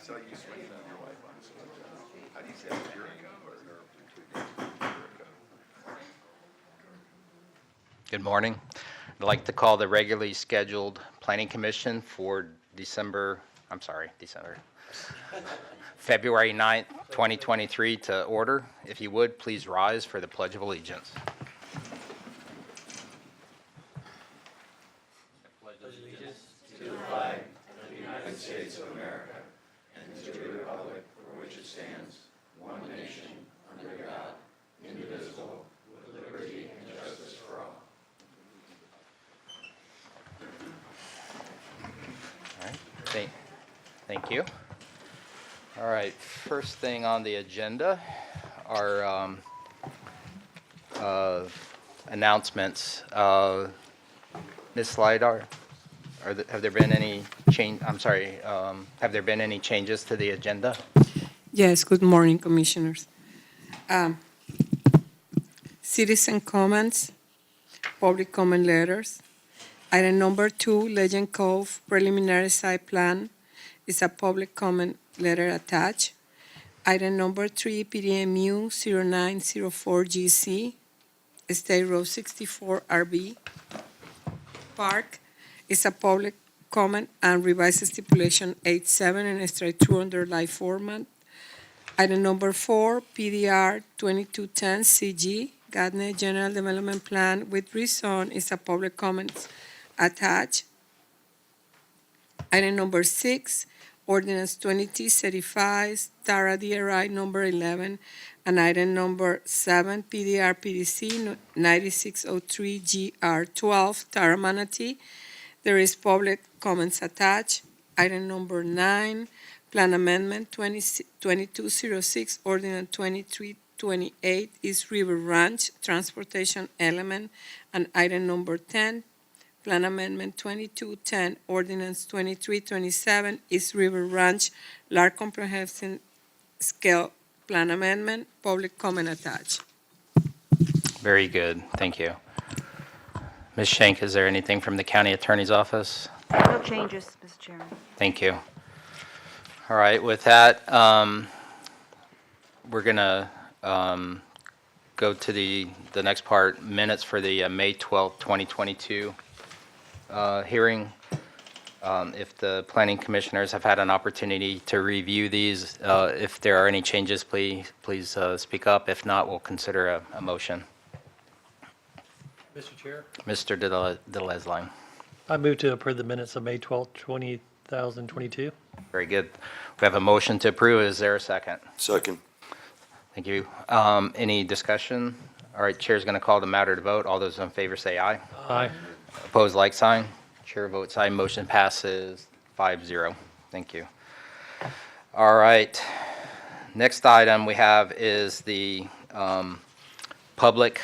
saw you swinging on your wife on so how do you say it? A year ago or 2 days ago? A year ago. Good morning. I'd like to call the regularly scheduled Planning Commission for February 9th, 2023 to order. If you would, please rise for the Pledge of Allegiance. Thank you. All right, first thing on the agenda are announcements. Ms. Slidar, have there been any have there been any changes to the agenda? Yes, good morning, Commissioners. Citizen comments, public comment letters. Item number 2, Legend Cove preliminary site plan is a public comment letter attached. Item number 3, PDMU 0904GC, State Road 64 RB. Park is a public comment and revised stipulation 8.7 and strike through underlined format. Item number 4, PDR 2210 CG, Gardner General Development Plan with rezone is a public comment attached. Item number 6, Ordinance 20certifies TARA DRI number 11, and item number 7, PDR PDC 9603 GR 12, TARA Manatee. There is public comments attached. Item number 9, Plan Amendment 2206, Ordinance 2328, East River Ranch Transportation Element, and item number 10, Plan Amendment 2210, Ordinance 2327, East River Ranch Large Comprehensive Scale Plan Amendment, public comment attached. Very good, thank you. Ms. Schenk, is there anything from the County Attorney's Office? No changes, Mr. Chairman. Thank you. All right, with that, we're going to go to the next part, minutes for the May 12th, 2022 hearing. If the planning commissioners have had an opportunity to review these, if there are any changes, please speak up. If not, we'll consider a motion. Mr. Chair, Mr. DeLesline. I move to approve the minutes of May 12th, 2022. Very good. We have a motion to approve. Is there a second? Second. Thank you. Any discussion? All right, Chair's going to call the matter to vote. All those in favor say aye. Aye. Opposed, like sign. Chair votes aye. Motion passes 5-0. Thank you. All right. Next item we have is the public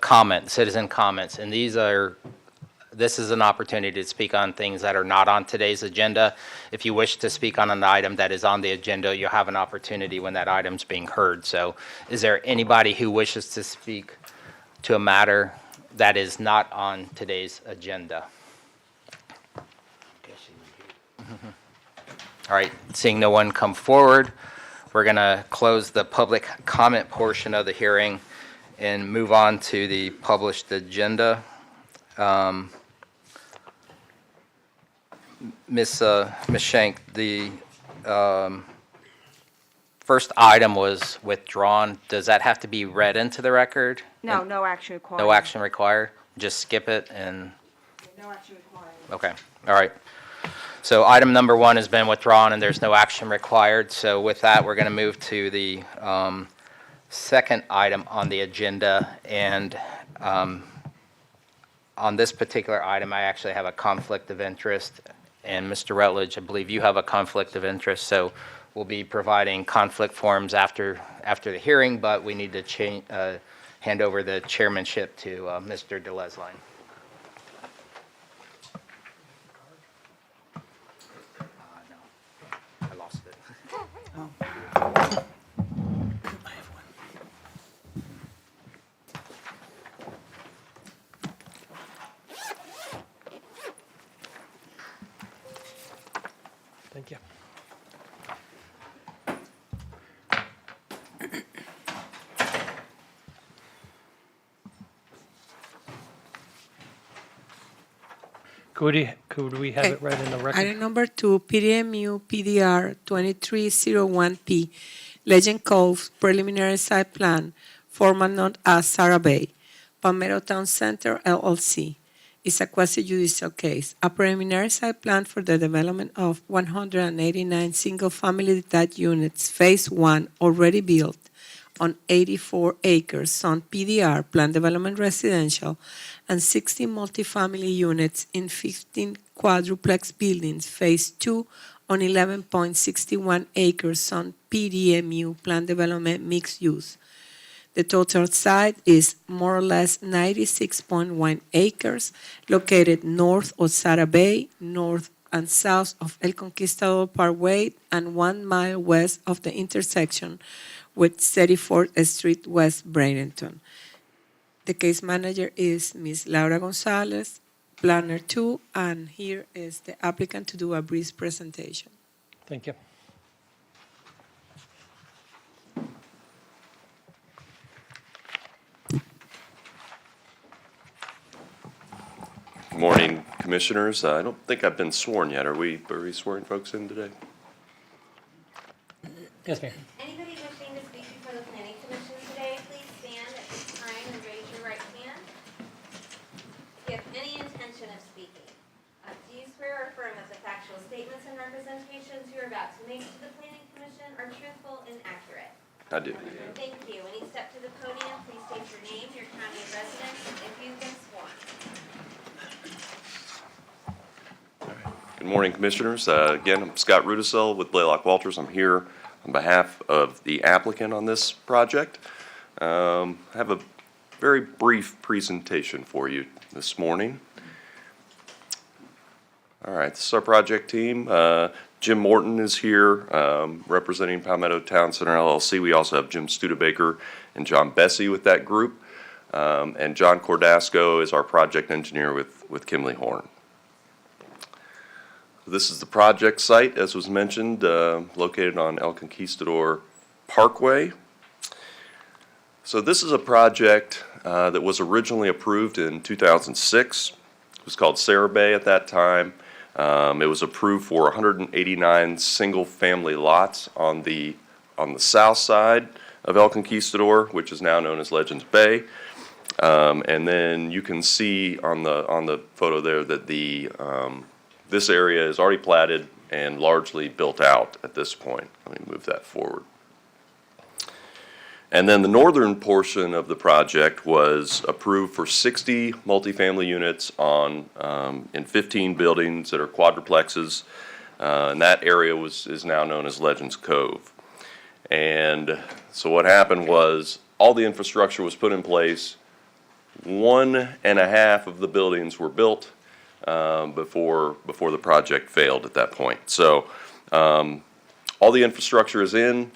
comment, citizen comments, and this is an opportunity to speak on things that are not on today's agenda. If you wish to speak on an item that is on the agenda, you'll have an opportunity when that item's being heard. So is there anybody who wishes to speak to a matter that is not on today's agenda? All right, seeing no one come forward, we're going to close the public comment portion of the hearing and move on to the published agenda. Ms. Schenk, the first item was withdrawn. Does that have to be read into the record? No, no action required. No action required? Just skip it and, No action required. okay, all right. So item number 1 has been withdrawn and there's no action required. So with that, we're going to move to the second item on the agenda. And on this particular item, I actually have a conflict of interest. And Mr. Rutledge, I believe you have a conflict of interest. So we'll be providing conflict forms after the hearing, but we need to hand over the chairmanship to Mr. DeLesline. No, I lost it. Thank you. Could we have Okay. it right in the record? Item number 2, PDMU PDR 2301P, Legend Cove preliminary site plan, format known as Sarah Bay, Palmetto Town Center LLC. Is a quasi-judicial case. A preliminary site plan for the development of 189 single-family detached units, Phase 1, already built on 84 acres on PDR, Plan Development Residential, and 60 multifamily units in 15 quadruplex buildings, Phase 2, on 11.61 acres on PDMU, Plan Development Mixed Use. The total site is more or less 96.1 acres, located north of Sarah Bay, north and south of El Conquistador Parkway, and 1 mile west of the intersection with 34th Street West, Bradenton. The case manager is Ms. Laura Gonzalez, planner 2, and here is the applicant to do a brief presentation. Thank you. Good morning, Commissioners. I don't think I've been sworn yet. Are we swearing folks in today? Yes, ma'am. Anybody wishing to speak before the planning commission today, please stand at this time and raise your right hand. If you have any intention of speaking, do you swear or affirm that the factual statements and representations you are about to make to the planning commission are truthful and accurate? I do. Thank you. When you step to the podium, please state your name, your county of residence, if you've been sworn. Good morning, Commissioners. Again, I'm Scott Rudisell with Blaylock Walters. I'm here on behalf of the applicant on this project. I have a very brief presentation for you this morning. All right, this is our project team. Jim Morton is here representing Palmetto Town Center LLC. We also have Jim Studebaker and John Bessie with that group. And John Cordasco is our project engineer with Kimley Horn. This is the project site, as was mentioned, located on El Conquistador Parkway. So this is a project that was originally approved in 2006. It was called Sarah Bay at that time. It was approved for 189 single-family lots on the south side of El Conquistador, which is now known as Legends Bay. And then you can see on the photo there that this area is already platted and largely built out at this point. Let me move that forward. And then the northern portion of the project was approved for 60 multifamily units in 15 buildings that are quadruplexes. And that area is now known as Legends Cove. And so what happened was all the infrastructure was put in place. 1.5 of the buildings were built before the project failed at that point. So all the infrastructure is in,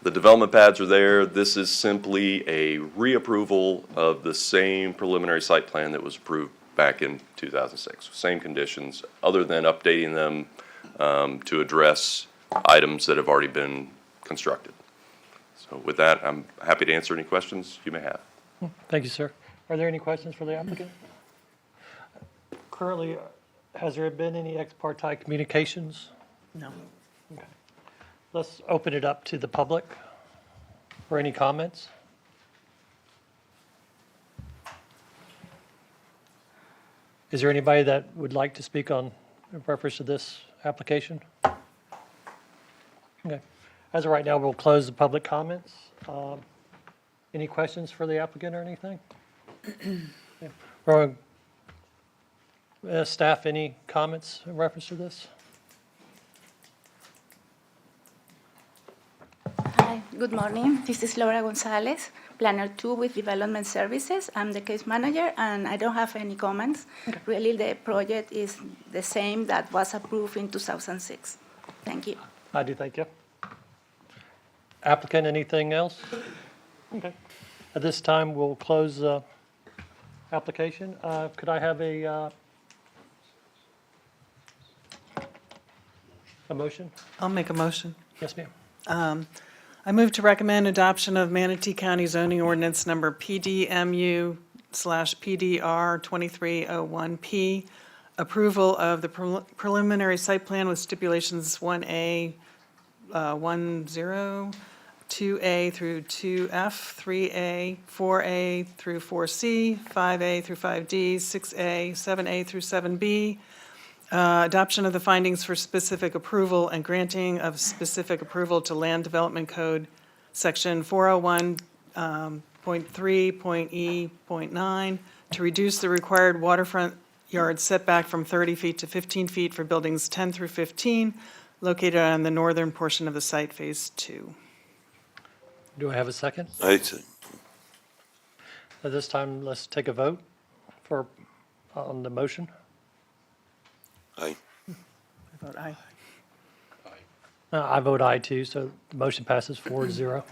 the development pads are there. This is simply a reapproval of the same preliminary site plan that was approved back in 2006. Same conditions, other than updating them to address items that have already been constructed. So with that, I'm happy to answer any questions you may have. Thank you, sir. Are there any questions for the applicant? Currently, has there been any ex parte communications? No. Okay. Let's open it up to the public for any comments. Is there anybody that would like to speak in reference to this application? Okay. As of right now, we'll close the public comments. Any questions for the applicant or anything? Yeah. Or, staff, any comments in reference to this? Hi, good morning. This is Laura Gonzalez, Planner 2 with Development Services. I'm the case manager, and I don't have any comments. Really, the project is the same that was approved in 2006. Thank you. I do, thank you. Applicant, anything else? Okay. At this time, we'll close the application. Could I have a motion? I'll make a motion. Yes, ma'am. I move to recommend adoption of Manatee County zoning ordinance number PDMU/PDR 2301P, approval of the preliminary site plan with stipulations 1A, 10, 2A through 2F, 3A, 4A through 4C, 5A through 5D, 6A, 7A through 7B, adoption of the findings for specific approval and granting of specific approval to Land Development Code, Section 401.3.E.9, to reduce the required waterfront yard setback from 30 feet to 15 feet for buildings 10 through 15, located on the northern portion of the site, Phase 2. Do I have a second? Aye. At this time, let's take a vote on the motion. Aye. I vote aye. I vote aye too, so the motion passes 4-0.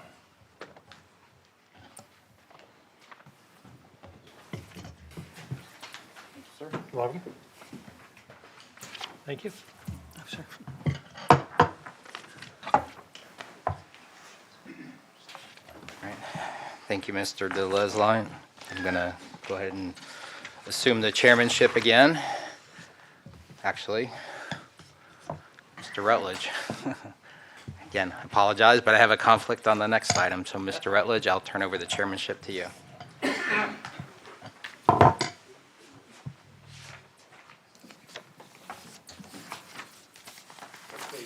Sir, you're welcome. Thank you. Oh, sure. Thank you, Mr. DeLisle. I'm going to go ahead and assume the chairmanship again. Actually, Mr. Rutledge. Again, I apologize, but I have a conflict on the next item. So, Mr. Rutledge, I'll turn over the chairmanship to you. Okay,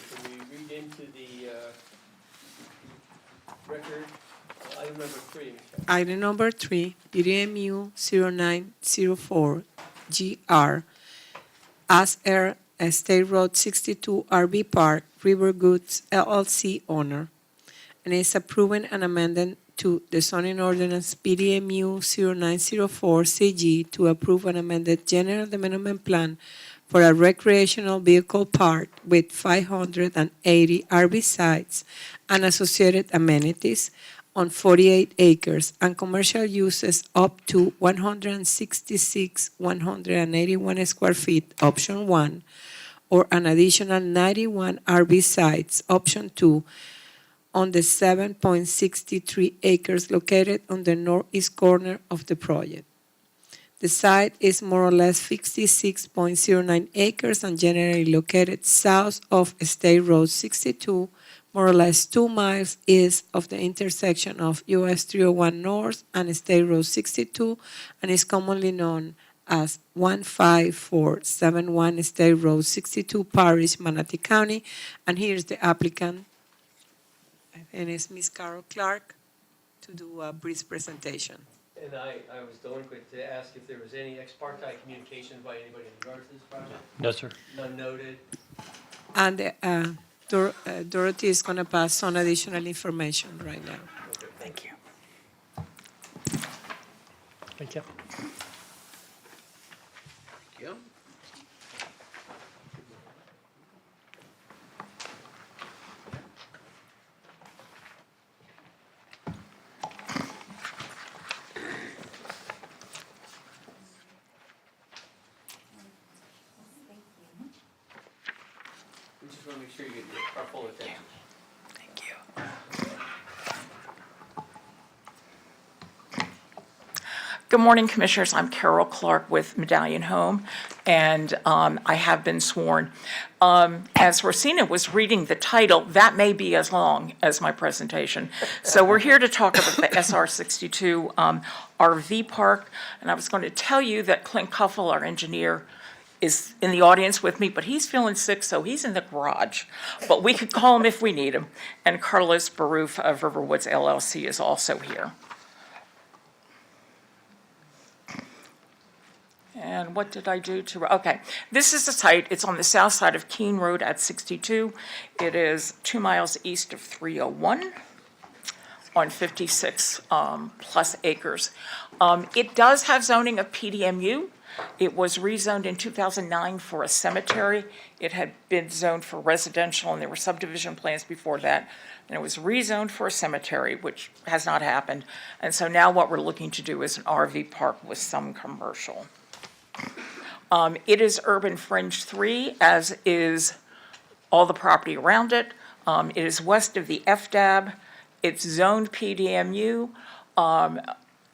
can we read into the record item number 3? Item number 3, DDMU 0904 GR, as Air State Road 62 RV Park, River Goods LLC owner, and is approving an amendment to the zoning ordinance BDMU 0904 CG to approve an amended general development plan for a recreational vehicle park with 580 RV sites and associated amenities on 48 acres and commercial uses up to 181 square feet, option 1, or an additional 91 RV sites, option 2, on the 7.63 acres located on the northeast corner of the project. The site is more or less 56.09 acres and generally located south of State Road 62, more or less 2 miles east of the intersection of US 301 North and State Road 62, and is commonly known as 15471 State Road 62, Parish, Manatee County. And here's the applicant, and it's Ms. Carol Clark, to do a brief presentation. And I was delinquent to ask if there was any ex parte communication by anybody in regards to this project. No, sir. None noted. And Dorothy is going to pass some additional information right now. Thank you. Thank you. Yeah. We just want to make sure you get our full attention. Thank you. Good morning, Commissioners. I'm Carol Clark with Medallion Home, and I have been sworn. As Rosina was reading the title, that may be as long as my presentation. So we're here to talk about the SR 62 RV Park, and I was going to tell you that Clint Cuffle, our engineer, is in the audience with me, but he's feeling sick, so he's in the garage. But we could call him if we need him. And Carlos Baruf of Riverwoods LLC is also here. And what did I do to, okay. This is the site. It's on the south side of Keene Road at 62. It is 2 miles east of 301 on 56 plus acres. It does have zoning of PDMU. It was rezoned in 2009 for a cemetery. It had been zoned for residential, and there were subdivision plans before that. And it was rezoned for a cemetery, which has not happened. And so now what we're looking to do is an RV park with some commercial. It is urban fringe 3, as is all the property around it. It is west of the FDAB. It's zoned PDMU.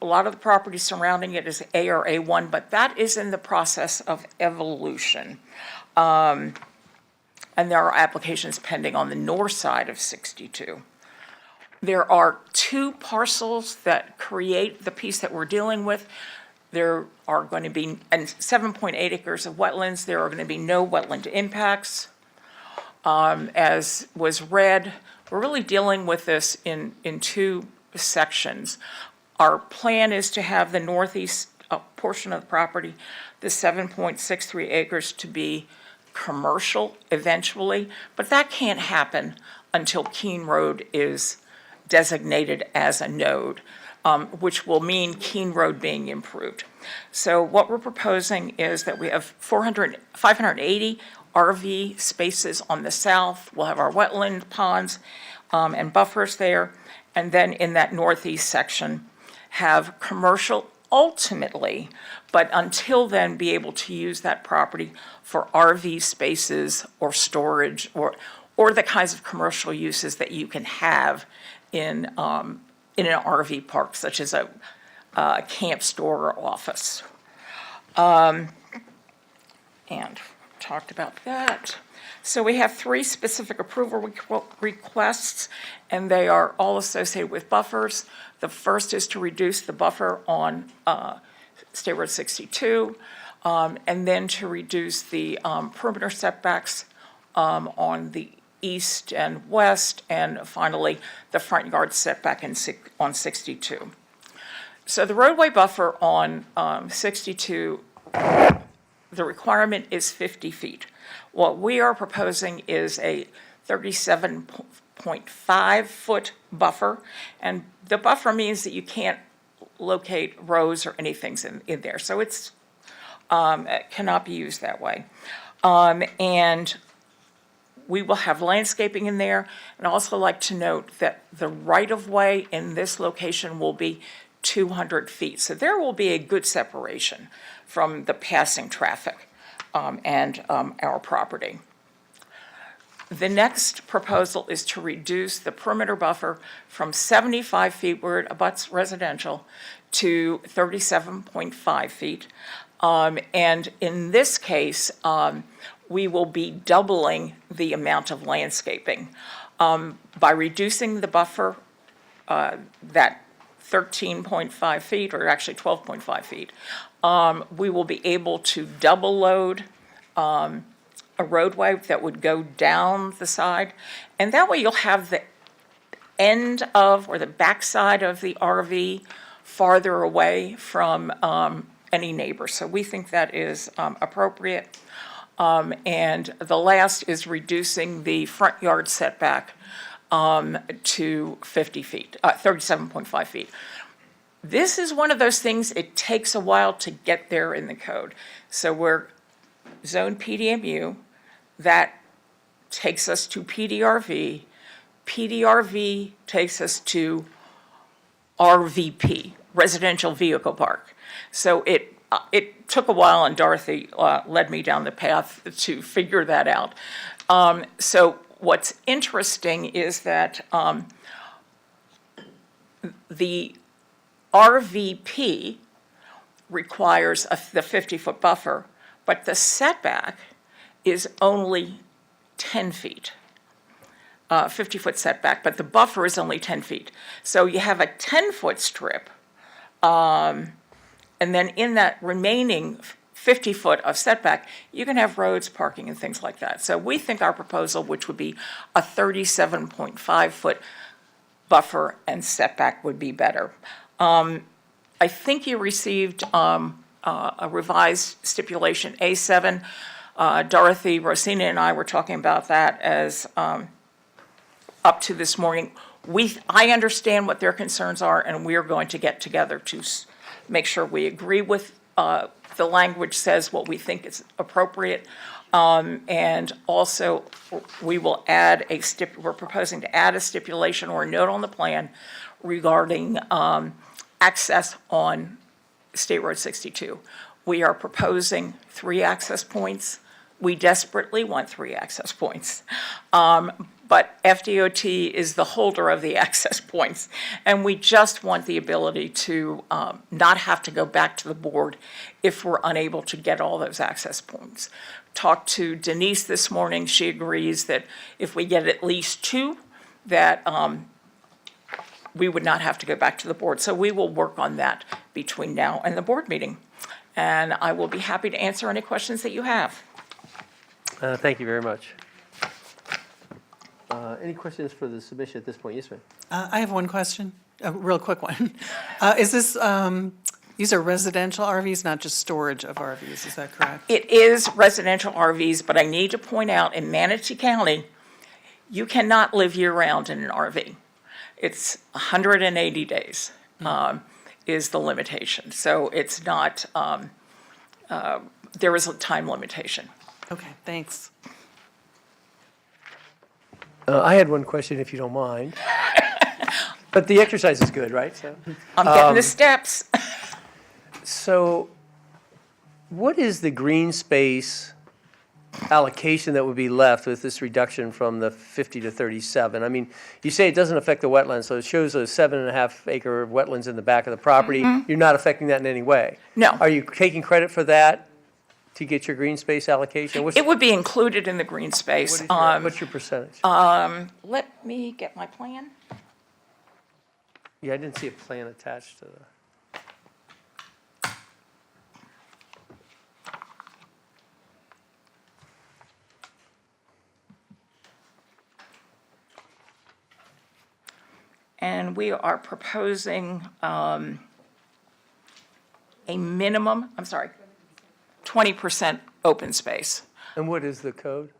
A lot of the property surrounding it is A or A1, but that is in the process of evolution. And there are applications pending on the north side of 62. There are 2 parcels that create the piece that we're dealing with. There are going to be, and 7.8 acres of wetlands, there are going to be no wetland impacts. As was read, we're really dealing with this in 2 sections. Our plan is to have the northeast portion of the property, the 7.63 acres, to be commercial eventually, but that can't happen until Keene Road is designated as a node, which will mean Keene Road being improved. So what we're proposing is that we have 580 RV spaces on the south. We'll have our wetland ponds and buffers there, and then in that northeast section, have commercial ultimately, but until then, be able to use that property for RV spaces or storage or the kinds of commercial uses that you can have in an RV park, such as a camp store or office. And talked about that. So we have 3 specific approval requests, and they are all associated with buffers. The first is to reduce the buffer on State Road 62, and then to reduce the perimeter setbacks on the east and west, and finally, the front yard setback on 62. So the roadway buffer on 62, the requirement is 50 feet. What we are proposing is a 37.5-foot buffer, and the buffer means that you can't locate rows or anything in there, so it cannot be used that way. And we will have landscaping in there, and I'd also like to note that the right-of-way in this location will be 200 feet, so there will be a good separation from the passing traffic and our property. The next proposal is to reduce the perimeter buffer from 75 feet where it abuts residential to 37.5 feet. And in this case, we will be doubling the amount of landscaping. By reducing the buffer, that 13.5 feet, or actually 12.5 feet, we will be able to double load a roadway that would go down the side. And that way you'll have the end of, or the backside of the RV farther away from any neighbor. So we think that is appropriate. And the last is reducing the front yard setback to 50 feet, 37.5 feet. This is one of those things, it takes a while to get there in the code. So we're zone PDMU, that takes us to PDRV. PDRV takes us to RVP, Residential Vehicle Park. So it took a while, and Dorothy led me down the path to figure that out. So what's interesting is that the RVP requires the 50-foot buffer, but the setback is only 10 feet. 50-foot setback, but the buffer is only 10 feet. So you have a 10-foot strip, and then in that remaining 50-foot of setback, you can have roads, parking, and things like that. So we think our proposal, which would be a 37.5-foot buffer and setback, would be better. I think you received a revised stipulation A7. Dorothy, Rosina, and I were talking about that as up to this morning. I understand what their concerns are, and we are going to get together to make sure we agree with the language says what we think is appropriate. And also, we will add we're proposing to add a stipulation or a note on the plan regarding access on State Road 62. We are proposing 3 access points. We desperately want 3 access points. but FDOT is the holder of the access points. And we just want the ability to not have to go back to the board if we're unable to get all those access points. Talked to Denise this morning. She agrees that if we get at least 2, that we would not have to go back to the board. So we will work on that between now and the board meeting. And I will be happy to answer any questions that you have. Thank you very much. Any questions for the submission at this point? Yes, ma'am. I have one question, a real quick one. Is this, these are residential RVs, not just storage of RVs, is that correct? It is residential RVs, but I need to point out in Manatee County, you cannot live year-round in an RV. It's 180 days is the limitation. So it's not, there is a time limitation. Okay, thanks. I had one question, if you don't mind. But the exercise is good, right? So, I'm getting the steps. so what is the green space allocation that would be left with this reduction from the 50 to 37? I mean, you say it doesn't affect the wetlands, so it shows a 7.5 acre wetlands in the back of the property. You're not affecting that in any way? No. Are you taking credit for that to get your green space allocation? It would be included in the green space. What's your percentage? Let me get my plan. Yeah, I didn't see a plan attached to the. And we are proposing a minimum, 20% open space. And what is the code?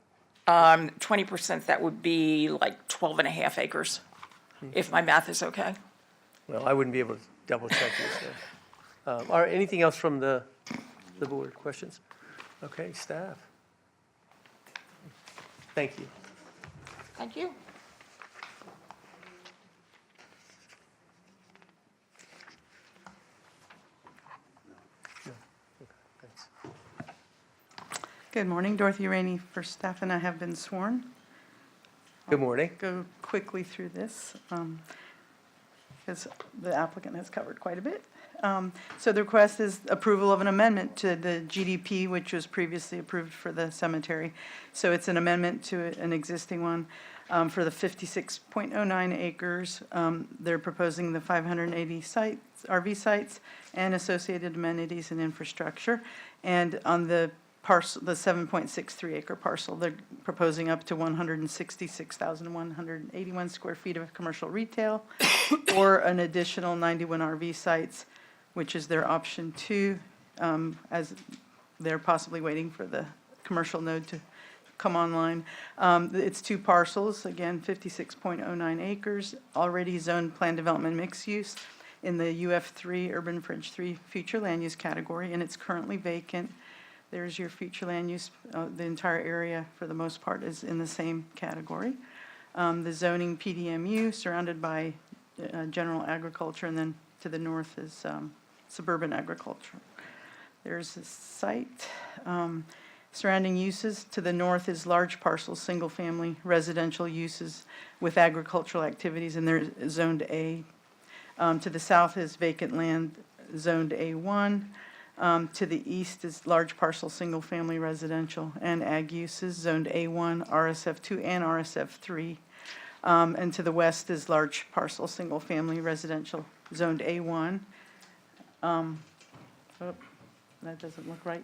20%, that would be like 12.5 acres, if my math is okay. Well, I wouldn't be able to double check this. So. All right, anything else from the board? Questions? Okay, staff. Thank you. Thank you. Good morning, Dorothy Rainey for staff, and I have been sworn. Good morning. Go quickly through this because the applicant has covered quite a bit. So the request is approval of an amendment to the GDP, which was previously approved for the cemetery. So it's an amendment to an existing one for the 56.09 acres. They're proposing the 580 sites, RV sites, and associated amenities and infrastructure. And on the parcel, the 7.63 acre parcel, they're proposing up to 166,181 square feet of commercial retail or an additional 91 RV sites, which is their option 2, as they're possibly waiting for the commercial node to come online. It's 2 parcels, again, 56.09 acres, already zoned plan development mixed use in the UF3, Urban Fringe 3 future land use category, and it's currently vacant. There's your future land use. The entire area, for the most part, is in the same category. The zoning PDMU, surrounded by general agriculture, and then to the north is suburban agriculture. There's a site. Surrounding uses, to the north is large parcels, single-family residential uses with agricultural activities, and they're zoned A. To the south is vacant land, zoned A1. To the east is large parcel, single-family residential and ag uses, zoned A1, RSF2, and RSF3. And to the west is large parcel, single-family residential, zoned A1. Oh, that doesn't look right.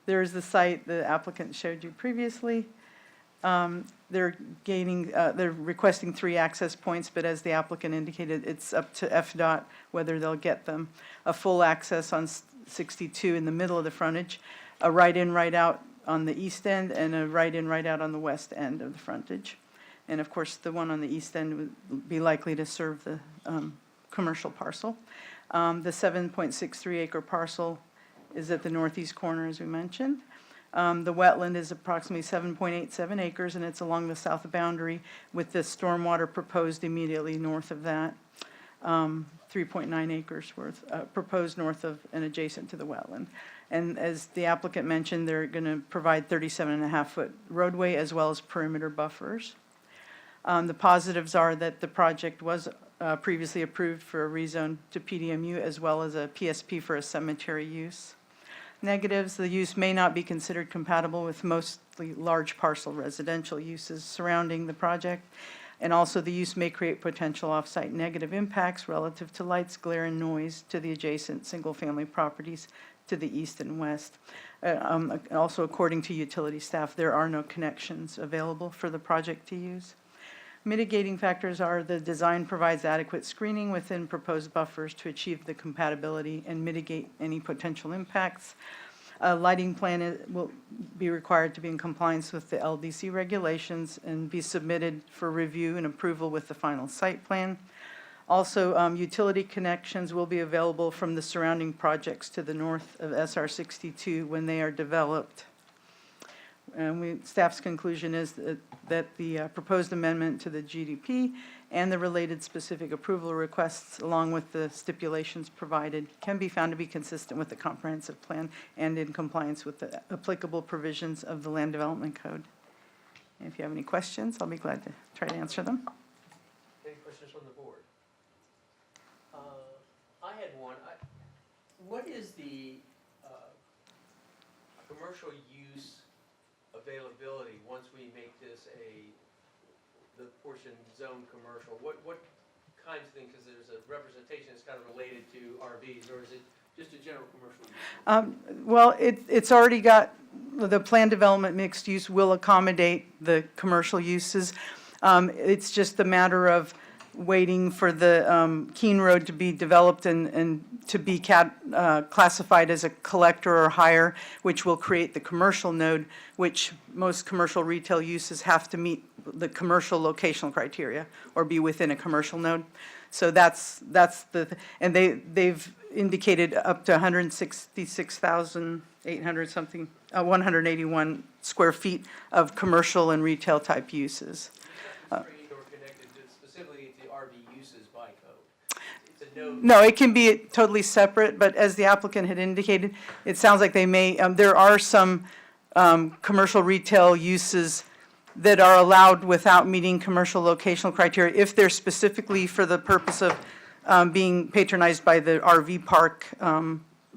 There's the site the applicant showed you previously. They're requesting 3 access points, but as the applicant indicated, it's up to FDOT whether they'll get them. A full access on 62 in the middle of the frontage, a right-in, right-out on the east end, and a right-in, right-out on the west end of the frontage. And of course, the one on the east end would be likely to serve the commercial parcel. The 7.63 acre parcel is at the northeast corner, as we mentioned. The wetland is approximately 7.87 acres, and it's along the south boundary with the stormwater proposed immediately north of that. 3.9 acres worth proposed north of and adjacent to the wetland. And as the applicant mentioned, they're going to provide 37.5-foot roadway as well as perimeter buffers. The positives are that the project was previously approved for a rezone to PDMU as well as a PSP for a cemetery use. Negatives, the use may not be considered compatible with mostly large parcel residential uses surrounding the project. And also, the use may create potential off-site negative impacts relative to lights, glare, and noise to the adjacent single-family properties to the east and west. Also, according to utility staff, there are no connections available for the project to use. Mitigating factors are the design provides adequate screening within proposed buffers to achieve the compatibility and mitigate any potential impacts. A lighting plan will be required to be in compliance with the LDC regulations and be submitted for review and approval with the final site plan. Also, utility connections will be available from the surrounding projects to the north of SR 62 when they are developed. And staff's conclusion is that the proposed amendment to the GDP and the related specific approval requests, along with the stipulations provided, can be found to be consistent with the comprehensive plan and in compliance with the applicable provisions of the Land Development Code. And if you have any questions, I'll be glad to try to answer them. Any questions from the board? I had one. What is the commercial use availability once we make this the portion zone commercial? What kinds of things, because there's a representation that's kind of related to RVs, or is it just a general commercial use? Well, it's already got, the plan development mixed use will accommodate the commercial uses. It's just a matter of waiting for the Keene Road to be developed and to be classified as a collector or hire, which will create the commercial node, which most commercial retail uses have to meet the commercial locational criteria or be within a commercial node. So that's and they've indicated up to 166,800 something, 181 square feet of commercial and retail type uses. Constrained or connected specifically to RV uses by code? It's a node. No, it can be totally separate, but as the applicant had indicated, it sounds like they may, there are some commercial retail uses that are allowed without meeting commercial locational criteria if they're specifically for the purpose of being patronized by the RV park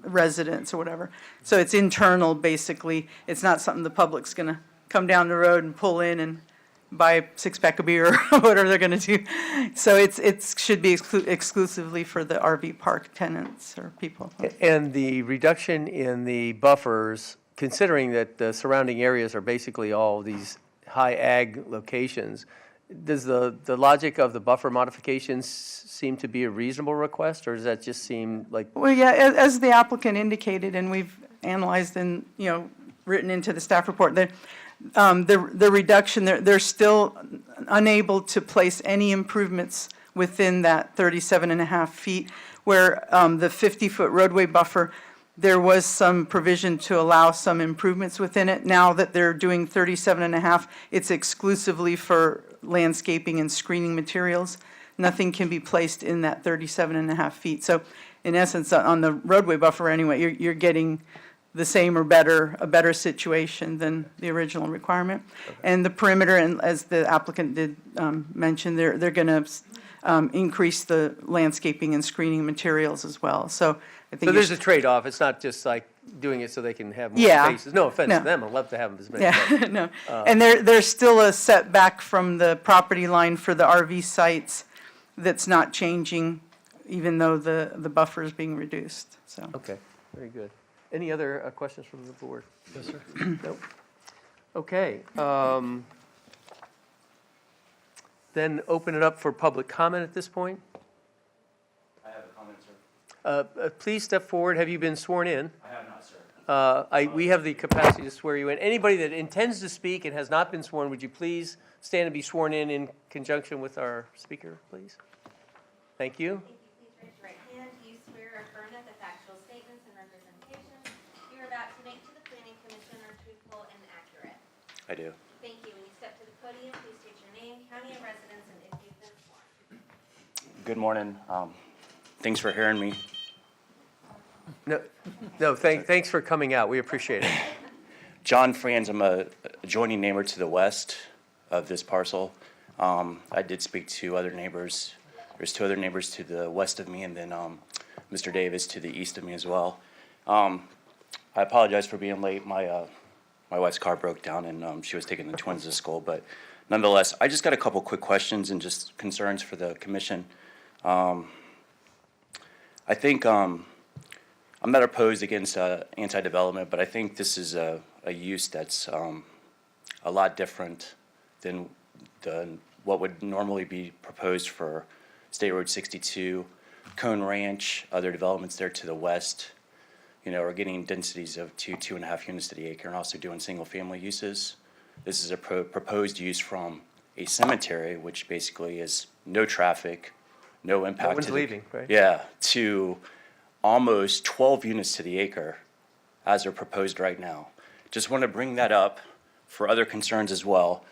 residents or whatever. So it's internal, basically. It's not something the public's going to come down the road and pull in and buy a six-pack of beer or whatever they're going to do. So it should be exclusively for the RV park tenants or people. And the reduction in the buffers, considering that the surrounding areas are basically all these high ag locations, does the logic of the buffer modifications seem to be a reasonable request, or does that just seem like? Well, yeah, as the applicant indicated, and we've analyzed and, written into the staff report, that the reduction, they're still unable to place any improvements within that 37.5 feet, where the 50-foot roadway buffer, there was some provision to allow some improvements within it. Now that they're doing 37.5, it's exclusively for landscaping and screening materials. Nothing can be placed in that 37.5 feet. So in essence, on the roadway buffer anyway, you're getting the same or better, a better situation than the original requirement. Okay. And the perimeter, and as the applicant did mention, they're going to increase the landscaping and screening materials as well. So I think there's a trade-off. It's not just like doing it so they can have more spaces. No offense to them. I'd love to have them as many. Yeah, no. And there's still a setback from the property line for the RV sites that's not changing, even though the buffer is being reduced. So. Okay, very good. Any other questions from the board? Yes, sir. Nope. Okay. Then open it up for public comment at this point. I have a comment, sir. Please step forward. Have you been sworn in? I have not, sir. We have the capacity to swear you in. Anybody that intends to speak and has not been sworn, would you please stand and be sworn in conjunction with our speaker, please? Thank you. Thank you. Please raise your right hand. Do you swear or affirm that the factual statements and representations you are about to make to the Planning Commission are truthful and accurate? I do. Thank you. When you step to the podium, please state your name, county of residence, and if you've been sworn. Good morning. Thanks for hearing me. No, thanks for coming out. We appreciate it. John Franz, I'm a adjoining neighbor to the west of this parcel. I did speak to other neighbors. There's 2 other neighbors to the west of me, and then Mr. Davis to the east of me as well. I apologize for being late. My wife's car broke down, and she was taking the twins to school. But nonetheless, I just got a couple quick questions and just concerns for the commission. I think I'm not opposed against anti-development, but I think this is a use that's a lot different than what would normally be proposed for State Road 62, Cone Ranch, other developments there to the west. You know, are getting densities of 2.5 units to the acre, and also doing single-family uses. This is a proposed use from a cemetery, which basically is no traffic, no impact. No one's leaving, right? Yeah, to almost 12 units to the acre as they're proposed right now. Just want to bring that up for other concerns as well.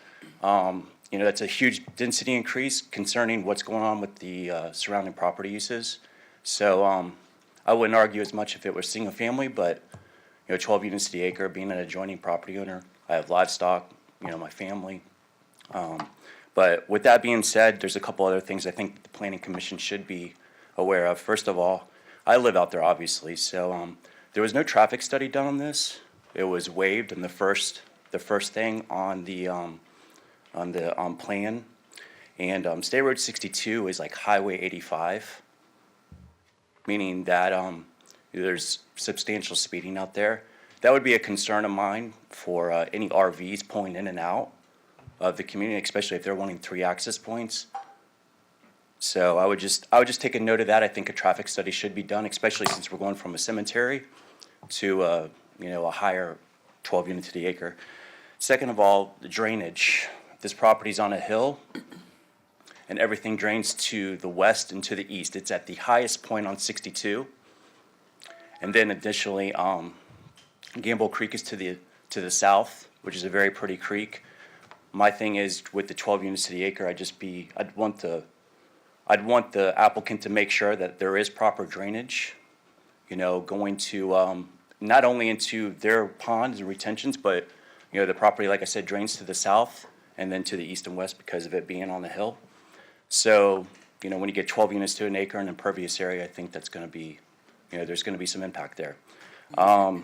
You know, that's a huge density increase concerning what's going on with the surrounding property uses. So I wouldn't argue as much if it was single family, but, you know, 12 units to the acre, being an adjoining property owner, I have livestock, you know, my family. But with that being said, there's a couple other things I think the Planning Commission should be aware of. First of all, I live out there, obviously, so there was no traffic study done on this. It was waived in the first thing on the plan. And State Road 62 is like Highway 85, meaning that there's substantial speeding out there. That would be a concern of mine for any RVs pulling in and out of the community, especially if they're wanting 3 access points. So I would just take a note of that. I think a traffic study should be done, especially since we're going from a cemetery to you know, a higher 12 unit to the acre. Second of all, the drainage. This property's on a hill, and everything drains to the west and to the east. It's at the highest point on 62. And then additionally, Gamble Creek is to the south, which is a very pretty creek. My thing is, with the 12 units to the acre, I'd want the applicant to make sure that there is proper drainage, you know, going to, not only into their ponds and retentions, but, you know, the property, like I said, drains to the south and then to the east and west because of it being on the hill. So, you know, when you get 12 units to an acre in an impervious area, I think that's gonna be, you know, there's gonna be some impact there. I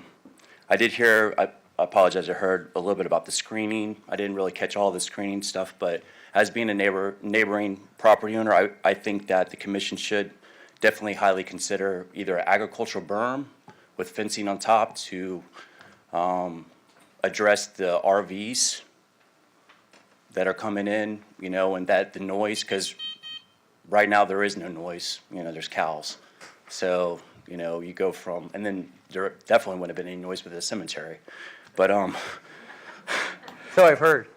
did hear, I apologize, I heard a little bit about the screening. I didn't really catch all the screening stuff, but as being a neighboring property owner, I think that the commission should definitely highly consider either an agricultural berm with fencing on top to address the RVs that are coming in, you know, and that the noise, because right now there is no noise, you know, there's cows. So, you know, you go from, and then there definitely wouldn't have been any noise with the cemetery. But So I've heard.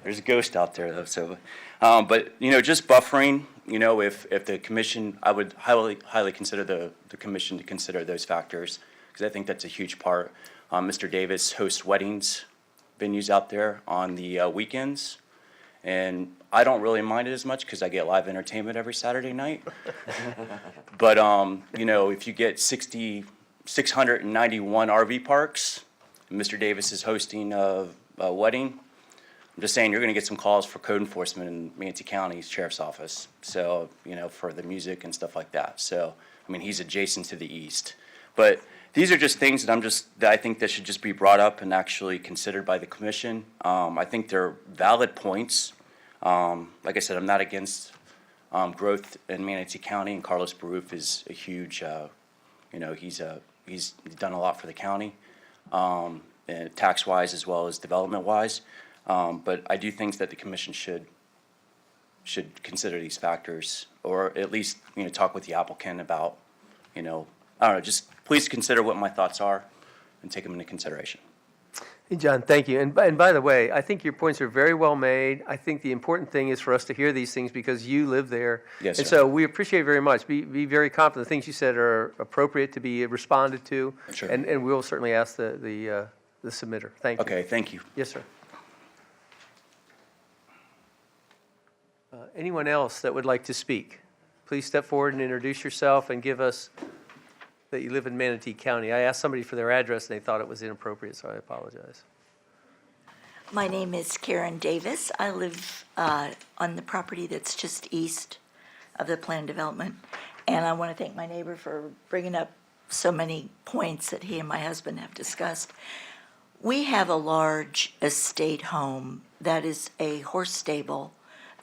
there's a ghost out there though, so, but, you know, just buffering, you know, if the commission, I would highly consider the commission to consider those factors, because I think that's a huge part. Mr. Davis hosts weddings venues out there on the weekends, and I don't really mind it as much because I get live entertainment every Saturday night. But, you know, if you get 691 RV parks, and Mr. Davis is hosting a wedding, I'm just saying you're going to get some calls for code enforcement in Manatee County Sheriff's Office. So, you know, for the music and stuff like that. So, I mean, he's adjacent to the east. But these are just things that I think that should just be brought up and actually considered by the commission. I think they're valid points. Like I said, I'm not against growth in Manatee County, and Carlos Baruf is a huge, you know, he's done a lot for the county, tax-wise as well as development-wise. But I do think that the commission should consider these factors, or at least, you know, talk with the applicant about, you know, I don't know, just please consider what my thoughts are and take them into consideration. Hey, John, thank you. And by the way, I think your points are very well made. I think the important thing is for us to hear these things because you live there. Yes, and sir. so we appreciate it very much. Be very confident the things you said are appropriate to be responded to. Sure. And we'll certainly ask the submitter. Thank you. Okay, thank you. Yes, sir. Anyone else that would like to speak? Please step forward and introduce yourself and give us that you live in Manatee County. I asked somebody for their address, and they thought it was inappropriate, so I apologize. My name is Karen Davis. I live on the property that's just east of the planned development. And I want to thank my neighbor for bringing up so many points that he and my husband have discussed. We have a large estate home that is a horse stable,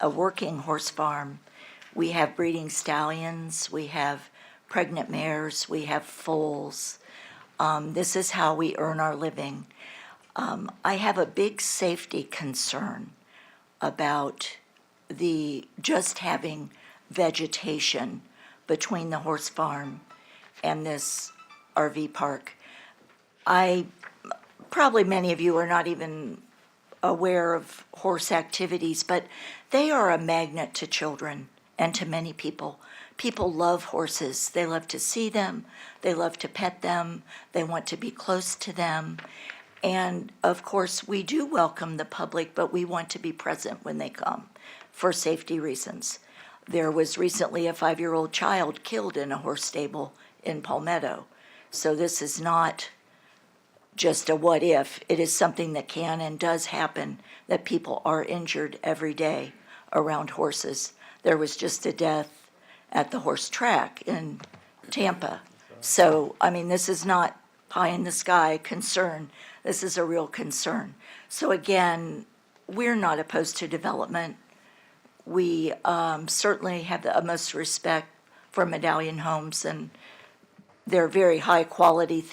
a working horse farm. We have breeding stallions, we have pregnant mares, we have foals. This is how we earn our living. I have a big safety concern about just having vegetation between the horse farm and this RV park. Probably many of you are not even aware of horse activities, but they are a magnet to children and to many people. People love horses. They love to see them. They love to pet them. They want to be close to them. And of course, we do welcome the public, but we want to be present when they come for safety reasons. There was recently a 5-year-old child killed in a horse stable in Palmetto. So this is not just a what if. It is something that can and does happen, that people are injured every day around horses. There was just a death at the horse track in Tampa. So, I mean, this is not pie in the sky concern. This is a real concern. So again, we're not opposed to development. We certainly have the utmost respect for Medallion Homes and their very high quality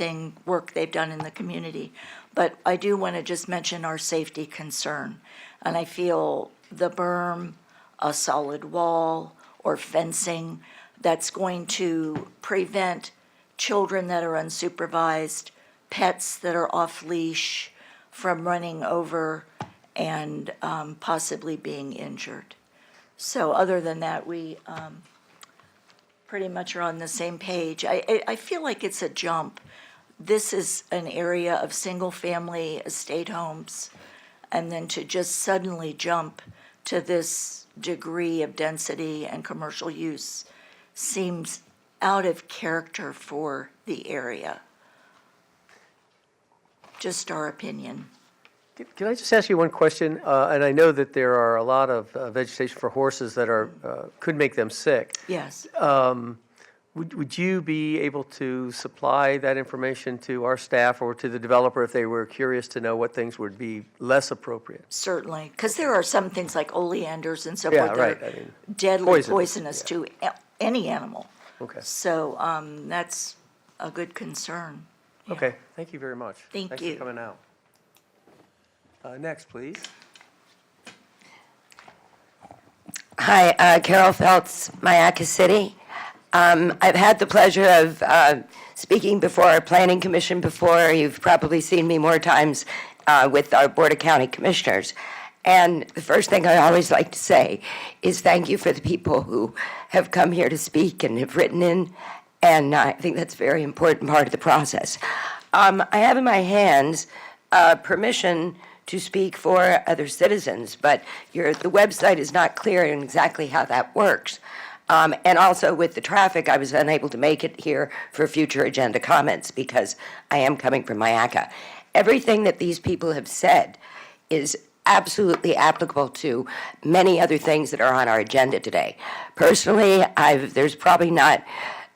work they've done in the community. But I do want to just mention our safety concern. And I feel the berm, a solid wall, or fencing that's going to prevent children that are unsupervised, pets that are off leash from running over and possibly being injured. So other than that, we pretty much are on the same page. I feel like it's a jump. This is an area of single-family estate homes, and then to just suddenly jump to this degree of density and commercial use seems out of character for the area. Just our opinion. Can I just ask you one question? And I know that there are a lot of vegetation for horses that could make them sick. Yes. Would you be able to supply that information to our staff or to the developer if they were curious to know what things would be less appropriate? Certainly, because there are some things like oleanders and so Yeah, forth right. that I are mean, deadly poisonous to any animal. Okay. So that's a good concern. Yeah. Okay, thank you very much. Thank Thanks you. for coming out. Next, please. Hi, Carol Feltz, Mayaca City. I've had the pleasure of speaking before our planning commission before. You've probably seen me more times with our Board of County Commissioners. And the first thing I always like to say is thank you for the people who have come here to speak and have written in. And I think that's a very important part of the process. I have in my hands permission to speak for other citizens, but the website is not clear in exactly how that works. And also with the traffic, I was unable to make it here for future agenda comments because I am coming from Mayaca. Everything that these people have said is absolutely applicable to many other things that are on our agenda today. Personally, there's probably not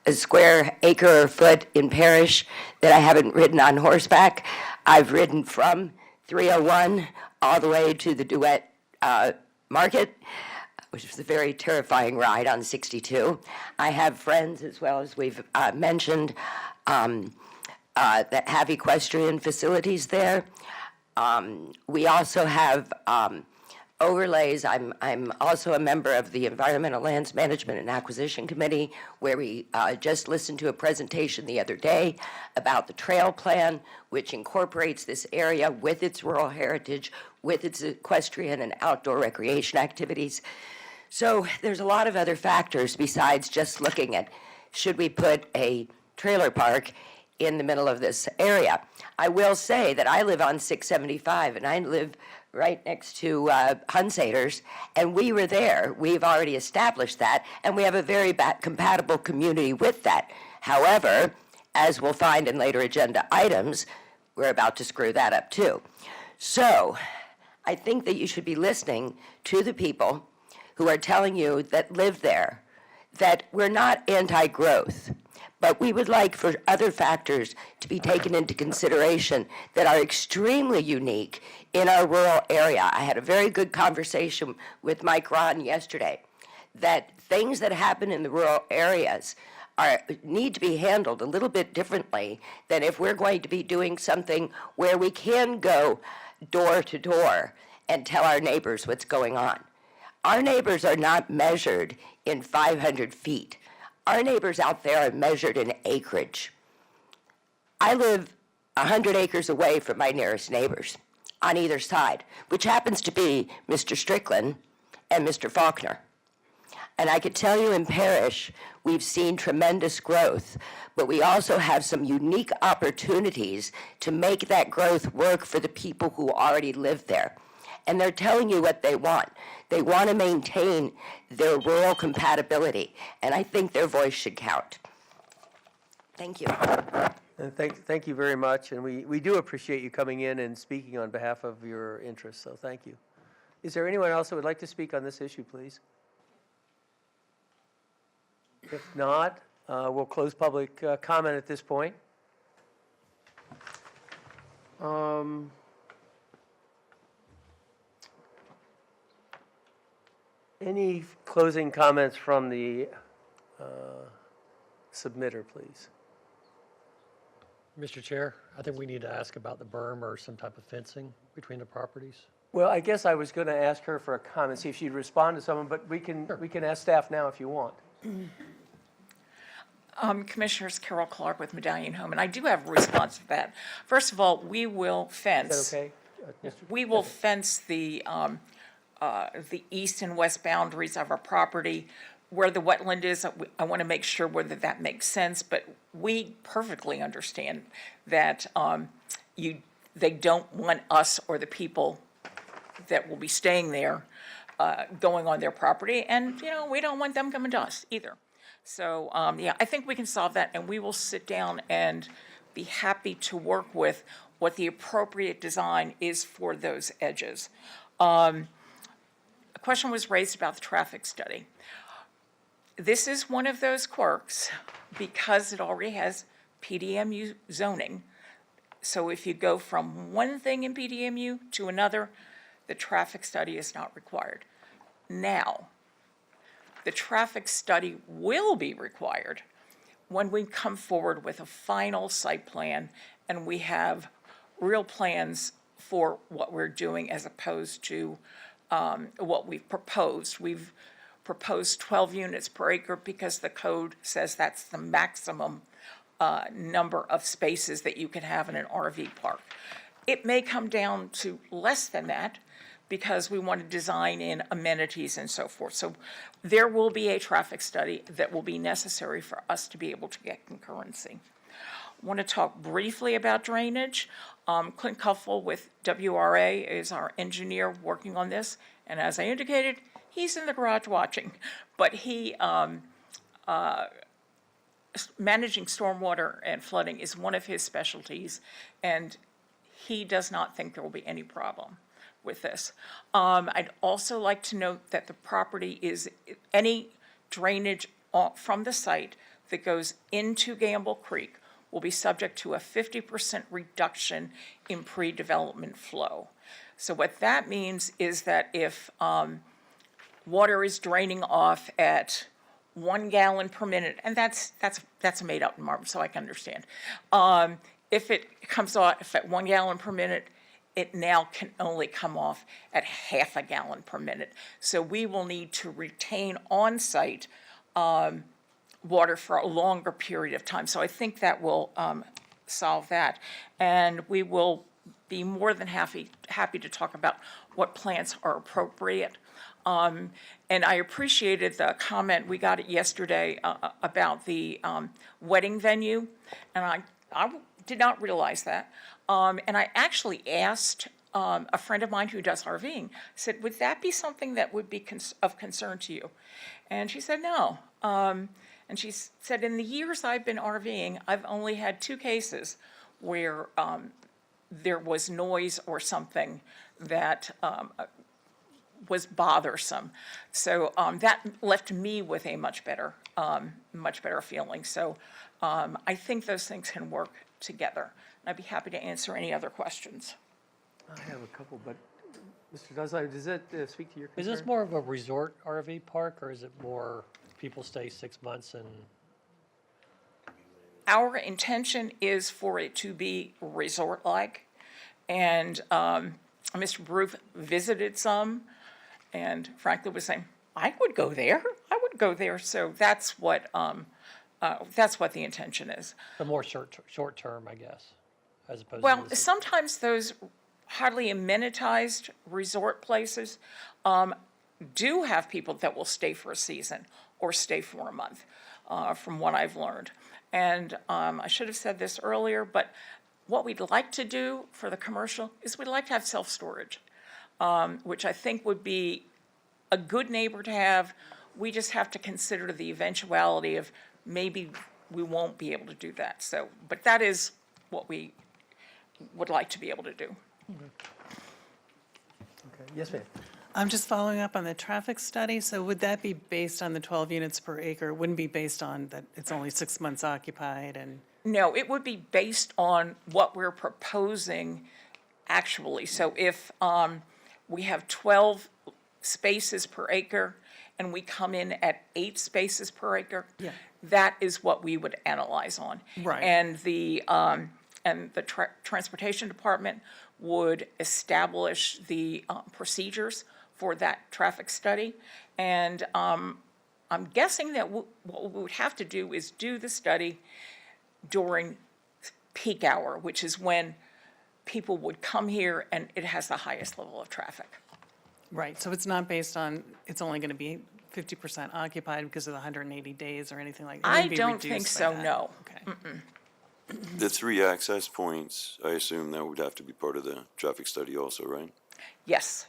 a square acre or foot in Parrish that I haven't ridden on horseback. I've ridden from 301 all the way to the Duet Market, which was a very terrifying ride on 62. I have friends, as well as we've mentioned, that have equestrian facilities there. We also have overlays. I'm also a member of the Environmental Lands Management and Acquisition Committee, where we just listened to a presentation the other day about the trail plan, which incorporates this area with its rural heritage, with its equestrian and outdoor recreation activities. So there's a lot of other factors besides just looking at should we put a trailer park in the middle of this area. I will say that I live on 675, and I live right next to Hunsader's, and we were there. We've already established that, and we have a very compatible community with that. However, as we'll find in later agenda items, we're about to screw that up too. So I think that you should be listening to the people who are telling you that live there that we're not anti-growth, but we would like for other factors to be taken into consideration that are extremely unique in our rural area. I had a very good conversation with Mike Ron yesterday, that things that happen in the rural areas need to be handled a little bit differently than if we're going to be doing something where we can go door to door and tell our neighbors what's going on. Our neighbors are not measured in 500 feet. Our neighbors out there are measured in acreage. I live 100 acres away from my nearest neighbors on either side, which happens to be Mr. Strickland and Mr. Faulkner. And I could tell you in Parrish, we've seen tremendous growth, but we also have some unique opportunities to make that growth work for the people who already live there. And they're telling you what they want. They want to maintain their rural compatibility, and I think their voice should count. Thank you. And thank you very much, and we do appreciate you coming in and speaking on behalf of your interests, so thank you. Is there anyone else that would like to speak on this issue, please? If not, we'll close public comment at this point. Any closing comments from the submitter, please? Mr. Chair, I think we need to ask about the berm or some type of fencing between the properties. Well, I guess I was going to ask her for a comment, see if she'd respond to someone, but we can ask staff now if you want. Commissioners, Carol Clark with Medallion Home, and I do have a response to that. First of all, we will fence. Is that okay? We will fence the east and west boundaries of our property. Where the wetland is, I want to make sure whether that makes sense, but we perfectly understand that they don't want us or the people that will be staying there going on their property, and, we don't want them coming to us either. So, I think we can solve that, and we will sit down and be happy to work with what the appropriate design is for those edges. A question was raised about the traffic study. This is one of those quirks because it already has PDMU zoning. So if you go from one thing in PDMU to another, the traffic study is not required. Now, the traffic study will be required when we come forward with a final site plan and we have real plans for what we're doing as opposed to what we've proposed. We've proposed 12 units per acre because the code says that's the maximum number of spaces that you can have in an RV park. It may come down to less than that because we want to design in amenities and so forth. So there will be a traffic study that will be necessary for us to be able to get concurrency. I want to talk briefly about drainage. Clint Cuffle with WRA is our engineer working on this, and as I indicated, he's in the garage watching, but he, managing stormwater and flooding is one of his specialties, and he does not think there will be any problem with this. I'd also like to note that the property is, any drainage from the site that goes into Gamble Creek will be subject to a 50% reduction in pre-development flow. So what that means is that if water is draining off at 1 gallon per minute, and that's a made-up number, so I can understand. If it comes off at 1 gallon per minute, it now can only come off at half a gallon per minute. So we will need to retain on-site water for a longer period of time. So I think that will solve that. And we will be more than happy to talk about what plants are appropriate. And I appreciated the comment, we got it yesterday, about the wedding venue. And I did not realize that. And I actually asked a friend of mine who does RVing, said, would that be something that would be of concern to you? And she said, no. And she said, in the years I've been RVing, I've only had 2 cases where there was noise or something that was bothersome. So that left me with a much better feeling. So I think those things can work together. And I'd be happy to answer any other questions. I have a couple, but Mr. Duzley, does that speak to your Is concern? this more of a resort RV park, or is it more people stay 6 months and? Our intention is for it to be resort-like. And Mr. Roof visited some and frankly was saying, I would go there. I would go there. So that's what the intention is. The more short term, I guess, as opposed to. Well, the- sometimes those hardly amenitized resort places do have people that will stay for a season or stay for a month, from what I've learned. And I should have said this earlier, but what we'd like to do for the commercial is we'd like to have self-storage, which I think would be a good neighbor to have. We just have to consider the eventuality of maybe we won't be able to do that. So, but that is what we would like to be able to do. Okay. Yes, ma'am. I'm just following up on the traffic study. So would that be based on the 12 units per acre? It wouldn't be based on that it's only 6 months occupied and? No, it would be based on what we're proposing actually. So if we have 12 spaces per acre and we come in at 8 spaces per acre, Yeah. that is what we would analyze on. Right. And the transportation department would establish the procedures for that traffic study. And I'm guessing that what we would have to do is do the study during peak hour, which is when people would come here and it has the highest level of traffic. Right, so it's not based on, it's only going to be 50% occupied because of the 180 days or anything like that? It I wouldn't be don't think reduced by so, that? no. Okay. The 3 access points, I assume that would have to be part of the traffic study also, right? Yes.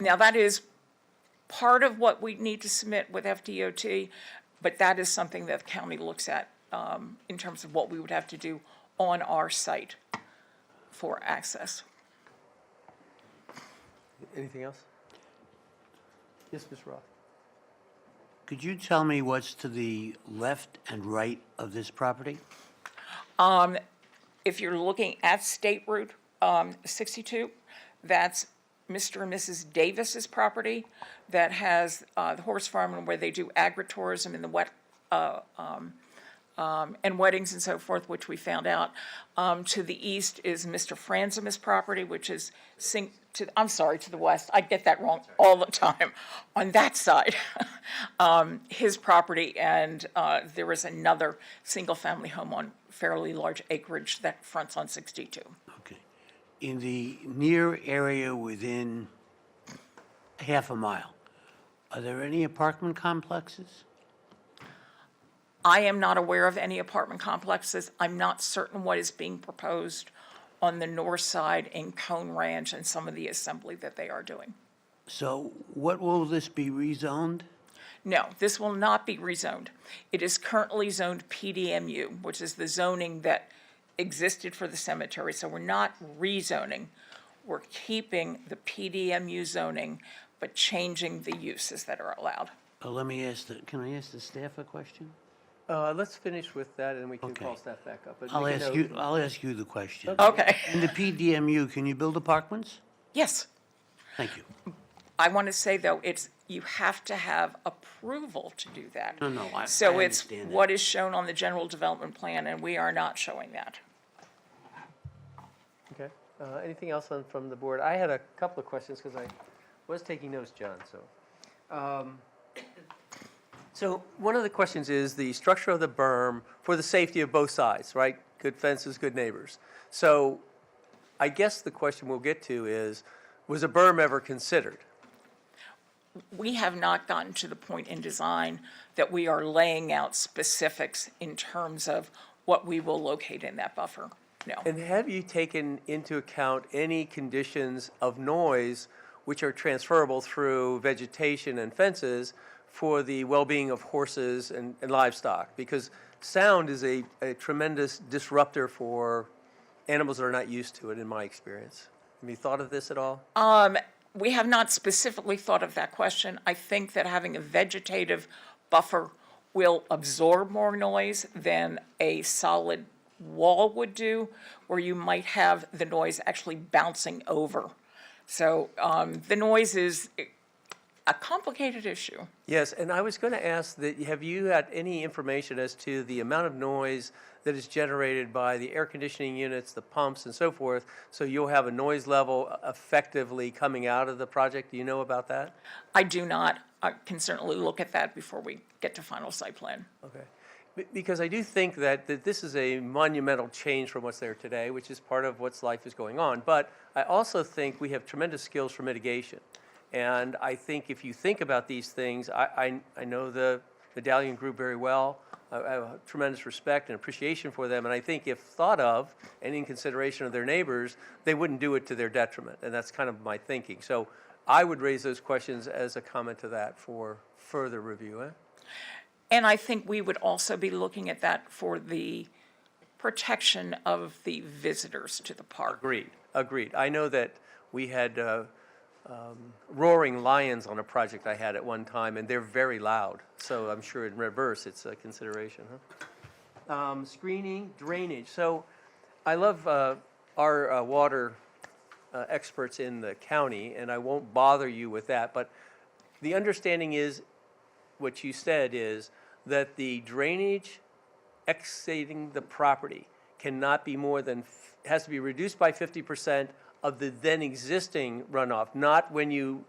Now, that is part of what we need to submit with FDOT, but that is something that the county looks at in terms of what we would have to do on our site for access. Anything else? Yes, Ms. Roth. Could you tell me what's to the left and right of this property? If you're looking at State Route 62, that's Mr. and Mrs. Davis's property that has the horse farm and where they do agritourism in the wet and weddings and so forth, which we found out. To the east is Mr. Franzima's property, which is to the west. I get that wrong all the time. On that side, his property, and there is another single-family home on fairly large acreage that fronts on 62. Okay. In the near area within half a mile, are there any apartment complexes? I am not aware of any apartment complexes. I'm not certain what is being proposed on the north side in Cone Ranch and some of the assembly that they are doing. So what will this be rezoned? No, this will not be rezoned. It is currently zoned PDMU, which is the zoning that existed for the cemetery. So we're not rezoning. We're keeping the PDMU zoning, but changing the uses that are allowed. Let me ask can I ask the staff a question? Let's finish with that, and we can Okay. call staff back up. But I'll make a ask note. you the question. Okay. In the PDMU, can you build apartments? Yes. Thank you. I want to say, though, you have to have approval to do that. No, I So it's understand that. what is shown on the general development plan, and we are not showing that. Okay. Anything else from the board? I had a couple of questions because I was taking notes, John, so. So one of the questions is the structure of the berm for the safety of both sides, right? Good fences, good neighbors. So I guess the question we'll get to is, was a berm ever considered? We have not gotten to the point in design that we are laying out specifics in terms of what we will locate in that buffer. No. And have you taken into account any conditions of noise which are transferable through vegetation and fences for the well-being of horses and livestock? Because sound is a tremendous disruptor for animals that are not used to it, in my experience. Have you thought of this at all? We have not specifically thought of that question. I think that having a vegetative buffer will absorb more noise than a solid wall would do, where you might have the noise actually bouncing over. So the noise is a complicated issue. Yes, and I was going to ask that, have you had any information as to the amount of noise that is generated by the air conditioning units, the pumps, and so forth, so you'll have a noise level effectively coming out of the project? Do you know about that? I do not. I can certainly look at that before we get to final site plan. Okay. Because I do think that this is a monumental change from what's there today, which is part of what's life is going on. But I also think we have tremendous skills for mitigation. And I think if you think about these things, I know the Medallion Group very well. I have tremendous respect and appreciation for them. And I think if thought of and in consideration of their neighbors, they wouldn't do it to their detriment. And that's kind of my thinking. So I would raise those questions as a comment to that for further review. And I think we would also be looking at that for the protection of the visitors to the park. Agreed. I know that we had roaring lions on a project I had at one time, and they're very loud. So I'm sure in reverse, it's a consideration. Screening, drainage. So I love our water experts in the county, and I won't bother you with that. But the understanding is, what you said is that the drainage exiting the property cannot be more than, has to be reduced by 50% of the then existing runoff, not when you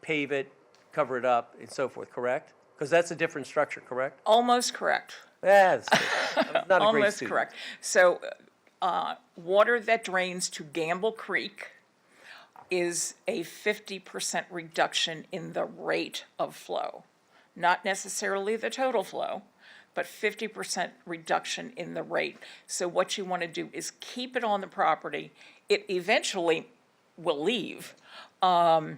pave it, cover it up, and so forth, correct? Because that's a different structure, correct? Almost correct. That's not a great Almost student. correct. So water that drains to Gamble Creek is a 50% reduction in the rate of flow. Not necessarily the total flow, but 50% reduction in the rate. So what you want to do is keep it on the property. It eventually will leave, but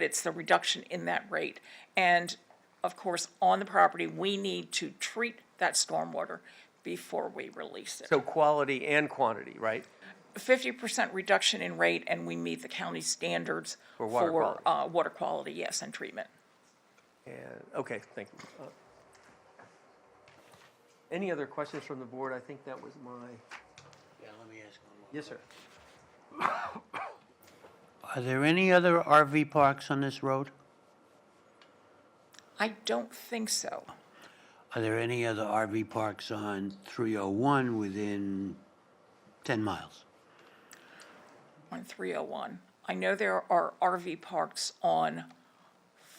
it's the reduction in that rate. And of course, on the property, we need to treat that stormwater before we release it. So quality and quantity, right? 50% reduction in rate, and we meet the county standards For water quality. Water quality, yes, and treatment. And, okay, thank you. Any other questions from the board? I think that was my... Yeah, let me ask one more. Yes, sir. Are there any other RV parks on this road? I don't think so. Are there any other RV parks on 301 within 10 miles? On 301. I know there are RV parks on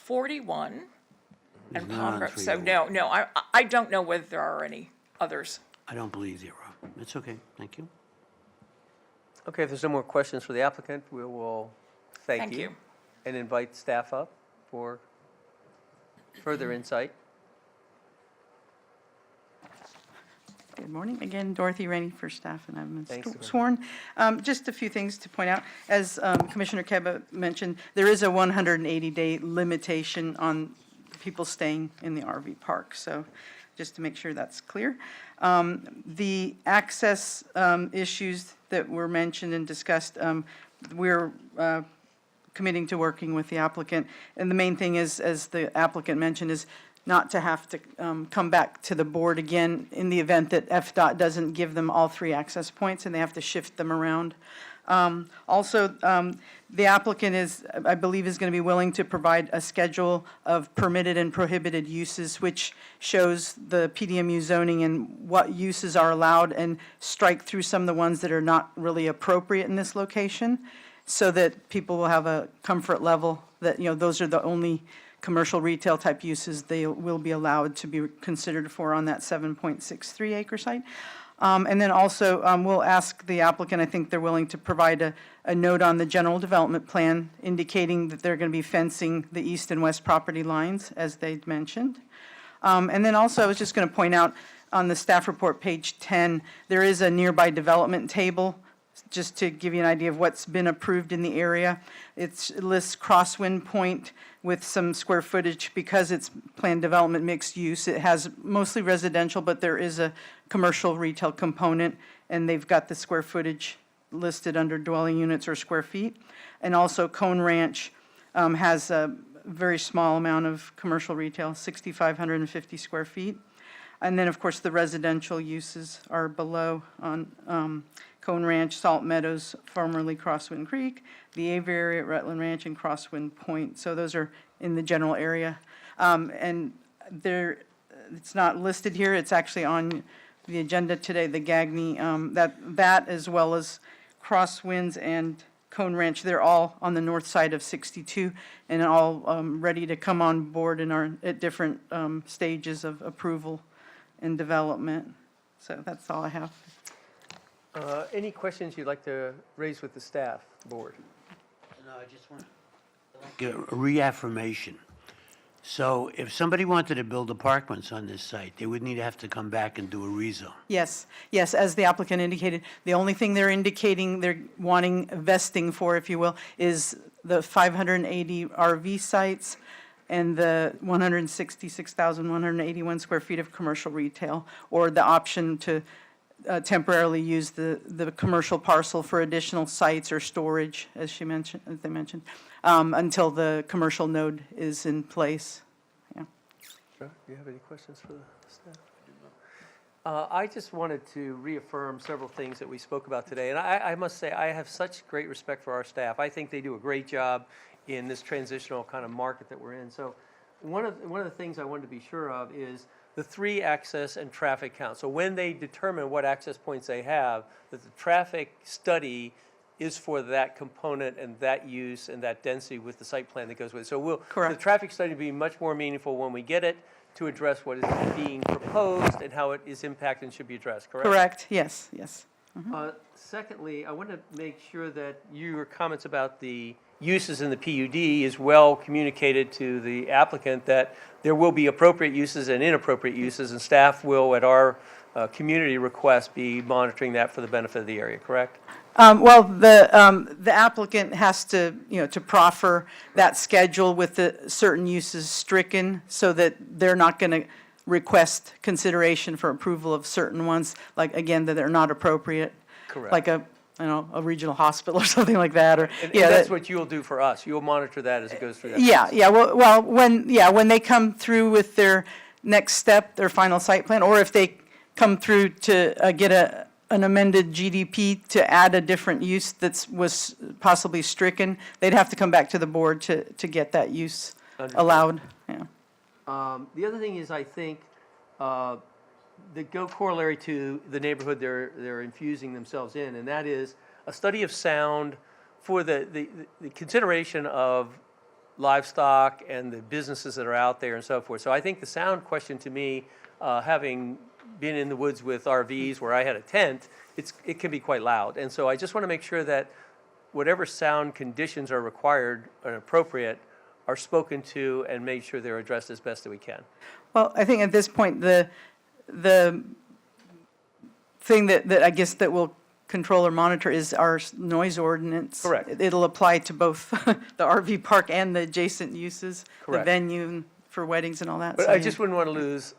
41 and There's none on Palm. So 301. no, I don't know whether there are any others. I don't believe there are. It's okay, thank you. Okay, if there's no more questions for the applicant, we will thank Thank you. you. And invite staff up for further insight. Good morning. Again, Dorothy Rainey for staff, and I'm Thanks, Dorothy. sworn. Just a few things to point out. As Commissioner Keba mentioned, there is a 180-day limitation on people staying in the RV park, so just to make sure that's clear. The access issues that were mentioned and discussed, we're committing to working with the applicant. And the main thing is, as the applicant mentioned, is not to have to come back to the board again in the event that FDOT doesn't give them all 3 access points and they have to shift them around. Also, the applicant is, I believe, is going to be willing to provide a schedule of permitted and prohibited uses, which shows the PDMU zoning and what uses are allowed, and strike through some of the ones that are not really appropriate in this location, so that people will have a comfort level that, those are the only commercial retail type uses they will be allowed to be considered for on that 7.63 acre site. And then also, we'll ask the applicant, I think they're willing to provide a note on the general development plan indicating that they're going to be fencing the east and west property lines, as they'd mentioned. And then also, I was just going to point out on the staff report, page 10, there is a nearby development table just to give you an idea of what's been approved in the area. It lists Crosswind Point with some square footage because it's planned development mixed use. It has mostly residential, but there is a commercial retail component, and they've got the square footage listed under dwelling units or square feet. And also Cone Ranch has a very small amount of commercial retail, 6,550 square feet. And then, of course, the residential uses are below on Cone Ranch, Salt Meadows, formerly Crosswind Creek, the Aviary at Rutland Ranch, and Crosswind Point. So those are in the general area. And it's not listed here. It's actually on the agenda today, the Gagney, that as well as Crosswinds and Cone Ranch, they're all on the north side of 62 and all ready to come on board and are at different stages of approval and development. So that's all I have. Any questions you'd like to raise with the staff board? No, I just want a reaffirmation. So if somebody wanted to build apartments on this site, they would need to have to come back and do a rezone. Yes, as the applicant indicated, the only thing they're indicating they're wanting vesting for, if you will, is the 580 RV sites and the 166,181 square feet of commercial retail, or the option to temporarily use the commercial parcel for additional sites or storage, as they mentioned, until the commercial node is in place. Yeah. Sure. Do you have any questions for the staff? I just wanted to reaffirm several things that we spoke about today. And I must say, I have such great respect for our staff. I think they do a great job in this transitional kind of market that we're in. So one of the things I wanted to be sure of is the 3 access and traffic counts. So when they determine what access points they have, that the traffic study is for that component and that use and that density with the site plan that goes with it. So the traffic study will be much more meaningful when we get it to address what is being proposed and how it is impacted and should be addressed, correct? Correct, yes. Secondly, I want to make sure that your comments about the uses in the PUD is well communicated to the applicant, that there will be appropriate uses and inappropriate uses, and staff will, at our community request, be monitoring that for the benefit of the area, correct? Well, the applicant has to, to proffer that schedule with the certain uses stricken so that they're not going to request consideration for approval of certain ones, like, again, that they're not appropriate. Correct. Like a regional hospital or something like that, or. And that's what you'll do for us. You'll monitor that as it goes through that process. Yeah, well, when they come through with their next step, their final site plan, or if they come through to get an amended GDP to add a different use that was possibly stricken, they'd have to come back to the board to get that use allowed. Yeah. The other thing is, I think, that go corollary to the neighborhood they're infusing themselves in, and that is a study of sound for the consideration of livestock and the businesses that are out there and so forth. So I think the sound question to me, having been in the woods with RVs where I had a tent, it can be quite loud. And so I just want to make sure that whatever sound conditions are required and appropriate are spoken to and made sure they're addressed as best that we can. Well, I think at this point, the thing that I guess that will control or monitor is our noise ordinance. Correct. It'll apply to both the RV park and the adjacent uses, Correct. the venue for weddings and all that. But So, I yeah. just wouldn't want to lose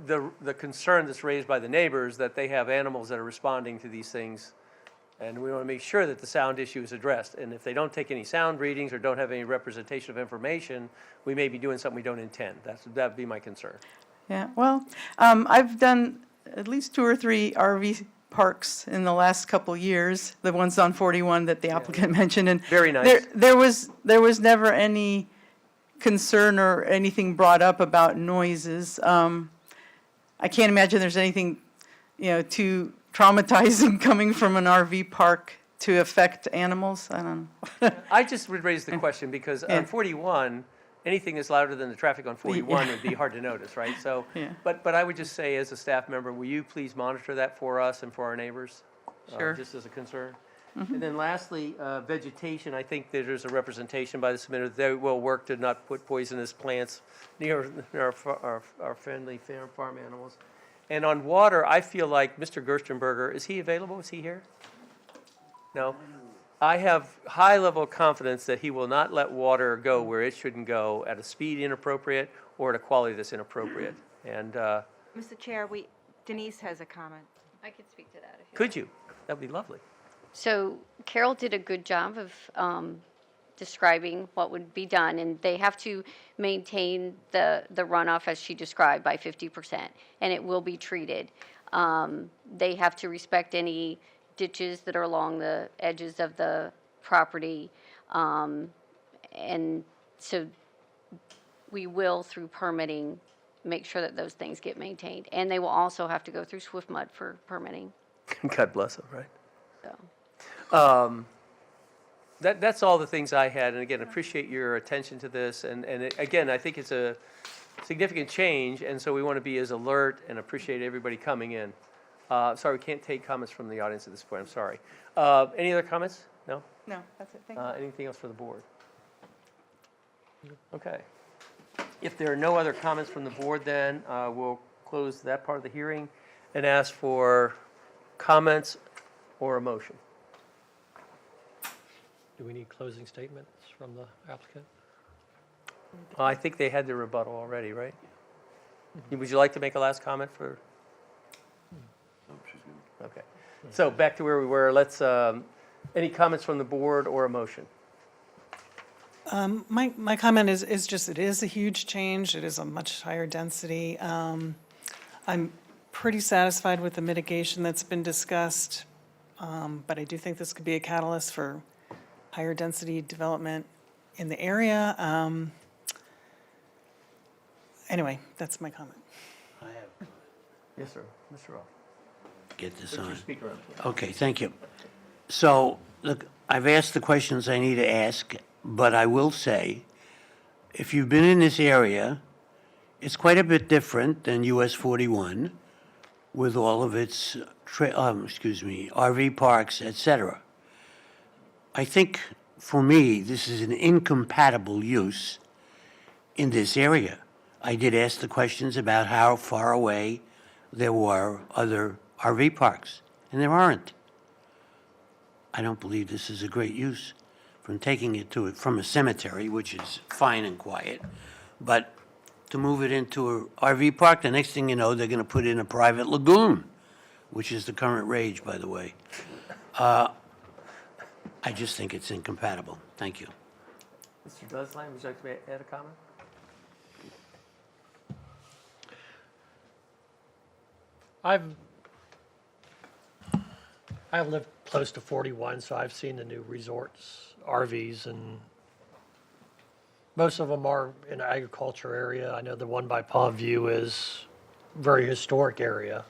the concern that's raised by the neighbors that they have animals that are responding to these things. And we want to make sure that the sound issue is addressed. And if they don't take any sound readings or don't have any representation of information, we may be doing something we don't intend. That'd be my concern. Yeah, well, I've done at least 2 or 3 RV parks in the last couple years, the ones on 41 that the applicant mentioned. And Very nice. There was never any concern or anything brought up about noises. I can't imagine there's anything, too traumatizing coming from an RV park to affect animals. I don't know. I just would raise the question because on 41, anything that's louder than the traffic on 41 would be hard to notice, right? So, but I would just say as a staff member, will you please monitor that for us and for our neighbors? Sure. Just as a concern. And then lastly, vegetation, I think that there's a representation by the submitter. They will work to not put poisonous plants near our friendly farm animals. And on water, I feel like Mr. Gerstenberger, is he available? Is he here? No? I have high level of confidence that he will not let water go where it shouldn't go at a speed inappropriate or at a quality that's inappropriate. And Mr. Chair, Denise has a comment. I could speak to that if you could you? That would be lovely. So Carol did a good job of describing what would be done, and they have to maintain the runoff as she described by 50%, and it will be treated. They have to respect any ditches that are along the edges of the property, and so we will, through permitting, make sure that those things get maintained. And they will also have to go through Swift Mud for permitting. God bless him, right? So. That's all the things I had, and again, appreciate your attention to this, and again, I think it's a significant change, and so we want to be as alert and appreciate everybody coming in. Sorry, we can't take comments from the audience at this point, I'm sorry. Any other comments? No? No, that's it, thank you. Anything else for the board? Okay. If there are no other comments from the board, then we'll close that part of the hearing and ask for comments or a motion. Do we need closing statements from the applicant? I think they had their rebuttal already, right? Would you like to make a last comment for? Okay. So back to where we were. Let's, any comments from the board or a motion? My comment is just, it is a huge change. It is a much higher density. I'm pretty satisfied with the mitigation that's been discussed, but I do think this could be a catalyst for higher density development in the area. Anyway, that's my comment. I have, Yes, sir. Mr. Roth. get this Put your on. speaker on, please. Okay, thank you. So, look, I've asked the questions I need to ask, but I will say, if you've been in this area, it's quite a bit different than US 41 with all of its, RV parks, et cetera. I think, for me, this is an incompatible use in this area. I did ask the questions about how far away there were other RV parks, and there aren't. I don't believe this is a great use from taking it from a cemetery, which is fine and quiet, but to move it into an RV park, the next thing you know, they're going to put in a private lagoon, which is the current rage, by the way. I just think it's incompatible. Thank you. Mr. Dusline, would you like to add a comment? I've lived close to 41, so I've seen the new resorts, RVs, and most of them are in an agriculture area. I know the one by Palm View is a very historic area.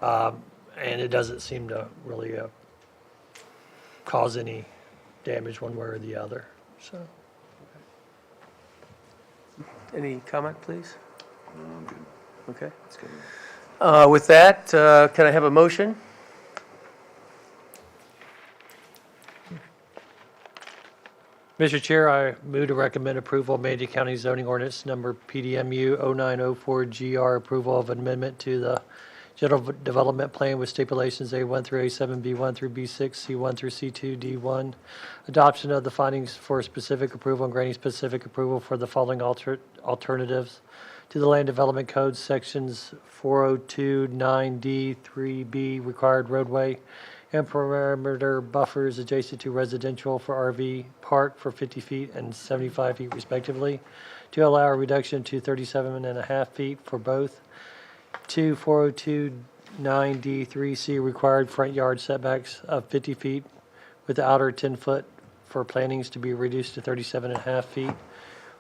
And it doesn't seem to really cause any damage one way or the other, so. Any comment, please? Okay. With that, can I have a motion? Mr. Chair, I move to recommend approval of Manatee County zoning ordinance number PDMU 0904GR, approval of amendment to the general development plan with stipulations A1 through A7, B1 through B6, C1 through C2, D1. Adoption of the findings for specific approval and granting specific approval for the following alternatives to the Land Development Code, sections 402, 9D, 3B, required roadway and perimeter buffers adjacent to residential for RV park for 50 feet and 75 feet respectively, to allow a reduction to 37.5 feet for both. 2, 402, 9D, 3C, required front yard setbacks of 50 feet with the outer 10-foot for plantings to be reduced to 37.5 feet,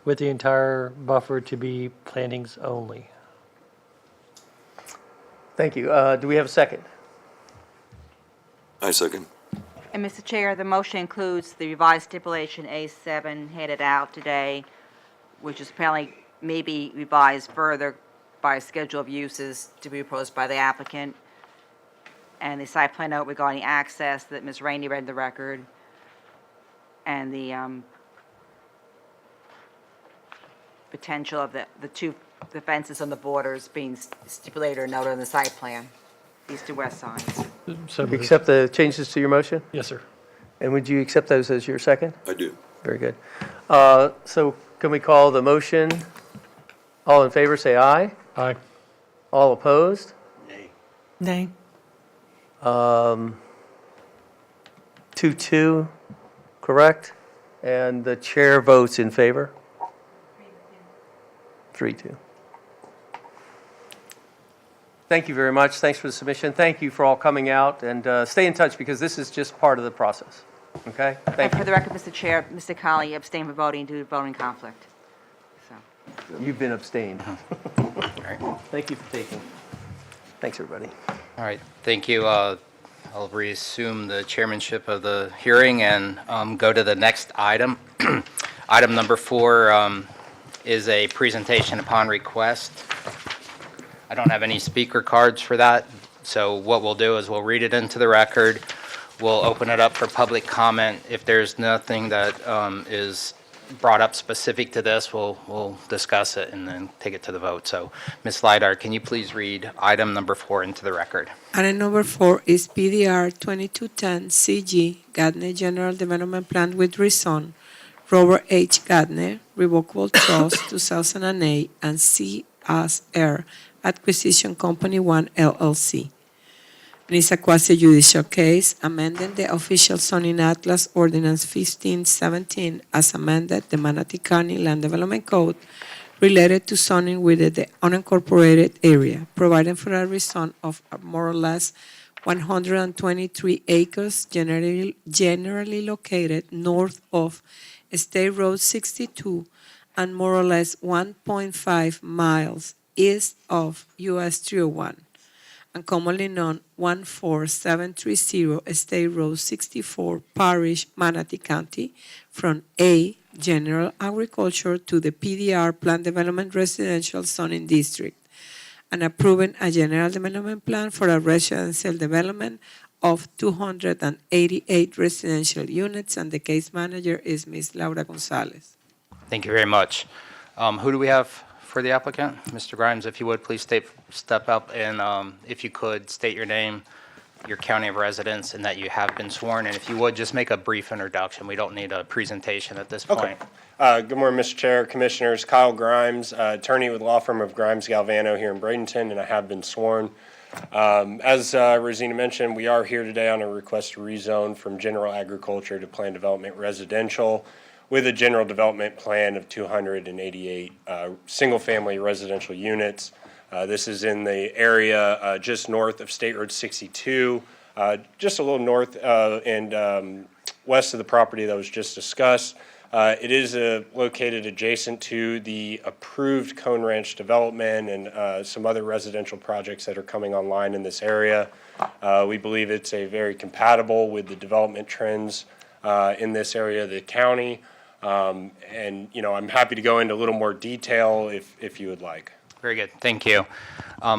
with the entire buffer to be plantings only. Thank you. Do we have a second? I second. And Mr. Chair, the motion includes the revised stipulation A7 headed out today, which is apparently maybe revised further by a schedule of uses to be proposed by the applicant, and the site plan note regarding access that Ms. Rainey read in the record, and the potential of the two the fences on the borders being stipulated or noted on the site plan, east-to-west signs. So You moved. accept the changes to your motion? Yes, sir. And would you accept those as your second? I do. Very good. So can we call the motion? All in favor, say aye. Aye. All opposed? Nay. 2-2, correct? And the chair votes in favor? 3-2. Thank you very much. Thanks for the submission. Thank you for all coming out, and stay in touch because this is just part of the process. Okay? Thank And for you. the record, Mr. Chair, Mr. Colley abstained from voting due to voting conflict. So, You've been abstained. Thank you for taking. Thanks, everybody. All right, thank you. I'll reassume the chairmanship of the hearing and go to the next item. Item number 4 is a presentation upon request. I don't have any speaker cards for that, so what we'll do is we'll read it into the record. We'll open it up for public comment. If there's nothing that is brought up specific to this, we'll discuss it and then take it to the vote. So, Ms. Lydar, can you please read item number 4 into the record? Item number 4 is PDR 2210 CG Gardner General Development Plan with rezone, Robert H. Gardner, Revocable Trust 2008, and C.S.R. Acquisition Company 1 LLC. And it's a quasi-judicial case amending the official zoning atlas ordinance 1517 as amended the Manatee County Land Development Code related to zoning within the unincorporated area, providing for a rezone of more or less 123 acres generally located north of State Road 62 and more or less 1.5 miles east of US 301 and commonly known 14730 State Road 64, Parish, Manatee County, from A, General Agriculture to the PDR Plan Development Residential Zoning District, and approving a general development plan for a residential development of 288 residential units, and the case manager is Ms. Laura Gonzalez. Thank you very much. Who do we have for the applicant? Mr. Grimes, if you would, please step up and, if you could, state your name, your county of residence, and that you have been sworn. And if you would, just make a brief introduction. We don't need a presentation at this point. Good morning, Mr. Chair, Commissioners. Kyle Grimes, attorney with law firm of Grimes Galvano here in Bradenton, and I have been sworn. As Rosina mentioned, we are here today on a request to rezone from general agriculture to planned development residential with a general development plan of 288 single-family residential units. This is in the area just north of State Road 62, just a little north and west of the property that was just discussed. It is located adjacent to the approved Cone Ranch development and some other residential projects that are coming online in this area. We believe it's very compatible with the development trends in this area of the county. And, you know, I'm happy to go into a little more detail if you would like. Very good, thank you.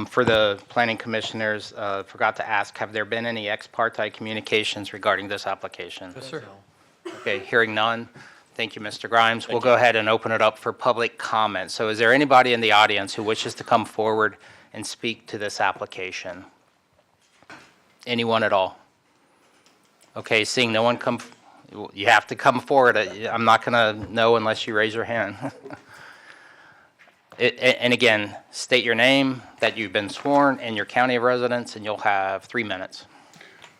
For the planning commissioners, forgot to ask, have there been any ex parte communications regarding this application? Yes, sir. Okay, hearing none. Thank you, Mr. Grimes. We'll go ahead and open it up for public comment. So is there anybody in the audience who wishes to come forward and speak to this application? Anyone at all? Okay, seeing no one come, you have to come forward. I'm not going to know unless you raise your hand. And again, state your name, that you've been sworn, and your county of residence, and you'll have 3 minutes.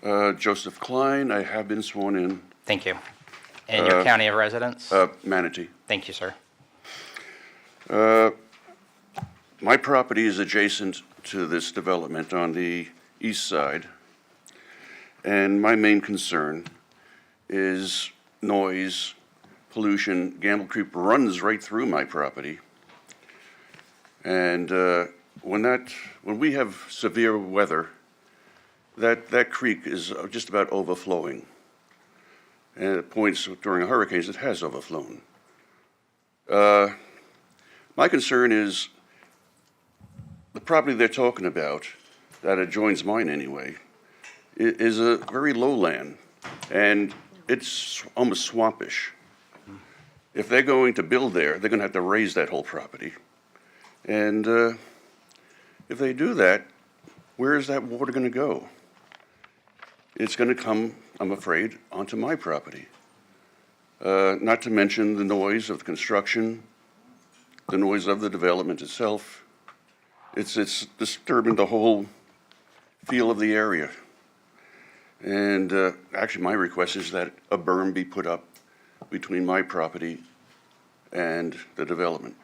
Joseph Klein, I have been sworn in. Thank you. And your county of residence? Manatee. Thank you, sir. My property is adjacent to this development on the east side, and my main concern is noise, pollution. Gamble Creek runs right through my property. And when we have severe weather, that creek is just about overflowing. And at points during hurricanes, it has overflown. My concern is the property they're talking about, that adjoins mine anyway, is a very low land, and it's almost swampish. If they're going to build there, they're going to have to raise that whole property. And if they do that, where is that water going to go? It's going to come, I'm afraid, onto my property. Not to mention the noise of the construction, the noise of the development itself. It's disturbing the whole feel of the area. And actually, my request is that a berm be put up between my property and the development.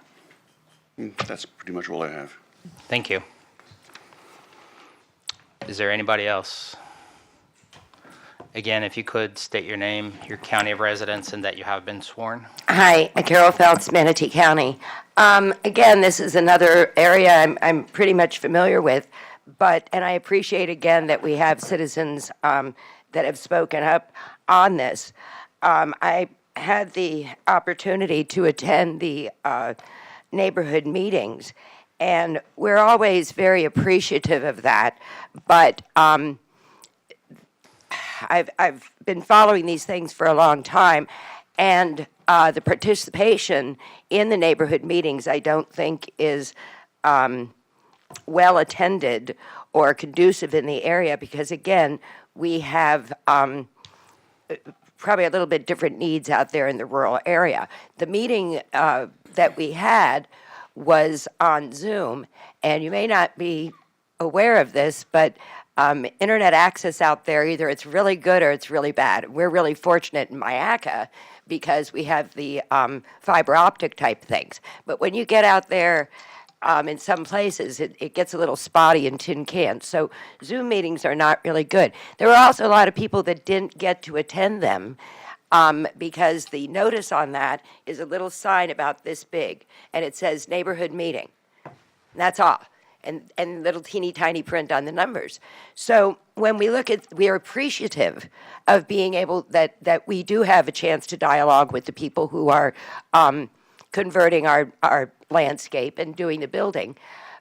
That's pretty much all I have. Thank you. Is there anybody else? Again, if you could state your name, your county of residence, and that you have been sworn. Hi, Carol Feltz, Manatee County. Again, this is another area I'm pretty much familiar with, and I appreciate again that we have citizens that have spoken up on this. I had the opportunity to attend the neighborhood meetings, and we're always very appreciative of that, but I've been following these things for a long time, and the participation in the neighborhood meetings I don't think is well attended or conducive in the area because, again, we have probably a little bit different needs out there in the rural area. The meeting that we had was on Zoom, and you may not be aware of this, but internet access out there, either it's really good or it's really bad. We're really fortunate in Mayaca because we have the fiber optic type things. But when you get out there in some places, it gets a little spotty and tin cans. So Zoom meetings are not really good. There were also a lot of people that didn't get to attend them because the notice on that is a little sign about this big, and it says neighborhood meeting. And that's all. And little teeny tiny print on the numbers. So when we look at, we are appreciative of being able, that we do have a chance to dialogue with the people who are converting our landscape and doing the building.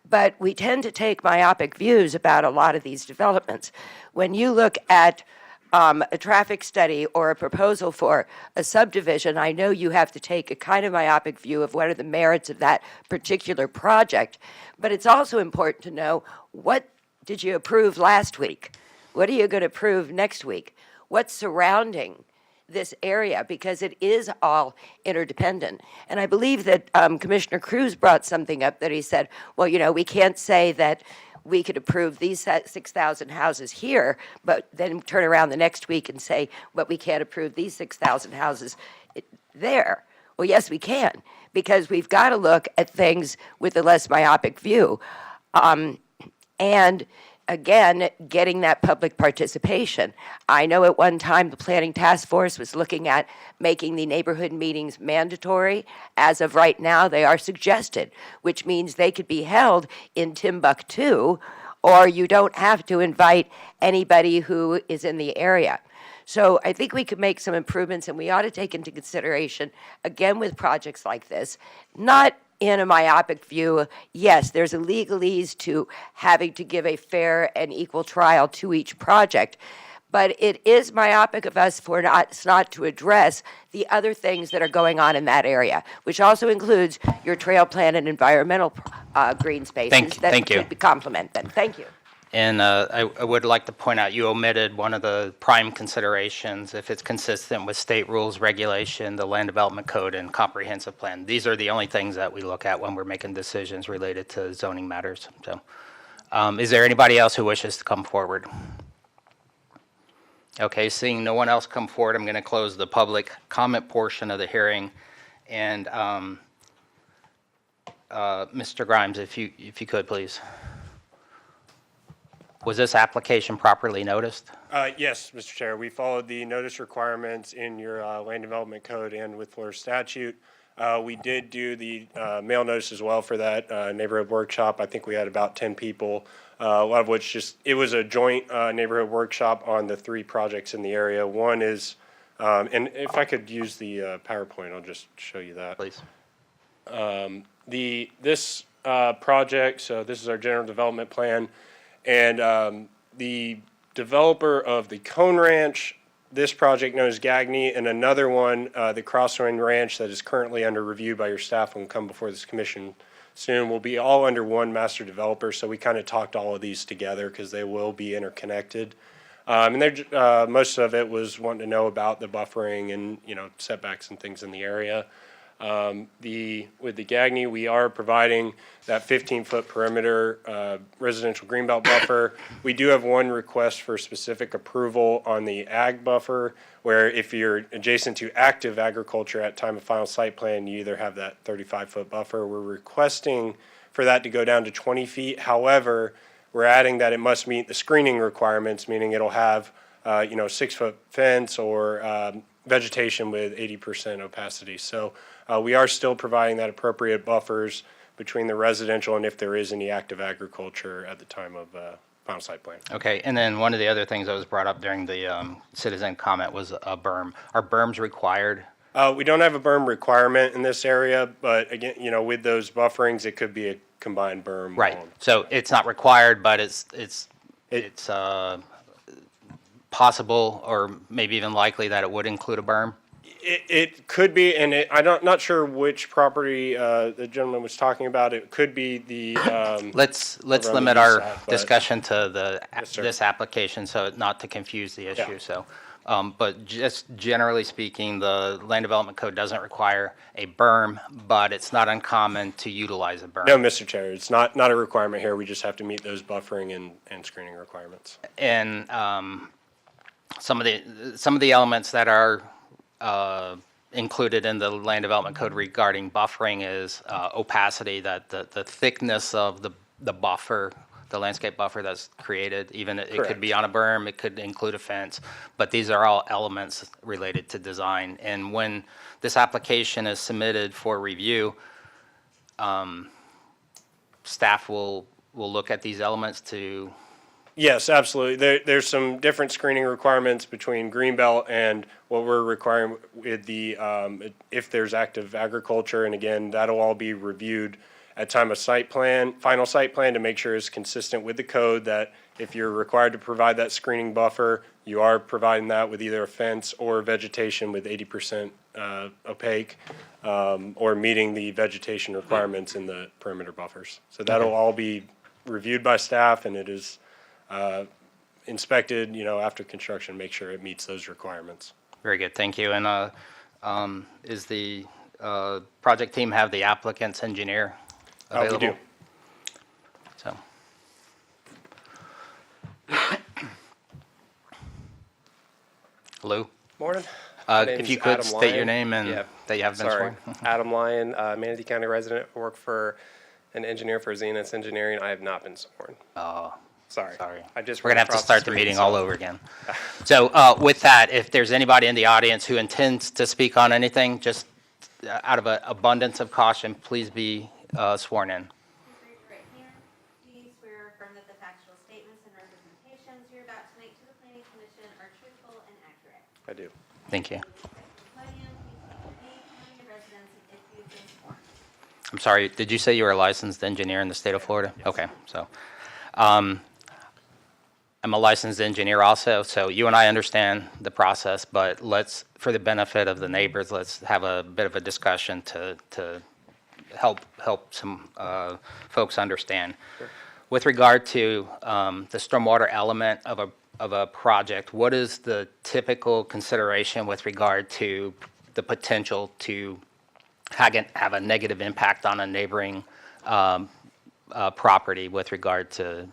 But we tend to take myopic views about a lot of these developments. When you look at a traffic study or a proposal for a subdivision, I know you have to take a kind of myopic view of what are the merits of that particular project, but it's also important to know what did you approve last week? What are you going to approve next week? What's surrounding this area? Because it is all interdependent. And I believe that Commissioner Cruz brought something up that he said, well, you know, we can't say that we could approve these 6,000 houses here, but then turn around the next week and say, but we can't approve these 6,000 houses there. Well, yes, we can, because we've got to look at things with a less myopic view. And again, getting that public participation. I know at one time the Planning Task Force was looking at making the neighborhood meetings mandatory. As of right now, they are suggested, which means they could be held in Timbuktu, or you don't have to invite anybody who is in the area. So I think we could make some improvements, and we ought to take into consideration, again, with projects like this, not in a myopic view. Yes, there's a legalese to having to give a fair and equal trial to each project, but it is myopic of us for not to address the other things that are going on in that area, which also includes your trail plan and environmental green spaces. Thank you. Should complement them. Thank you. And I would like to point out, you omitted one of the prime considerations, if it's consistent with state rules, regulation, the land development code, and comprehensive plan. These are the only things that we look at when we're making decisions related to zoning matters. So, is there anybody else who wishes to come forward? Okay, seeing no one else come forward, I'm going to close the public comment portion of the hearing. And Mr. Grimes, if you could, please. Was this application properly noticed? Yes, Mr. Chair. We followed the notice requirements in your land development code and with Florida statute. We did do the mail notice as well for that neighborhood workshop. I think we had about 10 people, a lot of which it was a joint neighborhood workshop on the 3 projects in the area. One is, and if I could use the PowerPoint, I'll just show you that. Please. This project, so this is our general development plan. And the developer of the Cone Ranch this project known as Gagney, and another one, the Crosswind Ranch, that is currently under review by your staff and will come before this commission soon, will be all under one master developer. So we kind of talked all of these together because they will be interconnected. And most of it was wanting to know about the buffering and, setbacks and things in the area. With the Gagney, we are providing that 15-foot perimeter residential greenbelt buffer. We do have one request for specific approval on the ag buffer, where if you're adjacent to active agriculture at time of final site plan, you either have that 35-foot buffer. We're requesting for that to go down to 20 feet. However, we're adding that it must meet the screening requirements, meaning it'll have, 6-foot fence or vegetation with 80% opacity. So we are still providing that appropriate buffers between the residential and if there is any active agriculture at the time of final site plan. Okay, and then one of the other things that was brought up during the citizen comment was a berm. Are berms required? We don't have a berm requirement in this area, but again, with those bufferings, it could be a combined berm. Right. So it's not required, but it's possible or maybe even likely that it would include a berm? It could be, and I'm not sure which property the gentleman was talking about. It could be the. Let's around limit the east our side, but- discussion to Yes, sir. this application, so not to confuse the issue. Yeah. So, but just generally speaking, the Land Development Code doesn't require a berm, but it's not uncommon to utilize a berm. No, Mr. Chair, it's not a requirement here. We just have to meet those buffering and screening requirements. And some of the elements that are included in the Land Development Code regarding buffering is opacity, that the thickness of the buffer, the landscape buffer that's created, even it could be on a berm, it could include a fence, but these are all elements related to design. And when this application is submitted for review, staff will look at these elements to. Yes, absolutely. There's some different screening requirements between Greenbelt and what we're requiring with the, if there's active agriculture. And again, that'll all be reviewed at time of site plan, final site plan, to make sure it's consistent with the code, that if you're required to provide that screening buffer, you are providing that with either a fence or vegetation with 80% opaque, or meeting the vegetation requirements in the perimeter buffers. So that'll all be reviewed by staff, and it is inspected, after construction, make sure it meets those requirements. Very good, thank you. And is the project team have the applicant's engineer available? We do. So. Lou? Morning. My If name's you could Adam state your Lyon. name and Yeah, that you have been sorry. sworn. Adam Lyon, Manatee County resident, work for an engineer for Zenith Engineering. I have not been sworn. Oh, Sorry. I just we're going to ran have to across start the street, meeting so- all over again. So with that, if there's anybody in the audience who intends to speak on anything, just out of an abundance of caution, please be sworn in. Raise your right hand. Do you swear or affirm that the factual statements and representations you're about to make to the planning commission are truthful and accurate? I do. Thank you. Podium, please state your name, county of residence, if you've been sworn. I'm sorry, did you say you were a licensed engineer in the state of Florida? Okay, so, I'm a licensed engineer also, so you and I understand the process, but let's, for the benefit of the neighbors, let's have a bit of a discussion to help some folks understand. Sure. With regard to the stormwater element of a project, what is the typical consideration with regard to the potential to have a negative impact on a neighboring property with regard to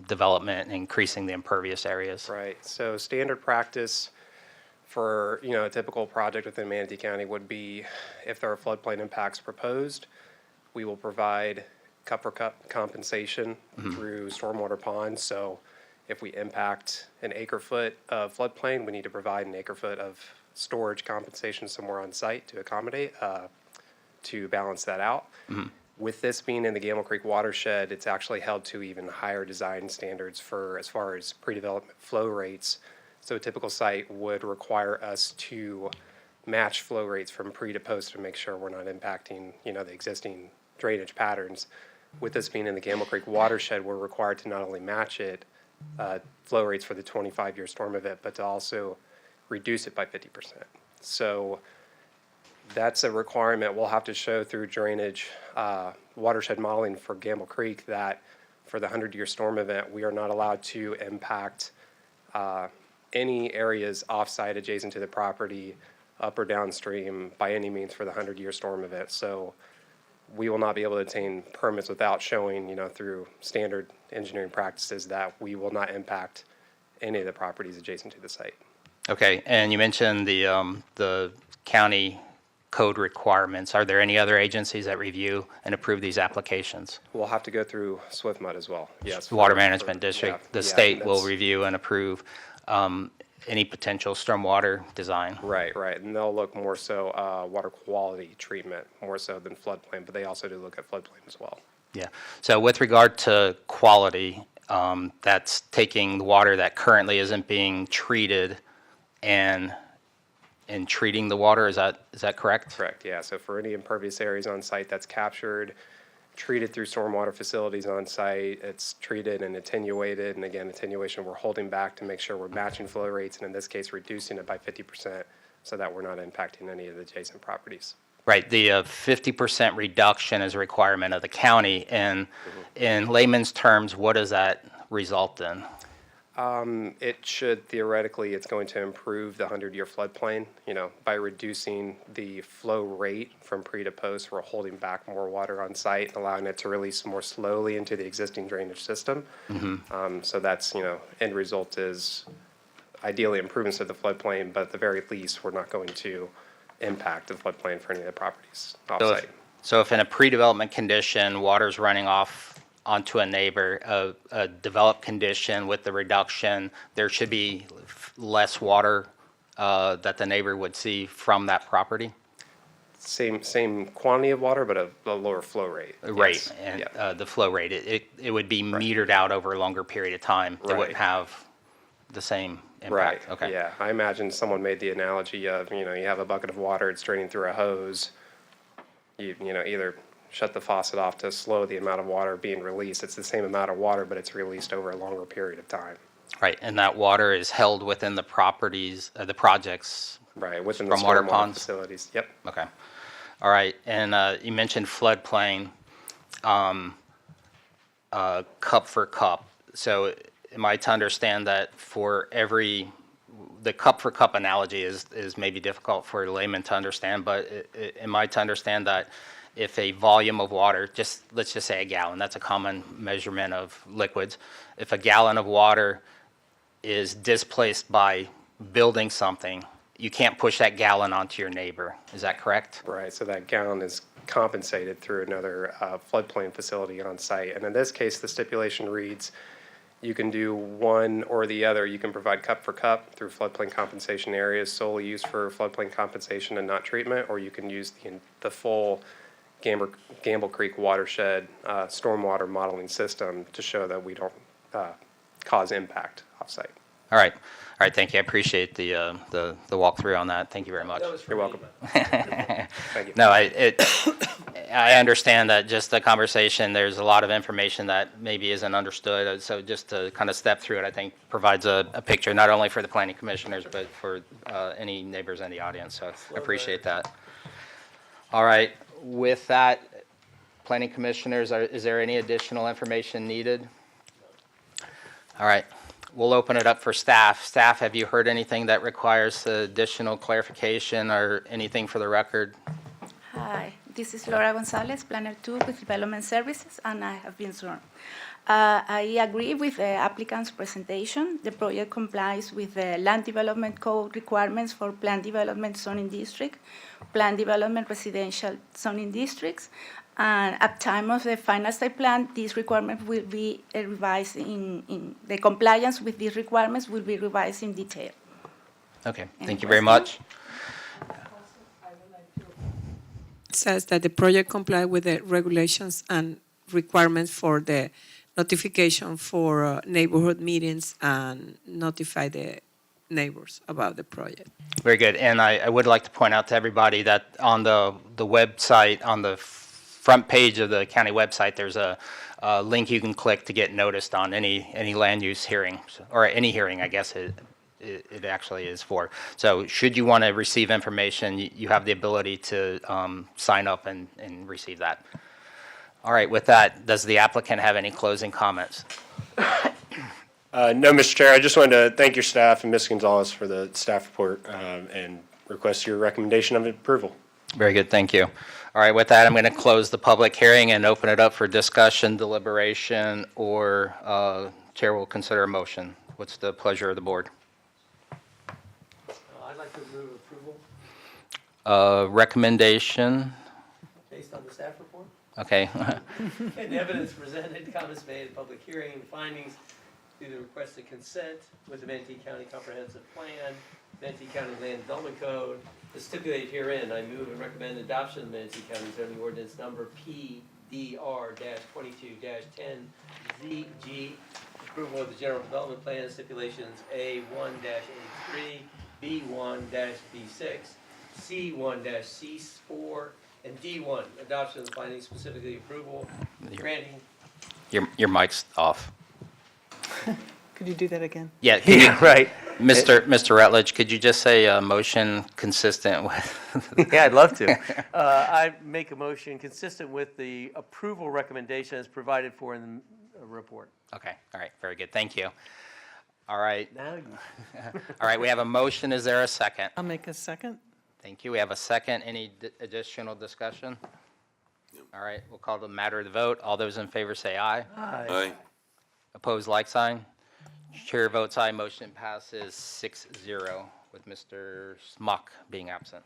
development and increasing the impervious areas? Right. So standard practice for, a typical project within Manatee County would be, if there are floodplain impacts proposed, we will provide cup for cup compensation through stormwater ponds. So if we impact an acre foot of floodplain, we need to provide an acre foot of storage compensation somewhere on site to accommodate, to balance that out. With this being in the Gamble Creek watershed, it's actually held to even higher design standards for as far as pre-development flow rates. So a typical site would require us to match flow rates from pre to post to make sure we're not impacting, the existing drainage patterns. With this being in the Gamble Creek watershed, we're required to not only match it, flow rates for the 25-year storm event, but to also reduce it by 50%. So that's a requirement we'll have to show through drainage watershed modeling for Gamble Creek that for the 100-year storm event, we are not allowed to impact any areas off-site adjacent to the property, up or downstream, by any means for the 100-year storm event. So we will not be able to obtain permits without showing, through standard engineering practices that we will not impact any of the properties adjacent to the site. Okay, and you mentioned the county code requirements. Are there any other agencies that review and approve these applications? We'll have to go through SWIFMUD as well, yes. Water Management District, yeah, the yeah, state will that's- review and approve any potential stormwater design. Right, and they'll look more so water quality treatment, more so than floodplain, but they also do look at floodplain as well. Yeah, so with regard to quality, that's taking the water that currently isn't being treated and treating the water, is that correct? Correct, yeah. So for any impervious areas on site, that's captured, treated through stormwater facilities on site. It's treated and attenuated. And again, attenuation, we're holding back to make sure we're matching flow rates, and in this case, reducing it by 50% so that we're not impacting any of the adjacent properties. Right, the 50% reduction is a requirement of the county, and in layman's terms, what does that result in? It should theoretically, it's going to improve the 100-year floodplain, by reducing the flow rate from pre to post. We're holding back more water on site, allowing it to release more slowly into the existing drainage system. So that's, end result is ideally improvements to the floodplain, but at the very least, we're not going to impact the floodplain for any of the properties off-site. So if in a pre-development condition, water's running off onto a neighbor, a developed condition with the reduction, there should be less water that the neighbor would see from that property? Same quantity of water, but a lower flow rate. Right, Yes. and Yeah. the flow rate, it would be metered out over a longer period of time. It wouldn't Right. have the same Right, impact. Okay. yeah. I imagine someone made the analogy of, you have a bucket of water, it's draining through a hose. You either shut the faucet off to slow the amount of water being released. It's the same amount of water, but it's released over a longer period of time. Right, and that water is held within the properties, the projects. Right, within the stormwater stormwater ponds? facilities. Yep. Okay. All right, and you mentioned floodplain, cup for cup. So am I to understand that for the cup for cup analogy is maybe difficult for a layman to understand, but am I to understand that if a volume of water, let's just say a gallon, that's a common measurement of liquids. If a gallon of water is displaced by building something, you can't push that gallon onto your neighbor. Is that correct? Right, so that gallon is compensated through another floodplain facility on site. And in this case, the stipulation reads, you can do one or the other. You can provide cup for cup through floodplain compensation areas solely used for floodplain compensation and not treatment, or you can use the full Gamble Creek watershed stormwater modeling system to show that we don't cause impact offsite. All right, thank you. I appreciate the walkthrough on that. Thank you very much. You're welcome. Thank you. No, I understand that just the conversation, there's a lot of information that maybe isn't understood. So just to kind of step through it, I think provides a picture, not only for the planning commissioners, but for any neighbors in the audience. So I appreciate that. All right, with that, planning commissioners, is there any additional information needed? All right. We'll open it up for staff. Staff, have you heard anything that requires additional clarification or anything for the record? Hi, this is Laura Gonzalez, Planner 2 with Development Services, and I have been sworn. I agree with the applicant's presentation. The project complies with the Land Development Code requirements for Plan Development Zoning District, Plan Development Residential Zoning Districts, and at time of the final site plan, these requirements will be revised in the compliance with these requirements will be revised in detail. Okay, thank you very much. It says that the project comply with the regulations and requirements for the notification for neighborhood meetings and notify the neighbors about the project. Very good. And I would like to point out to everybody that on the website, on the front page of the county website, there's a link you can click to get noticed on any land use hearing, or any hearing, I guess, it actually is for. So should you want to receive information, you have the ability to sign up and receive that. All right, with that, does the applicant have any closing comments? No, Mr. Chair, I just wanted to thank your staff and Ms. Gonzalez for the staff report and request your recommendation of approval. Very good, thank you. All right, with that, I'm going to close the public hearing and open it up for discussion, deliberation, or Chair will consider a motion. What's the pleasure of the board? I'd like to move approval Recommendation, based on the staff report. okay. And the evidence presented, comments made, public hearing, findings through the requested consent with the Manatee County Comprehensive Plan, Manatee County Land Development Code, as stipulated herein, I move and recommend adoption of Manatee County zoning ordinance number PDR-22-10ZG, approval of the general development plan stipulations A1-A3, B1-B6, C1-C4, and D1, adoption of the findings, specifically approval, granting. Your mic's off. Could you do that again? Yeah, can you, right. Mr. Rutledge, could you just say a motion consistent with? Yeah, I'd love to. I make a motion consistent with the approval recommendation as provided for in the report. Okay, all right, very good, thank you. All right. Now you. All right, we have a motion, is there a second? I'll make a second. Thank you, we have a second, any additional discussion? All right, we'll call the matter to the vote. All those in favor say aye. Aye. Opposed, like sign. Chair votes aye, motion passes 6-0 with Mr. Smock being absent.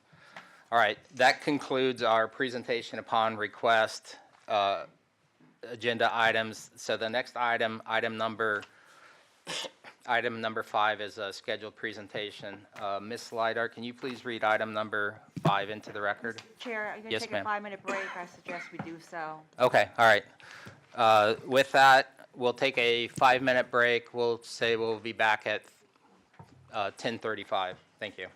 All right, that concludes our presentation upon request agenda items. So the next item, item number 5 is a scheduled presentation. Ms. Lydar, can you please read item number 5 into the record? Chair, I'm going to Yes, take ma'am. a 5-minute break. I suggest we do so. Okay, all right. With that, we'll take a 5-minute break. We'll say we'll be back at 10:35. Thank you.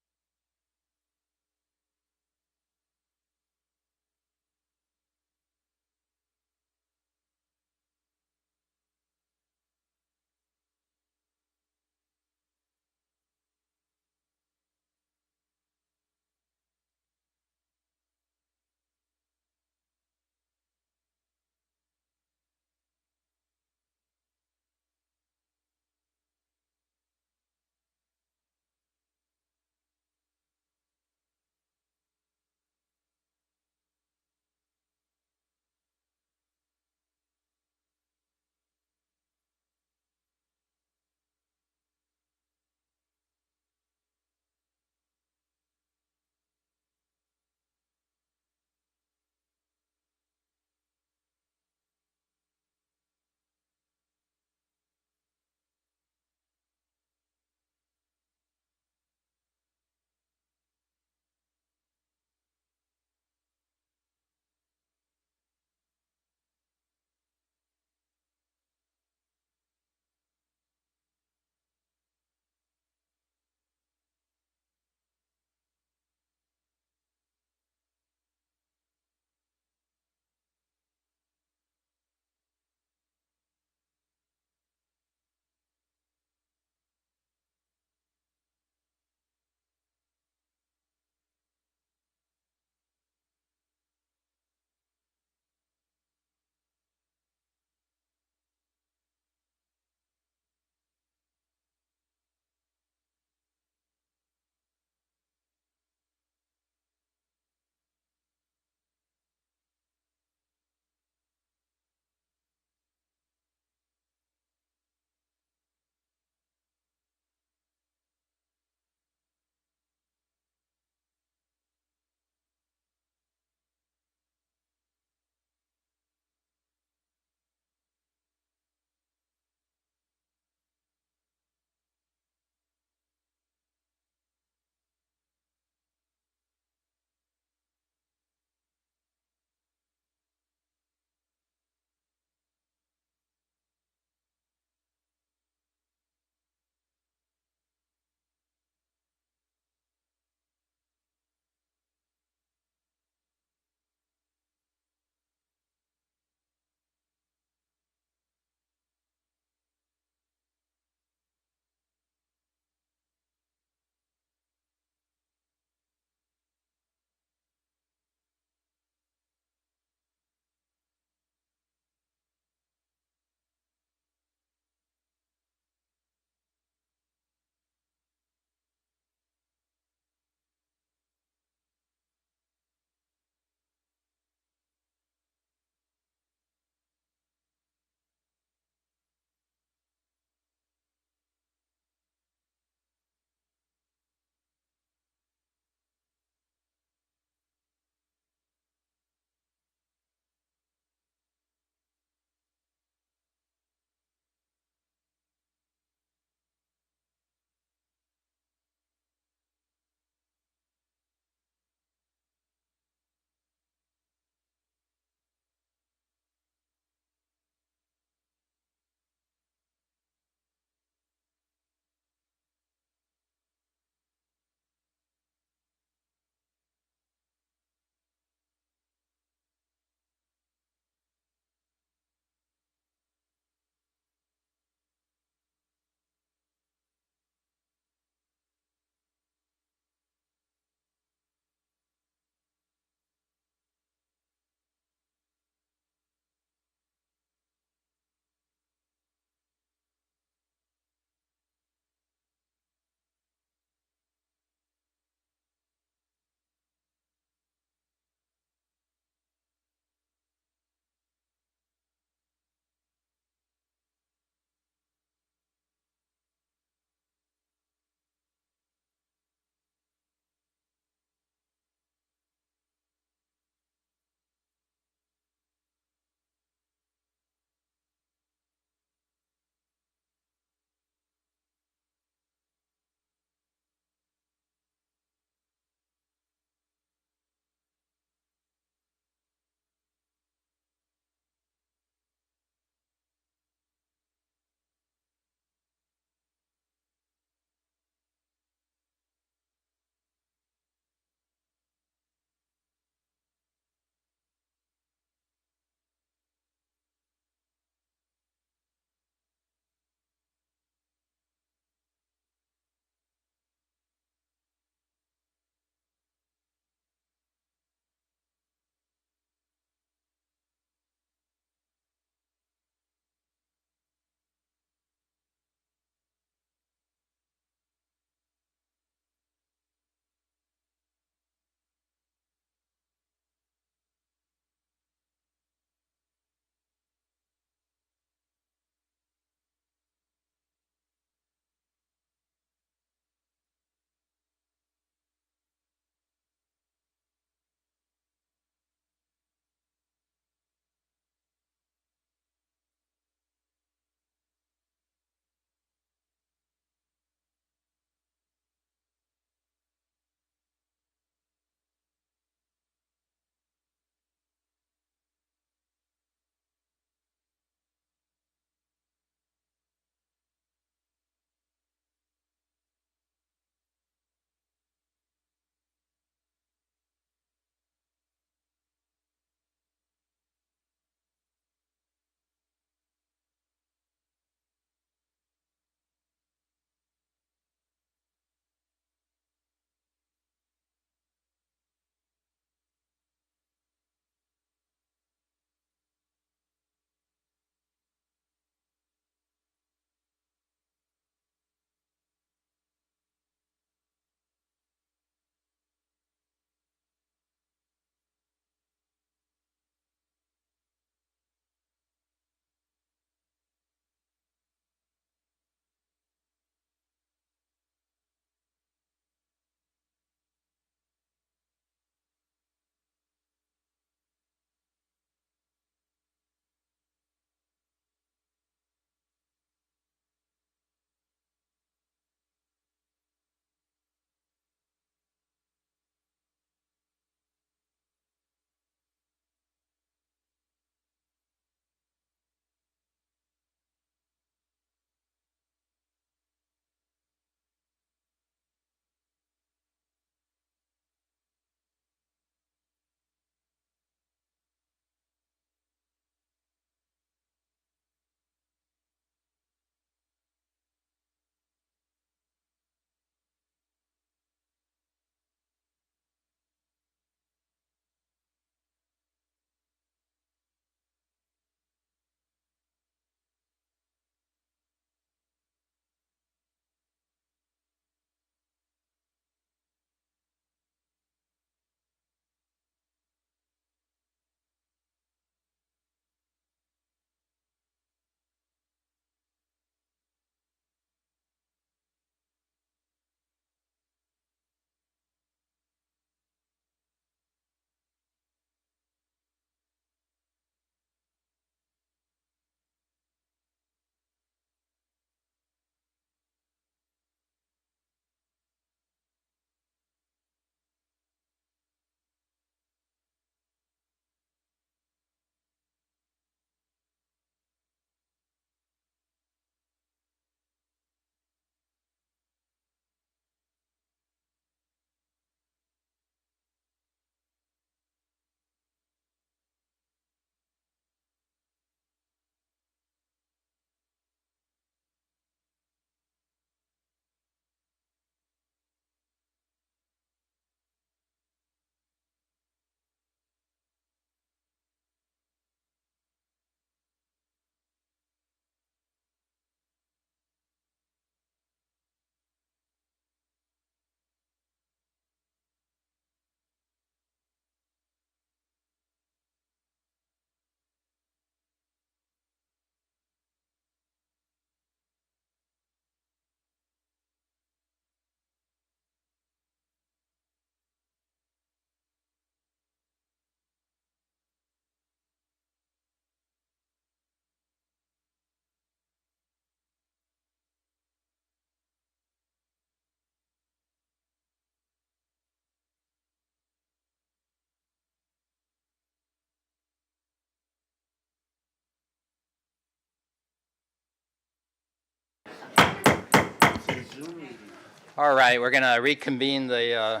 All right, we're going to reconvene the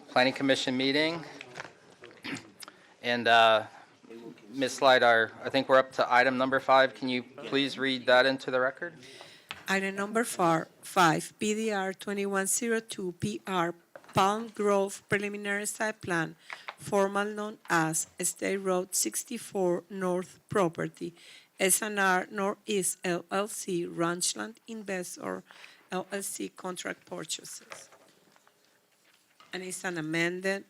Planning Commission meeting. And Ms. Slidar, I think we're up to item number 5. Can you please read that into the record? Item number 5, PDR 2102 PR Palm Grove Preliminary Site Plan, formal known as State Road 64 North Property, S&R Northeast LLC, Ranchland Investor LLC Contract Purchases. And it's an amending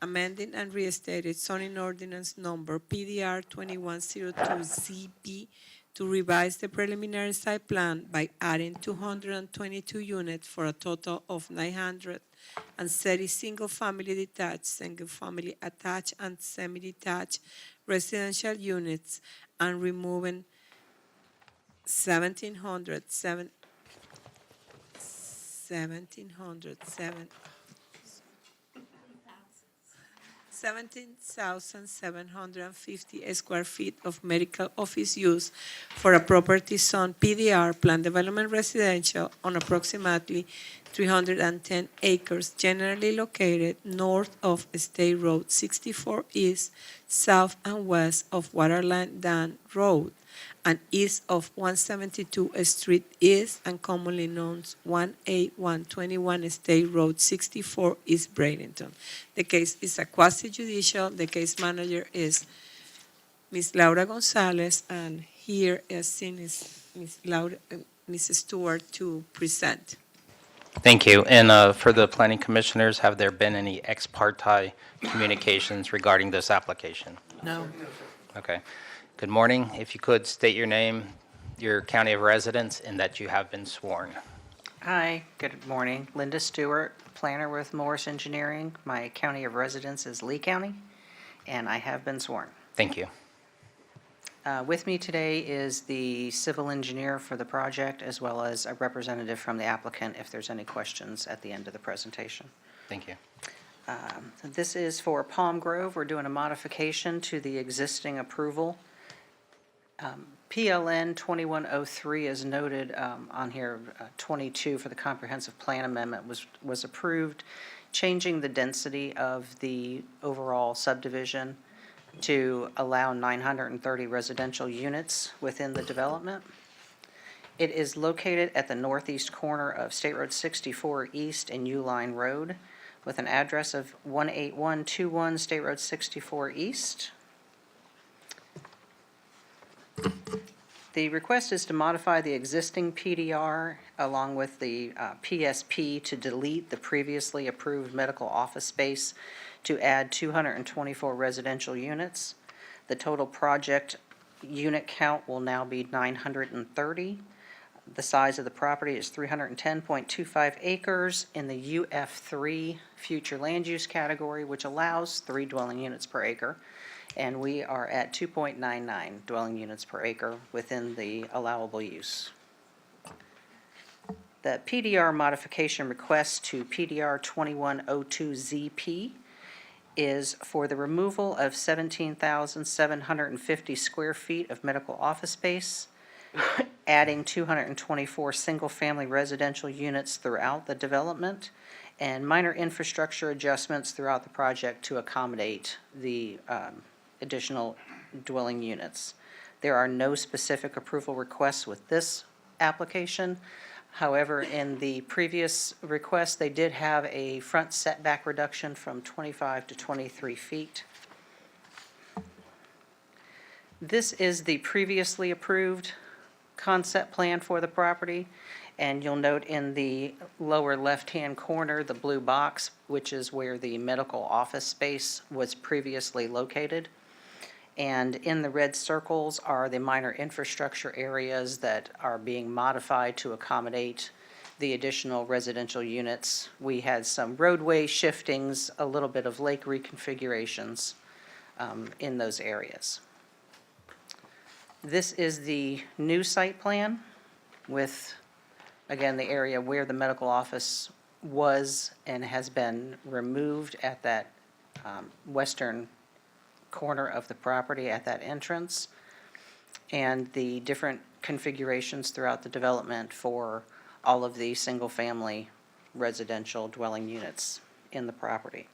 and restated zoning ordinance number PDR 2102ZB to revise the preliminary site plan by adding 222 units for a total of 930 single-family detached, single-family attached, and semi-detached residential units, and removing 17,750 square feet of medical office use for a property zone PDR, Plan Development Residential, on approximately 310 acres, generally located north of State Road 64 East, south and west of Waterline Dam Road, and east of 172 Street East, and commonly known as 18121 State Road 64 East Bradenton. The case is a quasi-judicial. The case manager is Ms. Laura Gonzalez, and here is seen is Ms. Stewart to present. Thank you. And for the planning commissioners, have there been any ex parte communications regarding this application? No. Okay. Good morning. If you could state your name, your county of residence, and that you have been sworn. Hi, good morning. Linda Stewart, planner with Morris Engineering. My county of residence is Lee County, and I have been sworn. Thank you. With me today is the civil engineer for the project, as well as a representative from the applicant if there's any questions at the end of the presentation. Thank you. This is for Palm Grove. We're doing a modification to the existing approval. PLN 2103 is noted on here, 22 for the comprehensive plan amendment was approved, changing the density of the overall subdivision to allow 930 residential units within the development. It is located at the northeast corner of State Road 64 East and Uline Road with an address of 18121 State Road 64 East. The request is to modify the existing PDR along with the PSP to delete the previously approved medical office space to add 224 residential units. The total project unit count will now be 930. The size of the property is 310.25 acres in the UF3 future land use category, which allows 3 dwelling units per acre. And we are at 2.99 dwelling units per acre within the allowable use. The PDR modification request to PDR 2102ZP is for the removal of 17,750 square feet of medical office space, adding 224 single-family residential units throughout the development, and minor infrastructure adjustments throughout the project to accommodate the additional dwelling units. There are no specific approval requests with this application. However, in the previous request, they did have a front setback reduction from 25 to 23 feet. This is the previously approved concept plan for the property, and you'll note in the lower left-hand corner, the blue box, which is where the medical office space was previously located. And in the red circles are the minor infrastructure areas that are being modified to accommodate the additional residential units. We had some roadway shiftings, a little bit of lake reconfigurations in those areas. This is the new site plan with, again, the area where the medical office was and has been removed at that western corner of the property at that entrance, and the different configurations throughout the development for all of the single-family residential dwelling units in the property.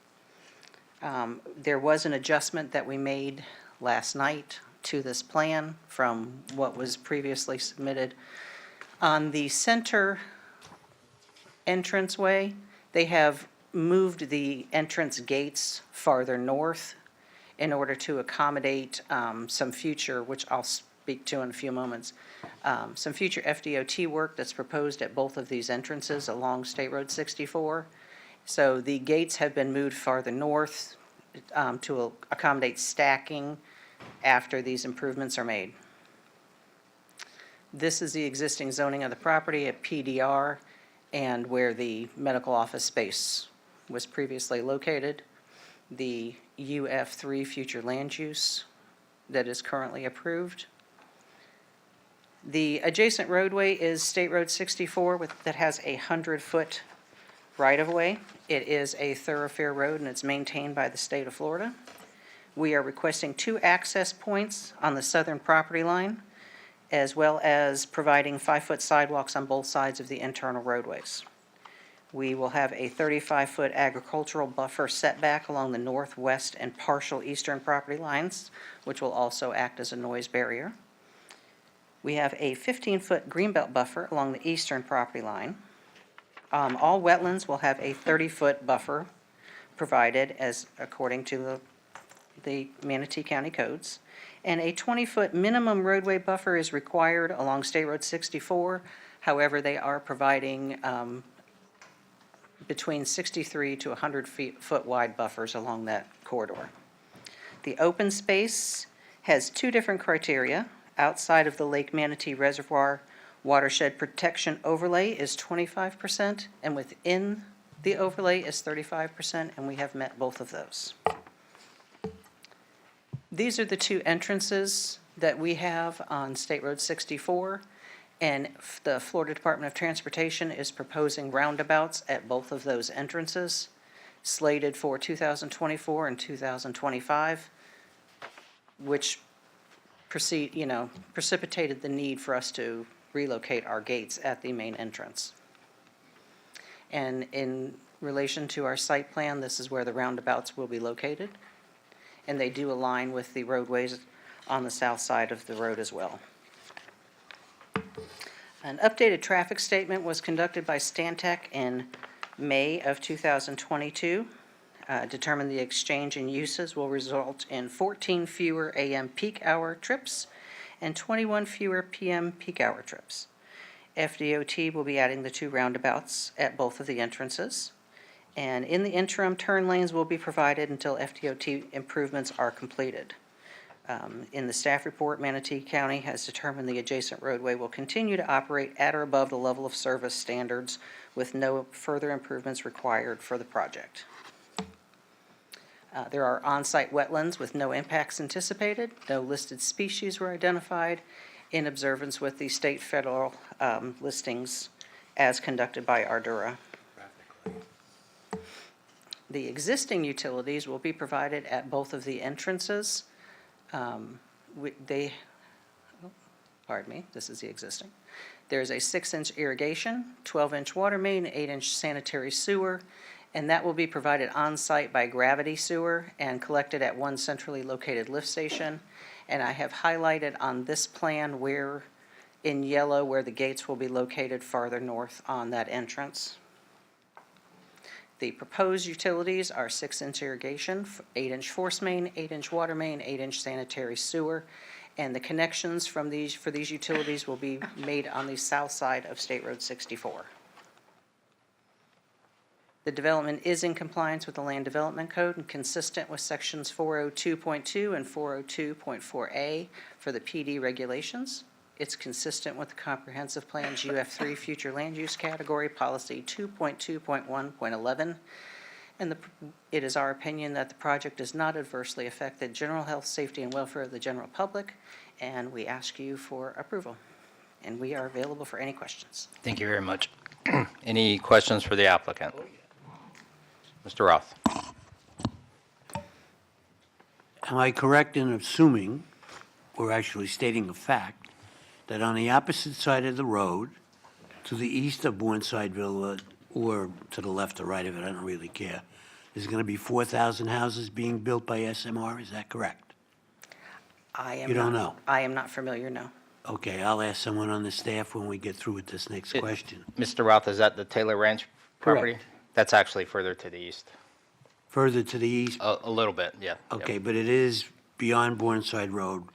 There was an adjustment that we made last night to this plan from what was previously submitted. On the center entranceway, they have moved the entrance gates farther north in order to accommodate some future, which I'll speak to in a few moments, some future FDOT work that's proposed at both of these entrances along State Road 64. So the gates have been moved farther north to accommodate stacking after these improvements are made. This is the existing zoning of the property at PDR and where the medical office space was previously located. The UF3 future land use that is currently approved. The adjacent roadway is State Road 64 that has a 100-foot right-of-way. It is a thoroughfare road and it's maintained by the state of Florida. We are requesting 2 access points on the southern property line, as well as providing 5-foot sidewalks on both sides of the internal roadways. We will have a 35-foot agricultural buffer setback along the northwest and partial eastern property lines, which will also act as a noise barrier. We have a 15-foot greenbelt buffer along the eastern property line. All wetlands will have a 30-foot buffer provided as according to the Manatee County codes. And a 20-foot minimum roadway buffer is required along State Road 64. However, they are providing between 63 to 100-foot wide buffers along that corridor. The open space has 2 different criteria. Outside of the Lake Manatee Reservoir watershed protection overlay is 25%, and within the overlay is 35%, and we have met both of those. These are the 2 entrances that we have on State Road 64, and the Florida Department of Transportation is proposing roundabouts at both of those entrances, slated for 2024 and 2025, which precipitated the need for us to relocate our gates at the main entrance. And in relation to our site plan, this is where the roundabouts will be located, and they do align with the roadways on the south side of the road as well. An updated traffic statement was conducted by Stantec in May of 2022. Determined the exchange in uses will result in 14 fewer AM peak hour trips and 21 fewer PM peak hour trips. FDOT will be adding the 2 roundabouts at both of the entrances. And in the interim, turn lanes will be provided until FDOT improvements are completed. In the staff report, Manatee County has determined the adjacent roadway will continue to operate at or above the level of service standards with no further improvements required for the project. There are on-site wetlands with no impacts anticipated. No listed species were identified in observance with the state federal listings as conducted by Ardura. The existing utilities will be provided at both of the entrances. This is the existing. There's a 6-inch irrigation, 12-inch water main, 8-inch sanitary sewer, and that will be provided on-site by gravity sewer and collected at one centrally located lift station. And I have highlighted on this plan where, in yellow, where the gates will be located farther north on that entrance. The proposed utilities are 6-inch irrigation, 8-inch force main, 8-inch water main, 8-inch sanitary sewer, and the connections for these utilities will be made on the south side of State Road 64. The development is in compliance with the Land Development Code and consistent with sections 402.2 and 402.4A for the PD regulations. It's consistent with the Comprehensive Plan's UF3 Future Land Use Category Policy 2.2.1.11, and it is our opinion that the project does not adversely affect the general health, safety, and welfare of the general public, and we ask you for approval. And we are available for any questions. Thank you very much. Any questions for the applicant? Mr. Roth. Am I correct in assuming, or actually stating a fact, that on the opposite side of the road, to the east of Bournesideville, or to the left or right of it, I don't really care, there's going to be 4,000 houses being built by SMR, is that correct? I am You don't not- know? I am not familiar, no. Okay, I'll ask someone on the staff when we get through with this next question. Mr. Roth, is that the Taylor Ranch property? Correct. That's actually further to the east. Further to the east? A little bit, yeah. Okay, but it is beyond Bourneside Road,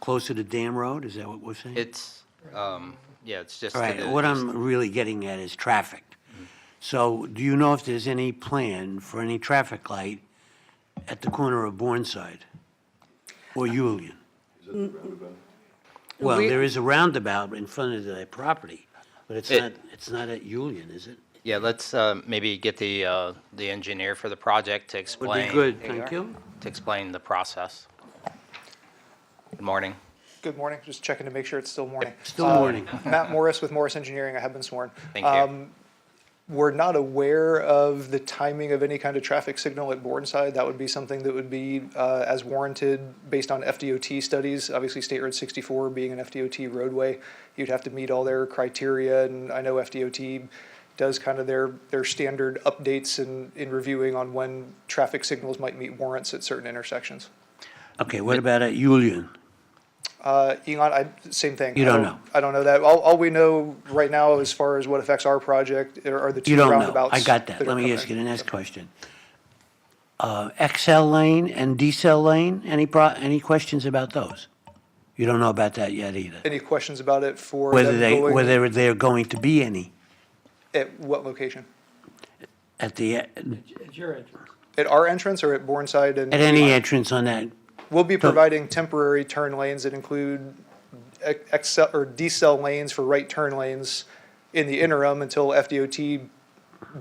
closer to Dam Road, is that what we're saying? It's, yeah, it's just All to right, the what east. I'm really getting at is traffic. So do you know if there's any plan for any traffic light at the corner of Bourneside or Julian? Well, We- there is a roundabout in front of the property, but it's not at Julian, is it? Yeah, let's maybe get the engineer for the project to explain. Would be good, thank you. To explain the process. Good morning. Good morning, just checking to make sure it's still morning. Still morning. Matt Morris with Morris Engineering, I have been sworn. Thank you. We're not aware of the timing of any kind of traffic signal at Bourneside. That would be something that would be as warranted based on FDOT studies. Obviously, State Road 64 being an FDOT roadway, you'd have to meet all their criteria, and I know FDOT does kind of their standard updates in reviewing on when traffic signals might meet warrants at certain intersections. Okay, what about at Julian? Elon, same thing. You don't know? I don't know that. All we know right now, as far as what affects our project, are the two You don't know. roundabouts. I got that. are Let me coming. ask you the next question. XL lane and decel lane, any questions about those? You don't know about that yet either? Any questions about it for Whether them they, going whether they're going to be any at what location? at the, At your entrance. At our entrance or at Bourneside and? at any entrance on that? We'll be providing temporary turn lanes that include XL or decel lanes for right turn lanes in the interim until FDOT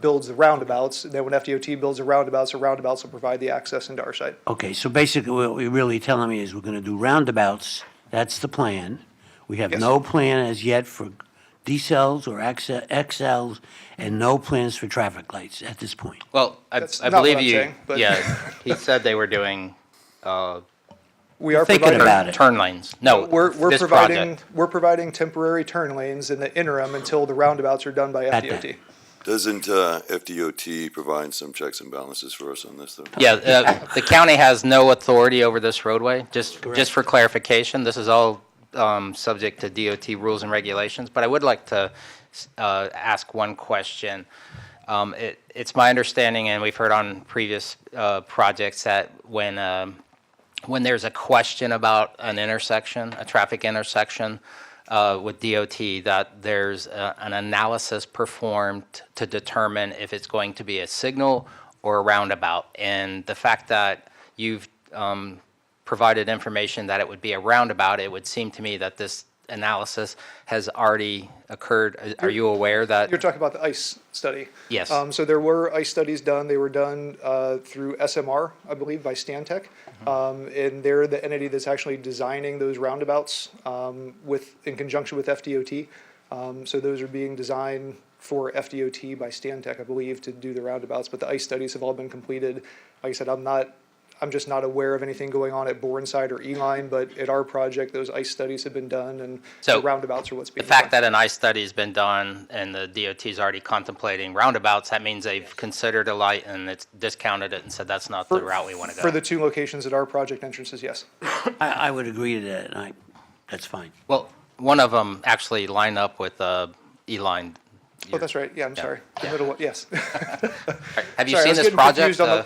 builds the roundabouts. Then when FDOT builds the roundabouts will provide the access into our site. Okay, so basically what you're really telling me is we're going to do roundabouts, that's the plan. We have Yes. no plan as yet for decels or XLs, and no plans for traffic lights at this point. Well, That's I not what believe I'm you, saying, but- yeah, he said they were doing We are Thinking providing. about it. turn lanes. No, We're this providing, project. we're providing temporary turn lanes in the interim until the roundabouts are done by Got FDOT. that. Doesn't FDOT provide some checks and balances for us on this, though? Yeah, the county has no authority over this roadway, just for clarification. This is all subject to DOT rules and regulations, but I would like to ask one question. It's my understanding, and we've heard on previous projects, that when there's a question about an intersection, a traffic intersection with DOT, that there's an analysis performed to determine if it's going to be a signal or a roundabout. And the fact that you've provided information that it would be a roundabout, it would seem to me that this analysis has already occurred. Are you aware that? You're talking about the ICE study? Yes. So there were ICE studies done. They were done through SMR, I believe, by Stantec. And they're the entity that's actually designing those roundabouts in conjunction with FDOT. So those are being designed for FDOT by Stantec, I believe, to do the roundabouts. But the ICE studies have all been completed. Like I said, I'm just not aware of anything going on at Bourneside or Eline, but at our project, those ICE studies have been done, and So, the roundabouts are what's The being fact done. that an ICE study has been done and the DOT is already contemplating roundabouts, that means they've considered a light and it's discounted it and said that's not the route we want to go. For the two locations at our project entrances, yes. I would agree to that, and that's fine. Well, one of them actually lined up with E-line. Oh, that's right. Yeah, I'm sorry. The middle one, yes. Have you Sorry, I seen was this getting project? confused on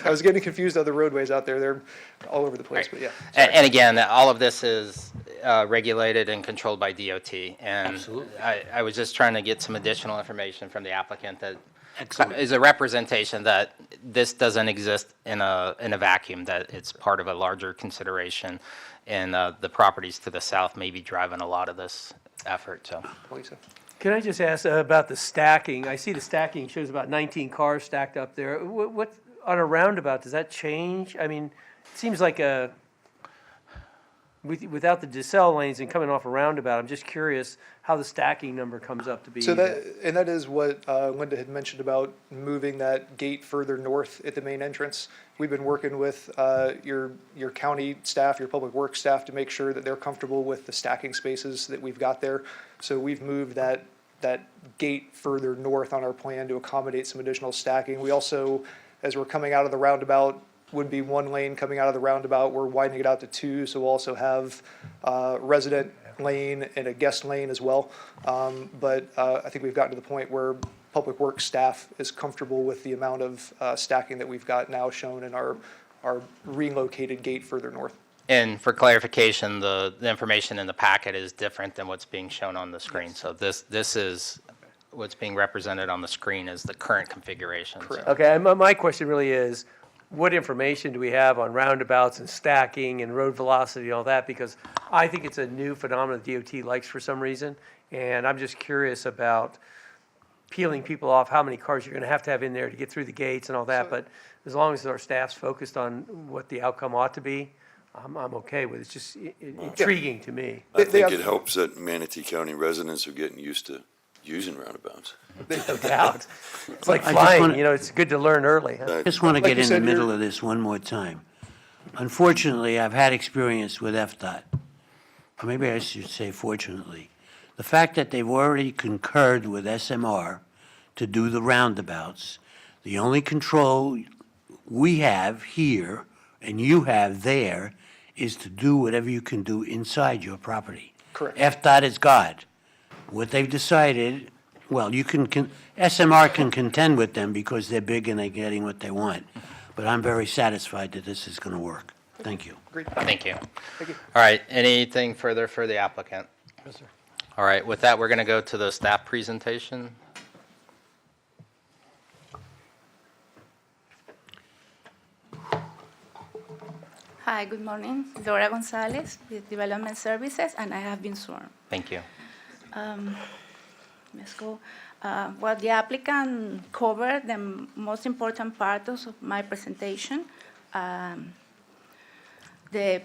I was getting confused on the roadways out there. They're all over the place, but yeah. And again, all of this is regulated and controlled by DOT. And Absolutely. I was just trying to get some additional information from the applicant that Excellent. is a representation that this doesn't exist in a vacuum, that it's part of a larger consideration. And the properties to the south may be driving a lot of this effort, so. Lisa. Can I just ask about the stacking? I see the stacking shows about 19 cars stacked up there. What, on a roundabout, does that change? I mean, it seems like without the decel lanes and coming off a roundabout, I'm just curious how the stacking number comes up to be. So that is what Linda had mentioned about moving that gate further north at the main entrance. We've been working with your county staff, your public works staff, to make sure that they're comfortable with the stacking spaces that we've got there. So we've moved that that gate further north on our plan to accommodate some additional stacking. We also, as we're coming out of the roundabout, would be one lane coming out of the roundabout. We're widening it out to two, so we'll also have resident lane and a guest lane as well. But I think we've gotten to the point where Public Works staff is comfortable with the amount of stacking that we've got now shown in our relocated gate further north. And for clarification, the information in the packet is different than what's being shown on the screen. So this is, what's being represented on the screen is the current configuration. So- Okay, and my question really is, what information do we have on roundabouts and stacking and road velocity and all that? Because I think it's a new phenomenon DOT likes for some reason, and I'm just curious about peeling people off how many cars you're going to have in there to get through the gates and all that. But as long as our staff's focused on what the outcome ought to be, I'm okay with it. It's just intriguing to me. I think it helps that Manatee County residents are getting used to using roundabouts. No doubt. It's like I just flying, wanna- you know, it's good to learn early. Huh? I just want to Like get you in the said, middle of this one more time. Unfortunately, I've had experience with FDOT, or maybe I should say fortunately. The fact that they've already concurred with SMR to do the roundabouts, the only control we have here and you have there is to do whatever you can do inside your property. Correct. FDOT is God. What they've decided, well, SMR can contend with them because they're big and they're getting what they want. But I'm very satisfied that this is going to work. Thank you. Thank you. All right, anything further for the applicant? Yes, sir. All right, with that, we're going to go to the staff presentation. Hi, good morning. Laura Gonzalez with Development Services, and I have been sworn. Thank you. Let's go. Well, the applicant covered the most important parts of my presentation. The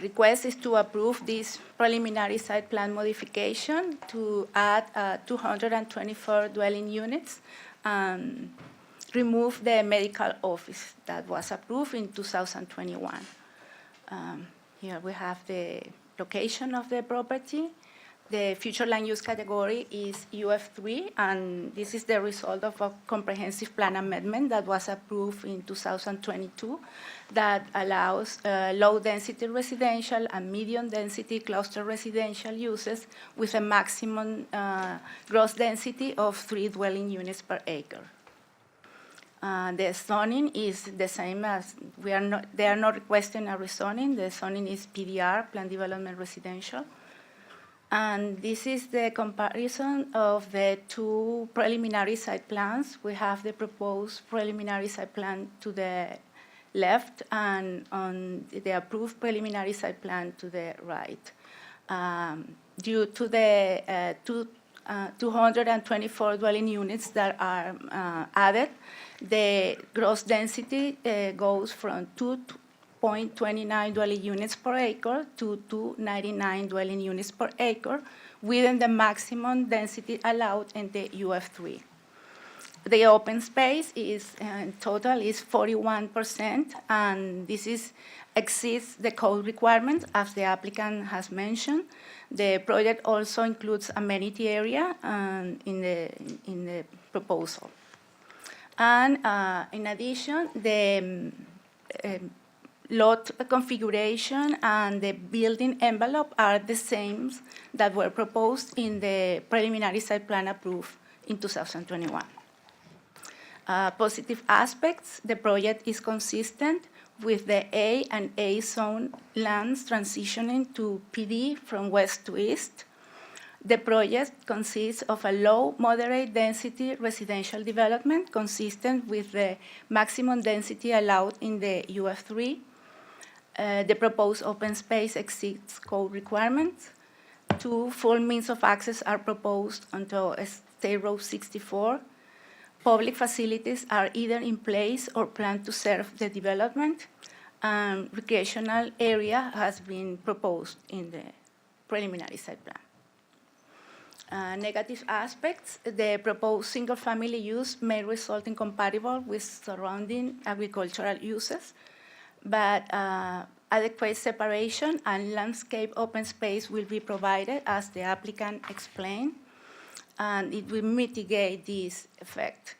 request is to approve this preliminary site plan modification to add 224 dwelling units and remove the medical office that was approved in 2021. Here we have the location of the property. The future land use category is UF3, and this is the result of a comprehensive plan amendment that was approved in 2022 that allows low-density residential and medium-density cluster residential uses with a maximum gross density of 3 dwelling units per acre. The zoning is the same as they are not requesting a rezoning. The zoning is PDR, Plan Development Residential. And this is the comparison of the two preliminary site plans. We have the proposed preliminary site plan to the left and on the approved preliminary site plan to the right. Due to the 224 dwelling units that are added, the gross density goes from 2.29 dwelling units per acre to 299 dwelling units per acre within the maximum density allowed in the UF3. The open space is total is 41%, and this exceeds the code requirements, as the applicant has mentioned. The project also includes amenity area in the proposal. And in addition, the lot configuration and the building envelope are the same that were proposed in the preliminary site plan approved in 2021. Positive aspects, the project is consistent with the A and A zone lands transitioning to PD from west to east. The project consists of a low moderate density residential development consistent with the maximum density allowed in the UF3. The proposed open space exceeds code requirements. 2 full means of access are proposed onto State Road 64. Public facilities are either in place or planned to serve the development. Recreational area has been proposed in the preliminary site plan. Negative aspects, the proposed single-family use may result in compatible with surrounding agricultural uses, but adequate separation and landscape open space will be provided, as the applicant explained. and it will mitigate this effect.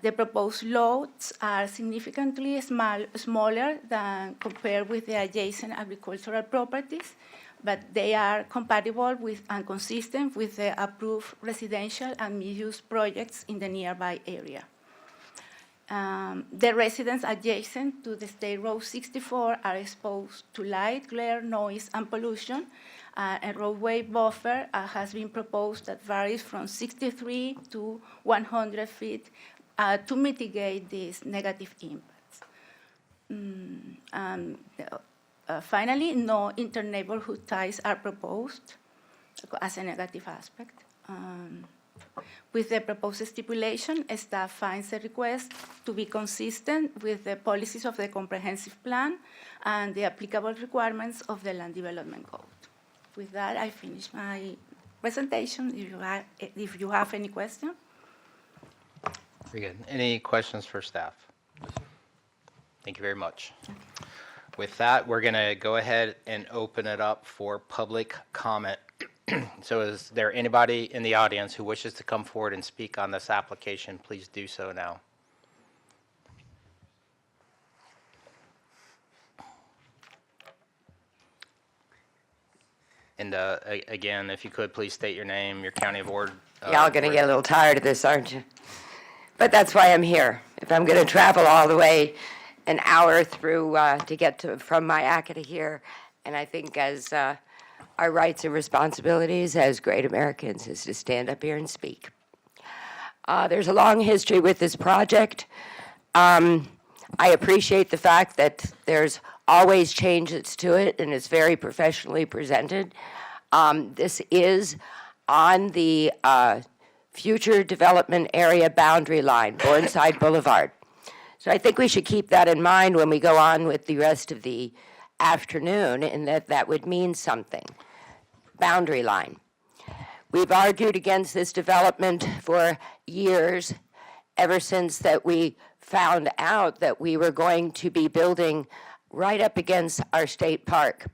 The proposed loads are significantly smaller than compared with the adjacent agricultural properties, but they are compatible with and consistent with the approved residential and mixed-use projects in the nearby area. The residents adjacent to the State Road 64 are exposed to light, glare, noise, and pollution. A roadway buffer has been proposed that varies from 63 to 100 feet to mitigate these negative impacts. Finally, no inter-neighborhood ties are proposed as a negative aspect. With the proposed stipulation, staff finds the request to be consistent with the policies of the comprehensive plan and the applicable requirements of the Land Development Code. With that, I finish my presentation. If you have any questions. Very good. Any questions for staff? Thank you very much. With that, we're going to go ahead and open it up for public comment. So is there anybody in the audience who wishes to come forward and speak on this application? Please do so now. And again, if you could, please state your name, your county of origin. Y'all going to get a little tired of this, aren't you? But that's why I'm here. If I'm going to travel all the way an hour through to get from Myakka to here, and I think as our rights and responsibilities as great Americans is to stand up here and speak. There's a long history with this project. I appreciate the fact that there's always changes to it and it's very professionally presented. This is on the future development area boundary line, Burnside Boulevard. So I think we should keep that in mind when we go on with the rest of the afternoon, and that would mean something. Boundary line. We've argued against this development for years, ever since that we found out that we were going to be building right up against our state park.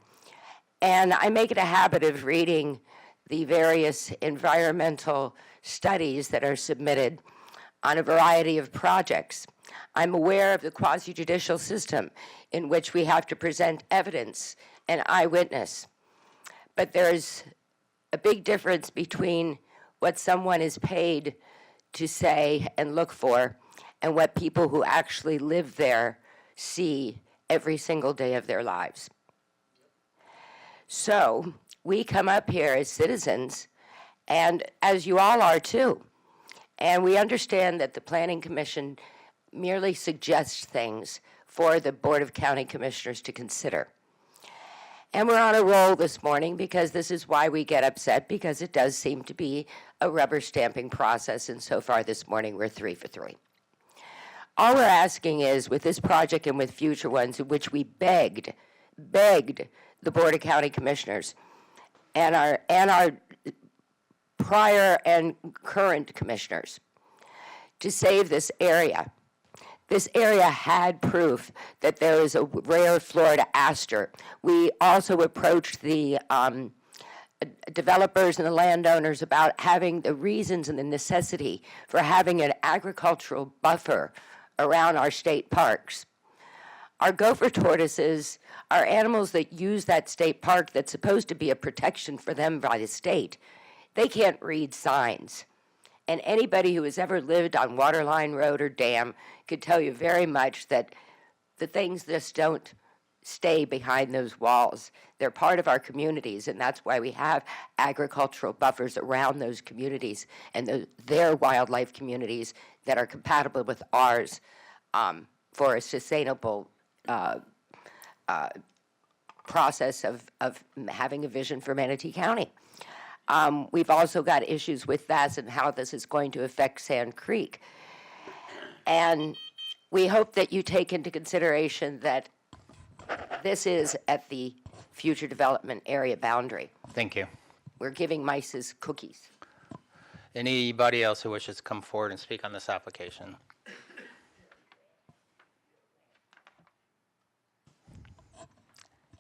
And I make it a habit of reading the various environmental studies that are submitted on a variety of projects. I'm aware of the quasi-judicial system in which we have to present evidence and eyewitness. But there's a big difference between what someone is paid to say and look for and what people who actually live there see every single day of their lives. So we come up here as citizens, and as you all are too, and we understand that the Planning Commission merely suggests things for the Board of County Commissioners to consider. And we're on a roll this morning because this is why we get upset, because it does seem to be a rubber stamping process, and so far this morning we're 3 for 3. All we're asking is, with this project and with future ones in which we begged the Board of County Commissioners and our prior and current commissioners to save this area. This area had proof that there is a rare Florida aster. We also approached the developers and the landowners about having the reasons and the necessity for having an agricultural buffer around our state parks. Our gopher tortoises are animals that use that state park that's supposed to be a protection for them by the state. They can't read signs. And anybody who has ever lived on Waterline Road or Dam could tell you very much that the things just don't stay behind those walls. They're part of our communities, and that's why we have agricultural buffers around those communities and their wildlife communities that are compatible with ours for a sustainable process of having a vision for Manatee County. We've also got issues with that and how this is going to affect Sand Creek. And we hope that you take into consideration that this is at the future development area boundary. Thank you. We're giving mice cookies. Anybody else who wishes to come forward and speak on this application?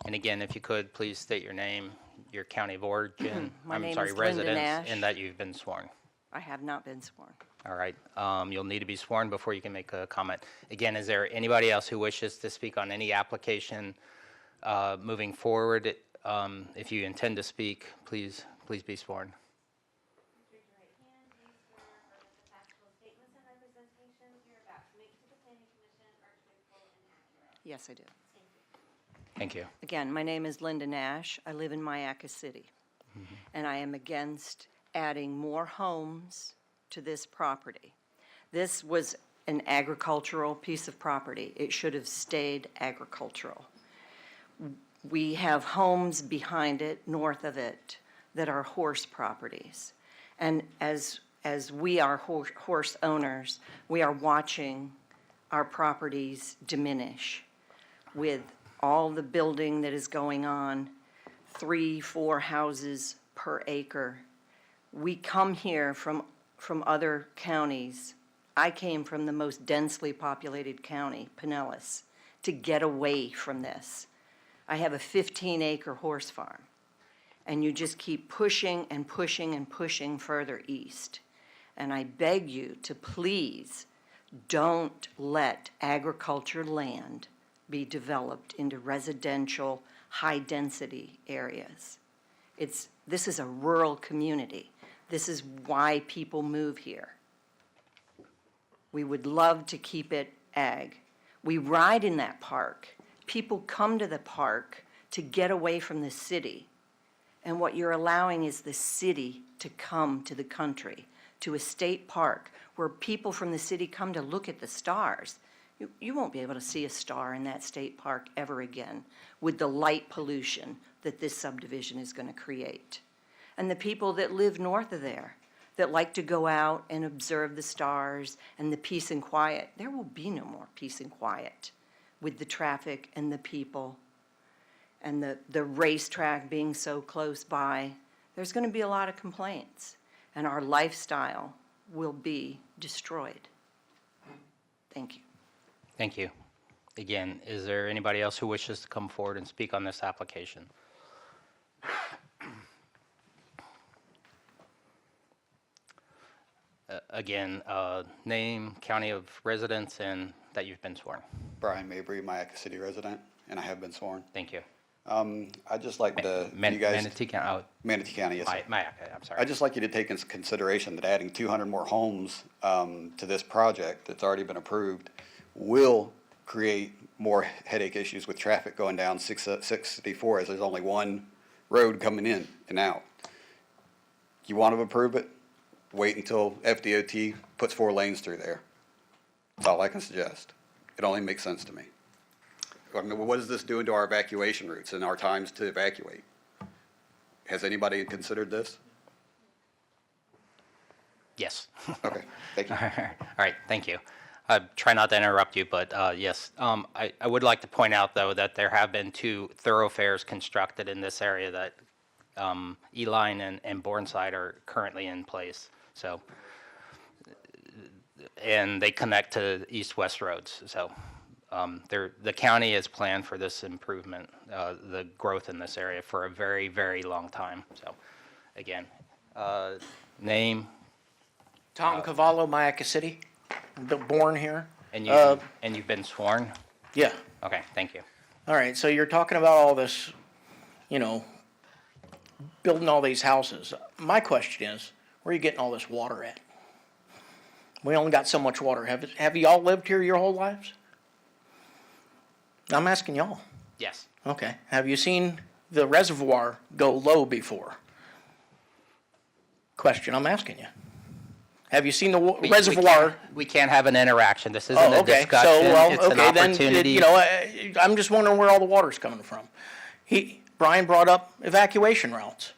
And again, if you could, please state your name, your county of origin, My name is Linda residence, Nash. and that you've been sworn. I have not been sworn. All right, you'll need to be sworn before you can make a comment. Again, is there anybody else who wishes to speak on any application moving forward? If you intend to speak, please be sworn. Raise your right hand. Do you swear or affirm that the factual statements and representations you're about to make to the planning commission are truthful and accurate? Yes, I do. Thank you. Again, my name is Linda Nash. I live in Myakka City. And I am against adding more homes to this property. This was an agricultural piece of property. It should have stayed agricultural. We have homes behind it, north of it, that are horse properties. And as we are horse owners, we are watching our properties diminish with all the building that is going on, 3-4 houses per acre. We come here from other counties. I came from the most densely populated county, Pinellas, to get away from this. I have a 15-acre horse farm, and you just keep pushing and pushing and pushing further east. And I beg you to please don't let agriculture land be developed into residential, high-density areas. This is a rural community. This is why people move here. We would love to keep it ag. We ride in that park. People come to the park to get away from the city. And what you're allowing is the city to come to the country, to a state park where people from the city come to look at the stars. You won't be able to see a star in that state park ever again with the light pollution that this subdivision is going to create. And the people that live north of there, that like to go out and observe the stars and the peace and quiet, there will be no more peace and quiet with the traffic and the people and the racetrack being so close by. There's going to be a lot of complaints, and our lifestyle will be destroyed. Thank you. Thank you. Again, is there anybody else who wishes to come forward and speak on this application? Again, name, county of residence, and that you've been sworn. Brian Mabry, Myakka City resident, and I have been sworn. Thank you. I'd just like to, you guys. Manatee County. Manatee County, yes, sir. Myakka, I'm sorry. I'd just like you to take into consideration that adding 200 more homes to this project that's already been approved will create more headache issues with traffic going down 664, as there's only one road coming in and out. You want to approve it? Wait until FDOT puts 4 lanes through there. That's all I can suggest. It only makes sense to me. I mean, what is this doing to our evacuation routes and our times to evacuate? Has anybody considered this? Yes. Okay, thank you. All right, thank you. I try not to interrupt you, but yes. I would like to point out, though, that there have been 2 thoroughfares constructed in this area that E-Line and Bourneside are currently in place. So, and they connect to east-west roads. So the county has planned for this improvement, the growth in this area for a very, very long time. So again, name? Tom Cavallo, Myakka City, born here. And you've been sworn? Yeah. Okay, thank you. All right, so you're talking about all this, building all these houses. My question is, where are you getting all this water at? We only got so much water. Have you all lived here your whole lives? I'm asking y'all. Yes. Okay. Have you seen the reservoir go low before? Question I'm asking you. Have you seen the reservoir? We can't have an interaction. This isn't a okay. discussion. So, well, it's an okay, then, opportunity. I'm just wondering where all the water's coming from. Brian brought up evacuation routes.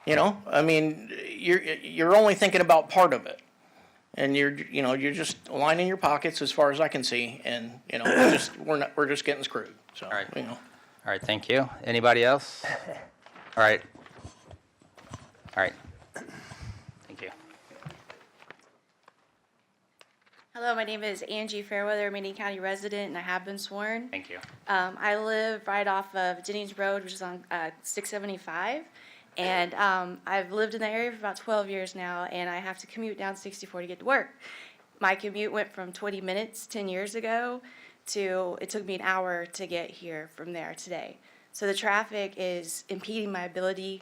I mean, you're only thinking about part of it. And you're just lining your pockets as far as I can see, and, we're just getting screwed, so, All right. All right, thank you. Anybody else? All right. All right. Thank you. Hello, my name is Angie Fairweather, Manatee County resident, and I have been sworn. Thank you. I live right off of Jennings Road, which is on 675, And I've lived in the area for about 12 years now, and I have to commute down 64 to get to work. My commute went from 20 minutes 10 years ago to it took me an hour to get here from there today. So the traffic is impeding my ability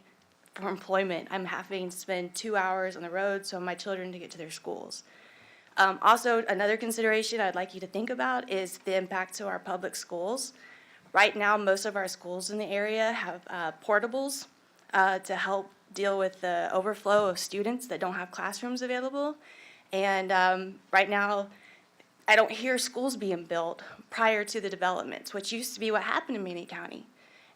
for employment. I'm having to spend 2 hours on the road so my children to get to their schools. Also, another consideration I'd like you to think about is the impact to our public schools. Right now, most of our schools in the area have portables to help deal with the overflow of students that don't have classrooms available. And right now, I don't hear schools being built prior to the developments, which used to be what happened in Manatee County.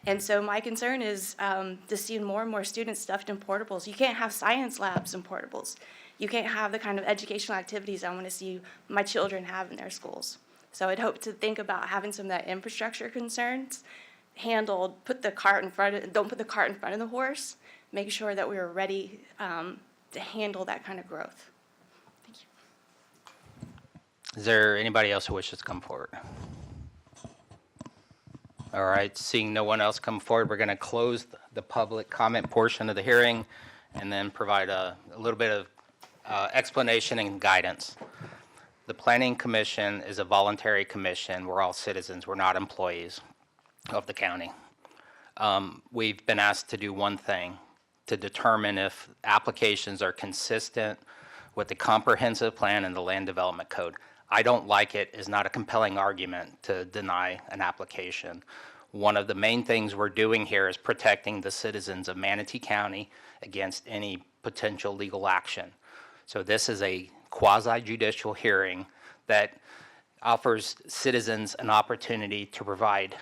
And so my concern is to see more and more students stuffed in portables. You can't have science labs in portables. You can't have the kind of educational activities I want to see my children have in their schools. So I'd hope to think about having some of that infrastructure concerns handled, don't put the cart in front of the horse, make sure that we are ready to handle that kind of growth. Is there anybody else who wishes to come forward? All right, seeing no one else come forward, we're going to close the public comment portion of the hearing and then provide a little bit of explanation and guidance. The Planning Commission is a voluntary commission. We're all citizens. We're not employees of the county. We've been asked to do one thing, to determine if applications are consistent with the comprehensive plan and the land development code. I don't like it is not a compelling argument to deny an application. One of the main things we're doing here is protecting the citizens of Manatee County against any potential legal action. So this is a quasi-judicial hearing that offers citizens an opportunity to provide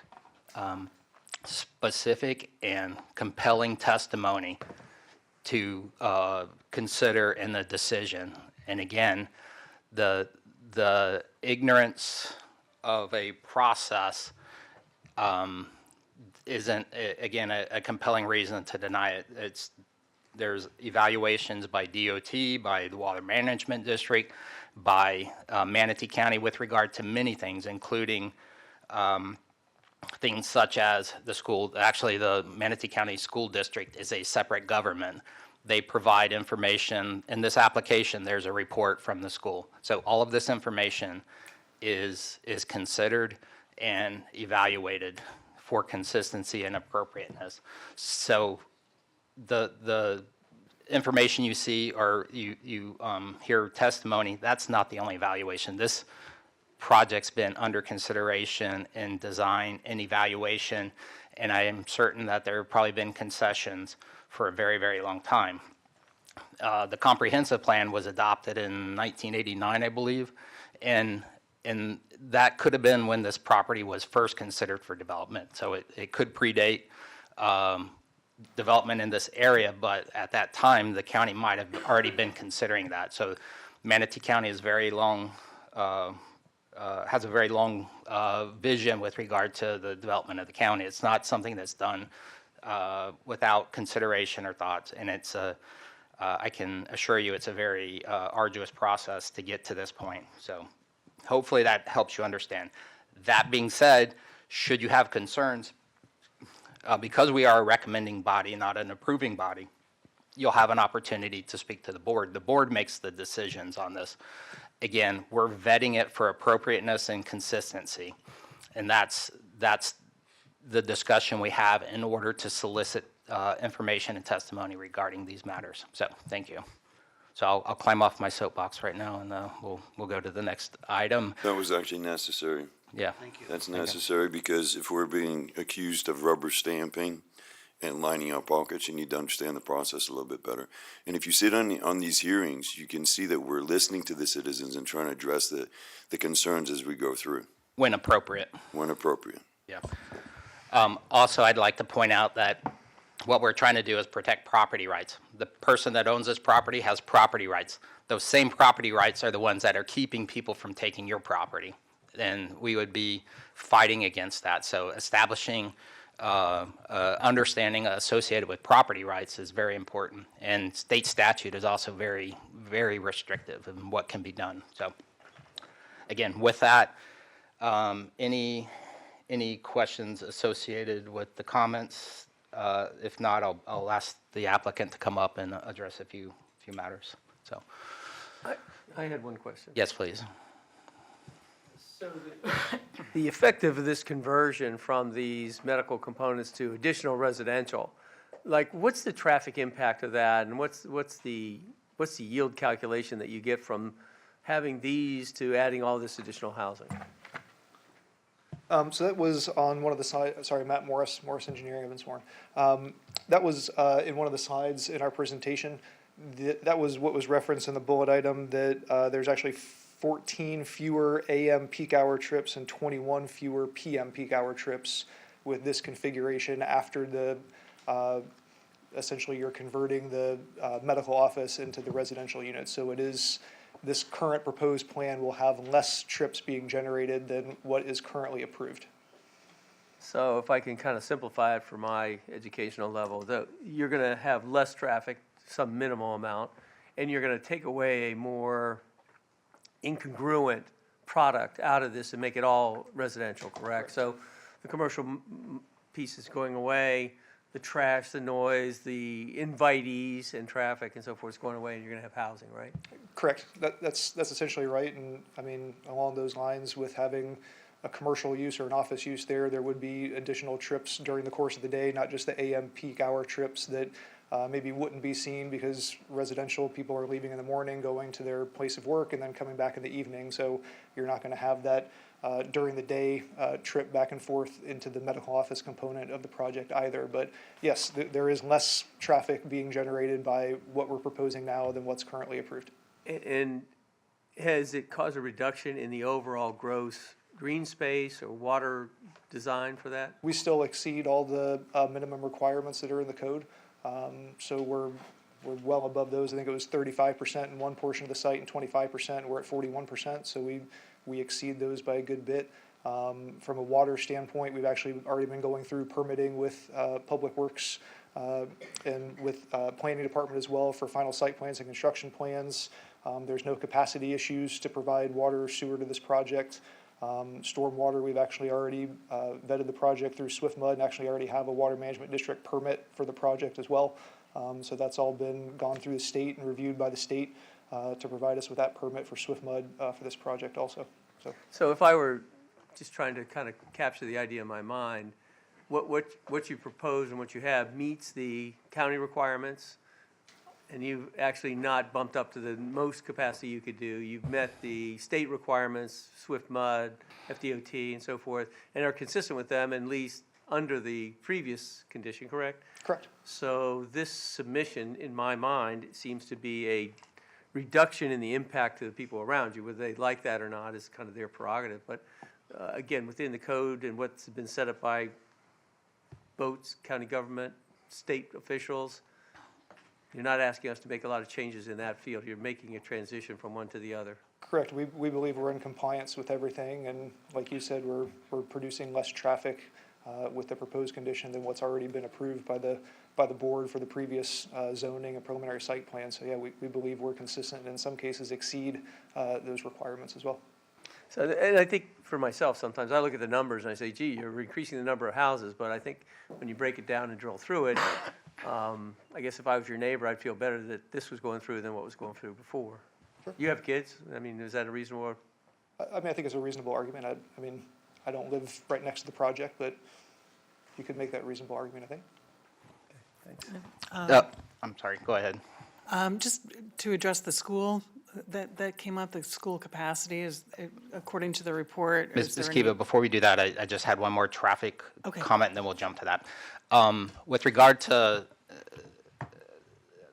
specific and compelling testimony to consider in the decision. And again, the ignorance of a process isn't, again, a compelling reason to deny it. There's evaluations by DOT, by the Water Management District, by Manatee County with regard to many things, including things such as the school. Actually, the Manatee County School District is a separate government. They provide information. In this application, there's a report from the school. So all of this information is considered and evaluated for consistency and appropriateness. So the information you see or you hear testimony, that's not the only evaluation. This project's been under consideration in design and evaluation, and I am certain that there have probably been concessions for a very, very long time. The comprehensive plan was adopted in 1989, I believe, and that could have been when this property was first considered for development. So it could predate development in this area, but at that time, the county might have already been considering that. So Manatee County is very long, has a very long vision with regard to the development of the county. It's not something that's done without consideration or thoughts, and it's I can assure you it's a very arduous process to get to this point. So hopefully that helps you understand. That being said, should you have concerns, because we are a recommending body, not an approving body, you'll have an opportunity to speak to the board. The board makes the decisions on this. Again, we're vetting it for appropriateness and consistency, and that's the discussion we have in order to solicit information and testimony regarding these matters. So thank you. So I'll climb off my soapbox right now, and we'll go to the next item. That was actually necessary. Yeah. That's necessary because if we're being accused of rubber stamping and lining up pockets, you need to understand the process a little bit better. And if you sit on these hearings, you can see that we're listening to the citizens and trying to address the concerns as we go through. When appropriate. When appropriate. Yeah. Also, I'd like to point out that what we're trying to do is protect property rights. The person that owns this property has property rights. Those same property rights are the ones that are keeping people from taking your property. And we would be fighting against that. So establishing understanding associated with property rights is very important. And state statute is also very, very restrictive in what can be done. So again, with that, any questions associated with the comments If not, I'll ask the applicant to come up and address a few matters. So, I had one question. yes, please. So the effect of this conversion from these medical components to additional residential, like, what's the traffic impact of that, and what's the yield calculation that you get from having these to adding all this additional housing? So that was on one of the slides, sorry, Matt Morris Engineering, I've been sworn. That was in one of the slides in our presentation. That was what was referenced in the bullet item, that there's actually 14 fewer AM peak hour trips and 21 fewer PM peak hour trips with this configuration after the, essentially you're converting the medical office into the residential unit. So it is, this current proposed plan will have less trips being generated than what is currently approved. So if I can kind of simplify it for my educational level, you're going to have less traffic, some minimal amount, and you're going to take away a more incongruent product out of this and make it all residential, correct? So the commercial piece is going away, the trash, the noise, the invitees and traffic and so forth is going away, and you're going to have housing, right? Correct. That's essentially right. And I mean, along those lines, with having a commercial use or an office use there would be additional trips during the course of the day, not just the AM peak hour trips that maybe wouldn't be seen because residential people are leaving in the morning, going to their place of work, and then coming back in the evening. So you're not going to have that during the day trip back and forth into the medical office component of the project either. But yes, there is less traffic being generated by what we're proposing now than what's currently approved. And has it caused a reduction in the overall gross green space or water design for that? We still exceed all the minimum requirements that are in the code. So we're well above those. I think it was 35% in one portion of the site and 25%. We're at 41%. So we exceed those by a good bit. From a water standpoint, we've actually already been going through permitting with Public Works and with Planning Department as well for final site plans and construction plans. There's no capacity issues to provide water or sewer to this project. Stormwater, we've actually already vetted the project through SwiftMud and actually already have a water management district permit for the project as well. So that's all been gone through the state and reviewed by the state to provide us with that permit for SwiftMud for this project also. So if I were just trying to kind of capture the idea in my mind, what you propose and what you have meets the county requirements, and you've actually not bumped up to the most capacity you could do. You've met the state requirements, SwiftMud, FDOT, and so forth, and are consistent with them, at least under the previous condition, correct? Correct. So this submission, in my mind, seems to be a reduction in the impact to the people around you. Whether they like that or not is kind of their prerogative. But again, within the code and what's been set up by boats, county government, state officials, you're not asking us to make a lot of changes in that field. You're making a transition from one to the other. Correct. We believe we're in compliance with everything, and like you said, we're producing less traffic with the proposed condition than what's already been approved by the board for the previous zoning and preliminary site plan. So yeah, we believe we're consistent and in some cases exceed those requirements as well. So, and I think for myself, sometimes I look at the numbers and I say, gee, you're increasing the number of houses, but I think when you break it down and drill through it, I guess if I was your neighbor, I'd feel better that this was going through than what was going through before. Sure. You have kids? I mean, is that a reasonable? I mean, I think it's a reasonable argument. I mean, I don't live right next to the project, but you could make that reasonable argument, I think. Thanks. I'm sorry, go ahead. Just to address the school, that came up, the school capacity is, according to the report. Ms. Kiva, before we do that, I just had one more traffic comment, and then we'll jump to that. With regard to,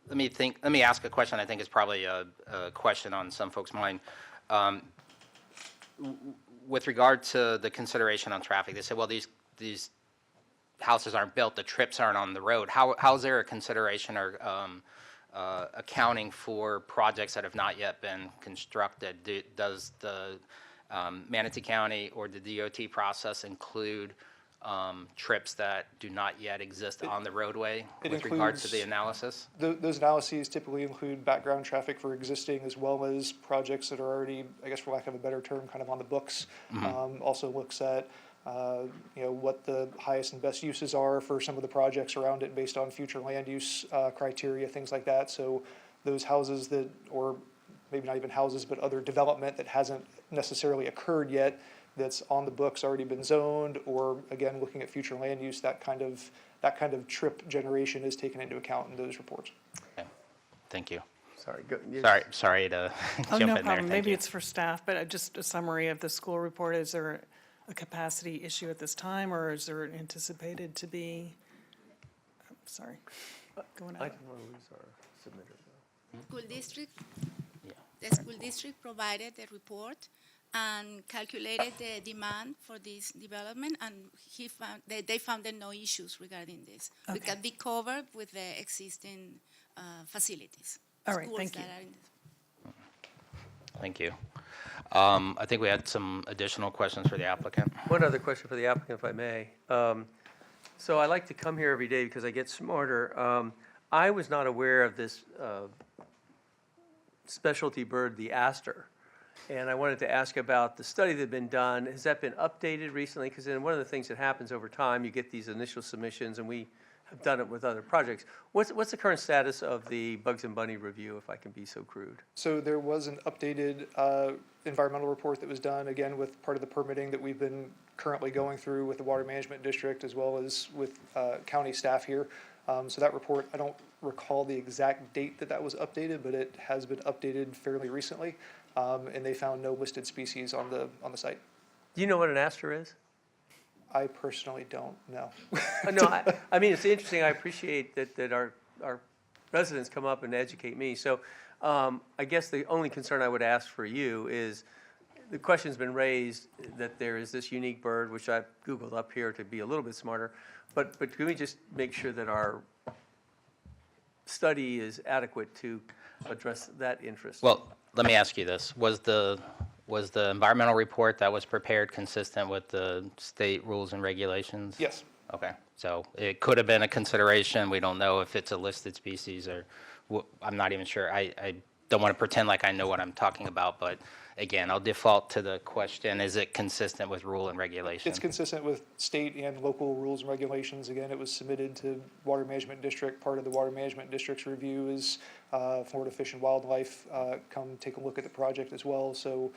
let me ask a question I think is probably a question on some folks' mind. With regard to the consideration on traffic, they said, well, these houses aren't built, the trips aren't on the road. How's there a consideration or accounting for projects that have not yet been constructed? Does the Manatee County or the DOT process include trips that do not yet exist on the roadway with regard to the analysis? Those analyses typically include background traffic for existing as well as projects that are already, I guess for lack of a better term, kind of on the books. Also looks at what the highest and best uses are for some of the projects around it based on future land use criteria, things like that. So those houses that, or maybe not even houses, but other development that hasn't necessarily occurred yet, that's on the books, already been zoned, or again, looking at future land use, that kind of trip generation is taken into account in those reports. Okay. Thank you. Sorry, Sorry to Oh, jump no in there. problem. Thank Maybe you. it's for staff, but just a summary of the school report. Is there a capacity issue at this time, or is there anticipated to be? Sorry, going I out. don't want to lose our submitter. School district, the school district provided the report and calculated the demand for this development, and they found no issues regarding this. We Okay. can be covered with the existing facilities. All right, schools thank you. that are in this. Thank you. I think we had some additional questions for the applicant. One other question for the applicant, if I may. So I like to come here every day because I get smarter. I was not aware of this specialty bird, the aster. And I wanted to ask about the study that had been done. Has that been updated recently? Because then one of the things that happens over time, you get these initial submissions, and we have done it with other projects. What's the current status of the Bugs and Bunny review, if I can be so crude? So there was an updated environmental report that was done, again, with part of the permitting that we've been currently going through with the Water Management District as well as with county staff here. So that report, I don't recall the exact date that was updated, but it has been updated fairly recently, and they found no listed species on the site. Do you know what an aster is? I personally don't know. No, I mean, it's interesting. I appreciate that our residents come up and educate me. So I guess the only concern I would ask for you is, the question's been raised that there is this unique bird, which I've Googled up here to be a little bit smarter, but can we just make sure that our study is adequate to address that interest? Well, let me ask you this. Was the environmental report that was prepared consistent with the state rules and regulations? Yes. Okay, so it could have been a consideration. We don't know if it's a listed species or, I'm not even sure. I don't want to pretend like I know what I'm talking about, but again, I'll default to the question, is it consistent with rule and regulation? It's consistent with state and local rules and regulations. Again, it was submitted to Water Management District. Part of the Water Management District's review is Florida Fish and Wildlife come take a look at the project as well. So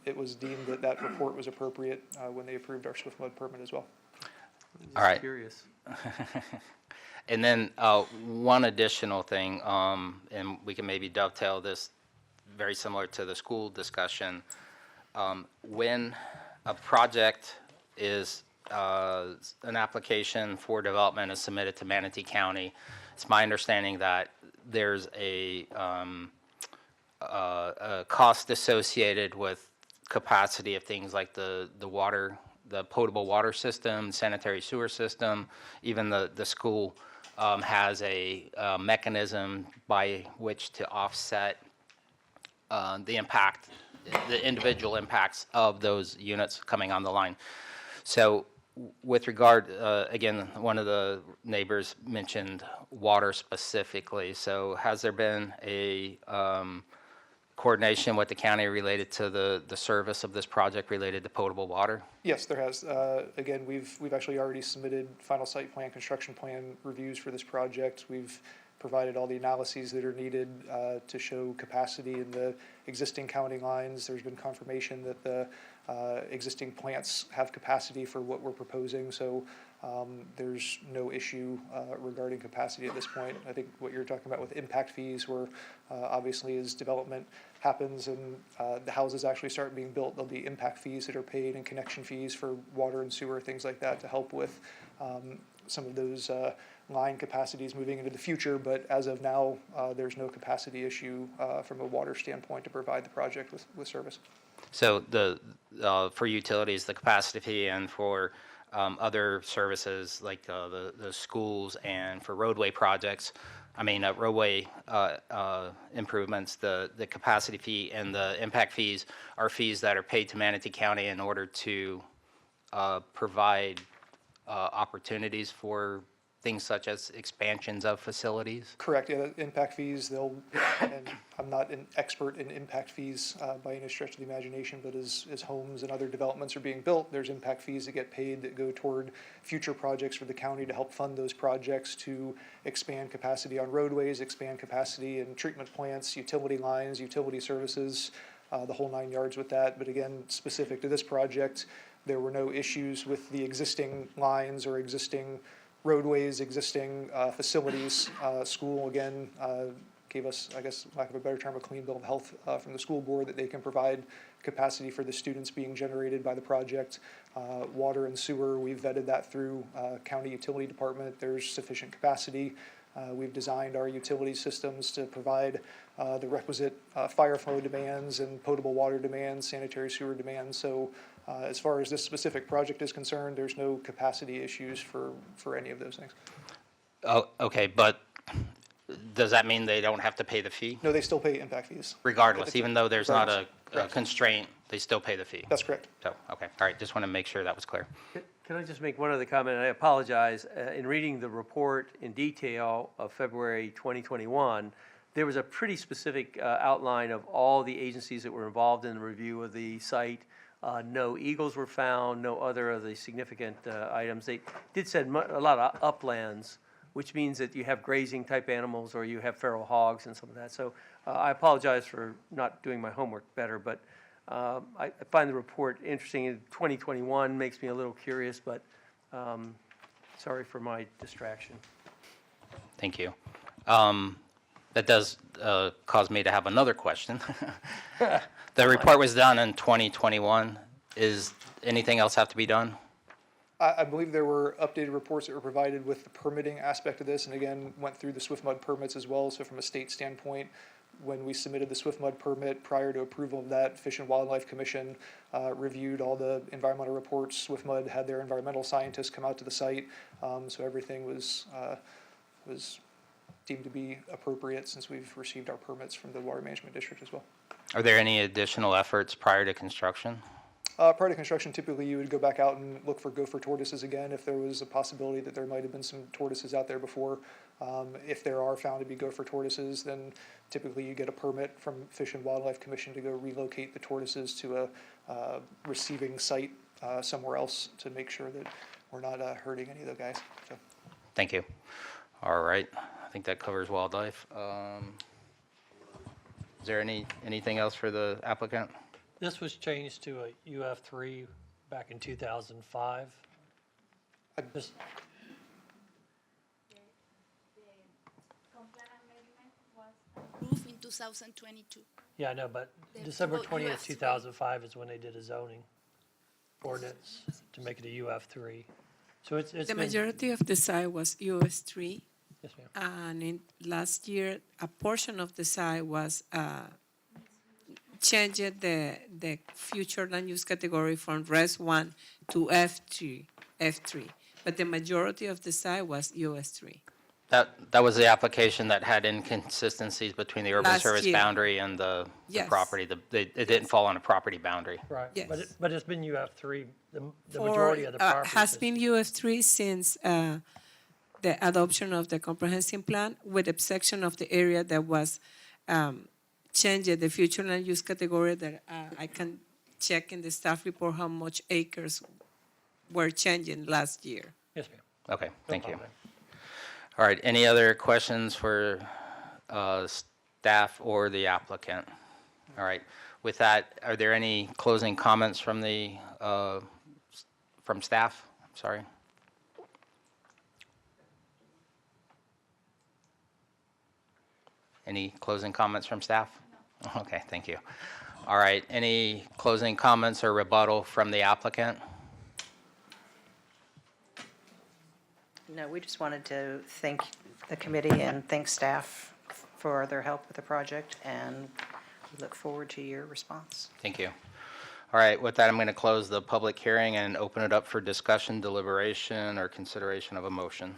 it was deemed that that report was appropriate when they approved our Swift Mud permit as well. All right. Curious. And then one additional thing, and we can maybe dovetail this very similar to the school discussion. When a project is, an application for development is submitted to Manatee County, it's my understanding that there's a cost associated with capacity of things like the water, the potable water system, sanitary sewer system, even the school has a mechanism by which to offset the impact, the individual impacts of those units coming on the line. So with regard, again, one of the neighbors mentioned water specifically. So has there been a coordination with the county related to the service of this project related to potable water? Yes, there has. Again, we've actually already submitted final site plan, construction plan reviews for this project. We've provided all the analyses that are needed to show capacity in the existing counting lines. There's been confirmation that the existing plants have capacity for what we're proposing. So there's no issue regarding capacity at this point. I think what you're talking about with impact fees, where obviously as development happens and the houses actually start being built, there'll be impact fees that are paid and connection fees for water and sewer, things like that, to help with some of those line capacities moving into the future. But as of now, there's no capacity issue from a water standpoint to provide the project with service. So for utilities, the capacity fee, and for other services like the schools and for roadway projects, I mean, roadway improvements, the capacity fee and the impact fees are fees that are paid to Manatee County in order to provide opportunities for things such as expansions of facilities? Correct, yeah, impact fees, and I'm not an expert in impact fees by any stretch of the imagination, but as homes and other developments are being built, there's impact fees that get paid that go toward future projects for the county to help fund those projects to expand capacity on roadways, expand capacity in treatment plants, utility lines, utility services, the whole 9 yards with that. But again, specific to this project, there were no issues with the existing lines or existing roadways, existing facilities. School, again, gave us, I guess, lack of a better term, a clean bill of health from the school board that they can provide capacity for the students being generated by the project. Water and sewer, we've vetted that through county utility department. There's sufficient capacity. We've designed our utility systems to provide the requisite fire flow demands and potable water demands, sanitary sewer demands. So as far as this specific project is concerned, there's no capacity issues for any of those things. Oh, okay, but does that mean they don't have to pay the fee? No, they still pay impact fees. Regardless, even though there's not a Correct. constraint, they still pay the fee? That's correct. So, okay, all right, just want to make sure that was clear. Can I just make one other comment? I apologize. In reading the report in detail of February 2021, there was a pretty specific outline of all the agencies that were involved in the review of the site. No eagles were found, no other of the significant items. They did said a lot of uplands, which means that you have grazing type animals or you have feral hogs and some of that. So I apologize for not doing my homework better, but I find the report interesting. In 2021 makes me a little curious, but sorry for my distraction. Thank you. That does cause me to have another question. The report was done in 2021. Is anything else have to be done? I believe there were updated reports that were provided with the permitting aspect of this, and again, went through the SwiftMud permits as well. So from a state standpoint, when we submitted the SwiftMud permit, prior to approval of that, Fish and Wildlife Commission reviewed all the environmental reports. SwiftMud had their environmental scientists come out to the site, so everything was deemed to be appropriate since we've received our permits from the Water Management District as well. Are there any additional efforts prior to construction? Prior to construction, typically you would go back out and look for gopher tortoises again if there was a possibility that there might have been some tortoises out there before. If there are found to be gopher tortoises, then typically you get a permit from Fish and Wildlife Commission to go relocate the tortoises to a receiving site somewhere else to make sure that we're not hurting any of the guys. So. Thank you. All right, I think that covers wildlife. Is there anything else for the applicant? This was changed to a UF3 back in 2005. This- Approved in 2022. Yeah, I know, but The December vote 20th, UF3. 2005 is when they did a zoning ordinance to make it a UF3. So it's The been- majority of the site was US3, Yes, ma'am. and in last year, a portion of the site was changed the future land use category from Res 1 to F3. But the majority of the site was US3. That was the application that had inconsistencies between the urban Last service year. boundary and the Yes. property. It didn't fall on a property boundary. Right, Yes. but it's been UF3, the For, majority of the property. has been UF3 since the adoption of the comprehensive plan, with exception of the area that was changed, the future land use category that I can check in the staff report how much acres were changing last year. Yes, ma'am. Okay, thank you. problem. All right, any other questions for staff or the applicant? All right, with that, are there any closing comments from the, from staff? Sorry. Any closing comments from staff? Okay, thank you. All right, any closing comments or rebuttal from the applicant? No, we just wanted to thank the committee and thank staff for their help with the project, and we look forward to your response. Thank you. All right, with that, I'm going to close the public hearing and open it up for discussion, deliberation, or consideration of a motion.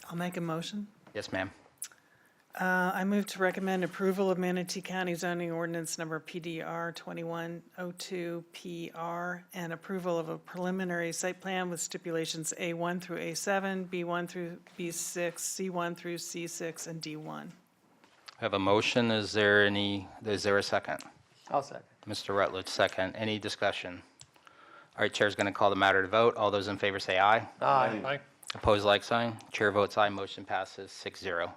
I'll make a motion. Yes, ma'am. I move to recommend approval of Manatee County zoning ordinance number PDR 2102 PR and approval of a preliminary site plan with stipulations A1 through A7, B1 through B6, C1 through C6, and D1. I have a motion. Is there a second? I'll second. Mr. Rutledge, second. Any discussion? All right, Chair's going to call the matter to vote. All those in favor say aye. Aye. Opposed, like sign. Chair votes aye. Motion passes 6-0.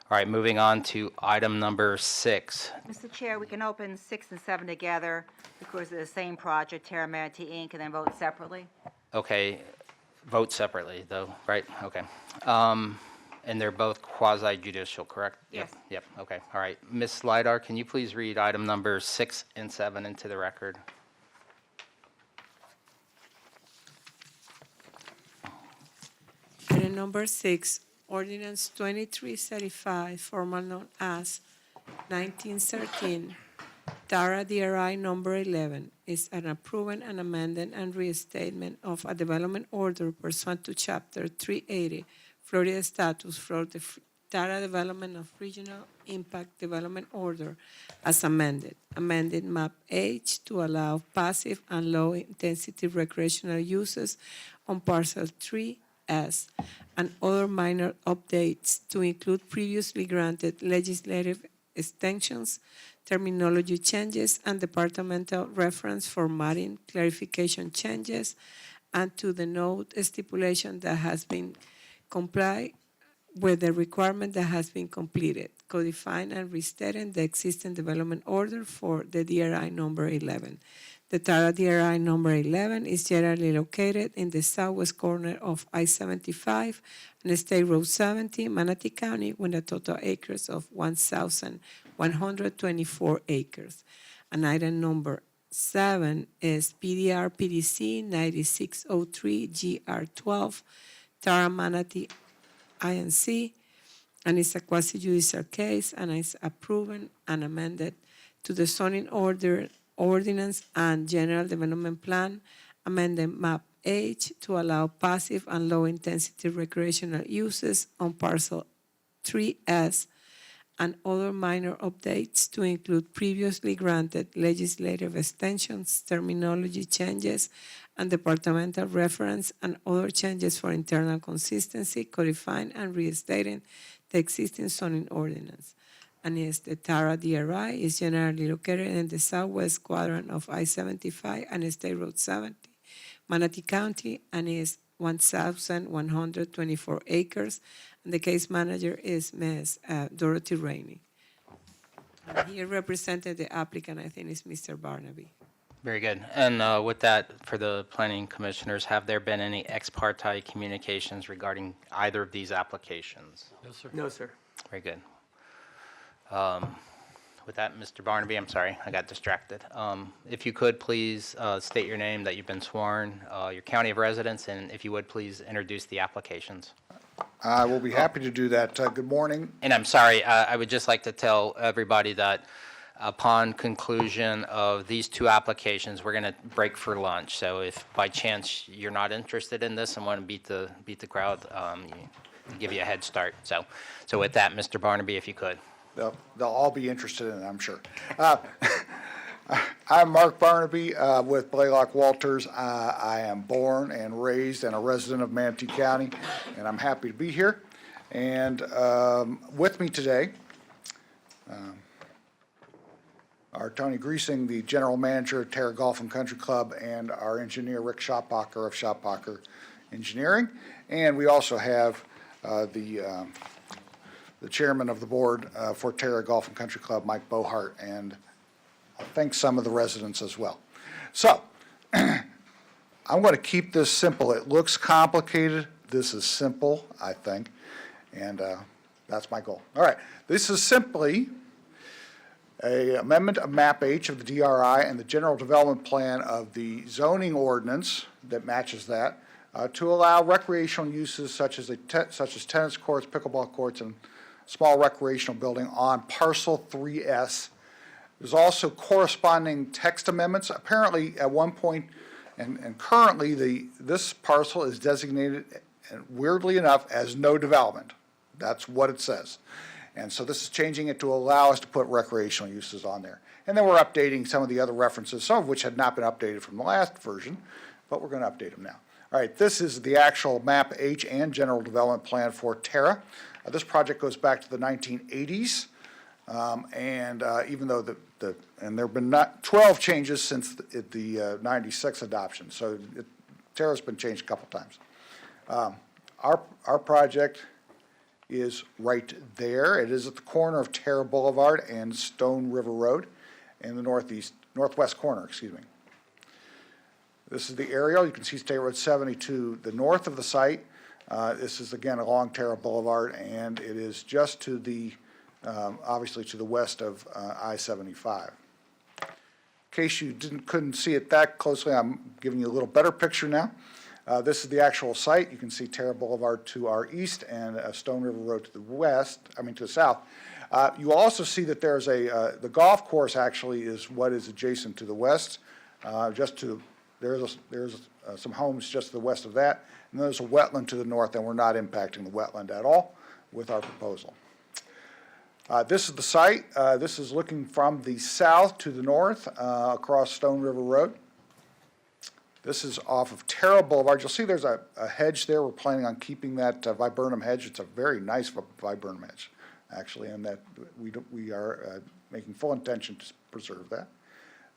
All right, moving on to item number 6. Mr. Chair, we can open 6 and 7 together because they're the same project, Terra Manatee Inc., and then vote separately. Okay, vote separately, though, right? Okay. And they're both quasi-judicial, correct? Yes. Yep, okay, all right. Ms. Lidar, can you please read item number 6 and 7 into the record? Item number 6, ordinance 2335, formerly known as 1913, Tara DRI number 11, is an approving and amending and restatement of a development order pursuant to Chapter 380, Florida Statutes for the Tara Development of Regional Impact Development Order as amended. Amended Map H to allow passive and low-intensity recreational uses on Parcel 3S, and other minor updates to include previously granted legislative extensions, terminology changes, and departmental reference formatting clarification changes, and to the note stipulation that has been complied with the requirement that has been completed, codifying and restating the existing development order for the DRI number 11. The Tara DRI number 11 is generally located in the southwest corner of I-75 and State Road 70, Manatee County, with a total acres of 1,124 acres. And item number 7 is PDR PDC 9603 GR12, Tara Manatee INC, and it's a quasi-judicial case, and it's approved and amended to the zoning ordinance and general development plan, amending Map H to allow passive and low-intensity recreational uses on Parcel 3S, and other minor updates to include previously granted legislative extensions, terminology changes, and departmental reference, and other changes for internal consistency, codifying and restating the existing zoning ordinance. And is the Tara DRI is generally located in the southwest quadrant of I-75 and State Road 70, Manatee County, and is 1,124 acres. And the case manager is Ms. Dorothy Rainey. And here represented the applicant, I think, is Mr. Barnaby. Very good. And with that, for the planning commissioners, have there been any ex parte communications regarding either of these applications? No, sir. No, sir. Very good. With that, Mr. Barnaby, I'm sorry, I got distracted. If you could, please state your name, that you've been sworn, your county of residence, and if you would, please introduce the applications. I will be happy to do that. Good morning. And I'm sorry, I would just like to tell everybody that upon conclusion of these two applications, we're going to break for lunch. So if by chance you're not interested in this and want to beat the crowd, give you a head start. So with that, Mr. Barnaby, if you could. They'll all be interested in it, I'm sure. I'm Mark Barnaby with Blaylock Walters. I am born and raised and a resident of Manatee County, and I'm happy to be here. And with me today are Tony Griesing, the general manager of Terra Golf and Country Club, and our engineer, Rick Schoppacher of Schoppacher Engineering. And we also have the chairman of the board for Terra Golf and Country Club, Mike Bohart, and I think some of the residents as well. So I'm going to keep this simple. It looks complicated. This is simple, I think, and that's my goal. All right, this is simply an amendment of Map H of the DRI and the general development plan of the zoning ordinance that matches that to allow recreational uses such as tennis courts, pickleball courts, and small recreational building on Parcel 3S. There's also corresponding text amendments. Apparently, at one point, and currently, this parcel is designated, weirdly enough, as no development. That's what it says. And so this is changing it to allow us to put recreational uses on there. And then we're updating some of the other references, some of which had not been updated from the last version, but we're going to update them now. All right, this is the actual map H and general development plan for Terra. This project goes back to the 1980s. And even though and there have been 12 changes since the 96 adoption, so Terra's been changed a couple times. Our project is right there. It is at the corner of Terra Boulevard and Stone River Road in the northwest corner, excuse me. This is the aerial. You can see State Road 70 to the north of the site. This is again along Terra Boulevard, and it is just to the obviously to the west of I-75. In case you couldn't see it that closely, I'm giving you a little better picture now. This is the actual site. You can see Terra Boulevard to our east and Stone River Road to the west, to the south. You also see that there's the golf course actually is what is adjacent to the west. There's some homes just to the west of that, and there's a wetland to the north, and we're not impacting the wetland at all with our proposal. This is the site. This is looking from the south to the north across Stone River Road. This is off of Terra Boulevard. You'll see there's a hedge there. We're planning on keeping that viburnum hedge. It's a very nice viburnum hedge, actually, and that we are making full intention to preserve that.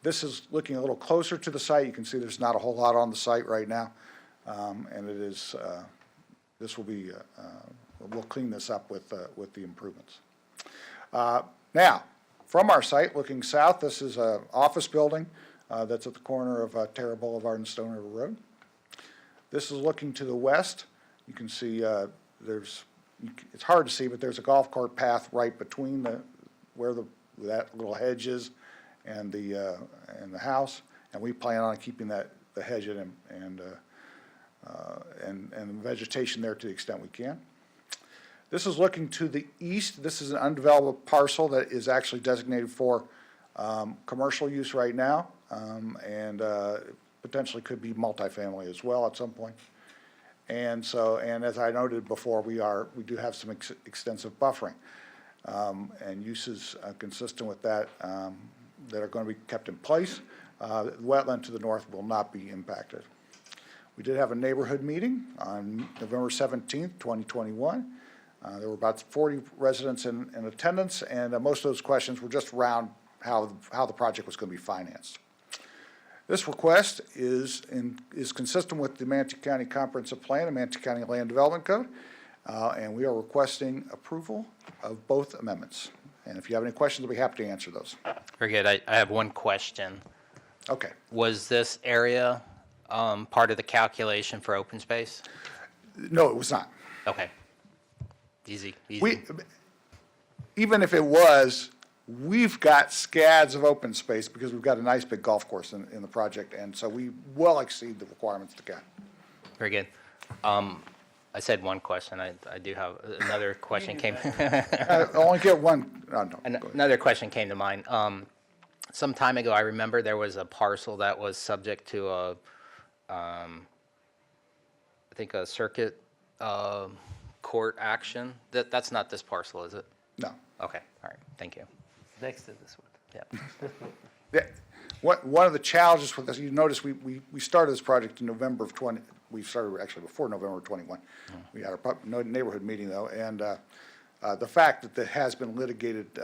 This is looking a little closer to the site. You can see there's not a whole lot on the site right now, and it is. This will be. We'll clean this up with the improvements. Now, from our site, looking south, this is an office building that's at the corner of Terra Boulevard and Stone River Road. This is looking to the west. You can see it's hard to see, but there's a golf cart path right between where that little hedge is and the house, and we plan on keeping the hedge in and vegetation there to the extent we can. This is looking to the east. This is an undeveloped parcel that is actually designated for commercial use right now, and potentially could be multifamily as well at some point. And as I noted before, we do have some extensive buffering and uses consistent with that that are going to be kept in place. The wetland to the north will not be impacted. We did have a neighborhood meeting on November 17th, 2021. There were about 40 residents in attendance, and most of those questions were just around how the project was going to be financed. This request is consistent with the Manatee County Comprehensive Plan and Manatee County Land Development Code, and we are requesting approval of both amendments. And if you have any questions, I'll be happy to answer those. Very good. I have one question. Okay. Was this area part of the calculation for open space? No, it was not. Okay. Easy. Even if it was, we've got scads of open space because we've got a nice big golf course in the project, and so we well exceed the requirements to get. Very good. I said one question. I do have another question came. I only get one. No. Another question came to mind. Some time ago, I remember there was a parcel that was subject to I think a circuit court action. That's not this parcel, is it? No. Okay. All right. Thank you. Next to this one. Yeah. One of the challenges with this, you notice we started this project in November of 20. We started actually before November 21. We had our neighborhood meeting though, and the fact that it has been litigated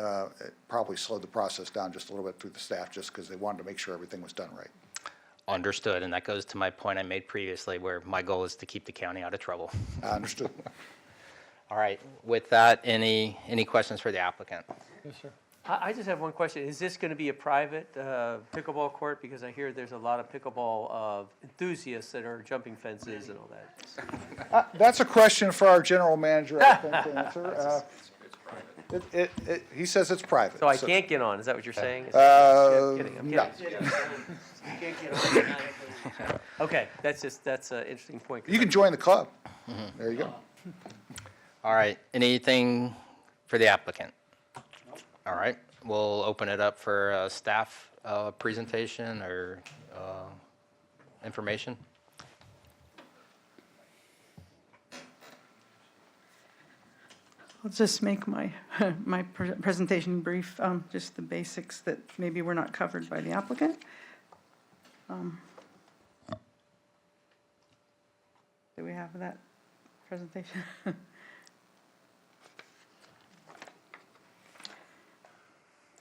probably slowed the process down just a little bit through the staff, just because they wanted to make sure everything was done right. Understood, and that goes to my point I made previously, where my goal is to keep the county out of trouble. Understood. All right. With that, any questions for the applicant? Yes, sir. I just have one question. Is this going to be a private pickleball court? Because I hear there's a lot of pickleball enthusiasts that are jumping fences and all that. That's a question for our general manager, I think, to answer. He says it's private. So I can't get on, is that what you're saying? No. Okay, that's an interesting point. You can join the club. There you go. All right. Anything for the applicant? All right. We'll open it up for staff presentation or information. I'll just make my, my presentation brief, just the basics that maybe were not covered by the applicant. Do we have that presentation?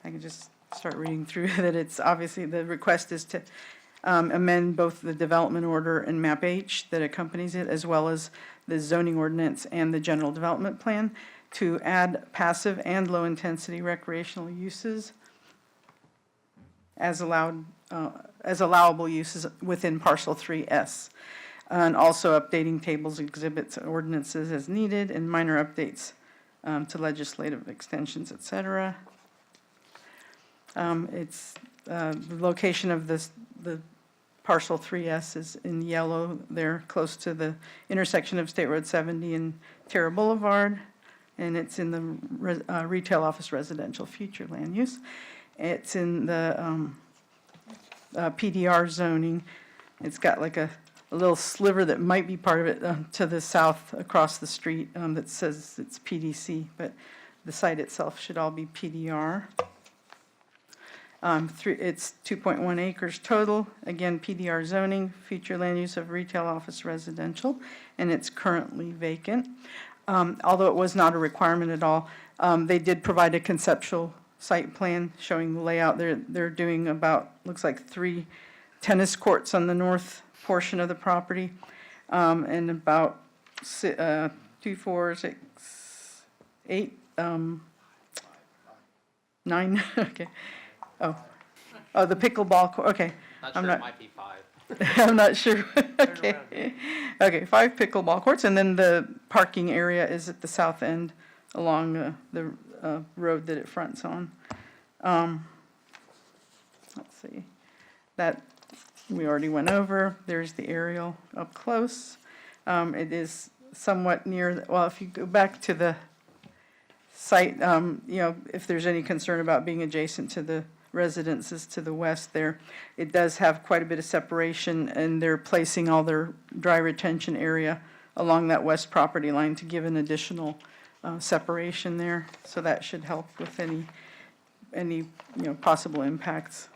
I can just start reading through that. It's obviously, the request is to amend both the development order and map H that accompanies it, as well as the zoning ordinance and the general development plan, to add passive and low-intensity recreational uses as allowed, as allowable uses within parcel 3S. And also updating tables, exhibits, ordinances as needed, and minor updates to legislative extensions, et cetera. It's the location of the parcel 3S is in yellow. They're close to the intersection of State Road 70 and Terra Boulevard, and it's in the retail office residential future land use. It's in the PDR zoning. It's got like a little sliver that might be part of it to the south across the street that says it's PDC, but the site itself should all be PDR. It's 2.1 acres total, again, PDR zoning, future land use of retail office residential, and it's currently vacant. Although it was not a requirement at all, they did provide a conceptual site plan showing the layout. They're doing about, looks like 3 tennis courts on the north portion of the property, and about 2, 4, 6, 8, 9, okay. Oh, the pickleball court, okay. Not sure, it might be 5. I'm not sure, okay. Okay, 5 pickleball courts, and then the parking area is at the south end along the road that it fronts on. Let's see, that we already went over. There's the aerial up close. It is somewhat near, well, if you go back to the site, you know, if there's any concern about being adjacent to the residences to the west there, it does have quite a bit of separation, and they're placing all their dry retention area along that west property line to give an additional separation there. So that should help with any you know, possible impacts.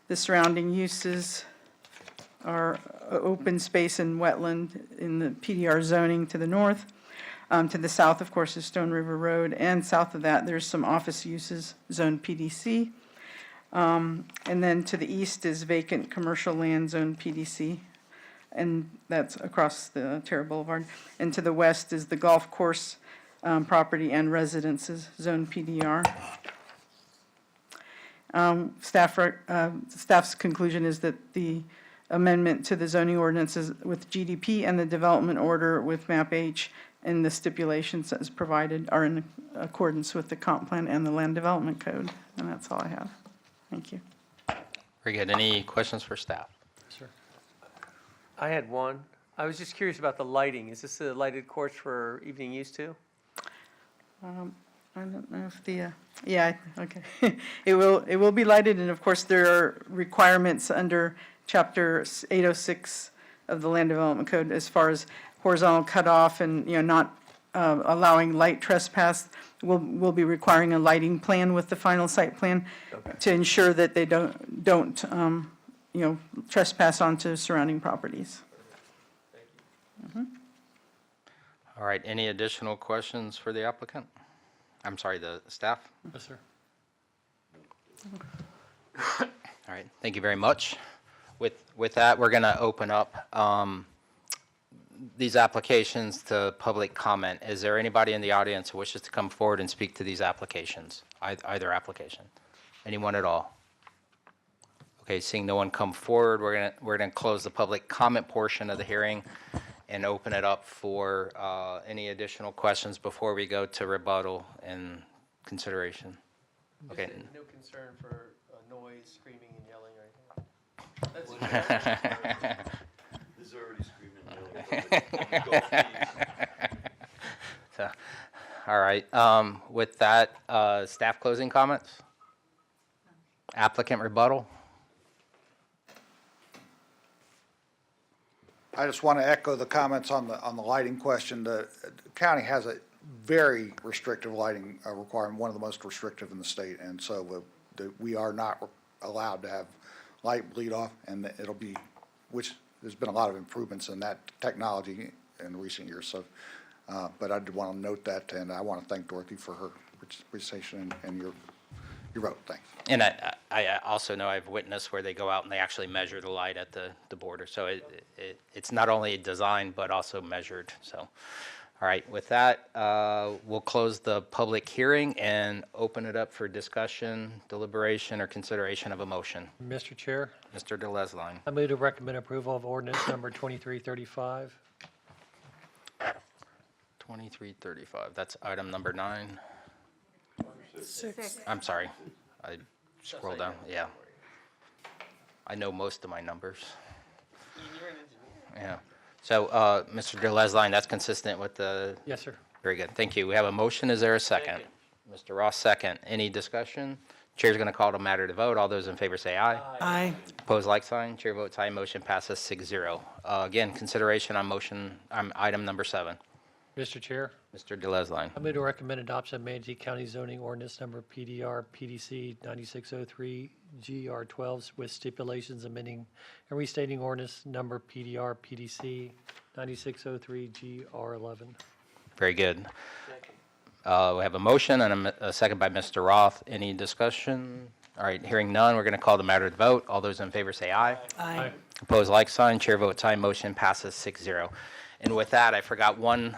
The surrounding uses are open space and wetland in the PDR zoning to the north. To the south, of course, is Stone River Road, and south of that, there's some office uses, zone PDC. And then to the east is vacant commercial land, zone PDC, and that's across the Terra Boulevard. And to the west is the golf course property and residences, zone PDR. Staff's conclusion is that the amendment to the zoning ordinances with GDP and the development order with map H and the stipulations as provided are in accordance with the comp plan and the land development code. And that's all I have. Thank you. Very good. Any questions for staff? Sure. I had one. I was just curious about the lighting. Is this a lighted course for evening use too? I don't know if the, yeah, okay. It will be lighted, and of course there are requirements under Chapter 806 of the Land Development Code as far as horizontal cutoff and, you know, not allowing light trespass. We'll be requiring a lighting plan with the final site plan to ensure that they don't you know, trespass onto surrounding properties. All right, any additional questions for the applicant? I'm sorry, the staff? Yes, sir. All right, thank you very much. With that, we're going to open up these applications to public comment. Is there anybody in the audience who wishes to come forward and speak to these applications, either application? Anyone at all? Okay, seeing no one come forward, we're gonna close the public comment portion of the hearing and open it up for any additional questions before we go to rebuttal and consideration. Okay. No concern for noise, screaming, and yelling or anything? That's There's already screaming and yelling. So, all right, with that, staff closing comments? Applicant rebuttal? I just want to echo the comments on the lighting question. The county has a very restrictive lighting requirement, one of the most restrictive in the state, and so we are not allowed to have light bleed off, and it'll be, which there's been a lot of improvements in that technology in recent years. So, but I did want to note that, and I want to thank Dorothy for her presentation and your vote. Thanks. And I also know I've witnessed where they go out and they actually measure the light at the border. So it's not only designed, but also measured. So, all right, with that, we'll close the public hearing and open it up for discussion, deliberation, or consideration of a motion. Mr. Chair, Mr. DeLesline. I move to recommend approval of ordinance number 2335. 2335, that's item number 9. 6. I'm sorry, I scrolled down, yeah. I know most of my numbers. Yeah, so, Mr. DeLesline, that's consistent with the? Yes, sir. Very good, thank you. We have a motion, is there a second? Mr. Ross, second. Any discussion? Chair's going to call the matter to vote. All those in favor say aye. Aye. Opposed, like sign. Chair votes aye, motion passes 6-0. Again, consideration on motion, item number 7. Mr. Chair, Mr. DeLesline. I move to recommend adoption of Manatee County zoning ordinance number PDR PDC 9603 GR12 with stipulations amending and restating ordinance number PDR PDC 9603 GR11. Very good. We have a motion and a second by Mr. Roth. Any discussion? All right, hearing none, we're going to call the matter to vote. All those in favor say aye. Aye. Opposed, like sign. Chair votes aye, motion passes 6-0. And with that, I forgot one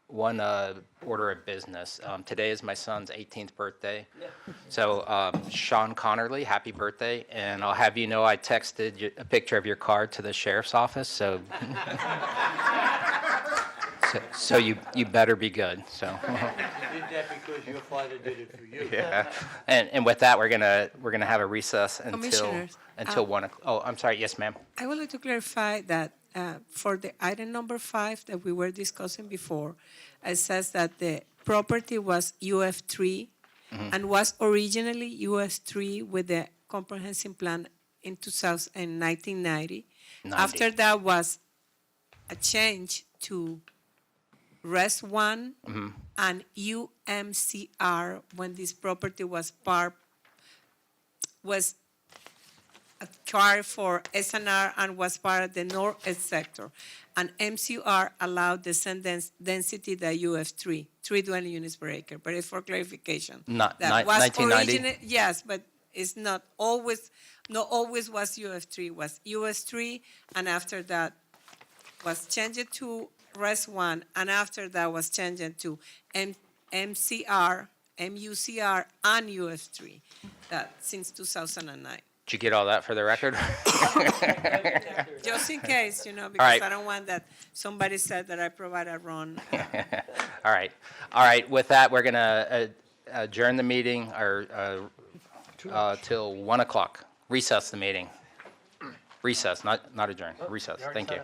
order of business. Today is my son's 18th birthday. So Sean Connerly, happy birthday. And I'll have you know I texted you a picture of your card to the sheriff's office. So so you better be good. So You did that because your father did it for you. yeah. And with that, we're gonna have a recess until Commissioners, 1 o'clock. Oh, I'm sorry. Yes, ma'am. I would like to clarify that for the item number 5 that we were discussing before, it says that the property was UF3 and was originally UF3 with the comprehensive plan in 1990. 90. After that was a change to Res 1 and UMCR when this property was acquired for SNR and was part of the northeast sector. And MCR allowed the same density that UF3, 3 dwelling units per acre. But it's for clarification. Not That was 1990? yes, but it's not always was UF3, was US3, and after that was changed to Res 1, and after that was changed to MCR, MUCR, and UF3, that since 2009. Did you get all that for the record? Just in case, because right. I don't want that somebody said that I provided wrong. All right. All right. With that, we're going to adjourn the meeting till 1 o'clock. Recess the meeting. Recess, not adjourn. Recess. Thank you.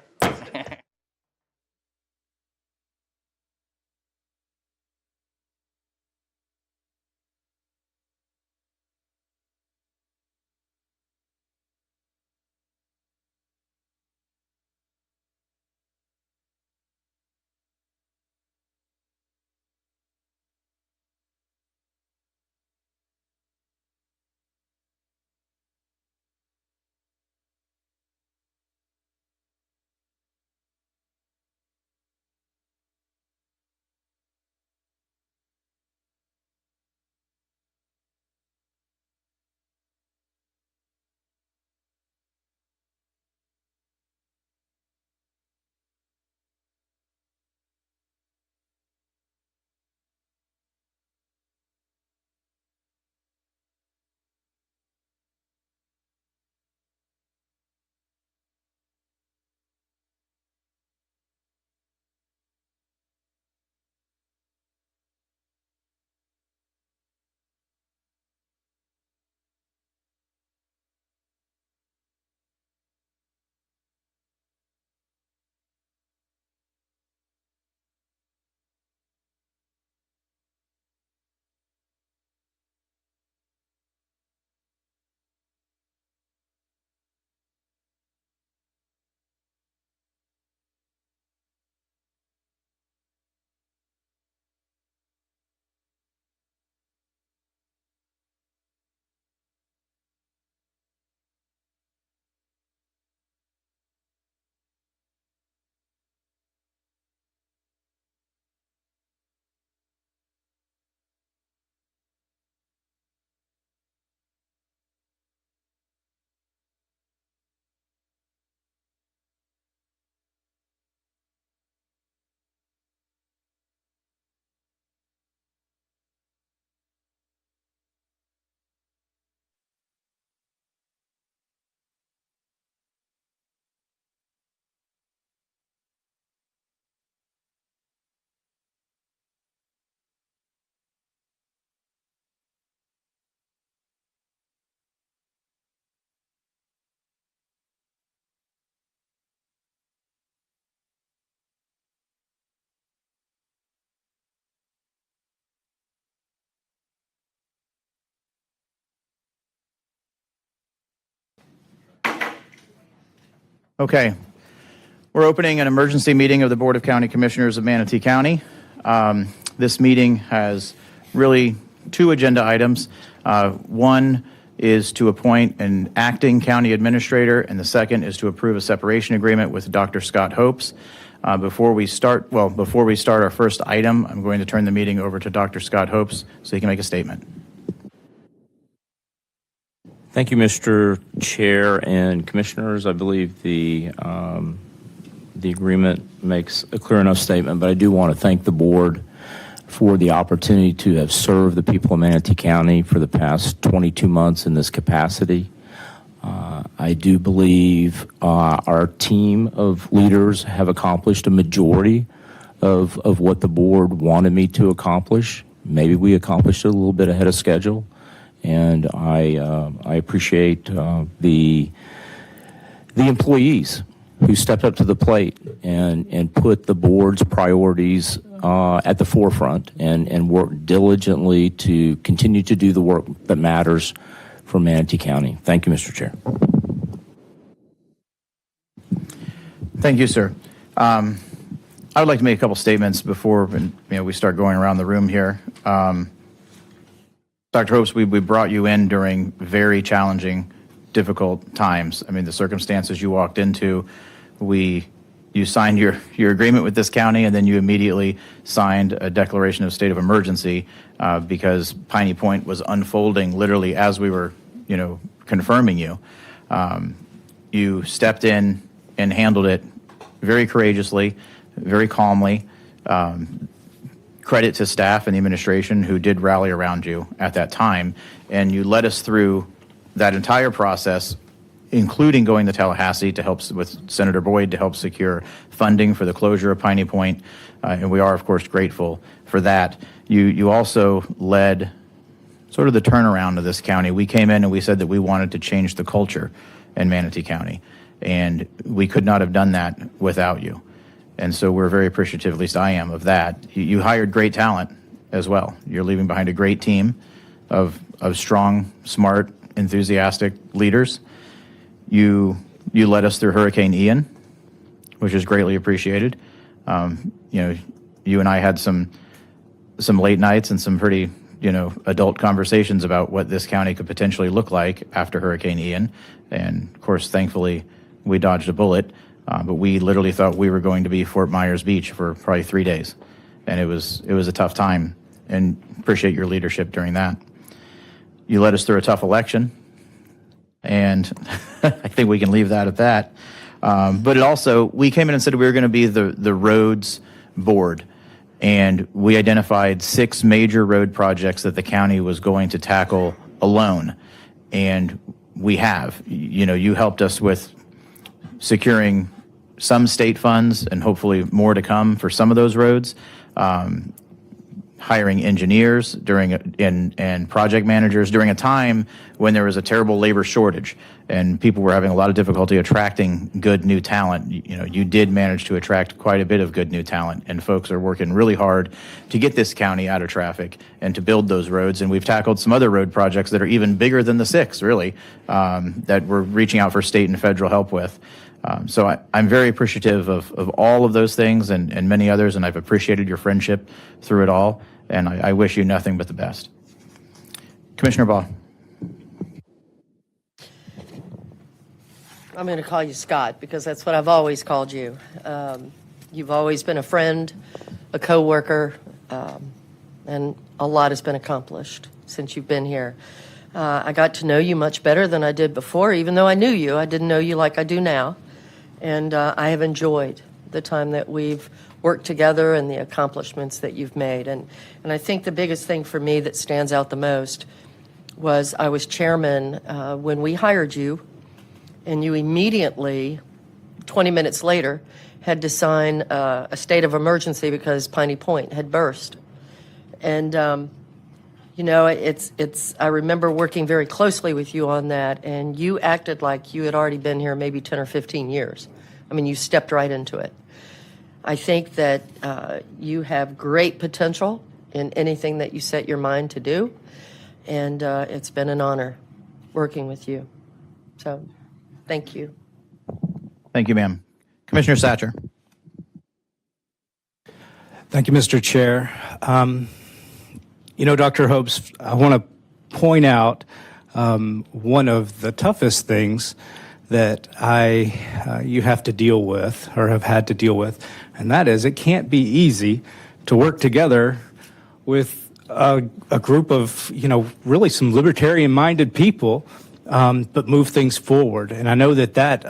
Okay. We're opening an emergency meeting of the Board of County Commissioners of Manatee County. This meeting has really two agenda items. One is to appoint an acting county administrator, and the second is to approve a separation agreement with Dr. Scott Hopes. Before we start our first item, I'm going to turn the meeting over to Dr. Scott Hopes so he can make a statement. Thank you, Mr. Chair and Commissioners. I believe the agreement makes a clear enough statement, but I do want to thank the board for the opportunity to have served the people of Manatee County for the past 22 months in this capacity. I do believe our team of leaders have accomplished a majority of what the board wanted me to accomplish. Maybe we accomplished it a little bit ahead of schedule, and I appreciate the employees who stepped up to the plate and put the board's priorities at the forefront and worked diligently to continue to do the work that matters for Manatee County. Thank you, Mr. Chair. Thank you, sir. I would like to make a couple statements before we start going around the room here. Dr. Hopes, we brought you in during very challenging, difficult times. I mean, the circumstances you walked into, you signed your agreement with this county, and then you immediately signed a declaration of state of emergency because Piney Point was unfolding literally as we were, confirming you. You stepped in and handled it very courageously, very calmly. Credit to staff and the administration who did rally around you at that time, and you led us through that entire process, including going to Tallahassee to help with Senator Boyd to help secure funding for the closure of Piney Point, and we are, of course, grateful for that. You also led sort of the turnaround of this county. We came in and we said that we wanted to change the culture in Manatee County, and we could not have done that without you. And so we're very appreciative, at least I am, of that. You hired great talent as well. You're leaving behind a great team of strong, smart, enthusiastic leaders. You led us through Hurricane Ian, which is greatly appreciated. You and I had some late nights and some pretty, adult conversations about what this county could potentially look like after Hurricane Ian. And of course, thankfully, we dodged a bullet. But we literally thought we were going to be Fort Myers Beach for probably 3 days. And it was a tough time, and appreciate your leadership during that. You led us through a tough election, and I think we can leave that at that. But it also, we came in and said we were going to be the roads board, and we identified 6 major road projects that the county was going to tackle alone. And we have. You helped us with securing some state funds and hopefully more to come for some of those roads, hiring engineers and project managers during a time when there was a terrible labor shortage and people were having a lot of difficulty attracting good new talent. You did manage to attract quite a bit of good new talent, and folks are working really hard to get this county out of traffic and to build those roads. And we've tackled some other road projects that are even bigger than the 6, really, that we're reaching out for state and federal help with. So I'm very appreciative of all of those things and many others, and I've appreciated your friendship through it all, and I wish you nothing but the best. Commissioner Baugh. I'm going to call you Scott because that's what I've always called you. You've always been a friend, a coworker, and a lot has been accomplished since you've been here. I got to know you much better than I did before. Even though I knew you, I didn't know you like I do now. And I have enjoyed the time that we've worked together and the accomplishments that you've made. And I think the biggest thing for me that stands out the most was I was chairman when we hired you, and you immediately, 20 minutes later, had to sign a state of emergency because Piney Point had burst. And I remember working very closely with you on that, and you acted like you had already been here maybe 10 or 15 years. I mean, you stepped right into it. I think that you have great potential in anything that you set your mind to do, and it's been an honor working with you. So, thank you. Thank you, ma'am. Commissioner Satcher. Thank you, Mr. Chair. Dr. Hopes, I want to point out one of the toughest things that you have to deal with or have had to deal with, and that is it can't be easy to work together with a group of, really some libertarian-minded people, but move things forward. And I know that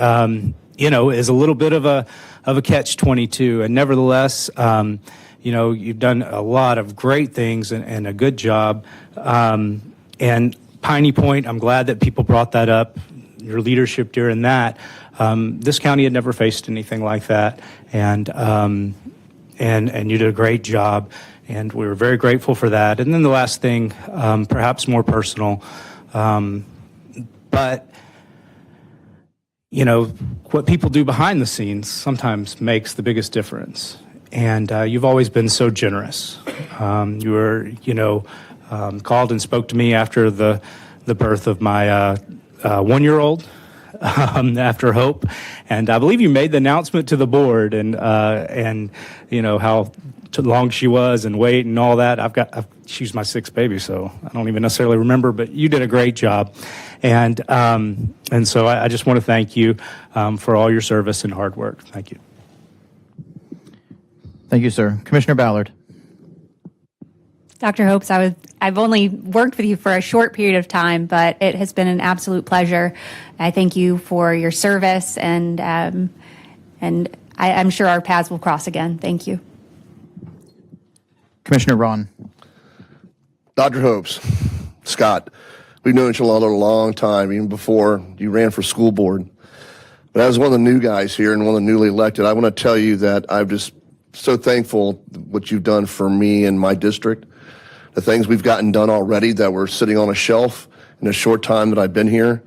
is a little bit of a catch-22, and nevertheless, you've done a lot of great things and a good job. And Piney Point, I'm glad that people brought that up, your leadership during that. This county had never faced anything like that, and you did a great job, and we were very grateful for that. And then the last thing, perhaps more personal, but what people do behind the scenes sometimes makes the biggest difference. And you've always been so generous. You were, called and spoke to me after the birth of my 1-year-old, after Hope, and I believe you made the announcement to the board, and how long she was and weight and all that. She's my 6th baby, so I don't even necessarily remember, but you did a great job, and so I just want to thank you for all your service and hard work. Thank you. Thank you, sir. Commissioner Ballard. Dr. Hopes, I've only worked with you for a short period of time, but it has been an absolute pleasure. I thank you for your service, and I'm sure our paths will cross again. Thank you. Commissioner Ron. Dr. Hopes, Scott, we've known each other a long time, even before you ran for school board. But as one of the new guys here and one of the newly elected, I want to tell you that I'm just so thankful what you've done for me and my district. The things we've gotten done already that were sitting on a shelf in a short time that I've been here.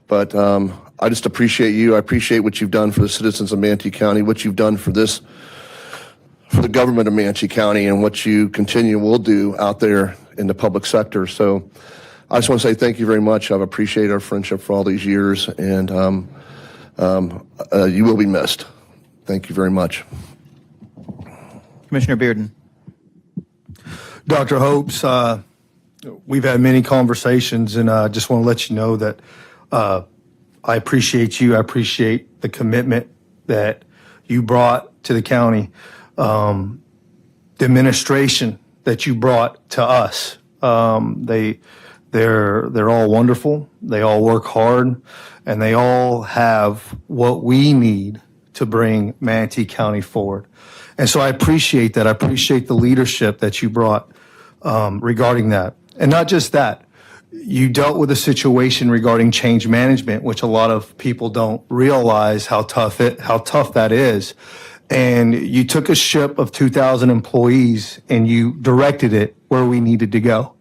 But I just appreciate you. I appreciate what you've done for the citizens of Manatee County, what you've done for the government of Manatee County, and what you will do out there in the public sector. So I just want to say thank you very much. I've appreciated our friendship for all these years, and you will be missed. Thank you very much. Commissioner Bearden. Dr. Hopes, we've had many conversations, and I just want to let you know that I appreciate you. I appreciate the commitment that you brought to the county, the administration that you brought to us. They're all wonderful. They all work hard, and they all have what we need to bring Manatee County forward. And so I appreciate that. I appreciate the leadership that you brought regarding that. And not just that, you dealt with a situation regarding change management, which a lot of people don't realize how tough that is. And you took a ship of 2,000 employees and you directed it where we needed to go.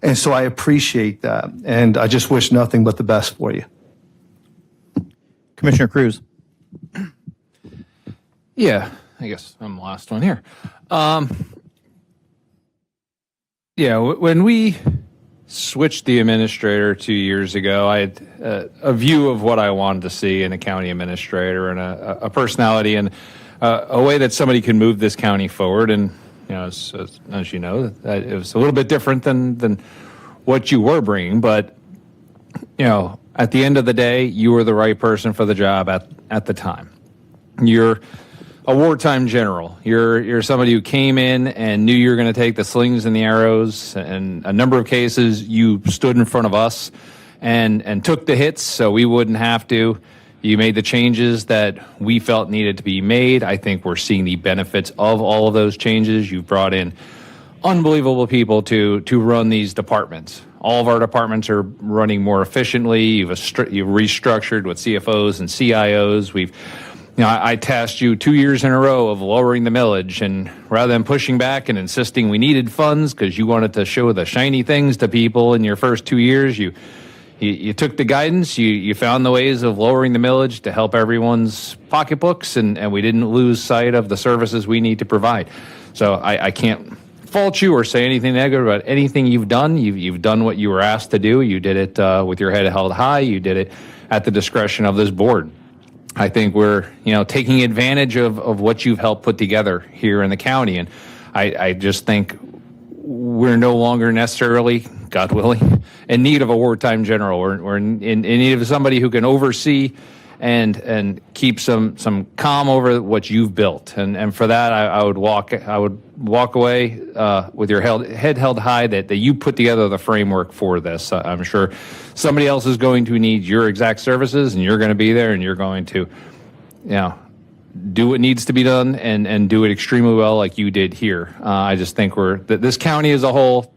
And so I appreciate that. And I just wish nothing but the best for you. Commissioner Cruz. Yeah, I guess I'm the last one here. When we switched the administrator 2 years ago, I had a view of what I wanted to see in a county administrator, and a personality and a way that somebody can move this county forward. And as you know, it was a little bit different than what you were bringing. But at the end of the day, you were the right person for the job at the time. You're a wartime general. You're somebody who came in and knew you were going to take the slings and the arrows. And a number of cases, you stood in front of us and took the hits so we wouldn't have to. You made the changes that we felt needed to be made. I think we're seeing the benefits of all of those changes. You've brought in unbelievable people to run these departments. All of our departments are running more efficiently. You've restructured with CFOs and CIOs. I tasked you 2 years in a row of lowering the millage, and rather than pushing back and insisting we needed funds because you wanted to show the shiny things to people in your first 2 years, you took the guidance, you found the ways of lowering the millage to help everyone's pocketbooks, and we didn't lose sight of the services we need to provide. So I can't fault you or say anything negative about anything you've done. You've done what you were asked to do. You did it with your head held high. You did it at the discretion of this board. I think we're, taking advantage of what you've helped put together here in the county. And I just think we're no longer necessarily, God willing, in need of a wartime general. We're in need of somebody who can oversee and keep some calm over what you've built. And for that, I would walk away with your head held high that you put together the framework for this. I'm sure somebody else is going to need your exact services, and you're going to be there, and you're going to, do what needs to be done and do it extremely well like you did here. I just think this county as a whole,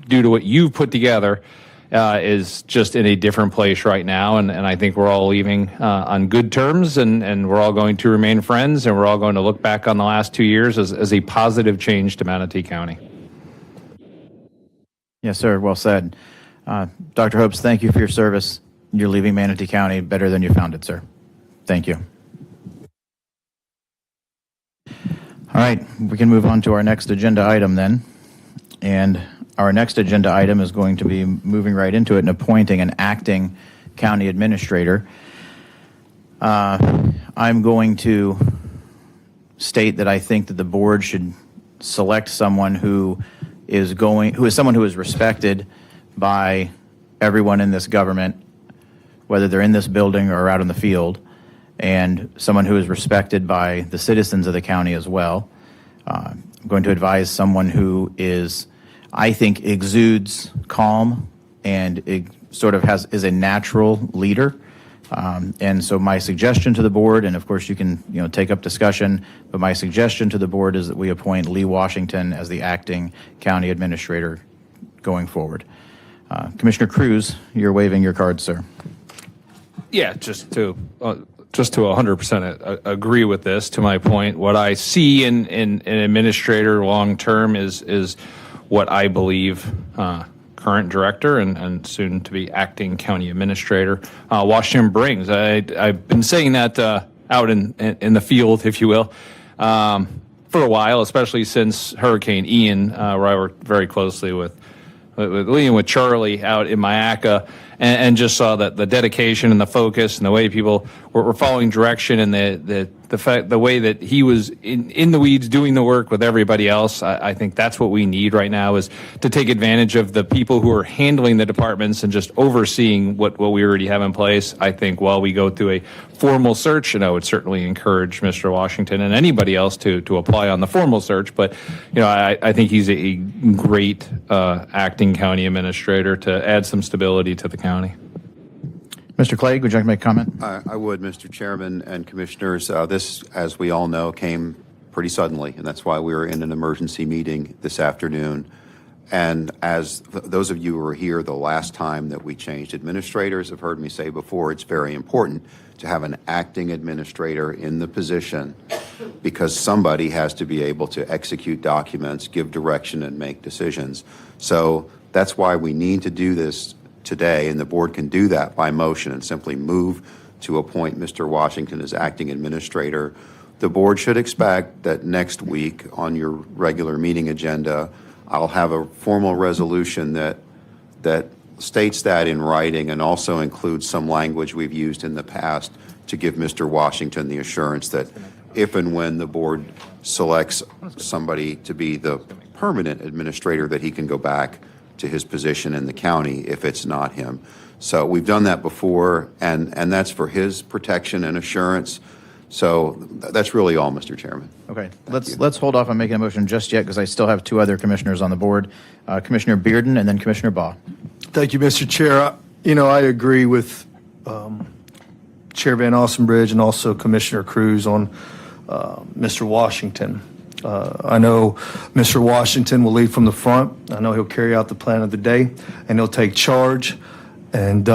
due to what you've put together, is just in a different place right now. And I think we're all leaving on good terms, and we're all going to remain friends, and we're all going to look back on the last 2 years as a positive change to Manatee County. Yes, sir. Well said. Dr. Hopes, thank you for your service. You're leaving Manatee County better than you found it, sir. Thank you. All right, we can move on to our next agenda item then. And our next agenda item is going to be moving right into it and appointing an acting county administrator. I'm going to state that I think that the board should select someone who is respected by everyone in this government, whether they're in this building or out in the field, and someone who is respected by the citizens of the county as well. I'm going to advise someone who I think, exudes calm and is a natural leader. And so my suggestion to the board, and of course you can take up discussion, but my suggestion to the board is that we appoint Lee Washington as the acting county administrator going forward. Commissioner Cruz, you're waving your card, sir. Yeah, just to 100% agree with this. To my point, what I see in an administrator long term is what I believe current director and soon to be acting county administrator Washington brings. I've been saying that out in the field, if you will, for a while, especially since Hurricane Ian, where I worked very closely with Lee and with Charlie out in Mayaca, and just saw that the dedication and the focus and the way people were following direction, and the way that he was in the weeds doing the work with everybody else. I think that's what we need right now, is to take advantage of the people who are handling the departments and just overseeing what we already have in place. I think while we go through a formal search, and I would certainly encourage Mr. Washington and anybody else to apply on the formal search, but I think he's a great acting county administrator to add some stability to the county. Mr. Clegg, would you like to make a comment? I would, Mr. Chairman and Commissioners. This, as we all know, came pretty suddenly, and that's why we were in an emergency meeting this afternoon. And as those of you who were here the last time that we changed administrators have heard me say before, it's very important to have an acting administrator in the position, because somebody has to be able to execute documents, give direction, and make decisions. So that's why we need to do this today, and the board can do that by motion and simply move to appoint Mr. Washington as acting administrator. The board should expect that next week on your regular meeting agenda, I'll have a formal resolution that states that in writing, and also includes some language we've used in the past to give Mr. Washington the assurance that if and when the board selects somebody to be the permanent administrator, that he can go back to his position in the county if it's not him. So we've done that before, and that's for his protection and assurance. So that's really all, Mr. Chairman. Okay, let's hold off on making a motion just yet, because I still have two other commissioners on the board, Commissioner Bearden and then Commissioner Baugh. Thank you, Mr. Chair. I agree with Chair Van Ossenbridge and also Commissioner Cruz on Mr. Washington. I know Mr. Washington will lead from the front. I know he'll carry out the plan of the day, and he'll take charge and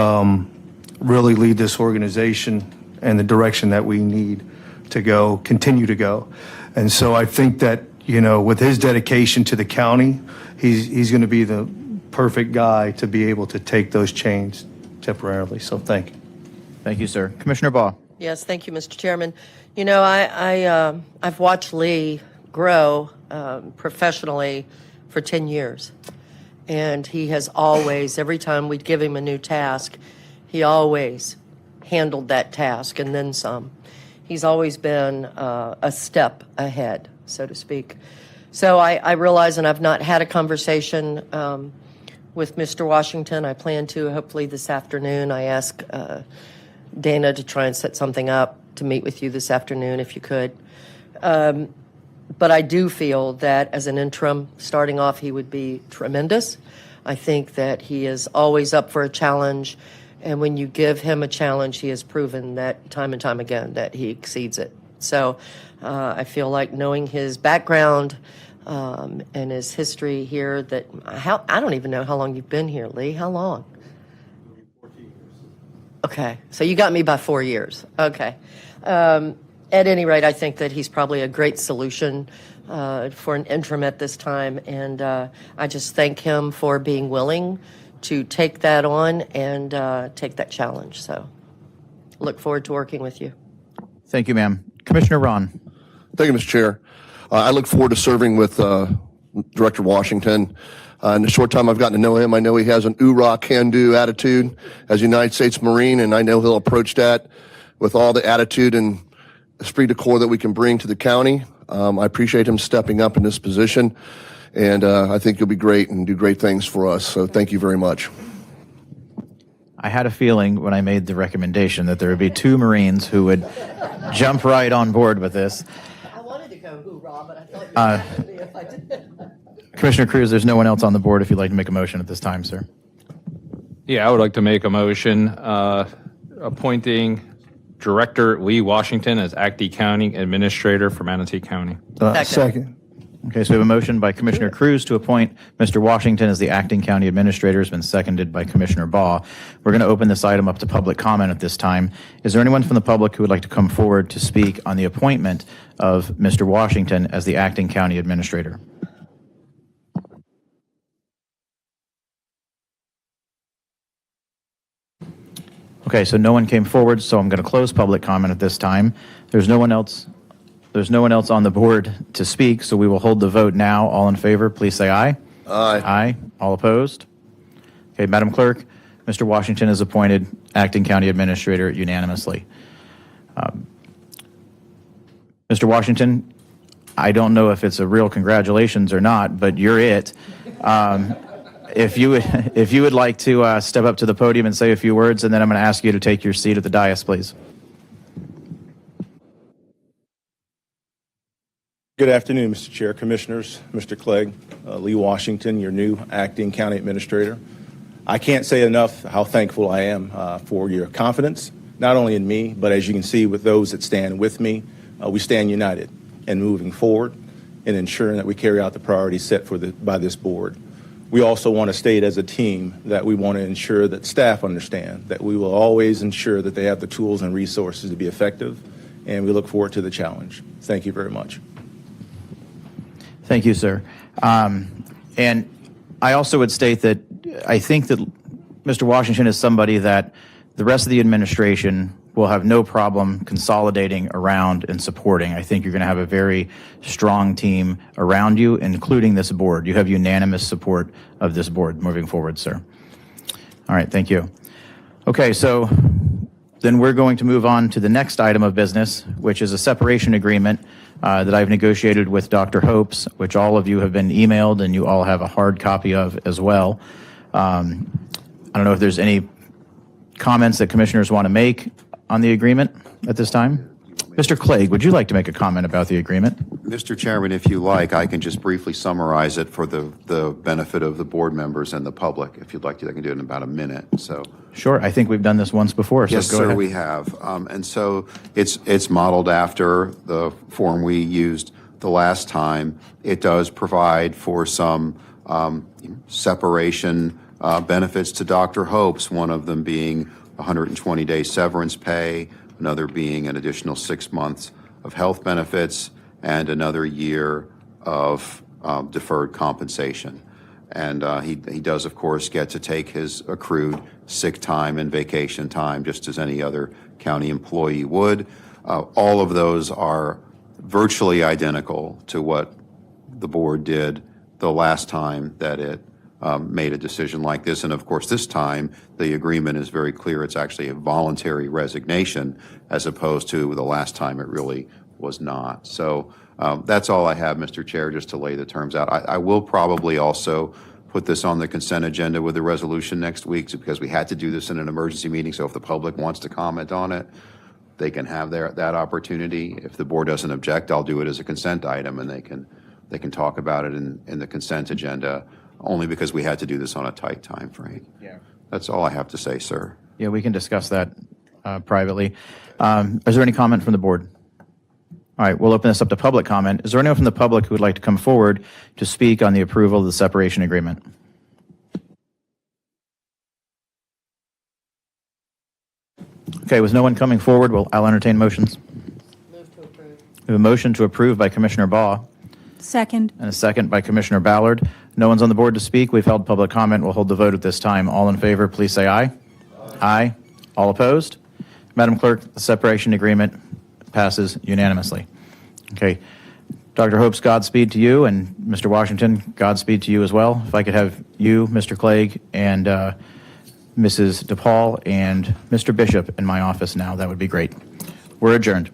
really lead this organization in the direction that we need to continue to go. And so I think that, with his dedication to the county, he's going to be the perfect guy to be able to take those chains temporarily. So thank you. Thank you, sir. Commissioner Baugh. Yes, thank you, Mr. Chairman. I've watched Lee grow professionally for 10 years. And he has always, every time we'd give him a new task, he always handled that task and then some. He's always been a step ahead, so to speak. So I realize, and I've not had a conversation with Mr. Washington. I plan to hopefully this afternoon. I asked Dana to try and set something up to meet with you this afternoon if you could. But I do feel that as an interim, starting off, he would be tremendous. I think that he is always up for a challenge. And when you give him a challenge, he has proven that time and time again that he exceeds it. So I feel like knowing his background and his history here, that I don't even know how long you've been here, Lee. How long? 14 years. Okay, so you got me by 4 years. Okay. At any rate, I think that he's probably a great solution for an interim at this time. And I just thank him for being willing to take that on and take that challenge. So look forward to working with you. Thank you, ma'am. Commissioner Ron. Thank you, Mr. Chair. I look forward to serving with Director Washington. In the short time I've gotten to know him, I know he has an oorah, can-do attitude as a United States Marine, and I know he'll approach that with all the attitude and esprit de corps that we can bring to the county. I appreciate him stepping up in this position, and I think he'll be great and do great things for us. So thank you very much. I had a feeling when I made the recommendation that there would be two Marines who would jump right on board with this. I wanted to go hoorah, but I thought you'd ask me if I did. Commissioner Cruz, there's no one else on the board if you'd like to make a motion at this time, sir. Yeah, I would like to make a motion appointing Director Lee Washington as Acting County Administrator for Manatee County. Second. Okay, so we have a motion by Commissioner Cruz to appoint Mr. Washington as the Acting County Administrator. Has been seconded by Commissioner Baugh. We're going to open this item up to public comment at this time. Is there anyone from the public who would like to come forward to speak on the appointment of Mr. Washington as the Acting County Administrator? Okay, so no one came forward, so I'm going to close public comment at this time. There's no one else on the board to speak, so we will hold the vote now. All in favor, please say aye. Aye. Aye. All opposed? Okay, Madam Clerk, Mr. Washington is appointed Acting County Administrator unanimously. Mr. Washington, I don't know if it's a real congratulations or not, but you're it. If you would like to step up to the podium and say a few words, and then I'm going to ask you to take your seat at the dais, please. Good afternoon, Mr. Chair, Commissioners, Mr. Clegg, Lee Washington, your new Acting County Administrator. I can't say enough how thankful I am for your confidence, not only in me, but as you can see with those that stand with me, we stand united in moving forward and ensuring that we carry out the priorities set by this board. We also want to state as a team that we want to ensure that staff understand that we will always ensure that they have the tools and resources to be effective, and we look forward to the challenge. Thank you very much. Thank you, sir. And I also would state that I think that Mr. Washington is somebody that the rest of the administration will have no problem consolidating around and supporting. I think you're going to have a very strong team around you, including this board. You have unanimous support of this board moving forward, sir. All right, thank you. Okay, so then we're going to move on to the next item of business, which is a separation agreement that I've negotiated with Dr. Hopes, which all of you have been emailed and you all have a hard copy of as well. I don't know if there's any comments that commissioners want to make on the agreement at this time. Mr. Clegg, would you like to make a comment about the agreement? Mr. Chairman, if you like, I can just briefly summarize it for the benefit of the board members and the public. If you'd like to, I can do it in about a minute. So. Sure. I think we've done this once before. So Yes, go sir, ahead. we have. And so it's modeled after the form we used the last time. It does provide for some separation benefits to Dr. Hopes, one of them being 120-day severance pay, another being an additional 6 months of health benefits, and another year of deferred compensation. And he does, of course, get to take his accrued sick time and vacation time just as any other county employee would. All of those are virtually identical to what the board did the last time that it made a decision like this. And of course, this time, the agreement is very clear. It's actually a voluntary resignation as opposed to the last time it really was not. So that's all I have, Mr. Chair, just to lay the terms out. I will probably also put this on the consent agenda with a resolution next week because we had to do this in an emergency meeting. So if the public wants to comment on it, they can have that opportunity. If the board doesn't object, I'll do it as a consent item, and they can talk about it in the consent agenda, only because we had to do this on a tight time frame. Yeah. That's all I have to say, sir. Yeah, we can discuss that privately. Is there any comment from the board? All right, we'll open this up to public comment. Is there anyone from the public who would like to come forward to speak on the approval of the separation agreement? Okay, with no one coming forward, I'll entertain motions. Move to approve. We have a motion to approve by Commissioner Baugh Second. and a second by Commissioner Ballard. No one's on the board to speak. We've held public comment. We'll hold the vote at this time. All in favor, please say aye. Aye. All opposed? Madam Clerk, the separation agreement passes unanimously. Okay. Dr. Hopes, Godspeed to you, and Mr. Washington, Godspeed to you as well. If I could have you, Mr. Clegg, and Mrs. DePaul, and Mr. Bishop in my office now, that would be great. We're adjourned.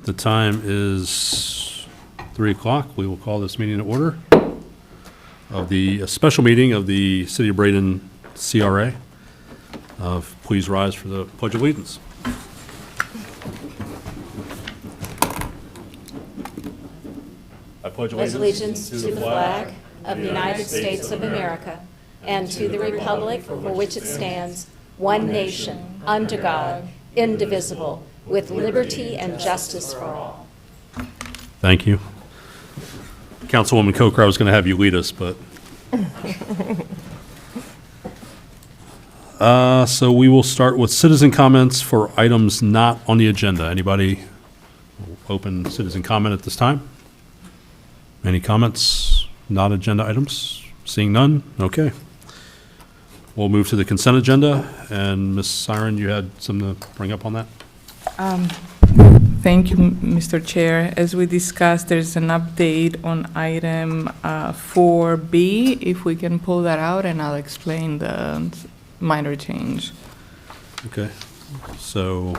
The time is 3 o'clock. We will call this meeting to order of the special meeting of the City of Bradenton CRA. Please rise for the Pledge of Allegiance. I pledge allegiance to the flag of the United States of America and to the republic for which it stands, one nation, under God, indivisible, with liberty and justice for all. Thank you. Councilwoman Coker, I was going to have you lead us, but So we will start with citizen comments for items not on the agenda. Anybody open citizen comment at this time? Any comments, not agenda items? Seeing none? Okay. We'll move to the consent agenda, and Ms. Siren, you had something to bring up on that? Thank you, Mr. Chair. As we discussed, there's an update on item 4B. If we can pull that out, and I'll explain the minor change. Okay. So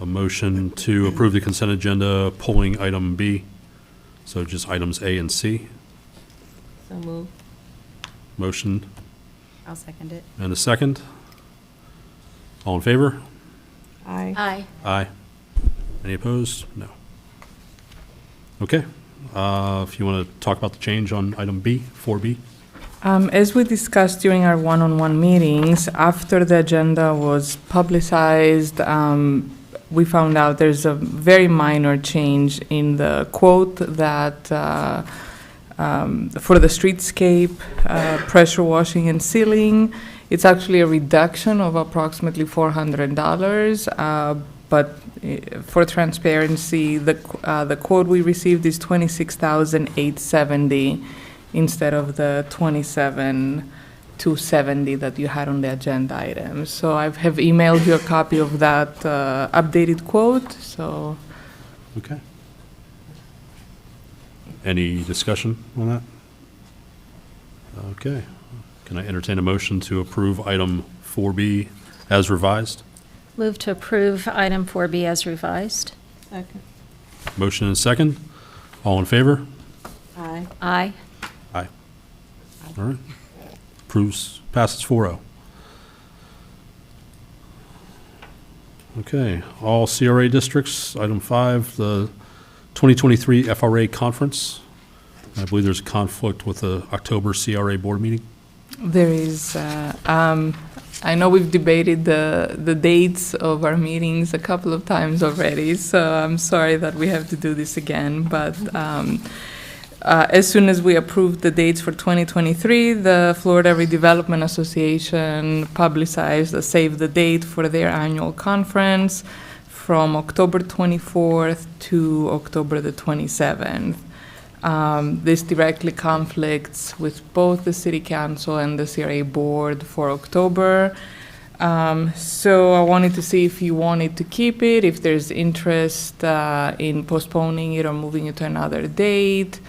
a motion to approve the consent agenda, pulling item B. So just items A and C. So move. Motion I'll second it. and a second. All in favor? Aye. Aye. Aye. Any opposed? No. Okay. If you want to talk about the change on item B, 4B. As we discussed during our one-on-one meetings, after the agenda was publicized, we found out there's a very minor change in the quote that for the streetscape, pressure washing and sealing. It's actually a reduction of approximately $400, but for transparency, the quote we received is $26,870 instead of the $27,270 that you had on the agenda item. So I have emailed you a copy of that updated quote. So. Okay. Any discussion on that? Okay. Can I entertain a motion to approve item 4B as revised? Move to approve item 4B as revised. Second. Motion and second. All in favor? Aye. Aye. Aye. All right. Passes 4-0. Okay. All CRA districts, item 5, the 2023 FRA conference. I believe there's a conflict with the October CRA board meeting. There is. I know we've debated the dates of our meetings a couple of times already, so I'm sorry that we have to do this again. But as soon as we approved the dates for 2023, the Florida Redevelopment Association publicized a save the date for their annual conference from October 24th to October the 27th. This directly conflicts with both the City Council and the CRA Board for October. So I wanted to see if you wanted to keep it, if there's interest in postponing it or moving it to another date.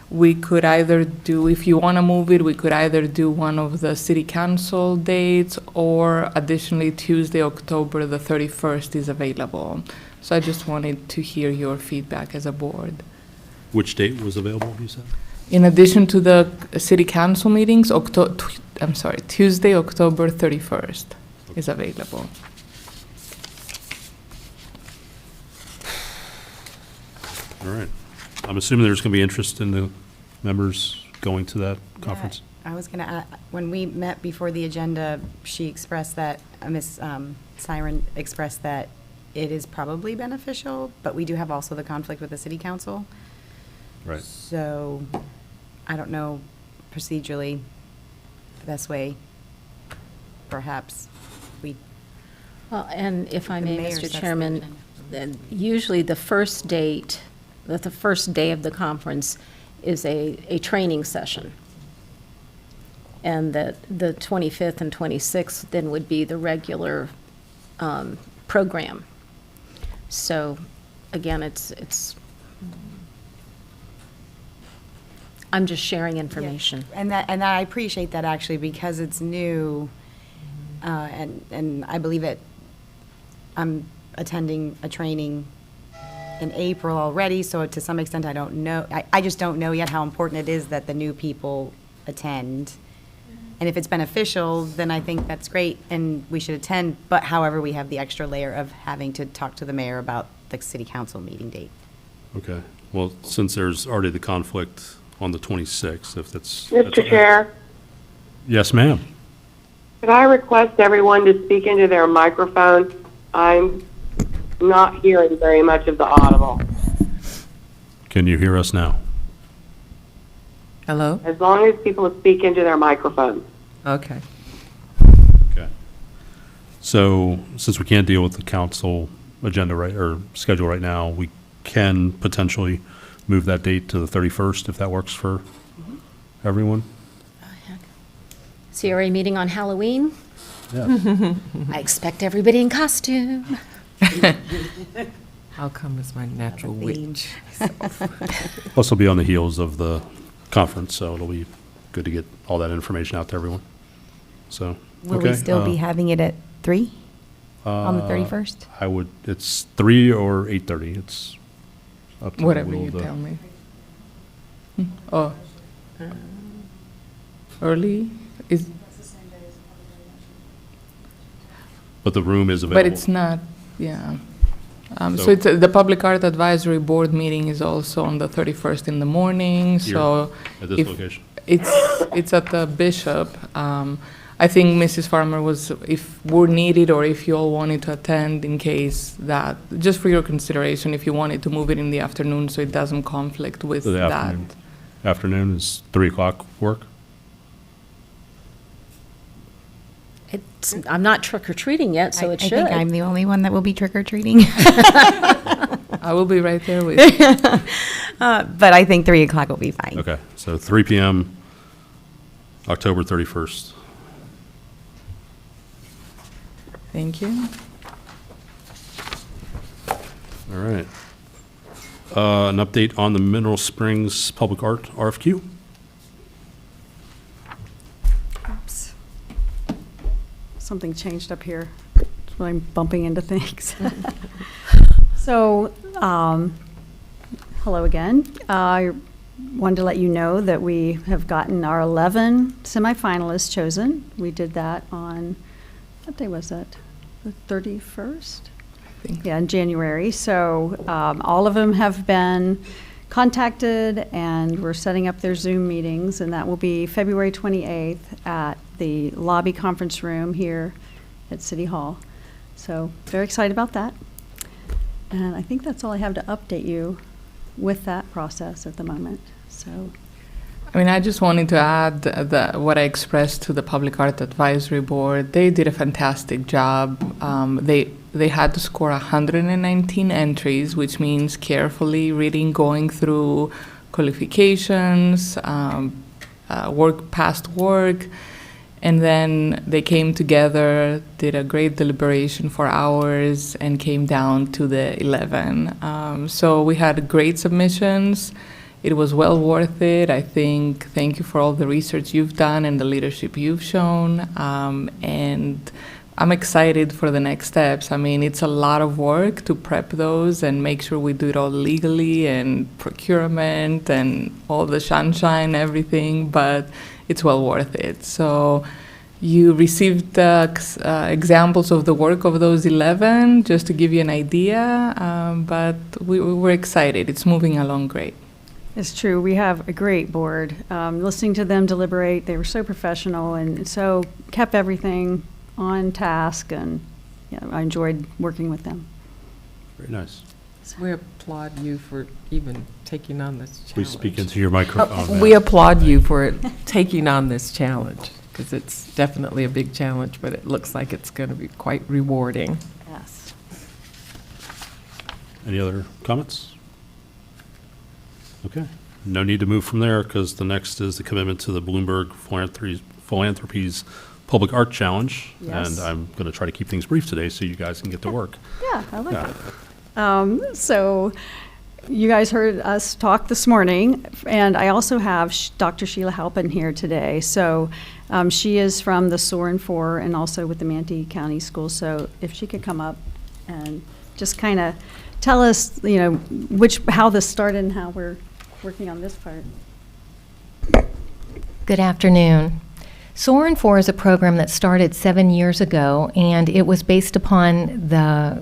We could either do, if you want to move it, we could either do one of the City Council dates, or additionally Tuesday, October the 31st is available. So I just wanted to hear your feedback as a board. Which date was available, you said? In addition to the City Council meetings, Tuesday, October 31st is available. All right. I'm assuming there's going to be interest in the members going to that conference? I was going to, when we met before the agenda, she expressed that, Ms. Siren expressed that it is probably beneficial, but we do have also the conflict with the City Council. Right. So I don't know procedurally the best way, perhaps we. Well, and if I The may, mayor Mr. sets the Chairman, agenda. then usually the first date, the first day of the conference is a training session. And that the 25th and 26th then would be the regular program. So again, it's I'm just sharing information. And I appreciate that actually, because it's new, and I believe it, I'm attending a training in April already, so to some extent I don't know, I just don't know yet how important it is that the new people attend. And if it's beneficial, then I think that's great and we should attend, but however, we have the extra layer of having to talk to the mayor about the City Council meeting date. Okay. Well, since there's already the conflict on the 26th, if that's... Mr. Chair, Yes, ma'am. could I request everyone to speak into their microphone? I'm not hearing very much of the audible. Can you hear us now? Hello? As long as people speak into their microphones. Okay. So since we can't deal with the council agenda or schedule right now, we can potentially move that date to the 31st if that works for everyone. CRA meeting on Halloween. Yeah. I expect everybody in costume. How come it's my natural witch? Plus, it'll be on the heels of the conference, so it'll be good to get all that information out to everyone. So, Will okay. we still be having it at 3 on the uh, 31st? It's 3 or 8:30. It's up to the Whatever will you of the- tell me. Oh. Early is, But the room is available. but it's not, yeah. So So- it's, the Public Art Advisory Board meeting is also on the 31st in the morning, so. At this if- location. It's at the Bishop. I think Mrs. Farmer was, if we're needed or if you all wanted to attend in case that, just for your consideration, if you wanted to move it in the afternoon so it doesn't conflict with So the that. afternoon is 3 o'clock work? I'm not trick or treating yet, so it I should. think I'm the only one that will be trick-or-treating. I will be right there with you. But I think 3 o'clock will be fine. Okay, so 3 PM, October 31st. Thank you. All right. An update on the Mineral Springs Public Art RFQ? Oops. Something changed up here. That's why I'm bumping into things. So, hello again. I wanted to let you know that we have gotten our 11 semifinalists chosen. We did that on, what day was that? The 31st? Yeah, in January. So all of them have been contacted, and we're setting up their Zoom meetings, and that will be February 28th at the lobby conference room here at City Hall. So very excited about that. And I think that's all I have to update you with that process at the moment. So. I mean, I just wanted to add that what I expressed to the Public Art Advisory Board. They did a fantastic job. They had to score 119 entries, which means carefully reading, going through qualifications, past work, and then they came together, did a great deliberation for hours, and came down to the 11. So we had great submissions. It was well worth it. I think, thank you for all the research you've done and the leadership you've shown. And I'm excited for the next steps. I mean, it's a lot of work to prep those and make sure we do it all legally and procurement and all the sunshine, everything, but it's well worth it. So you received examples of the work of those 11, just to give you an idea, but we're excited. It's moving along great. It's true. We have a great board. Listening to them deliberate, they were so professional and so kept everything on task, and I enjoyed working with them. Very nice. We applaud you for even taking on this challenge. Please speak into your microphone. We applaud you for taking on this challenge, because it's definitely a big challenge, but it looks like it's going to be quite rewarding. Yes. Any other comments? Okay. No need to move from there, because the next is the commitment to the Bloomberg Philanthropies Public Art Challenge. Yes. And I'm going to try to keep things brief today so you guys can get to work. Yeah, I like it. So you guys heard us talk this morning, and I also have Dr. Sheila Halpin here today. So she is from the Soren 4 and also with the Manatee County Schools. So if she could come up and just kind of tell us, how this started and how we're working on this part. Good afternoon. Soren 4 is a program that started 7 years ago, and it was based upon the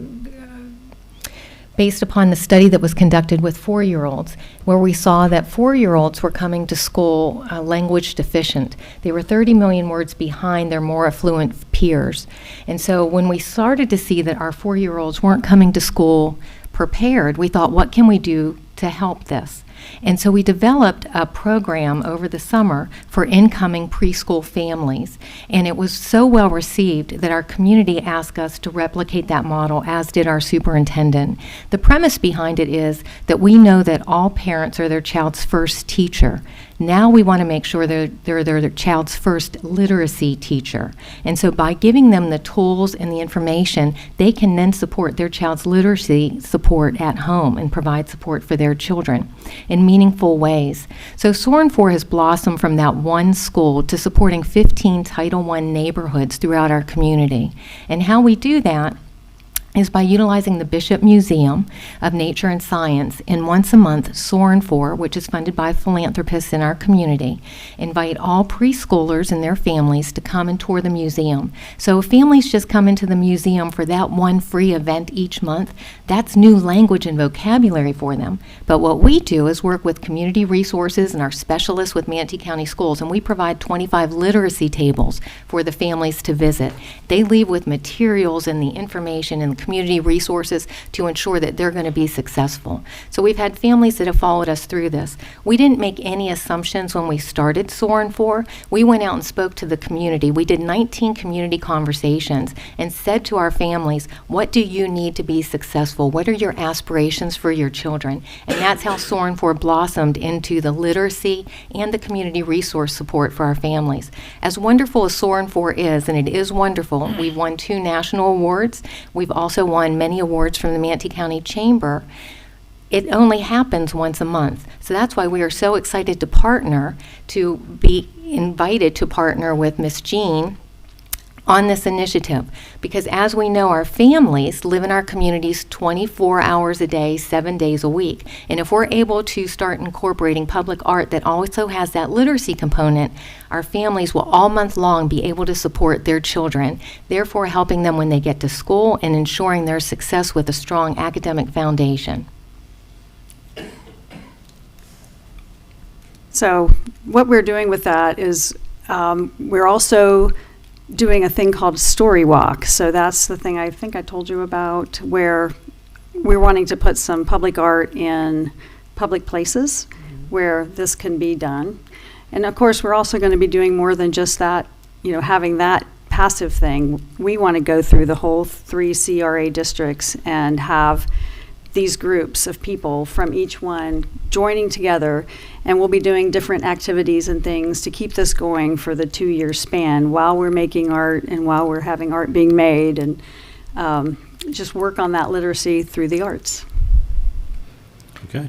study that was conducted with 4-year-olds, where we saw that 4-year-olds were coming to school language deficient. They were 30 million words behind their more affluent peers. And so when we started to see that our 4-year-olds weren't coming to school prepared, we thought, what can we do to help this? And so we developed a program over the summer for incoming preschool families. And it was so well received that our community asked us to replicate that model, as did our superintendent. The premise behind it is that we know that all parents are their child's first teacher. Now we want to make sure they're their child's first literacy teacher. And so by giving them the tools and the information, they can then support their child's literacy support at home and provide support for their children in meaningful ways. So SOAR 4 has blossomed from that one school to supporting 15 Title I neighborhoods throughout our community. And how we do that is by utilizing the Bishop Museum of Nature and Science, and once a month, SOAR 4, which is funded by philanthropists in our community, invite all preschoolers and their families to come and tour the museum. So if families just come into the museum for that one free event each month, that's new language and vocabulary for them. But what we do is work with community resources and our specialists with Manatee County Schools, and we provide 25 literacy tables for the families to visit. They leave with materials and the information and the community resources to ensure that they're going to be successful. So we've had families that have followed us through this. We didn't make any assumptions when we started SOAR 4. We went out and spoke to the community. We did 19 community conversations and said to our families, what do you need to be successful? What are your aspirations for your children? And that's how SOAR 4 blossomed into the literacy and the community resource support for our families. As wonderful as SOAR 4 is, and it is wonderful, we've won 2 national awards. We've also won many awards from the Manatee County Chamber. It only happens once a month. So that's why we are so excited to partner, to be invited to partner with Miss Jean on this initiative. Because as we know, our families live in our communities 24 hours a day, 7 days a week. And if we're able to start incorporating public art that also has that literacy component, our families will all month long be able to support their children, therefore helping them when they get to school and ensuring their success with a strong academic foundation. So what we're doing with that is we're also doing a thing called Story Walk. So that's the thing I think I told you about, where we're wanting to put some public art in public places where this can be done. And of course, we're also going to be doing more than just that, having that passive thing. We want to go through the whole 3 CRA districts and have these groups of people from each one joining together, and we'll be doing different activities and things to keep this going for the 2-year span while we're making art and while we're having art being made, and just work on that literacy through the arts. Okay.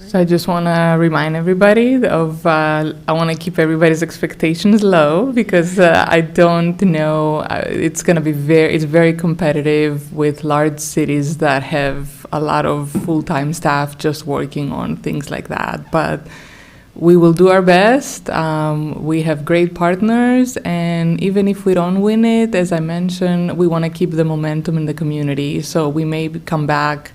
So I just want to remind everybody of, I want to keep everybody's expectations low, because I don't know, it's going to be it's very competitive with large cities that have a lot of full-time staff just working on things like that. But we will do our best. We have great partners, and even if we don't win it, as I mentioned, we want to keep the momentum in the community. So we may come back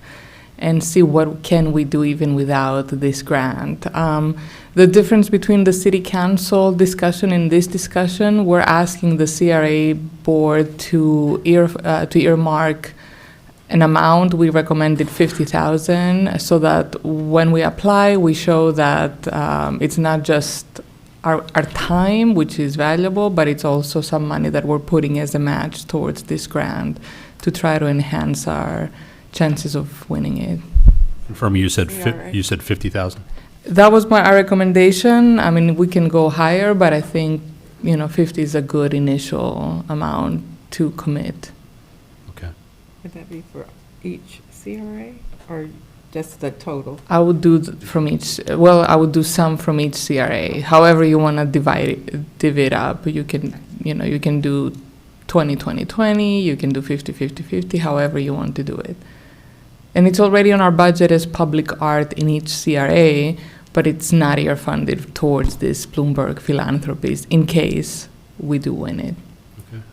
and see what can we do even without this grant. The difference between the city council discussion and this discussion, we're asking the CRA board to earmark an amount. We recommended $50,000, so that when we apply, we show that it's not just our time, which is valuable, but it's also some money that we're putting as a match towards this grant to try to enhance our chances of winning it. From you said 50,000. That was our recommendation. I mean, we can go higher, but I think 50 is a good initial amount to commit. Okay. Would that be for each CRA or just the total? I would do from each. Well, I would do some from each CRA. However you want to divide it up, you can you can do 20-20-20. You can do 50-50-50. However you want to do it. And it's already on our budget as public art in each CRA, but it's not year funded towards this Bloomberg philanthropies in case we do win it.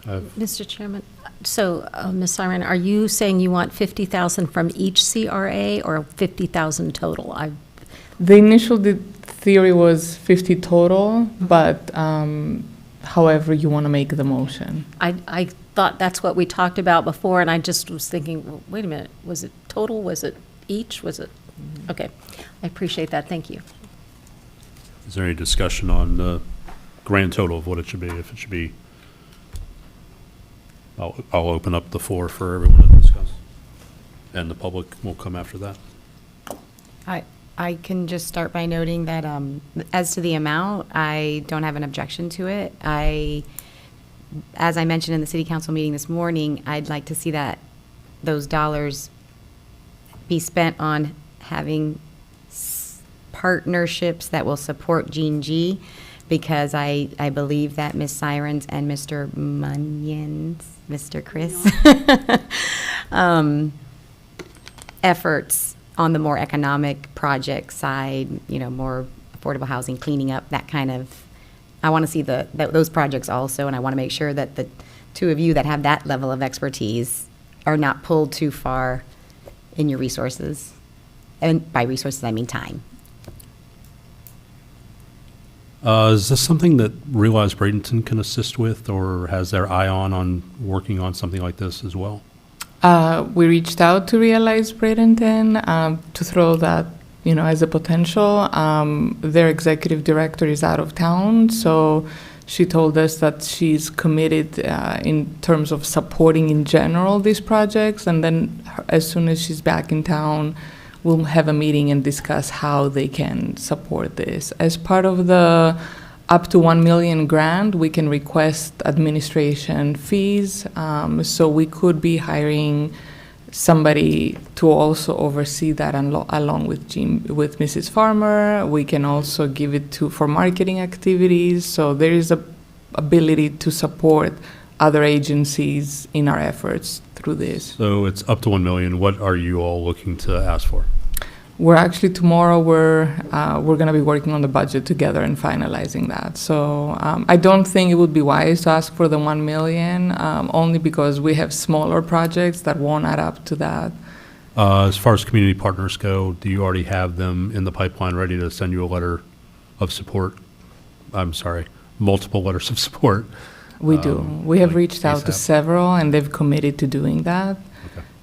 Okay. Mr. Chairman, so Ms. Siren, are you saying you want 50,000 from each CRA or 50,000 total? The initial theory was 50 total, but however you want to make the motion. I thought that's what we talked about before, and I just was thinking, well, wait a minute, was it total? Was it each? Was it Okay, I appreciate that, thank you. Is there any discussion on the grand total of what it should be, if it should be? I'll open up the floor for everyone to discuss, and the public will come after that. I can just start by noting that as to the amount, I don't have an objection to it. As I mentioned in the city council meeting this morning, I'd like to see that those dollars be spent on having partnerships that will support Gene G, because I believe that Ms. Sirens and Mr. Munion's, Mr. Chris, efforts on the more economic project side, more affordable housing, cleaning up, that kind of, I want to see those projects also, and I want to make sure that the two of you that have that level of expertise are not pulled too far in your resources. And by resources, I mean time. Is this something that Realize Bradenton can assist with, or has their eye on working on something like this as well? We reached out to Realize Bradenton to throw that, as a potential. Their executive director is out of town, so she told us that she's committed in terms of supporting in general these projects, and then as soon as she's back in town, we'll have a meeting and discuss how they can support this. As part of the up to 1 million grant, we can request administration fees. So we could be hiring somebody to also oversee that along with Mrs. Farmer. We can also give it for marketing activities. So there is a ability to support other agencies in our efforts through this. So it's up to 1 million. What are you all looking to ask for? We're actually tomorrow. We're going to be working on the budget together and finalizing that. So I don't think it would be wise to ask for the 1 million, only because we have smaller projects that won't add up to that. As far as community partners go, do you already have them in the pipeline ready to send you a letter of support? I'm sorry, multiple letters of support. We do. We have reached out to several, and they've committed to doing that.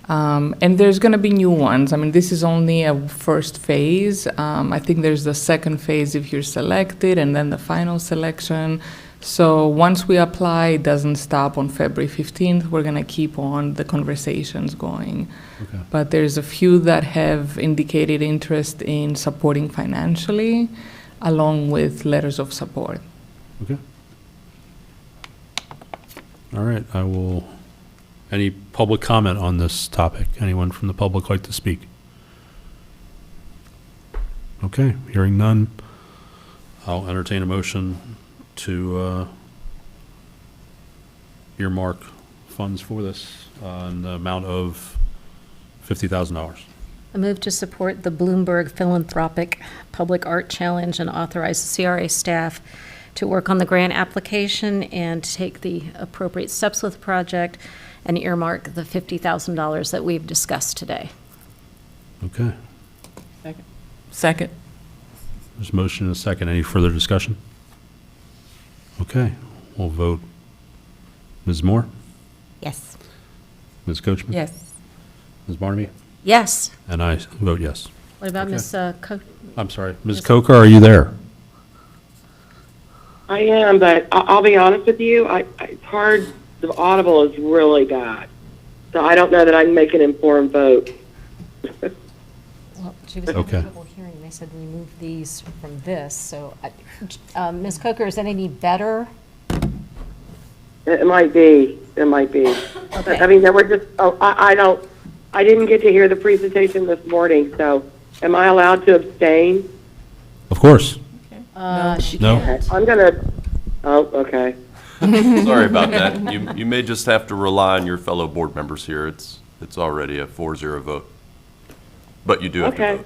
And there's going to be new ones. I mean, this is only a first phase. I think there's the second phase if you're selected, and then the final selection. So once we apply, it doesn't stop on February 15th. We're going to keep on the conversations going. Okay. But there's a few that have indicated interest in supporting financially, along with letters of support. Okay. All right. Any public comment on this topic? Anyone from the public like to speak? Okay, hearing none, I'll entertain a motion to earmark funds for this in the amount of $50,000. I move to support the Bloomberg Philanthropic Public Art Challenge and authorize the CRA staff to work on the grant application and take the appropriate steps with the project and earmark the $50,000 that we've discussed today. Okay. Second. There's a motion and a second. Any further discussion? Okay, we'll vote. Ms. Moore? Yes. Ms. Coachman? Yes. Ms. Barnaby? Yes. And I vote yes. What about Okay. Ms. I'm sorry, Ms. Coker, are you there? I am, but I'll be honest with you. It's hard. The audible is really bad, so I don't know that I can make an informed vote. Well, she was Okay. having trouble hearing. They said remove these from this. So, Ms. Coker, is that any better? It might be. It might be. Okay. I mean, there were just. Oh, I didn't get to hear the presentation this morning. So, am I allowed to abstain? Of course. She No. can't. I'm gonna. Oh, okay. Sorry about that. You may just have to rely on your fellow board members here. It's already a 4-0 vote. But you do have to Okay. vote.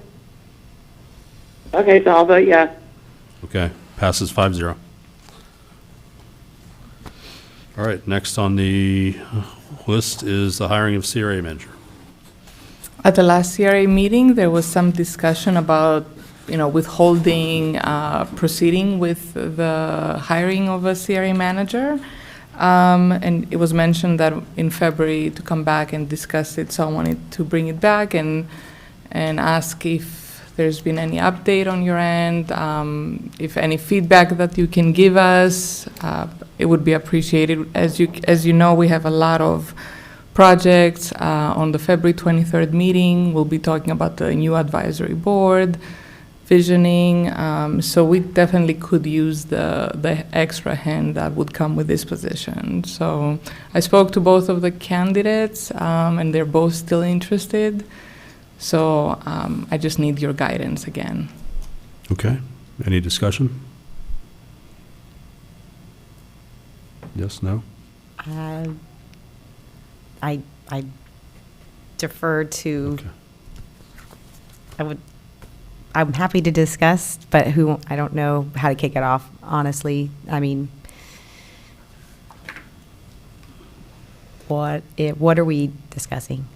Okay, so I'll vote yes. Okay, passes 5-0. All right, next on the list is the hiring of CRA manager. At the last CRA meeting, there was some discussion about, withholding proceeding with the hiring of a CRA manager. And it was mentioned that in February to come back and discuss it, so I wanted to bring it back and and ask if there's been any update on your end, if any feedback that you can give us. It would be appreciated. As you know, we have a lot of projects. On the February 23rd meeting, we'll be talking about the new advisory board, visioning. So we definitely could use the extra hand that would come with this position. So I spoke to both of the candidates, and they're both still interested. So I just need your guidance again. Okay. Any discussion? Yes, no? I defer to, I'm happy to discuss, but I don't know how to kick it off, honestly. I mean, what are we discussing?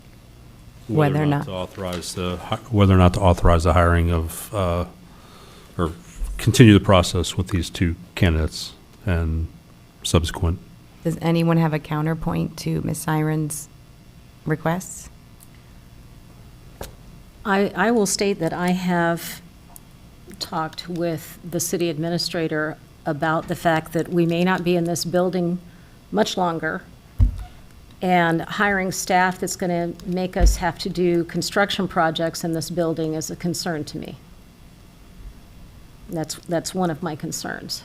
Whether or not to authorize whether or not to authorize the hiring of, or continue the process with these two candidates and subsequent. Does anyone have a counterpoint to Ms. Siren's requests? I will state that I have talked with the city administrator about the fact that we may not be in this building much longer, and hiring staff that's going to make us have to do construction projects in this building is a concern to me. That's one of my concerns.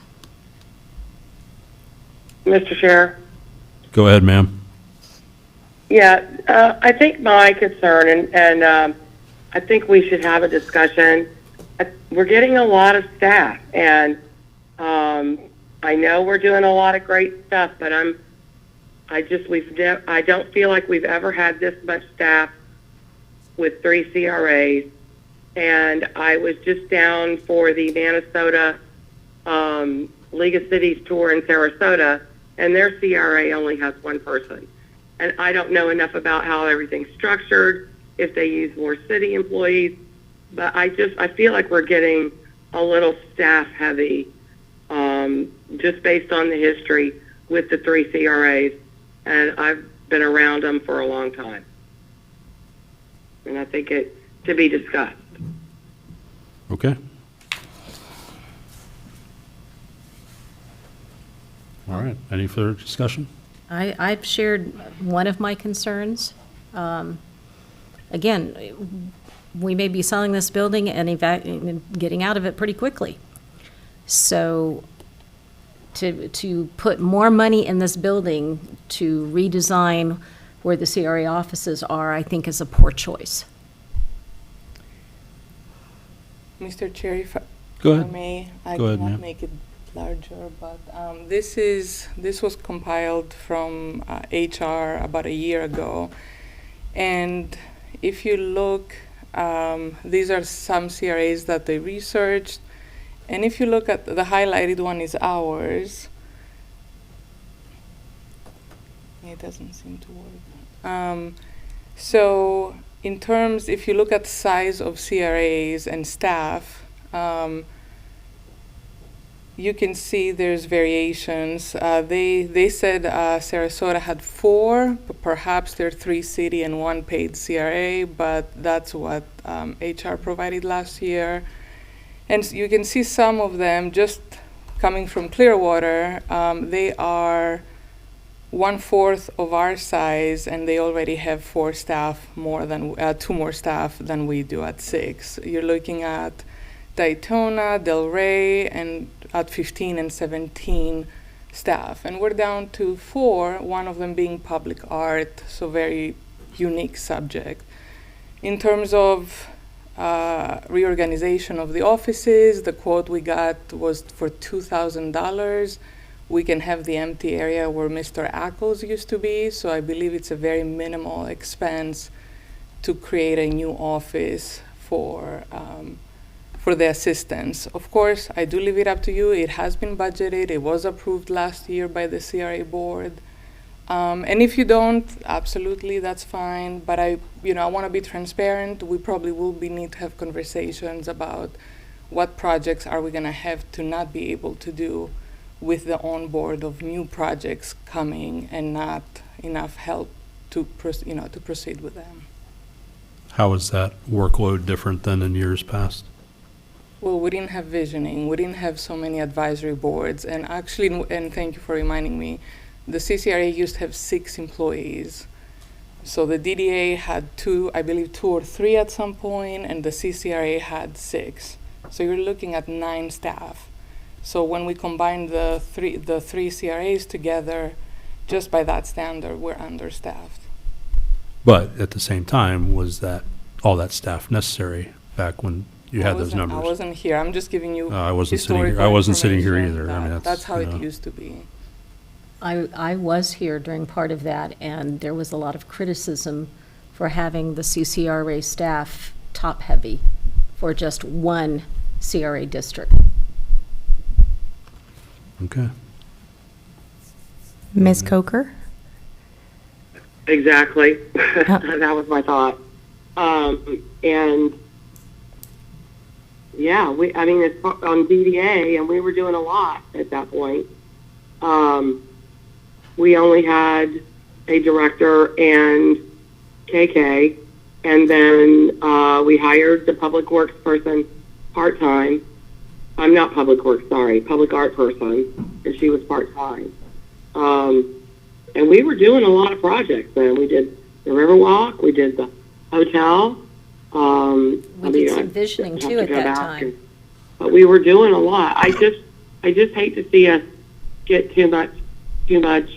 Mr. Chair? Go ahead, ma'am. Yeah, I think my concern, and I think we should have a discussion. We're getting a lot of staff, and I know we're doing a lot of great stuff, but I don't feel like we've ever had this much staff with 3 CRAs. And I was just down for the Minnesota League of Cities tour in Sarasota, and their CRA only has 1 person. And I don't know enough about how everything's structured, if they use more city employees, but I feel like we're getting a little staff heavy, just based on the history with the 3 CRAs, and I've been around them for a long time. And I think it to be discussed. Okay. All right. Any further discussion? I've shared one of my concerns. Again, we may be selling this building and getting out of it pretty quickly. So to put more money in this building to redesign where the CRA offices are, I think is a poor choice. Mr. Chair, if Go I ahead. may, I Go ahead, cannot ma'am. make it larger, but this was compiled from HR about a year ago. And if you look, these are some CRAs that they researched. And if you look at the highlighted one is ours. It doesn't seem to work. So in terms, if you look at the size of CRAs and staff, you can see there's variations. They said Sarasota had 4, but perhaps there are 3 city and 1 paid CRA, but that's what HR provided last year. And you can see some of them just coming from Clearwater. They are 1/4 of our size, and they already have 4 staff more than 2 more staff than we do at 6. You're looking at Daytona, Delray, and at 15 and 17 staff. And we're down to 4, one of them being public art, so very unique subject. In terms of reorganization of the offices, the quote we got was for $2,000. We can have the empty area where Mr. Ackles used to be, so I believe it's a very minimal expense to create a new office for the assistants. Of course, I do leave it up to you. It has been budgeted. It was approved last year by the CRA board. And if you don't, absolutely, that's fine. But I want to be transparent. We probably will need to have conversations about what projects are we going to have to not be able to do with the onboard of new projects coming and not enough help to proceed with them. How is that workload different than in years past? Well, we didn't have visioning. We didn't have so many advisory boards. And actually, and thank you for reminding me, the CCRA used to have 6 employees. So the DDA had 2, I believe 2 or 3 at some point, and the CCRA had 6. So you're looking at 9 staff. So when we combine the three CRAs together, just by that standard, we're understaffed. But at the same time, was that all that staff necessary back when you had those numbers? I wasn't here. I'm just giving you. I wasn't sitting here. historical I wasn't sitting here information either. I mean, that's how you it know. used to be. I was here during part of that, and there was a lot of criticism for having the CCRA staff top-heavy for just one CRA district. Okay. Ms. Coker? Exactly. That was my thought. And yeah, I mean, it's on DDA, and we were doing a lot at that point. We only had a director and KK, and then we hired the public works person part-time. I'm not public works, sorry, public art person, and she was part-time. And we were doing a lot of projects then. We did the Riverwalk, we did the hotel. We did some visioning too at that time. But we were doing a lot. I just hate to see us get too much,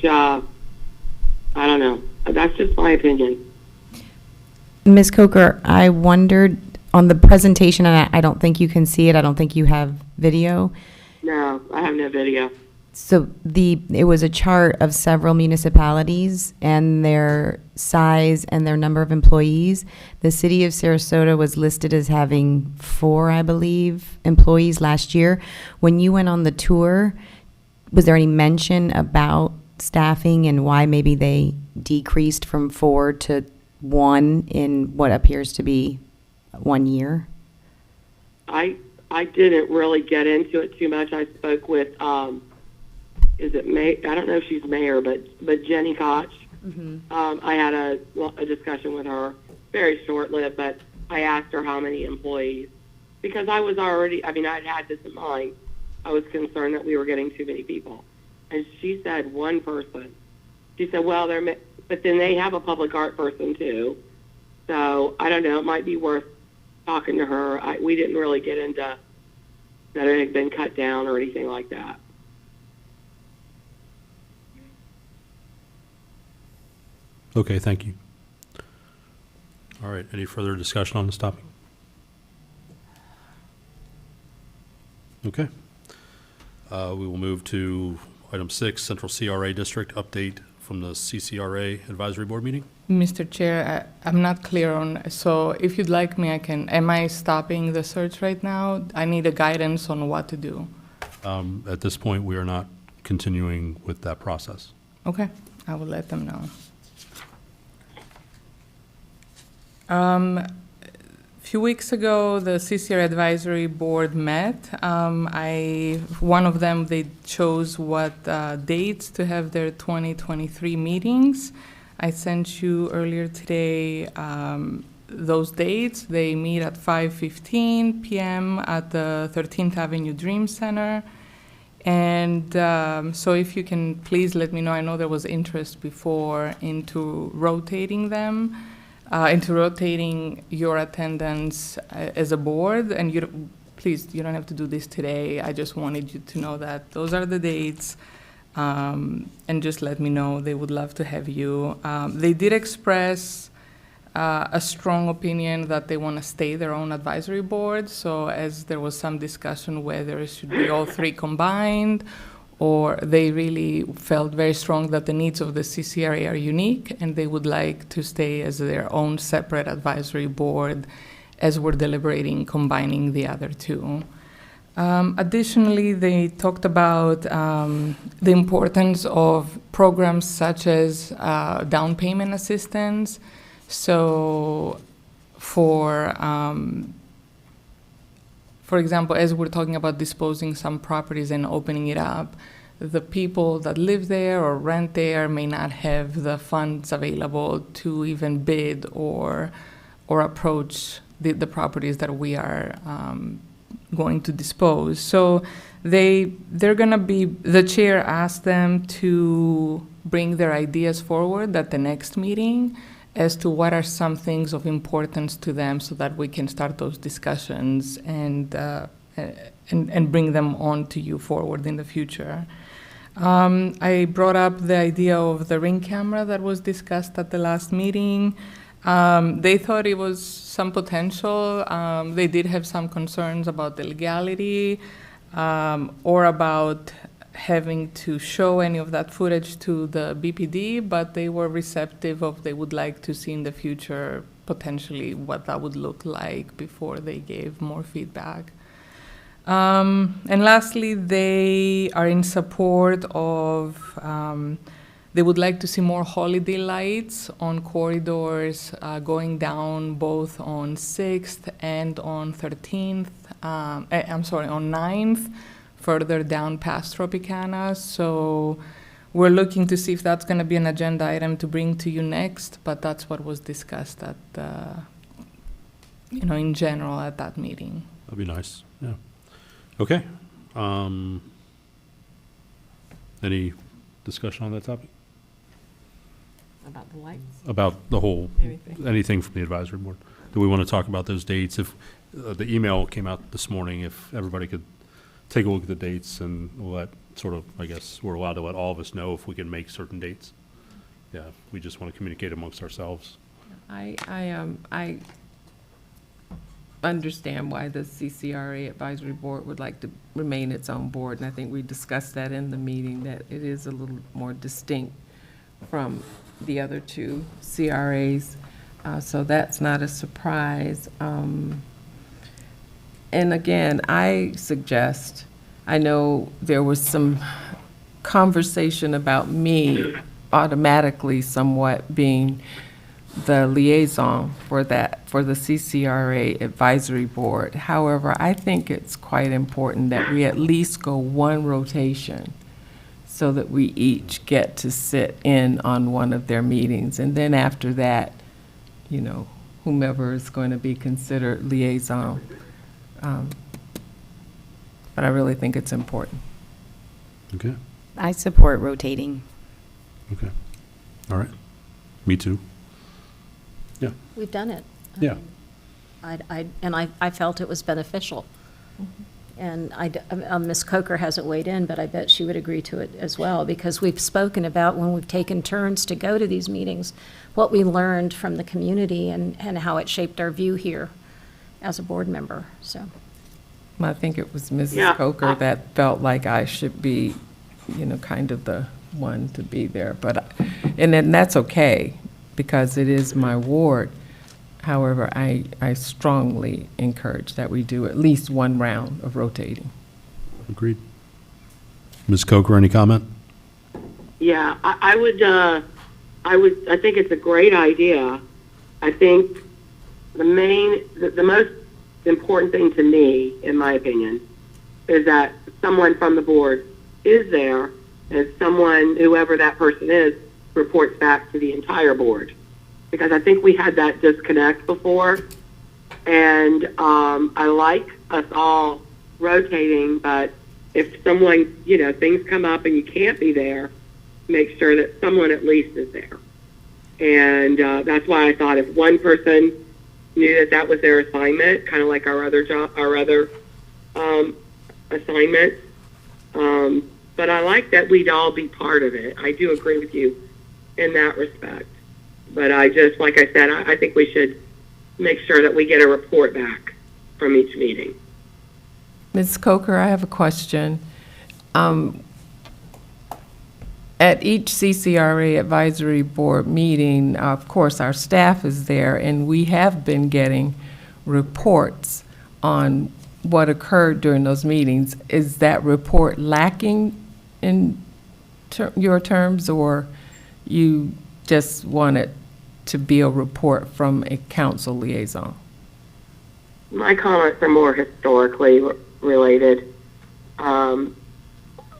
I don't know. That's just my opinion. Ms. Coker, I wondered on the presentation, and I don't think you can see it, I don't think you have video. No, I have no video. So it was a chart of several municipalities and their size and their number of employees. The city of Sarasota was listed as having 4, I believe, employees last year. When you went on the tour, was there any mention about staffing and why maybe they decreased from 4 to 1 in what appears to be 1 year? I didn't really get into it too much. I spoke with, is it May? I don't know if she's mayor, but Jenny Koch. I had a discussion with her, very short-lived, but I asked her how many employees, because I was already, I mean, I'd had this in mind. I was concerned that we were getting too many people. And she said 1 person. She said, well, but then they have a public art person too. So I don't know, it might be worth talking to her. We didn't really get into that it had been cut down or anything like that. Okay, thank you. All right, any further discussion on this topic? Okay. We will move to item 6, Central CRA District update from the CCRA Advisory Board meeting. Mr. Chair, I'm not clear on, so if you'd like me, am I stopping the search right now? I need a guidance on what to do. At this point, we are not continuing with that process. Okay, I will let them know. A few weeks ago, the CCRA Advisory Board met. One of them, they chose what dates to have their 2023 meetings. I sent you earlier today those dates. They meet at 5:15 p.m. at the 13th Avenue Dream Center. And so if you can please let me know, I know there was interest before into rotating them. Into rotating your attendance as a board, and please, you don't have to do this today. I just wanted you to know that those are the dates, and just let me know. They would love to have you. They did express a strong opinion that they want to stay their own advisory board, so as there was some discussion whether it should be all 3 combined, or they really felt very strong that the needs of the CCRA are unique and they would like to stay as their own separate advisory board as we're deliberating combining the other 2. Additionally, they talked about the importance of programs such as down payment assistance. So for example, as we're talking about disposing some properties and opening it up, the people that live there or rent there may not have the funds available to even bid or or approach the properties that we are going to dispose. So they're going to be, the chair asked them to bring their ideas forward at the next meeting as to what are some things of importance to them so that we can start those discussions and bring them on to you forward in the future. I brought up the idea of the Ring camera that was discussed at the last meeting. They thought it was some potential. They did have some concerns about the legality or about having to show any of that footage to the BPD, but they were receptive of they would like to see in the future potentially what that would look like before they gave more feedback. And lastly, they are in support of, they would like to see more holiday lights on corridors going down both on 6th and on 13th, on 9th, further down past Tropicana. So we're looking to see if that's going to be an agenda item to bring to you next, but that's what was discussed at, in general at that meeting. That'd be nice, yeah. Okay. Any discussion on that topic? About the lights? About the whole, anything from the advisory board? Do we want to talk about those dates? If the email came out this morning, if everybody could take a look at the dates and let sort of, I guess, we're allowed to let all of us know if we can make certain dates. Yeah, we just want to communicate amongst ourselves. I understand why the CCRA advisory board would like to remain its own board, and I think we discussed that in the meeting, that it is a little more distinct from the other two CRAs, so that's not a surprise. And again, I suggest, I know there was some conversation about me automatically somewhat being the liaison for the CCRA advisory board. However, I think it's quite important that we at least go one rotation so that we each get to sit in on one of their meetings. And then after that, whomever is going to be considered liaison. But I really think it's important. Okay. I support rotating. Okay. All right. Me too. Yeah. We've done it. Yeah. I felt it was beneficial. And Ms. Coker hasn't weighed in, but I bet she would agree to it as well, because we've spoken about when we've taken turns to go to these meetings, what we learned from the community and how it shaped our view here as a board member, so. I think it was Mrs. Coker that felt like I should be, kind of the one to be there. And then that's okay, because it is my ward. However, I strongly encourage that we do at least one round of rotating. Agreed. Ms. Coker, any comment? Yeah, I think it's a great idea. I think the most important thing to me, in my opinion, is that someone from the board is there, and someone, whoever that person is, reports back to the entire board. Because I think we had that disconnect before, and I like us all rotating, but if someone, things come up and you can't be there, make sure that someone at least is there. And that's why I thought if one person knew that was their assignment, kind of like our other assignments. But I like that we'd all be part of it. I do agree with you in that respect. But I just, like I said, I think we should make sure that we get a report back from each meeting. Ms. Coker, I have a question. At each CCRA advisory board meeting, of course, our staff is there, and we have been getting reports on what occurred during those meetings. Is that report lacking in your terms, or you just want it to be a report from a council liaison? My comments are more historically related. I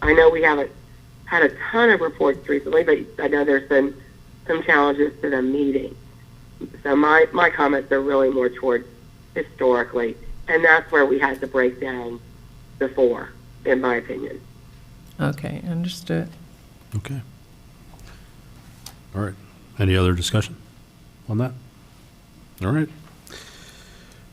know we haven't had a ton of reports recently, but I know there's been some challenges to them meeting. So my comments are really more towards historically, and that's where we had the breakdown before, in my opinion. Okay, understood. Okay. All right. Any other discussion on that? All right.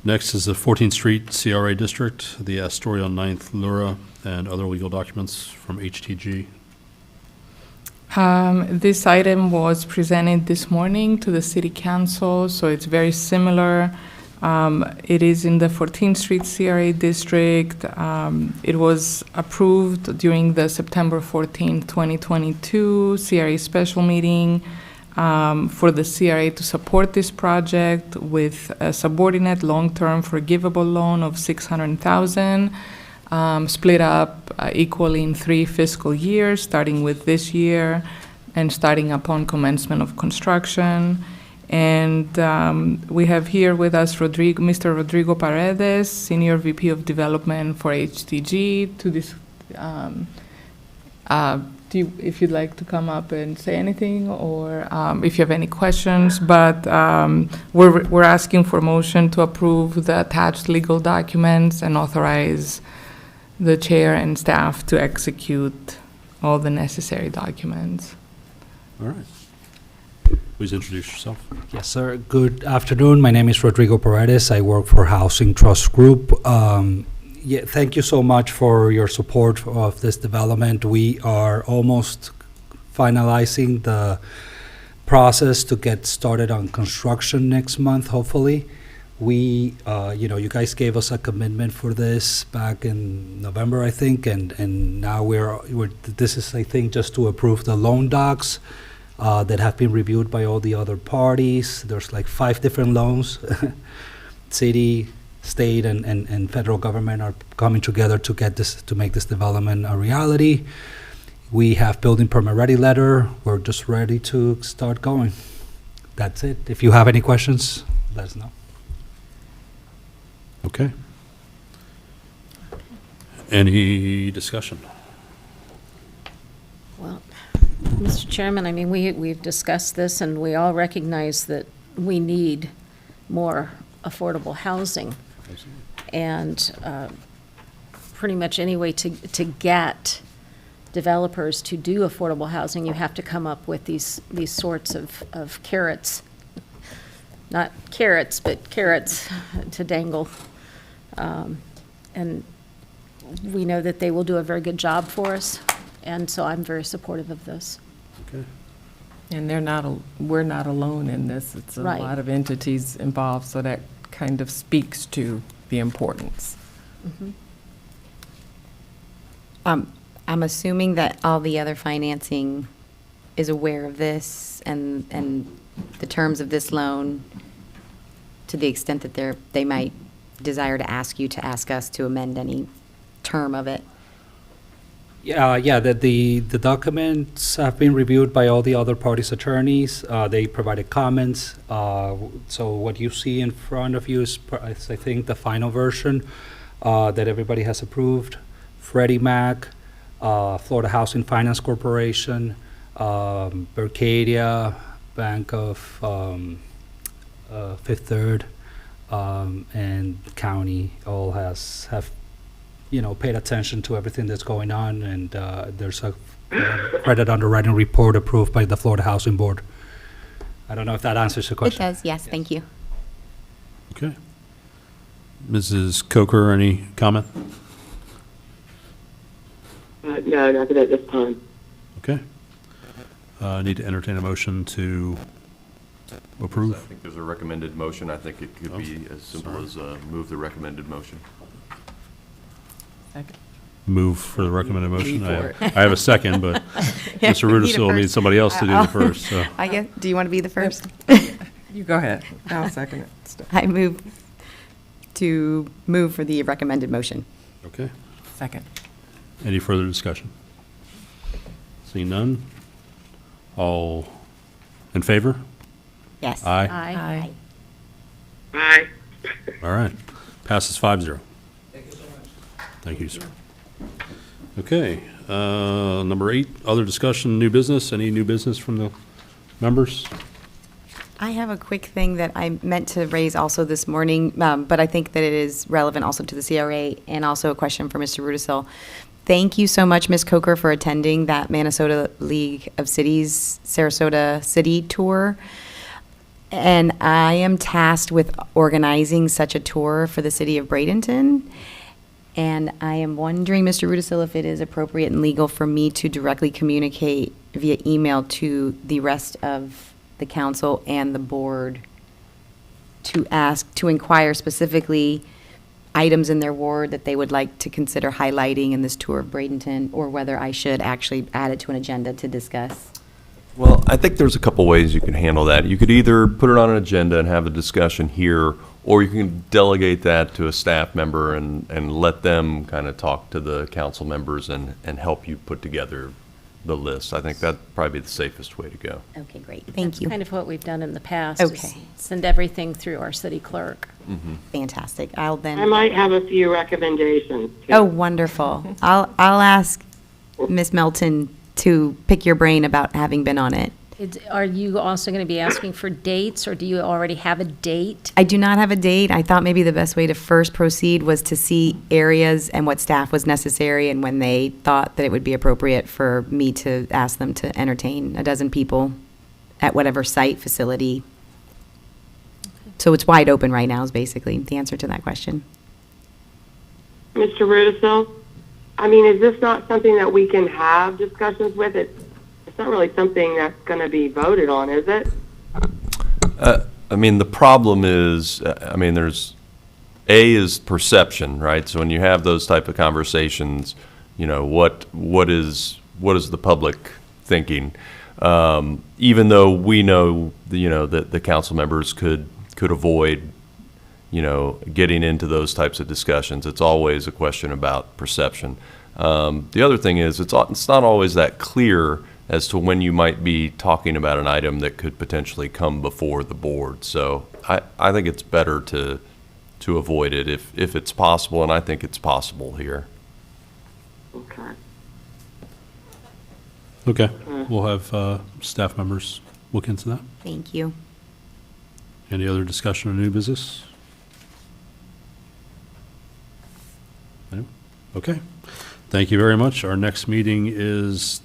Next is the 14th Street CRA District, the Astoria on 9th, Lura, and other legal documents from HTG. This item was presented this morning to the City Council, so it's very similar. It is in the 14th Street CRA District. It was approved during the September 14, 2022 CRA special meeting for the CRA to support this project with a subordinate long-term forgivable loan of $600,000, split up equally in 3 fiscal years, starting with this year and starting upon commencement of construction. And we have here with us Mr. Rodrigo Paredes, Senior VP of Development for HTG, to this. If you'd like to come up and say anything, or if you have any questions, but we're asking for motion to approve the attached legal documents and authorize the chair and staff to execute all the necessary documents. All right. Please introduce yourself. Yes, sir. Good afternoon. My name is Rodrigo Paredes. I work for Housing Trust Group. Thank you so much for your support of this development. We are almost finalizing the process to get started on construction next month, hopefully. We, you guys gave us a commitment for this back in November, I think, and now this is, I think, just to approve the loan docs that have been reviewed by all the other parties. There's like 5 different loans. City, state, and federal government are coming together to make this development a reality. We have building permit ready letter. We're just ready to start going. That's it. If you have any questions, let us know. Okay. Any discussion? Well, Mr. Chairman, I mean, we've discussed this, and we all recognize that we need more affordable housing. And pretty much any way to get developers to do affordable housing, you have to come up with these sorts of carrots. Not carrots, but carrots to dangle. And we know that they will do a very good job for us, and so I'm very supportive of this. Okay. And we're not alone in this. It's a Right. lot of entities involved, so that kind of speaks to the importance. Mhm. I'm assuming that all the other financing is aware of this and the terms of this loan, to the extent that they might desire to ask us to amend any term of it. The documents have been reviewed by all the other parties' attorneys. They provided comments. So what you see in front of you is, I think, the final version that everybody has approved. Freddie Mac, Florida Housing Finance Corporation, Bercadia, Bank of Fifth Third, and county all have paid attention to everything that's going on, and there's a credit underwriting report approved by the Florida Housing Board. I don't know if that answers the question. It does, yes, thank you. Okay. Mrs. Coker, any comment? No, nothing at this time. Okay. I need to entertain a motion to approve. I think there's a recommended motion. I think it could be as simple as move the recommended motion. Second. Move for the recommended motion. for I have a second, but Yeah, Mr. Rudisil first. needs somebody else to do the first. So. I guess, do you want to be the first? You go ahead. I'll second it. I move for the recommended motion. Okay. Second. Any further discussion? Seeing none? All in favor? Yes. Aye. Aye. Aye. All right. Passes 5-0. Thank you so much. Thank you, sir. Okay. Number 8, other discussion, new business. Any new business from the members? I have a quick thing that I meant to raise also this morning, but I think that it is relevant also to the CRA, and also a question for Mr. Rudisil. Thank you so much, Ms. Coker, for attending that Minnesota League of Cities Sarasota City Tour. And I am tasked with organizing such a tour for the city of Bradenton. And I am wondering, Mr. Rudisil, if it is appropriate and legal for me to directly communicate via email to the rest of the council and the board to inquire specifically items in their ward that they would like to consider highlighting in this tour of Bradenton, or whether I should actually add it to an agenda to discuss. Well, I think there's a couple ways you can handle that. You could either put it on an agenda and have a discussion here, or you can delegate that to a staff member and let them kind of talk to the council members and help you put together the list. I think that'd probably be the safest way to go. Okay, great. Thank you. Kind of what we've done in the past. Okay. Is send everything through our city clerk. Fantastic. I'll then. I might have a few recommendations. Oh, wonderful. I'll ask Ms. Melton to pick your brain about having been on it. Are you also going to be asking for dates, or do you already have a date? I do not have a date. I thought maybe the best way to first proceed was to see areas and what staff was necessary, and when they thought that it would be appropriate for me to ask them to entertain a dozen people at whatever site, facility. So it's wide open right now is basically the answer to that question. Mr. Rudisil, I mean, is this not something that we can have discussions with? It's not really something that's going to be voted on, is it? I mean, the problem is, there's, A is perception, right? So when you have those type of conversations, what is the public thinking? Even though we know, that the council members could avoid, getting into those types of discussions. It's always a question about perception. The other thing is, it's not always that clear as to when you might be talking about an item that could potentially come before the board. So I think it's better to avoid it if it's possible, and I think it's possible here. Okay. Okay, we'll have staff members look into that. Thank you. Any other discussion on new business? No? Okay. Thank you very much. Our next meeting is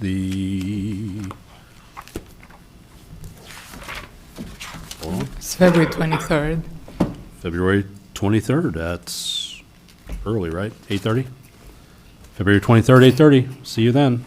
It's February 23rd. February 23rd. That's early, right? 8:30? February 23rd, 8:30. See you then.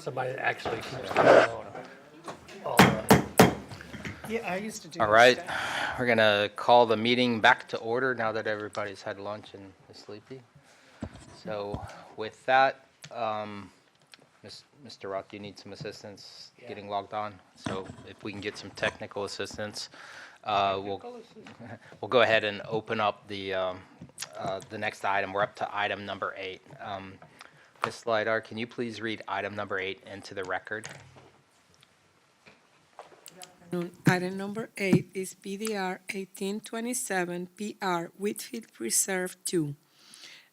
Somebody actually keeps track on all the. Yeah, I used to do All right, we're going to call the meeting back to order now that everybody's had lunch and is sleepy. So with that, Mr. Roth, do you need some assistance getting logged on? So if we can get some technical assistance, we'll go ahead and open up the next item. We're up to item number 8. Ms. Lidar, can you please read item number 8 into the record? Item number 8 is PDR 1827 PR Whitfield Preserve 2,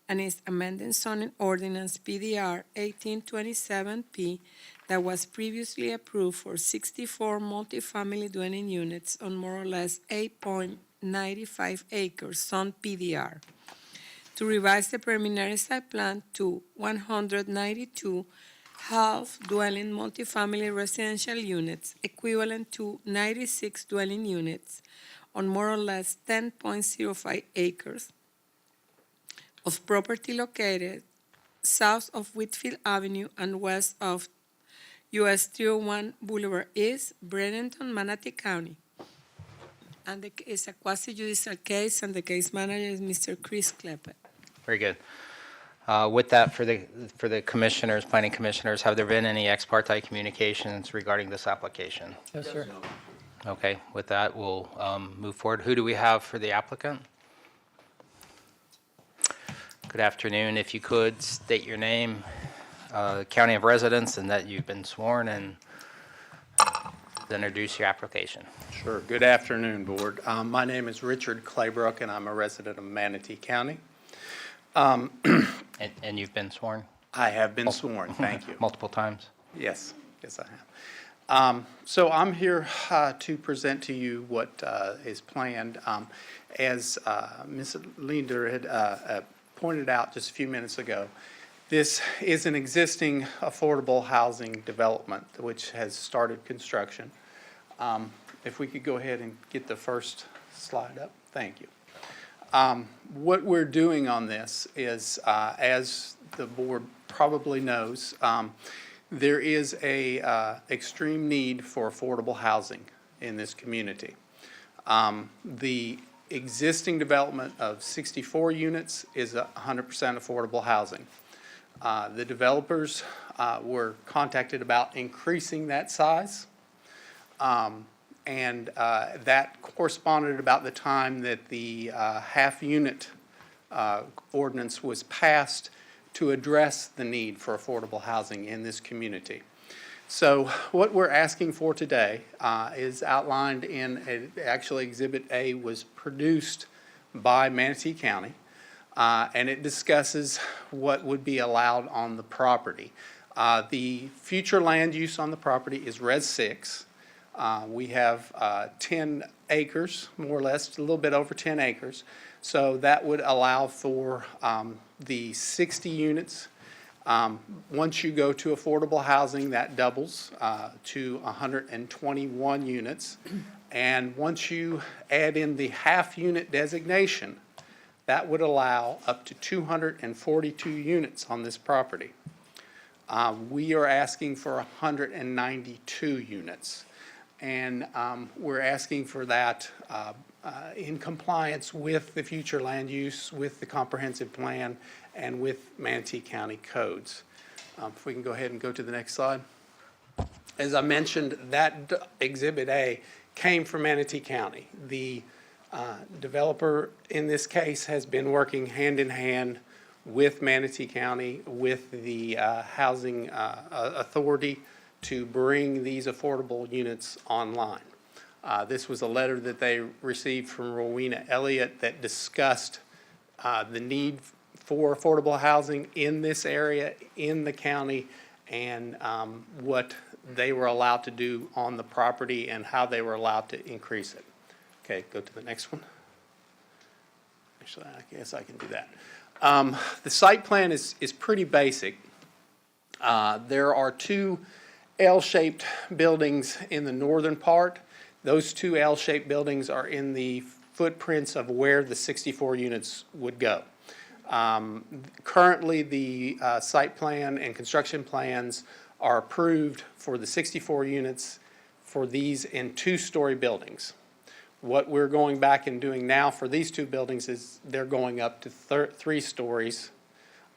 and is amending zoning ordinance PDR 1827P that was previously approved for 64 multifamily dwelling units on more or less 8.95 acres on PDR, to revise the preliminary site plan to 192 half-dwelling multifamily residential units, equivalent to 96 dwelling units on more or less 10.05 acres of property located south of Whitfield Avenue and west of US 301 Boulevard East, Bradenton, Manatee County. And it's a quasi-judicial case, and the case manager is Mr. Chris Kleppe. Very good. With that, for the commissioners, planning commissioners, have there been any ex parte communications regarding this application? Yes, sir. Okay, with that, we'll move forward. Who do we have for the applicant? Good afternoon. If you could state your name, county of residence, and that you've been sworn, and then introduce your application. Sure. Good afternoon, Board. My name is Richard Claybrook, and I'm a resident of Manatee County. And you've been sworn? I have been sworn, thank you. Multiple times? Yes, yes I have. So I'm here to present to you what is planned. As Ms. Linder had pointed out just a few minutes ago, this is an existing affordable housing development which has started construction. If we could go ahead and get the first slide up. Thank you. What we're doing on this is, as the board probably knows, there is a extreme need for affordable housing in this community. The existing development of 64 units is 100% affordable housing. The developers were contacted about increasing that size. And that corresponded about the time that the half-unit ordinance was passed to address the need for affordable housing in this community. So what we're asking for today is outlined in, actually Exhibit A was produced by Manatee County, and it discusses what would be allowed on the property. The future land use on the property is Res 6. We have 10 acres, more or less, a little bit over 10 acres. So that would allow for the 60 units. Once you go to affordable housing, that doubles to 121 units. And once you add in the half-unit designation, that would allow up to 242 units on this property. We are asking for 192 units. And we're asking for that in compliance with the future land use, with the comprehensive plan, and with Manatee County codes. If we can go ahead and go to the next slide. As I mentioned, that Exhibit A came from Manatee County. The developer in this case has been working hand in hand with Manatee County, with the Housing Authority, to bring these affordable units online. This was a letter that they received from Rowena Elliott that discussed the need for affordable housing in this area, in the county, and what they were allowed to do on the property and how they were allowed to increase it. Okay, go to the next one. Actually, I guess I can do that. The site plan is pretty basic. There are two L-shaped buildings in the northern part. Those two L-shaped buildings are in the footprints of where the 64 units would go. Currently, the site plan and construction plans are approved for the 64 units for these in two-story buildings. What we're going back and doing now for these two buildings is they're going up to 3 stories.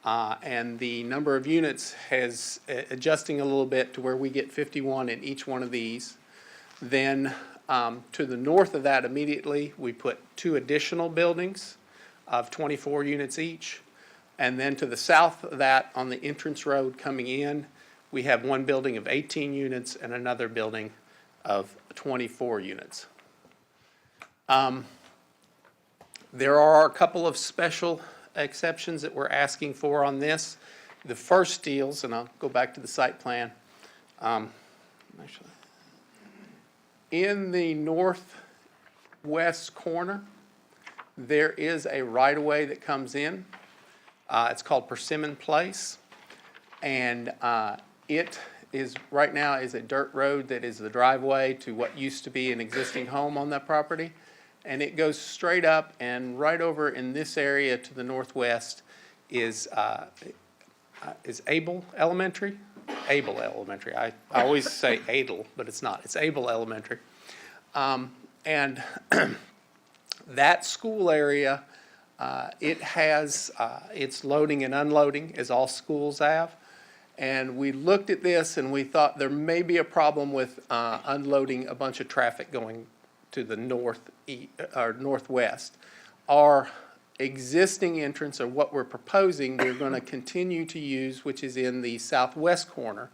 And the number of units has adjusting a little bit to where we get 51 in each one of these. Then to the north of that immediately, we put 2 additional buildings of 24 units each. And then to the south of that, on the entrance road coming in, we have 1 building of 18 units and another building of 24 units. There are a couple of special exceptions that we're asking for on this. The first deals, and I'll go back to the site plan. Actually, in the northwest corner, there is a right-of-way that comes in. It's called Persimmon Place, and it is right now is a dirt road that is the driveway to what used to be an existing home on that property. And it goes straight up, and right over in this area to the northwest is Abel Elementary. Abel Elementary. I always say Adel, but it's not. It's Abel Elementary. And that school area, it has its loading and unloading, as all schools have. And we looked at this, and we thought there may be a problem with unloading a bunch of traffic going to the northwest. Our existing entrance, or what we're proposing, we're going to continue to use, which is in the southwest corner.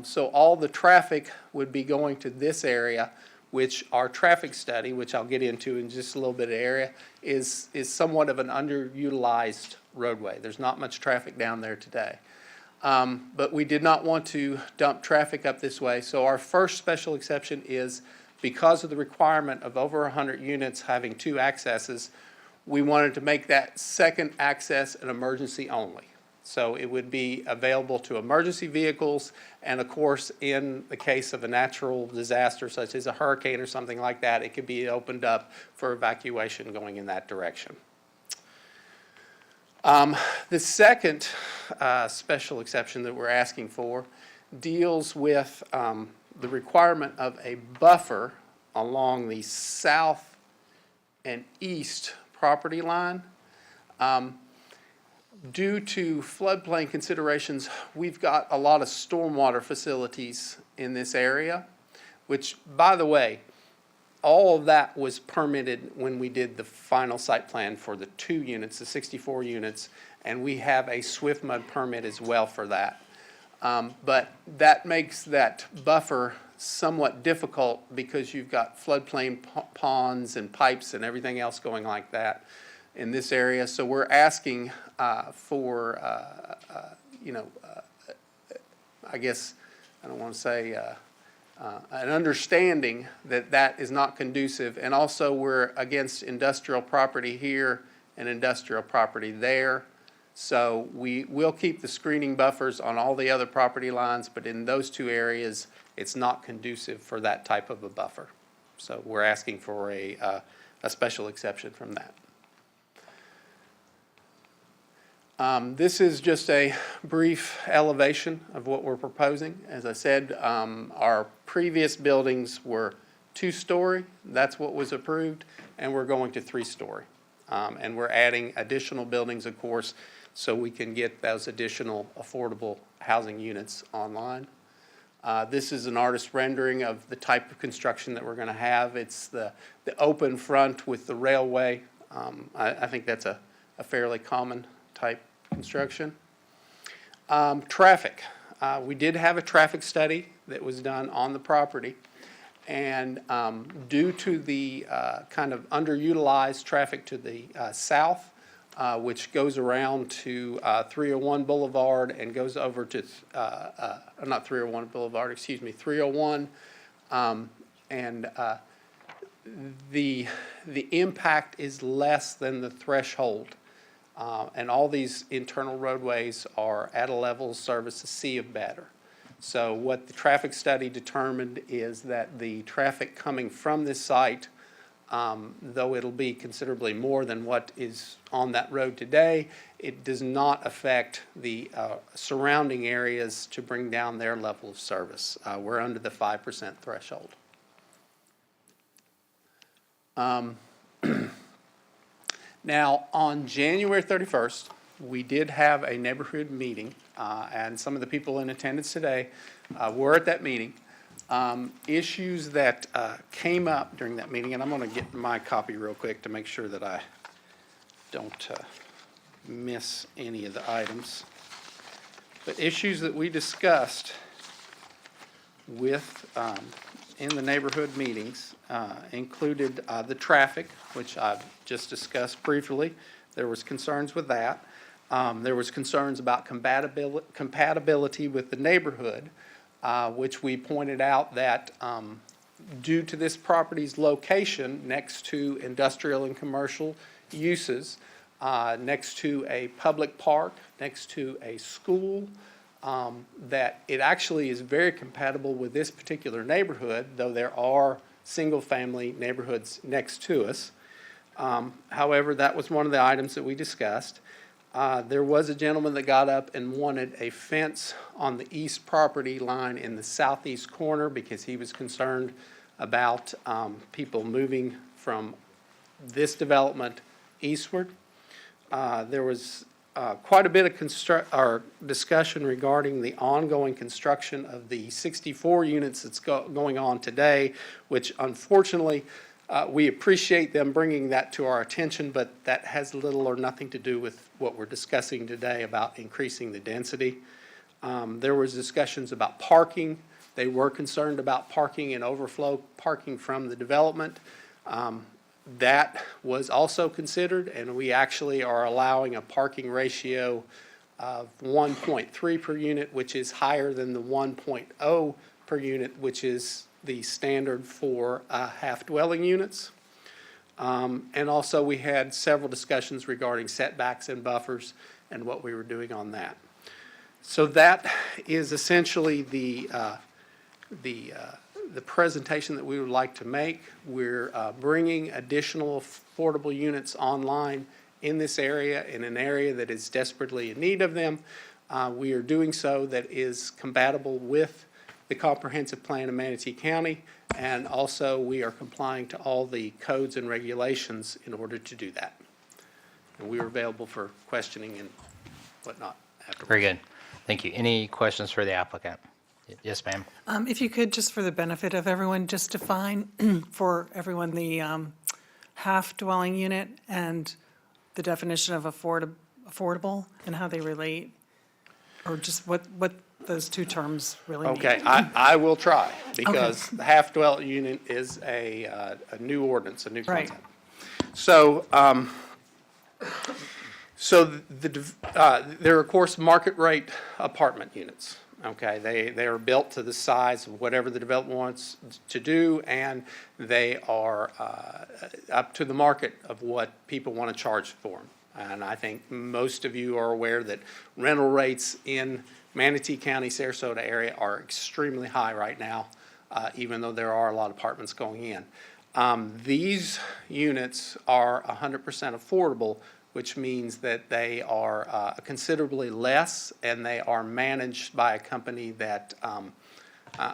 So all the traffic would be going to this area, which our traffic study, which I'll get into in just a little bit of area, is somewhat of an underutilized roadway. There's not much traffic down there today. But we did not want to dump traffic up this way. So our first special exception is because of the requirement of over 100 units having 2 accesses, we wanted to make that second access an emergency only. So it would be available to emergency vehicles, and of course, in the case of a natural disaster such as a hurricane or something like that, it could be opened up for evacuation going in that direction. The second special exception that we're asking for deals with the requirement of a buffer along the south and east property line. Due to floodplain considerations, we've got a lot of stormwater facilities in this area, which, by the way, all of that was permitted when we did the final site plan for the 2 units, the 64 units, and we have a SWIFMUD permit as well for that. But that makes that buffer somewhat difficult because you've got floodplain ponds and pipes and everything else going like that in this area. So we're asking for, I guess, I don't want to say an understanding that that is not conducive. And also we're against industrial property here and industrial property there. So we will keep the screening buffers on all the other property lines, but in those 2 areas, it's not conducive for that type of a buffer. So we're asking for a special exception from that. This is just a brief elevation of what we're proposing. As I said, our previous buildings were 2-story. That's what was approved, and we're going to 3-story. And we're adding additional buildings, of course, so we can get those additional affordable housing units online. This is an artist rendering of the type of construction that we're going to have. It's the open front with the railway. I think that's a fairly common type construction. Traffic. We did have a traffic study that was done on the property, and due to the kind of underutilized traffic to the south, which goes around to 301 Boulevard and goes over to, not 301 Boulevard, excuse me, 301, and the impact is less than the threshold. And all these internal roadways are at a level of service to C of better. So what the traffic study determined is that the traffic coming from this site though it'll be considerably more than what is on that road today, it does not affect the surrounding areas to bring down their level of service. We're under the 5% threshold. Now, on January 31st, we did have a neighborhood meeting, and some of the people in attendance today were at that meeting. Issues that came up during that meeting, and I'm going to get my copy real quick to make sure that I don't miss any of the items. But issues that we discussed with in the neighborhood meetings included the traffic, which I've just discussed briefly. There was concerns with that. There was concerns about compatibility with the neighborhood, which we pointed out that due to this property's location next to industrial and commercial uses, next to a public park, next to a school, that it actually is very compatible with this particular neighborhood, though there are single-family neighborhoods next to us. However, that was one of the items that we discussed. There was a gentleman that got up and wanted a fence on the east property line in the southeast corner because he was concerned about people moving from this development eastward. There was quite a bit of discussion regarding the ongoing construction of the 64 units that's going on today, which unfortunately we appreciate them bringing that to our attention, but that has little or nothing to do with what we're discussing today about increasing the density. There was discussions about parking. They were concerned about parking and overflow parking from the development. That was also considered, and we actually are allowing a parking ratio of 1.3 per unit, which is higher than the 1.0 per unit, which is the standard for half-dwelling units. And also we had several discussions regarding setbacks and buffers and what we were doing on that. So that is essentially the presentation that we would like to make. We're bringing additional affordable units online in this area, in an area that is desperately in need of them. We are doing so that is compatible with the comprehensive plan of Manatee County, and also we are complying to all the codes and regulations in order to do that. And we are available for questioning and whatnot afterwards. Very good. Thank you. Any questions for the applicant? Yes, ma'am. If you could, just for the benefit of everyone, just define for everyone the half-dwelling unit and the definition of affordable and how they relate, or just what those two terms really mean. Okay, I will try, because the half-dwelling unit is a new ordinance, a new concept. Right. So there are, of course, market rate apartment units. Okay, they are built to the size of whatever the development wants to do, and they are up to the market of what people want to charge for them. And I think most of you are aware that rental rates in Manatee County, Sarasota area are extremely high right now, even though there are a lot of apartments going in. These units are 100% affordable, which means that they are considerably less, and they are managed by a company that,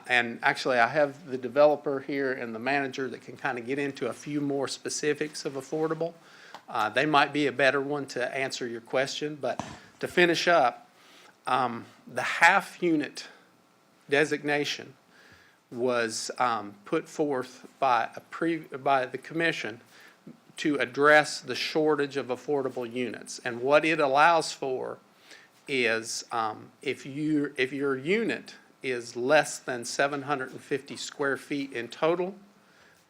and actually I have the developer here and the manager that can kind of get into a few more specifics of affordable. They might be a better one to answer your question, but to finish up, the half-unit designation was put forth by the commission to address the shortage of affordable units. And what it allows for is if your unit is less than 750 square feet in total,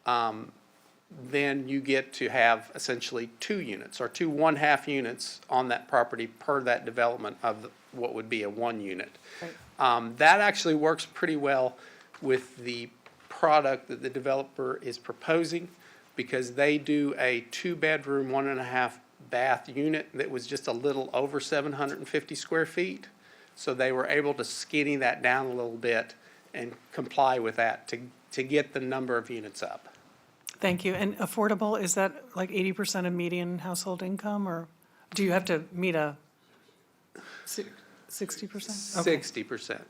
then you get to have essentially 2 units or 2 1/2 units on that property per that development of what would be a 1 unit. Right. That actually works pretty well with the product that the developer is proposing, because they do a 2-bedroom, 1.5 bath unit that was just a little over 750 square feet. So they were able to skinny that down a little bit and comply with that to get the number of units up. Thank you. And affordable, is that like 80% of median household income, or do you have to meet a 60%? 60%.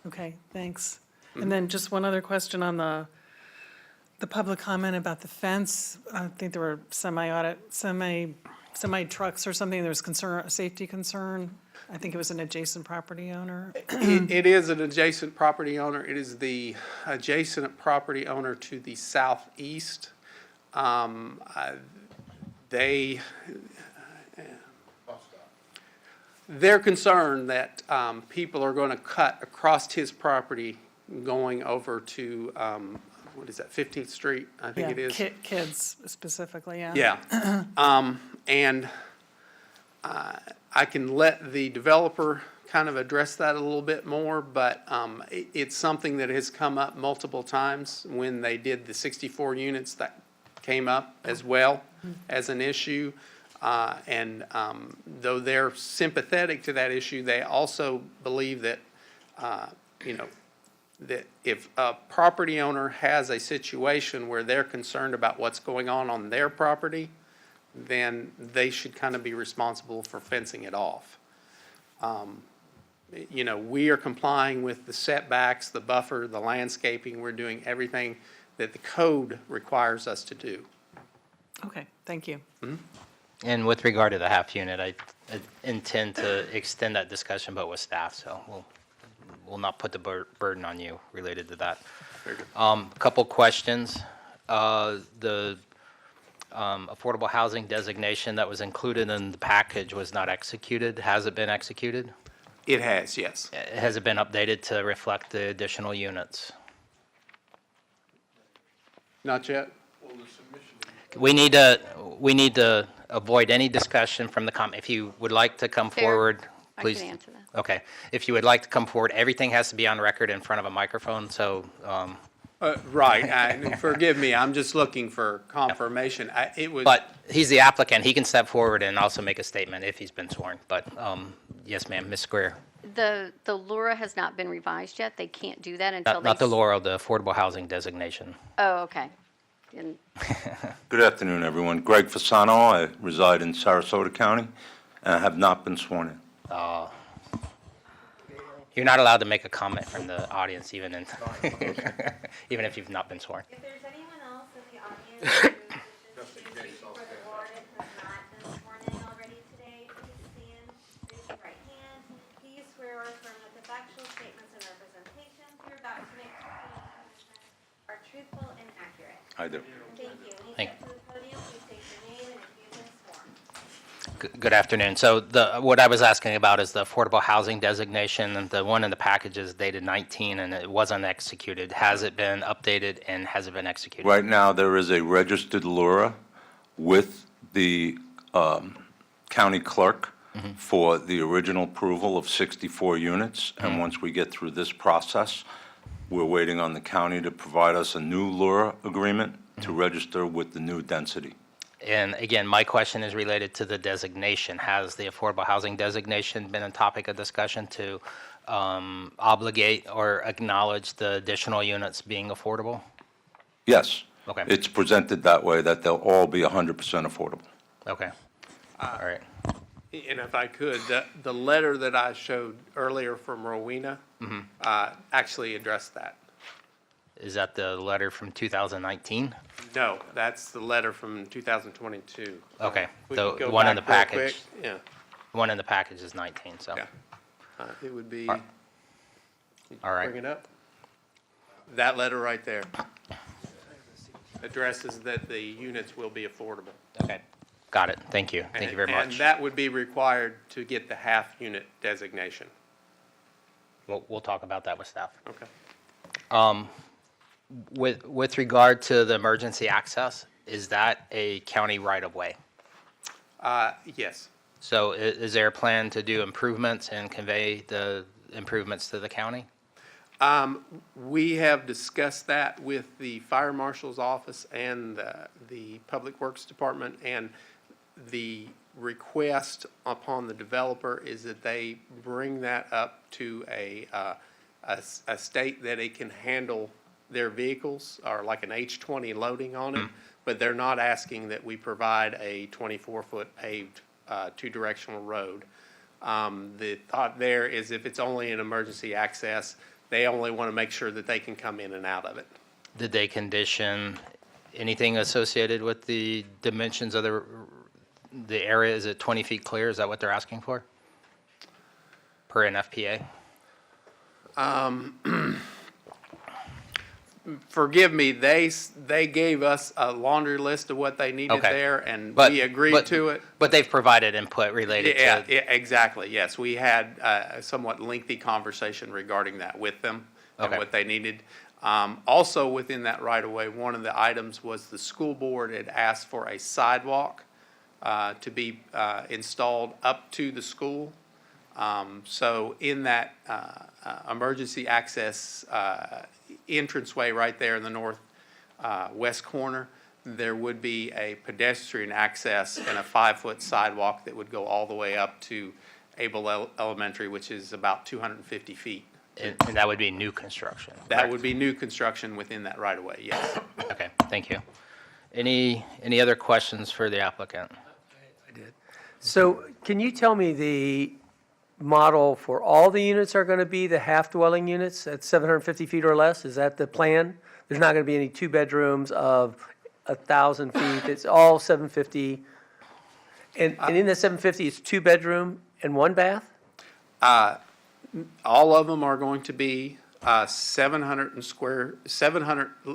Okay, thanks. And then just one other question on the public comment about the fence. I think there were semi-trucks or something, there was concern, a safety concern. I think it was an adjacent property owner. It is an adjacent property owner. It is the adjacent property owner to the southeast. They're concerned that people are going to cut across his property going over to, what is that, 15th Street, I think it is? Kids specifically, yeah. Yeah. And I can let the developer kind of address that a little bit more, but it's something that has come up multiple times. When they did the 64 units, that came up as well as an issue. And though they're sympathetic to that issue, they also believe that, that if a property owner has a situation where they're concerned about what's going on their property, then they should kind of be responsible for fencing it off. We are complying with the setbacks, the buffer, the landscaping. We're doing everything that the code requires us to do. Okay, thank you. And with regard to the half unit, I intend to extend that discussion, but with staff, so we'll not put the burden on you related to that. Couple questions. The affordable housing designation that was included in the package was not executed. Has it been executed? It has, yes. Has it been updated to reflect the additional units? Not yet? We need to avoid any discussion from the if you would like to come forward, please. I can answer that. Okay. If you would like to come forward, everything has to be on record in front of a microphone, so. Right. Forgive me. I'm just looking for confirmation. But he's the applicant. He can step forward and also make a statement if he's been sworn. But yes, ma'am, Ms. Square. The LURA has not been revised yet. They can't do that until Not the Laurel, the affordable housing designation. Oh, okay. Good afternoon, everyone. Greg Fasano. I reside in Sarasota County, and I have not been sworn in. You're not allowed to make a comment from the audience, even if you've not been sworn. If there's anyone else in the audience who wishes to speak for the board and has not been sworn in already today, please stand, raise your right hand. Do you swear or affirm that the factual statements and representations you're about to make to the commission are truthful and accurate? I do. Thank you. When you Thank step to the podium, please state your name and if you've been sworn. Good afternoon. So what I was asking about is the affordable housing designation, and the one in the package is dated 19 and it wasn't executed. Has it been updated and has it been executed? Right now, there is a registered LURA with the county clerk for the original approval of 64 units. And once we get through this process, we're waiting on the county to provide us a new LURA agreement to register with the new density. And again, my question is related to the designation. Has the affordable housing designation been a topic of discussion to obligate or acknowledge the additional units being affordable? Yes. Okay. It's presented that way, that they'll all be 100% affordable. Okay. All right. And if I could, the letter that I showed earlier from Rowena actually addressed that. Is that the letter from 2019? No, that's the letter from 2022. Okay. We The could go one in the back real package. quick. Yeah. The one in the package is 19, so. Yeah. It would be. All right. Bring it up. That letter right there addresses that the units will be affordable. Okay. Got it. Thank you. Thank you very much. And that would be required to get the half-unit designation. We'll talk about that with staff. Okay. With regard to the emergency access, is that a county right-of-way? Yes. So is there a plan to do improvements and convey the improvements to the county? We have discussed that with the fire marshal's office and the Public Works Department, and the request upon the developer is that they bring that up to a state that it can handle their vehicles, or like an H-20 loading on it, but they're not asking that we provide a 24-foot paved two-directional road. The thought there is if it's only an emergency access, they only want to make sure that they can come in and out of it. Did they condition anything associated with the dimensions of the area? Is it 20 feet clear? Is that what they're asking for? Per NFPA? Forgive me, they gave us a laundry list of what they needed Okay. there, and But- we agreed to it. But they've provided input related Yeah, to, yeah, exactly, yes. We had a somewhat lengthy conversation regarding that with them and Okay. what they needed. Also within that right-of-way, one of the items was the school board had asked for a sidewalk to be installed up to the school. So in that emergency access entranceway right there in the north west corner, there would be a pedestrian access and a 5-foot sidewalk that would go all the way up to Able Elementary, which is about 250 feet. and that would be new construction. That correct? would be new construction within that right-of-way, yes. Okay, thank you. Any other questions for the applicant? So can you tell me the model for all the units are going to be the half-dwelling units at 750 feet or less? Is that the plan? There's not going to be any two bedrooms of 1,000 feet. It's all 750. And in the 750, it's two bedroom and one bath? All of them are going to be 700,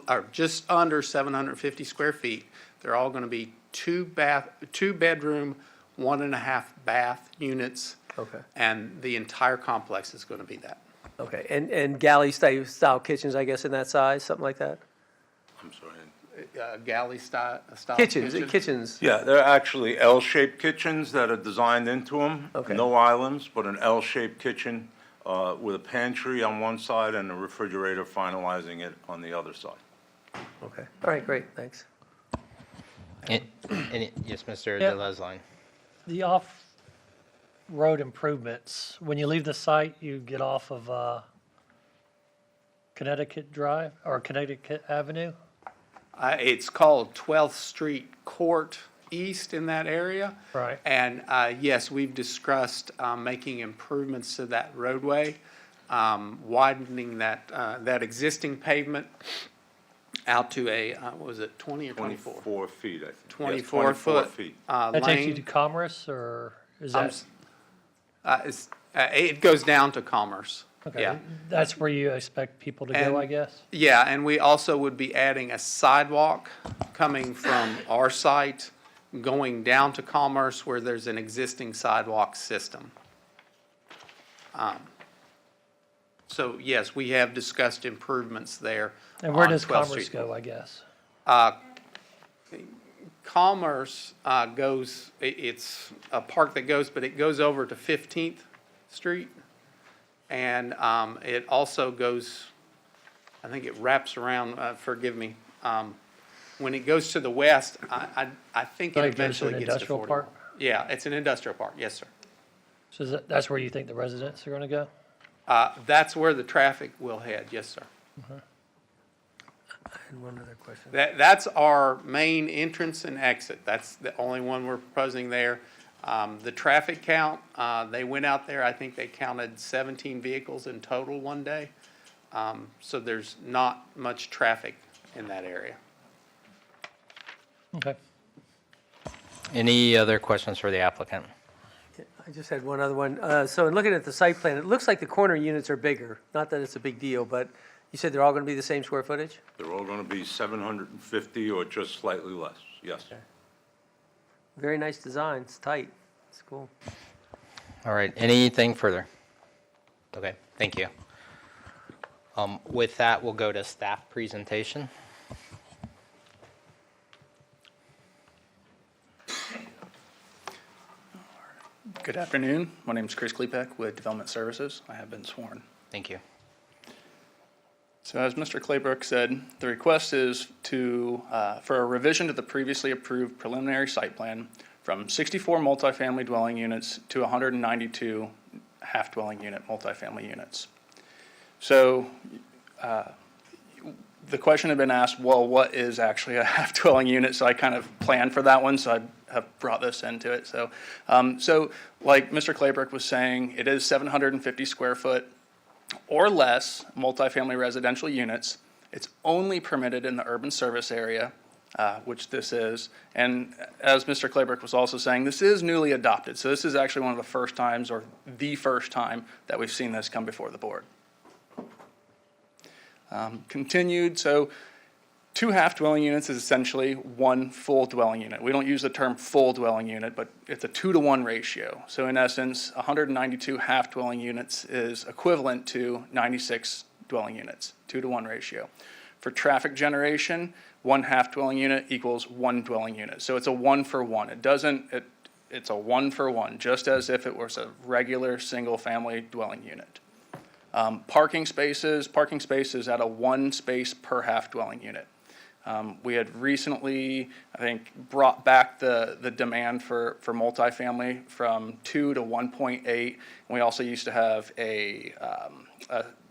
or just under 750 square feet. They're all going to be two bedroom, 1.5 bath units. Okay. And the entire complex is going to be that. Okay, and galley style kitchens, I guess, in that size, something like that? I'm sorry. Galley style Kitchens. Yeah, they're actually L-shaped kitchens that are designed into them. Okay. No islands, but an L-shaped kitchen with a pantry on one side and a refrigerator finalizing it on the other side. Okay, all right, great, thanks. Yes, Mr. Yeah. DeLesline. The off-road improvements, when you leave the site, you get off of Connecticut Drive or Connecticut Avenue? It's called 12th Street Court East in that area. Right. And yes, we've discussed making improvements to that roadway, widening that existing pavement out to a, what was it, 20 or 24? 24 feet, I think. Yes, 24 foot feet. That takes you lane. to Commerce, or is that? It goes down to Commerce. Okay, Yeah. that's where you expect people to go, And- I guess? Yeah, and we also would be adding a sidewalk coming from our site, going down to Commerce where there's an existing sidewalk system. So yes, we have discussed improvements there. And where on does 12th Commerce Street. go, I guess? Commerce goes, it's a park that goes, but it goes over to 15th Street. And it also goes, I think it wraps around, forgive me, when it goes to the west, I think So it it goes to eventually an gets to industrial 41. park? Yeah, it's an industrial park, yes, sir. So that's where you think the residents are going to go? That's where the traffic will head, yes, sir. I had one other question. That's our main entrance and exit. That's the only one we're proposing there. The traffic count, they went out there, I think they counted 17 vehicles in total one day. So there's not much traffic in that area. Okay. Any other questions for the applicant? I just had one other one. So in looking at the site plan, it looks like the corner units are bigger. Not that it's a big deal, but you said they're all going to be the same square footage? They're all going to be 750 or just slightly less, yes. Very nice design. It's tight. It's cool. All right, anything further? Okay, thank you. With that, we'll go to staff presentation. Good afternoon. My name is Chris Klepek with Development Services. I have been sworn. Thank you. So as Mr. Claybrook said, the request is for a revision to the previously approved preliminary site plan from 64 multifamily dwelling units to 192 half-dwelling unit multifamily units. So the question had been asked, well, what is actually a half dwelling unit? So I kind of planned for that one, so I have brought this into it. So, so like Mr. Claybrook was saying, it is 750 square foot or less multifamily residential units. It's only permitted in the urban service area, which this is. And as Mr. Claybrook was also saying, this is newly adopted. So this is actually one of the first times, or the first time, that we've seen this come before the board. Continued, so 2 half dwelling units is essentially 1 full dwelling unit. We don't use the term full dwelling unit, but it's a 2-to-1 ratio. So in essence, 192 half dwelling units is equivalent to 96 dwelling units, 2-to-1 ratio. For traffic generation, 1 half dwelling unit equals 1 dwelling unit. So it's a 1-for-1. It's a 1-for-1, just as if it was a regular single-family dwelling unit. Parking spaces at a 1 space per half dwelling unit. We had recently, I think, brought back the demand for multifamily from 2 to 1.8. And we also used to have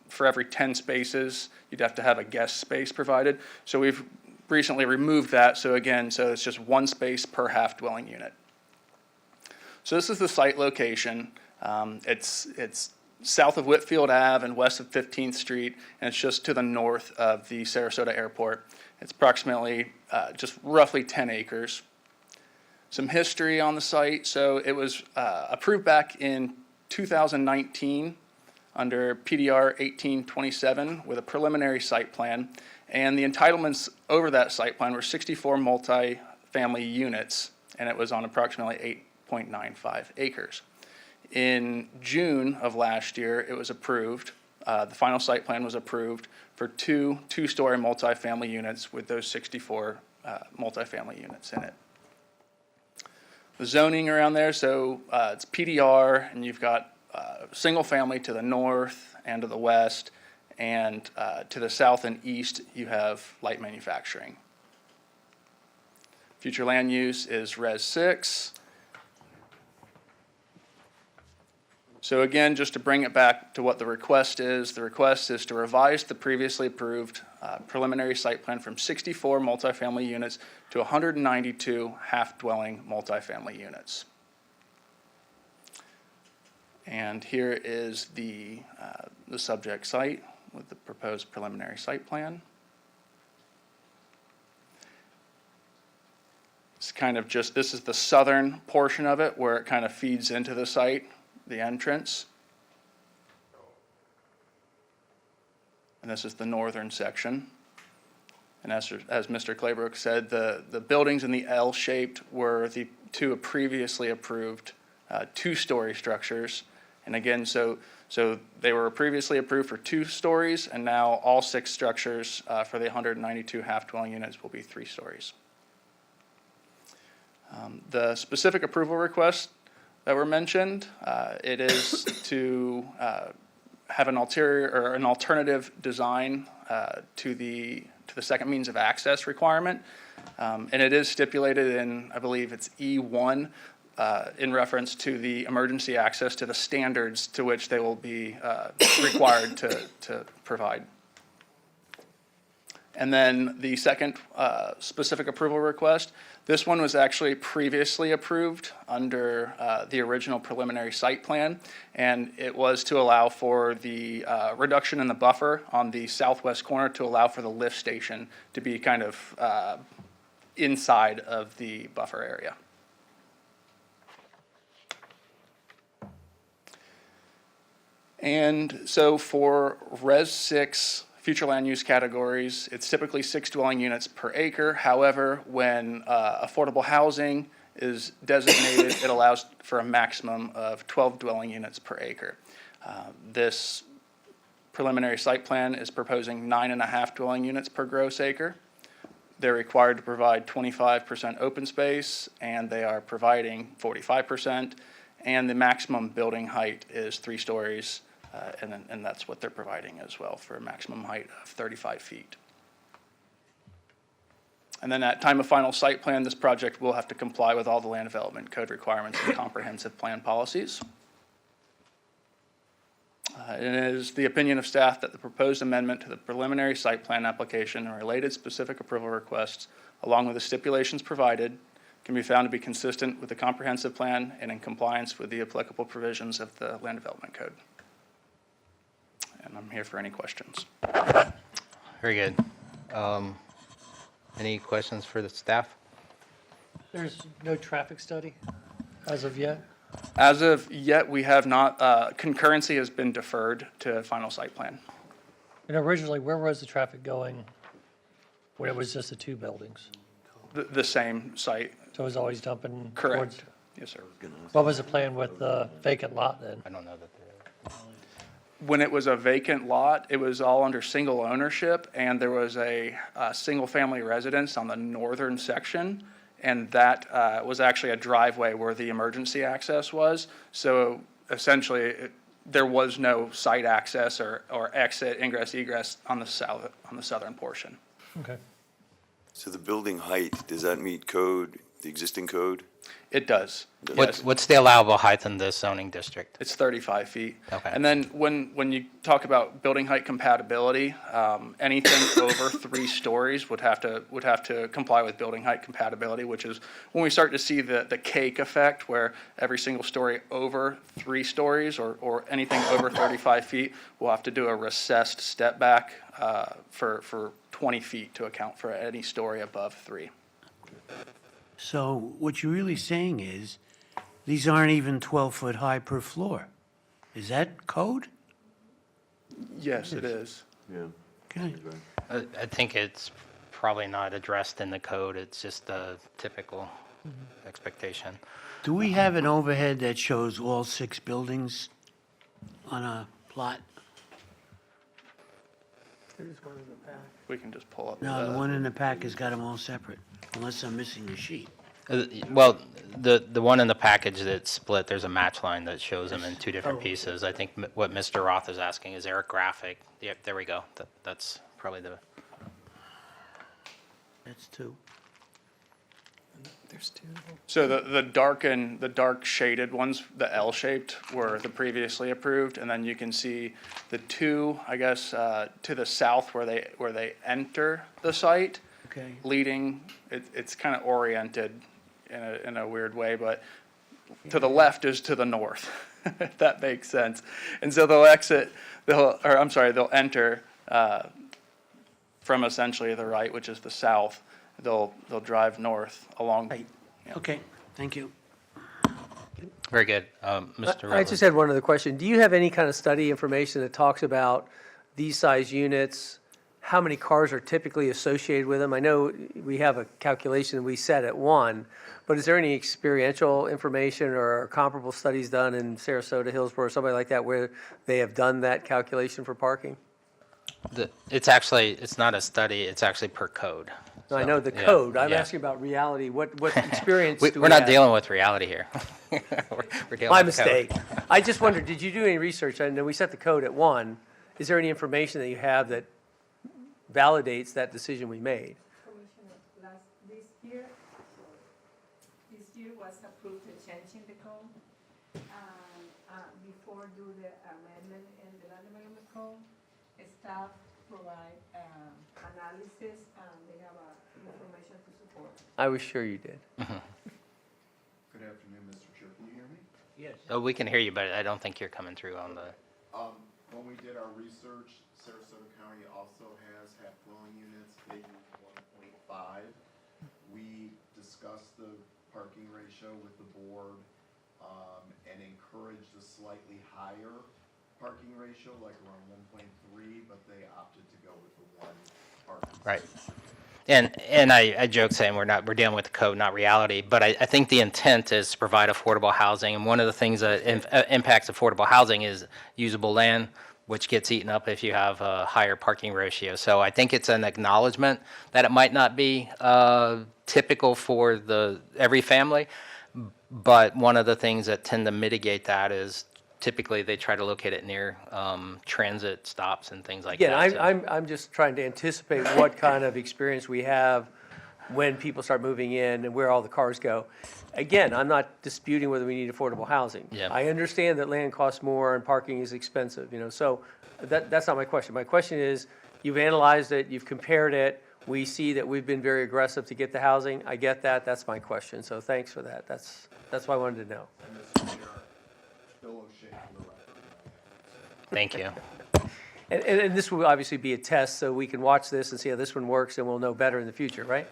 for every 10 spaces, you'd have to have a guest space provided. So we've recently removed that. So again, it's just 1 space per half dwelling unit. So this is the site location. It's south of Whitfield Ave and west of 15th Street, and it's just to the north of the Sarasota Airport. It's approximately just roughly 10 acres. Some history on the site. So it was approved back in 2019 under PDR 1827 with a preliminary site plan, and the entitlements over that site plan were 64 multi-family units, and it was on approximately 8.95 acres. In June of last year, it was approved. The final site plan was approved for 2 two-story multifamily units with those 64 multifamily units in it. The zoning around there, so it's PDR, and you've got single family to the north and to the west, and to the south and east, you have light manufacturing. Future land use is Res 6. So again, just to bring it back to what the request is to revise the previously approved preliminary site plan from 64 multifamily units to 192 half-dwelling multifamily units. And here is the subject site with the proposed preliminary site plan. It's kind of just, this is the southern portion of it where it kind of feeds into the site, the entrance. And this is the northern section. And as Mr. Claybrook said, the buildings in the L-shaped were the 2 previously approved 2-story structures. And again, so they were previously approved for 2 stories, and now all 6 structures for the 192 half-dwelling units will be 3 stories. The specific approval requests that were mentioned, it is to have an alternative design to the second means of access requirement, and it is stipulated in, I believe it's E1, in reference to the emergency access to the standards to which they will be required to provide. And then the second specific approval request, this one was actually previously approved under the original preliminary site plan, and it was to allow for the reduction in the buffer on the southwest corner to allow for the lift station to be kind of inside of the buffer area. And so for Res 6 future land use categories, it's typically 6 dwelling units per acre. However, when affordable housing is designated, it allows for a maximum of 12 dwelling units per acre. This preliminary site plan is proposing 9.5 dwelling units per gross acre. They're required to provide 25% open space, and they are providing 45%, and the maximum building height is 3 stories. And that's what they're providing as well, for a maximum height of 35 feet. And then at time of final site plan, this project will have to comply with all the land development code requirements and comprehensive plan policies. It is the opinion of staff that the proposed amendment to the preliminary site plan application and related specific approval requests, along with the stipulations provided, can be found to be consistent with the comprehensive plan and in compliance with the applicable provisions of the Land Development Code. And I'm here for any questions. Very good. Any questions for the staff? There's no traffic study as of yet? As of yet, we have not, concurrency has been deferred to final site plan. And originally, where was the traffic going when it was just the two buildings? The same site. So it was always dumping? Correct. towards- Yes, sir. What was the plan with the vacant lot then? I don't know that When it was a vacant lot, it was all under single ownership, and there was a single-family residence on the northern section, and that was actually a driveway where the emergency access was. So essentially, there was no site access or exit, ingress, egress on the southern portion. Okay. So the building height, does that meet code, the existing code? It does. What's the allowable height in this zoning district? It's 35 feet. Okay. And then when you talk about building height compatibility, anything over 3 stories would have to comply with building height compatibility, which is when we start to see the cake effect, where every single story over 3 stories or anything over 35 feet, we'll have to do a recessed step back for 20 feet to account for any story above 3. So what you're really saying is, these aren't even 12-foot high per floor. Is that code? Yes, it is. Yeah. Okay. I think it's probably not addressed in the code. It's just a typical expectation. Do we have an overhead that shows all 6 buildings on a plot? There's one in the back. We can just pull up. No, the one in the pack has got them all separate, unless I'm missing a sheet. Well, the one in the package that's split, there's a match line that shows them in 2 different pieces. I think what Mr. Roth is asking, is there a graphic? Yep, there we go. That's probably the... That's 2. There's 2. So the dark shaded ones, the L-shaped, were the previously approved, and then you can see the 2, I guess, to the south where they enter the site. Okay. Leading, it's kind of oriented in a weird way, but to the left is to the north, if that makes sense. And so they'll enter from essentially the right, which is the south. They'll drive north along. Right. Okay, thank you. Very good. Mr. I just had one other question. Do you have any kind of study information that talks about these size units, how many cars are typically associated with them? I know we have a calculation we set at 1, but is there any experiential information or comparable studies done in Sarasota, Hillsborough, somebody like that, where they have done that calculation for parking? It's not a study, it's actually per code. No, I know the code. I'm asking about reality. What experience do we have? We're not dealing with reality here. We're dealing My with the code. mistake. I just wondered, did you do any research? I know we set the code at 1. Is there any information that you have that validates that decision we made? Commissioner, this year was approved a change in the code. Before do the amendment in the land development code, staff provide analysis and they have information to support. I was sure you did. Good afternoon, Mr. Chair. Can you hear me? Yes. Oh, we can hear you, but I don't think you're coming through on the... When we did our research, Sarasota County also has half-dwelling units, they use 1.5. We discussed the parking ratio with the board and encouraged a slightly higher parking ratio, like around 1.3, but they opted to go with the 1 parking. Right. And I joke saying we're dealing with the code, not reality, but I think the intent is to provide affordable housing, and one of the things that impacts affordable housing is usable land, which gets eaten up if you have a higher parking ratio. So I think it's an acknowledgement that it might not be typical for every family, but one of the things that tend to mitigate that is typically they try to locate it near transit stops and things like Again, that. So- I'm just trying to anticipate what kind of experience we have when people start moving in and where all the cars go. Again, I'm not disputing whether we need affordable housing. Yeah. I understand that land costs more and parking is expensive, so that's not my question. My question is, you've analyzed it, you've compared it, we see that we've been very aggressive to get the housing. I get that, that's my question, so thanks for that. That's what I wanted to know. Thank you. And this will obviously be a test, so we can watch this and see how this one works, and we'll know better in the future, right?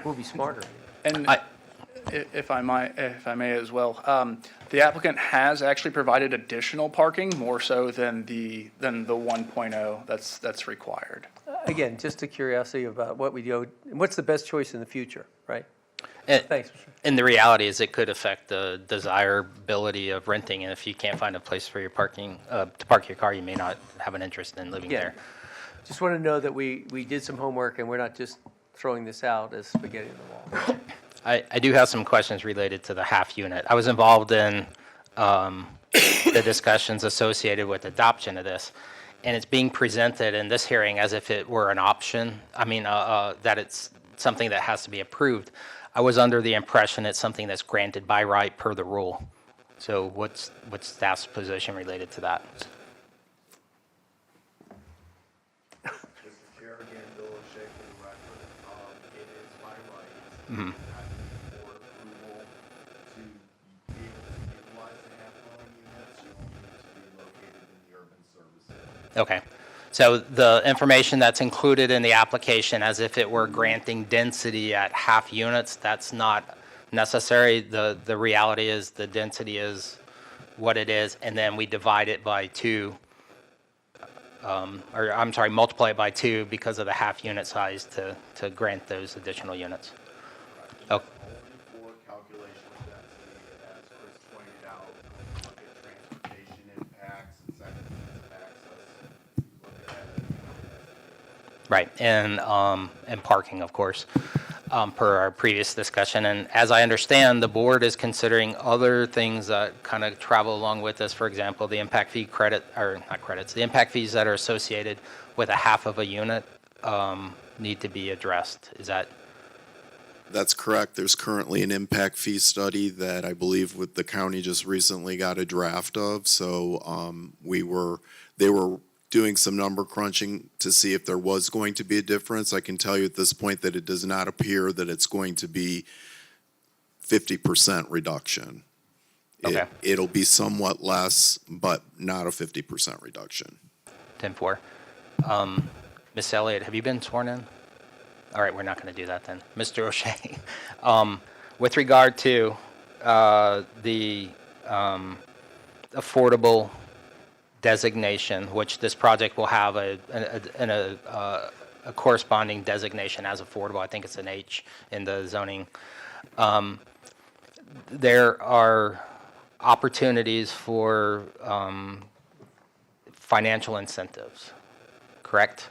We'll be smarter. And if I may as well, the applicant has actually provided additional parking, more so than the 1.0 that's required. Again, just a curiosity about what we do, and what's the best choice in the future, right? And, Thanks. and the reality is it could affect the desirability of renting, and if you can't find a place for your parking, to park your car, you may not have an interest in living Yeah. there. Just want to know that we did some homework, and we're not just throwing this out as spaghetti in the wall. I do have some questions related to the half unit. I was involved in the discussions associated with adoption of this, and it's being presented in this hearing as if it were an option. I mean, that it's something that has to be approved. I was under the impression it's something that's granted by right per the rule. So what's staff's position related to that? Mr. Chair, again, Bill O'Shea for the record, it is by right. Mhm. Board approval to be able to utilize the half-dwelling units, you only need to be located in the urban service area. Okay. So the information that's included in the application as if it were granting density at half units, that's not necessary. The reality is the density is what it is, and then we divide it by 2, or I'm sorry, multiply it by 2 because of the half unit size to grant those additional units. Okay. Only for calculation of density, as Chris pointed out, look at transportation impacts and second means of access. Look at Right, and parking, of course, per our previous discussion. And as I understand, the board is considering other things that kind of travel along with this. For example, the impact fee credit, or not credits, the impact fees that are associated with a half of a unit need to be addressed. Is that? That's correct. There's currently an impact fee study that I believe with the county just recently got a draft of. So they were doing some number crunching to see if there was going to be a difference. I can tell you at this point that it does not appear that it's going to be 50% reduction. Okay. It'll be somewhat less, but not a 50% reduction. 10-4. Ms. Elliott, have you been sworn in? All right, we're not going to do that then. Mr. O'Shea, with regard to the affordable designation, which this project will have a corresponding designation as affordable. I think it's an H in the zoning. There are opportunities for financial incentives, correct?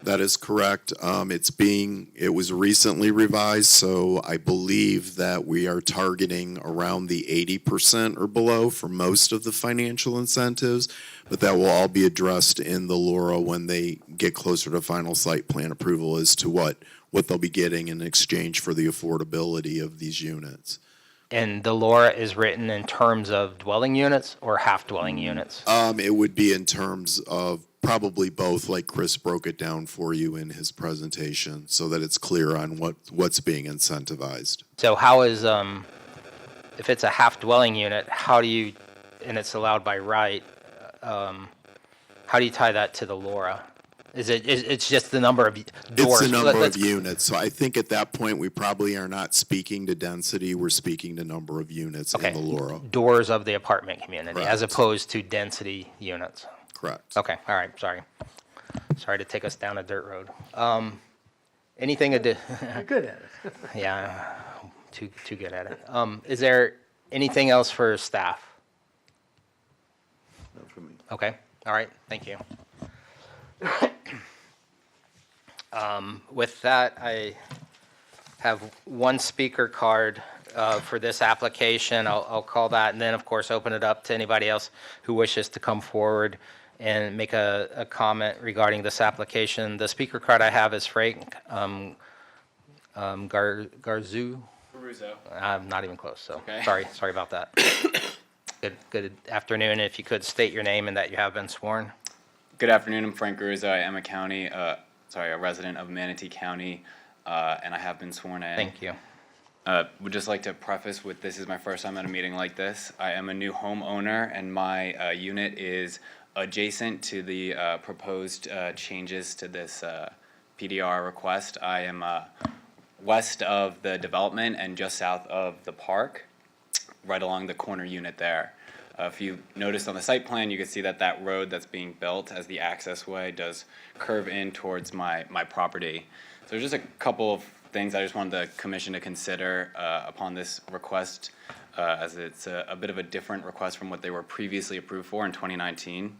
That is correct. It was recently revised, so I believe that we are targeting around the 80% or below for most of the financial incentives, but that will all be addressed in the LURA when they get closer to final site plan approval as to what they'll be getting in exchange for the affordability of these units. And the LURA is written in terms of dwelling units or half-dwelling units? It would be in terms of probably both, like Chris broke it down for you in his presentation, so that it's clear on what's being incentivized. So how is, if it's a half-dwelling unit, how do you, and it's allowed by right, how do you tie that to the LURA? It's just the number of doors? It's the number of units. So I think at that point, we probably are not speaking to density, we're speaking to number of units in the LURA. Doors of the apartment community, as Correct. opposed to density units? Correct. Okay, all right, sorry. Sorry to take us down a dirt road. Anything You're good at it. Yeah, too good at it. Is there anything else for staff? No, for me. Okay, all right, thank you. With that, I have one speaker card for this application. I'll call that, and then, of course, open it up to anybody else who wishes to come forward and make a comment regarding this application. The speaker card I have is Frank Garzu? Baruzzo. I'm not even close, so, Okay. sorry about that. Good afternoon. If you could state your name and that you have been sworn. Good afternoon. I'm Frank Garuzzo. I am a resident of Manatee County, and I have been sworn in. Thank you. Would just like to preface with this is my first time at a meeting like this. I am a new homeowner, and my unit is adjacent to the proposed changes to this PDR request. I am west of the development and just south of the park, right along the corner unit there. If you noticed on the site plan, you can see that that road that's being built as the access way does curve in towards my property. So there's just a couple of things I just wanted the commission to consider upon this request, as it's a bit of a different request from what they were previously approved for in 2019.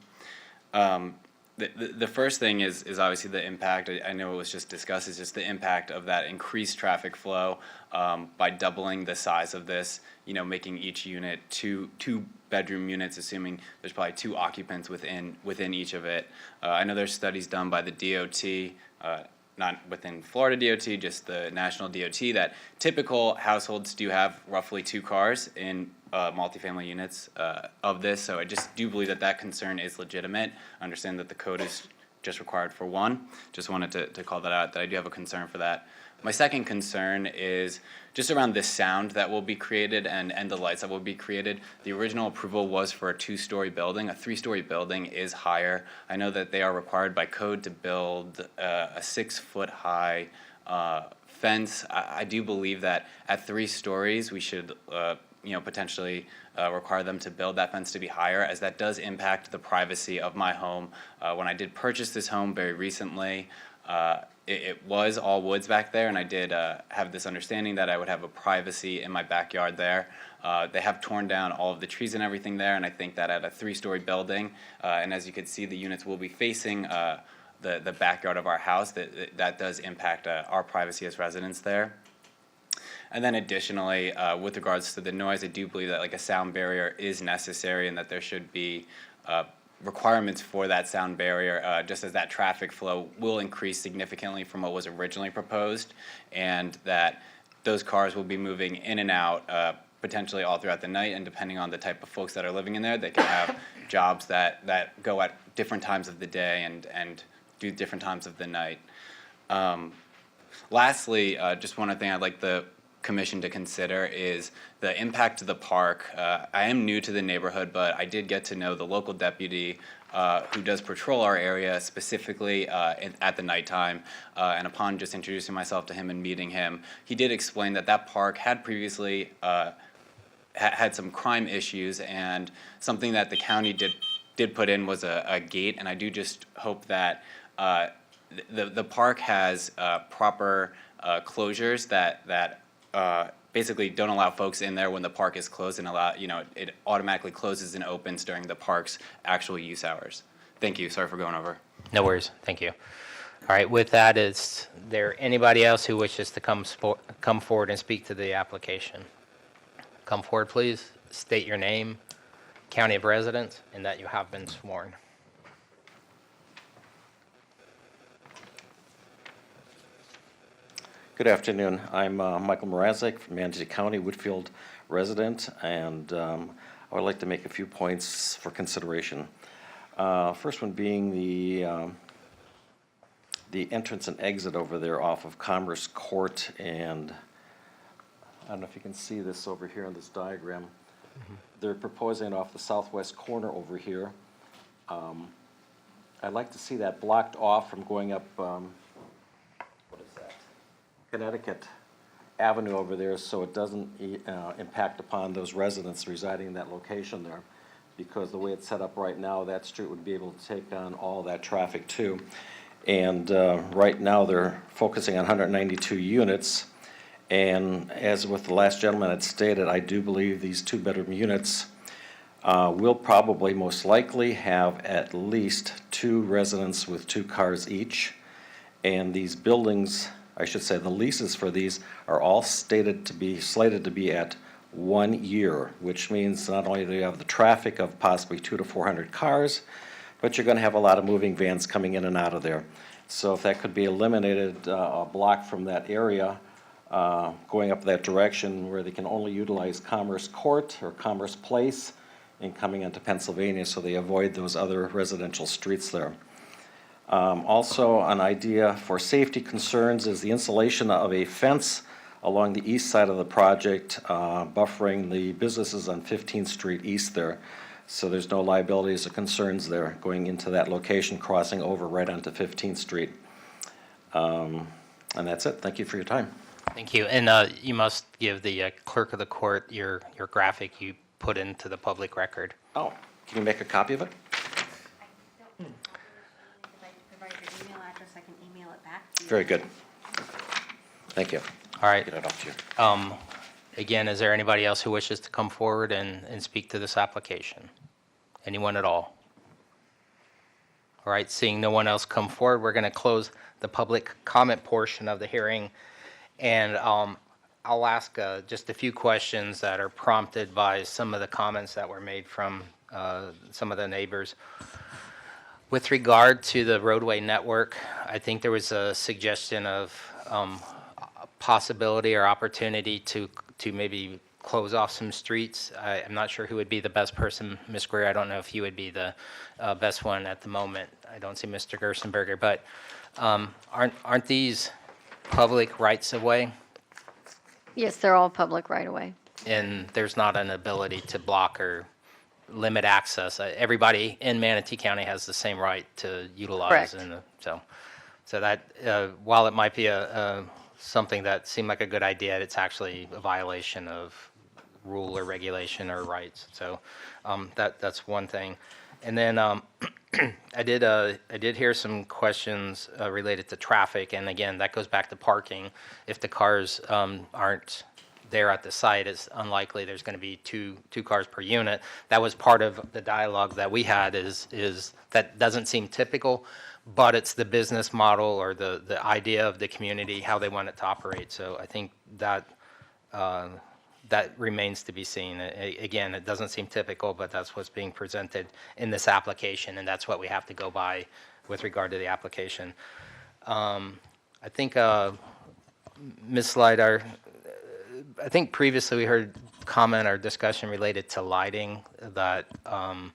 The first thing is obviously the impact. I know it was just discussed, is just the impact of that increased traffic flow by doubling the size of this, making each unit two bedroom units, assuming there's probably 2 occupants within each of it. I know there's studies done by the DOT, not within Florida DOT, just the national DOT, that typical households do have roughly 2 cars in multifamily units of this. So I just do believe that that concern is legitimate. I understand that the code is just required for 1. Just wanted to call that out, that I do have a concern for that. My second concern is just around this sound that will be created and the lights that will be created. The original approval was for a 2-story building. A 3-story building is higher. I know that they are required by code to build a 6-foot high fence. I do believe that at 3 stories, we should potentially require them to build that fence to be higher, as that does impact the privacy of my home. When I did purchase this home very recently, it was all woods back there, and I did have this understanding that I would have a privacy in my backyard there. They have torn down all of the trees and everything there, and I think that at a 3-story building, and as you can see, the units will be facing the backyard of our house, that does impact our privacy as residents there. And then additionally, with regards to the noise, I do believe that a sound barrier is necessary, and that there should be requirements for that sound barrier, just as that traffic flow will increase significantly from what was originally proposed, and that those cars will be moving in and out potentially all throughout the night, and depending on the type of folks that are living in there, they can have jobs that go at different times of the day and do different times of the night. Lastly, just one other thing I'd like the commission to consider is the impact to the park. I am new to the neighborhood, but I did get to know the local deputy who does patrol our area specifically at the nighttime. And upon just introducing myself to him and meeting him, he did explain that that park had previously had some crime issues, and something that the county did put in was a gate. And I do just hope that the park has proper closures that basically don't allow folks in there when the park is closed, and allow, it automatically closes and opens during the park's actual use hours. Thank you. Sorry for going over. No worries. Thank you. All right. With that, is there anybody else who wishes to come forward and speak to the application? Come forward, please. State your name, county of residence, and that you have been sworn. Good afternoon. I'm Michael Mrazek from Manatee County, Whitfield resident, and I would like to make a few points for consideration. First one being the entrance and exit over there off of Commerce Court, and I don't know if you can see this over here in this diagram. Mm-hmm. They're proposing off the southwest corner over here. I'd like to see that blocked off from going up Connecticut Avenue over there, so it doesn't impact upon those residents residing in that location there, because the way it's set up right now, that street would be able to take on all that traffic too. And right now they're focusing on 192 units, and as with the last gentleman had stated, I do believe these 2-bedroom units will probably most likely have at least 2 residents with 2 cars each, and these buildings, I should say the leases for these are all slated to be at 1 year, which means not only do you have the traffic of possibly 200 to 400 cars, but you're going to have a lot of moving vans coming in and out of there. So if that could be eliminated, a block from that area, going up that direction where they can only utilize Commerce Court or Commerce Place in coming into Pennsylvania, so they avoid those other residential streets there. Also, an idea for safety concerns is the installation of a fence along the east side of the project, buffering the businesses on 15th Street East there. So there's no liabilities or concerns there going into that location, crossing over right onto 15th Street. And that's it. Thank you for your time. Thank you. And you must give the clerk of the court your graphic you put into the public record. Oh, can you make a copy of it? If I provide your email address, I can email it back to you. Very good. Thank you. All right. Get it off to you. Again, is there anybody else who wishes to come forward and speak to this application? Anyone at all? All right, seeing no one else come forward, we're going to close the public comment portion of the hearing. And I'll ask just a few questions that are prompted by some of the comments that were made from some of the neighbors. With regard to the roadway network, I think there was a suggestion of possibility or opportunity to maybe close off some streets. I'm not sure who would be the best person, Ms. Greer. I don't know if you would be the best one at the moment. I don't see Mr. Gerstenberger, but aren't these public rights of way? Yes, they're all public right away. And there's not an ability to block or limit access. Everybody in Manatee County has the same right to utilize. Correct. So that while it might be something that seemed like a good idea, it's actually a violation of rule or regulation or rights. So that's one thing. And then I did hear some questions related to traffic, and again, that goes back to parking. If the cars aren't there at the site, it's unlikely there's going to be two cars per unit. That was part of the dialogue that we had. Is that doesn't seem typical, but it's the business model or the idea of the community, how they want it to operate. So I think that that remains to be seen. Again, it doesn't seem typical, but that's what's being presented in this application, and that's what we have to go by with regard to the application. I think, Ms. Slidar, I think previously we heard comment or discussion related to lighting that I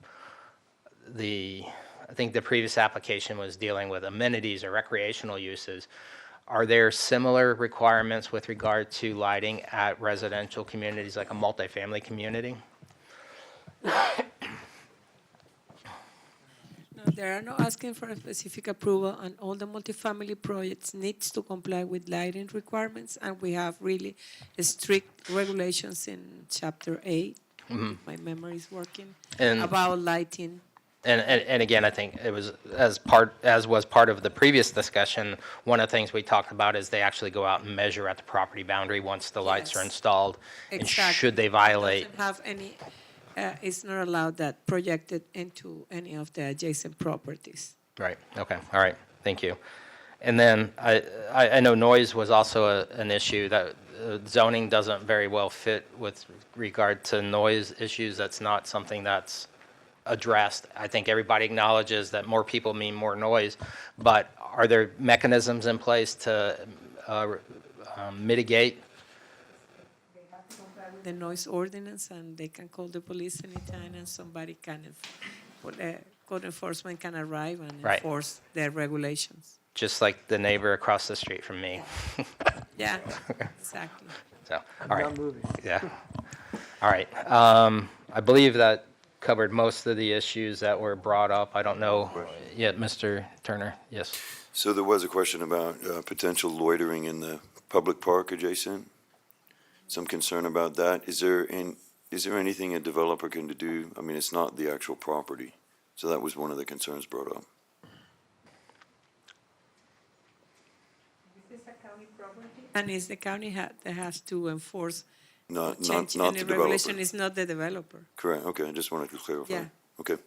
think the previous application was dealing with amenities or recreational uses. Are there similar requirements with regard to lighting at residential communities like a multifamily community? No, they are not asking for a specific approval, and all the multifamily projects needs to comply with lighting requirements, and we have really strict regulations in Chapter 8. Mm-hmm. My memory is working, And- about lighting. And again, I think it was as was part of the previous discussion, one of the things we talked about is they actually go out and measure at the property boundary once the lights are Yes. installed. And Exactly. should they violate, Doesn't have any, it's not allowed that projected into any of the adjacent properties. right, okay, all right, thank you. And then I know noise was also an issue that zoning doesn't very well fit with regard to noise issues. That's not something that's addressed. I think everybody acknowledges that more people mean more noise, but are there mechanisms in place to mitigate? The noise ordinance, and they can call the police anytime, and somebody can, code enforcement can arrive and Right. enforce their regulations. Just like the neighbor across the street from me. Yeah, exactly. So, all right. Yeah. All right. I believe that covered most of the issues that were brought up. I don't know. Yeah, Mr. Turner, yes. So there was a question about potential loitering in the public park adjacent. Some concern about that. Is there anything a developer can do? I mean, it's not the actual property. So that was one of the concerns brought up. And it's the county that has to enforce, Not change the any regulation, developer. it's not the developer. Correct, okay, I just wanted to clarify. Yeah. Okay.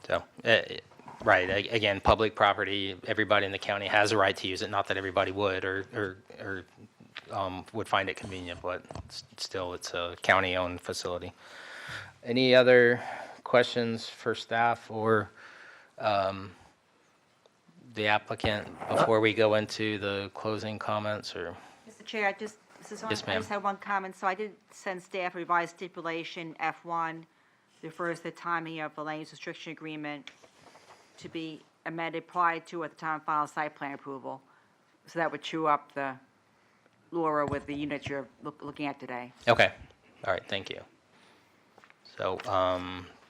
So, right, again, public property, everybody in the county has a right to use it, not that everybody would or would find it convenient, but still, it's a county-owned facility. Any other questions for staff or the applicant before we go into the closing comments or? Mr. Chair, this is Yes, I ma'am. just have one comment. So I did send staff revised stipulation F1, refers to the timing of the land use restriction agreement to be amended prior to at the time of final site plan approval. So that would chew up the LURA with the units you're looking at today. Okay, all right, thank you. So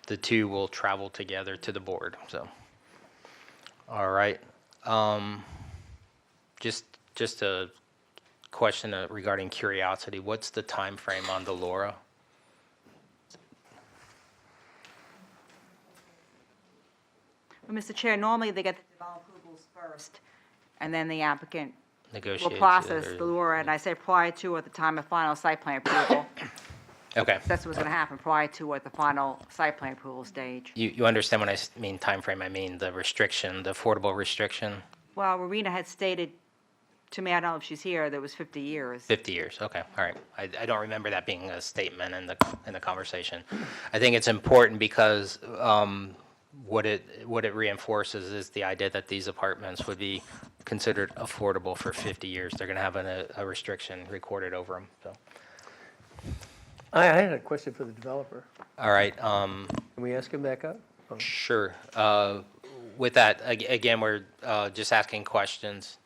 the two will travel together to the board, so. All right. Just a question regarding curiosity. What's the time frame on the LURA? Well, Mr. Chair, normally they get the development approvals first, and then the applicant will Negotiates process or- the LURA, and I say prior to at the time of final site plan approval. Okay. That's what's going to happen prior to at the final site plan approval stage. You understand when I mean time frame? I mean the restriction, the affordable restriction? Well, Rowena had stated to me, I don't know if she's here, that it was 50 years. 50 years, okay, all right. I don't remember that being a statement in the conversation. I think it's important because what it reinforces is the idea that these apartments would be considered affordable for 50 years. They're going to have a restriction recorded over them, so. I had a question for the developer. All right. Can we ask him back up? Oh. Sure. With that, again, we're just asking questions.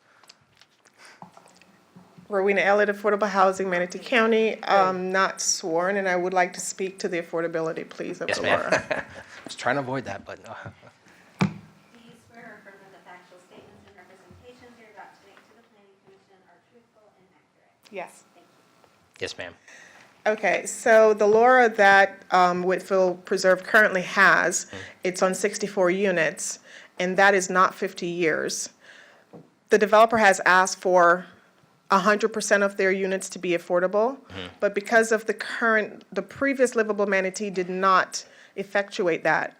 Rowena Elliott, Affordable Housing, Manatee County. Not sworn, and I would like to speak to the affordability, please, of Yes, the ma'am. LURA. I was trying to avoid that, but. Do you swear or affirm that the factual statements and representations you're about to make to the planning commission are truthful and accurate? Yes. Thank you. Yes, ma'am. Okay, so the LURA that Whitfield Preserve currently has, it's on 64 units, and that is not 50 years. The developer has asked for 100% of their units to be affordable, but because of the previous livable Manatee did not effectuate that,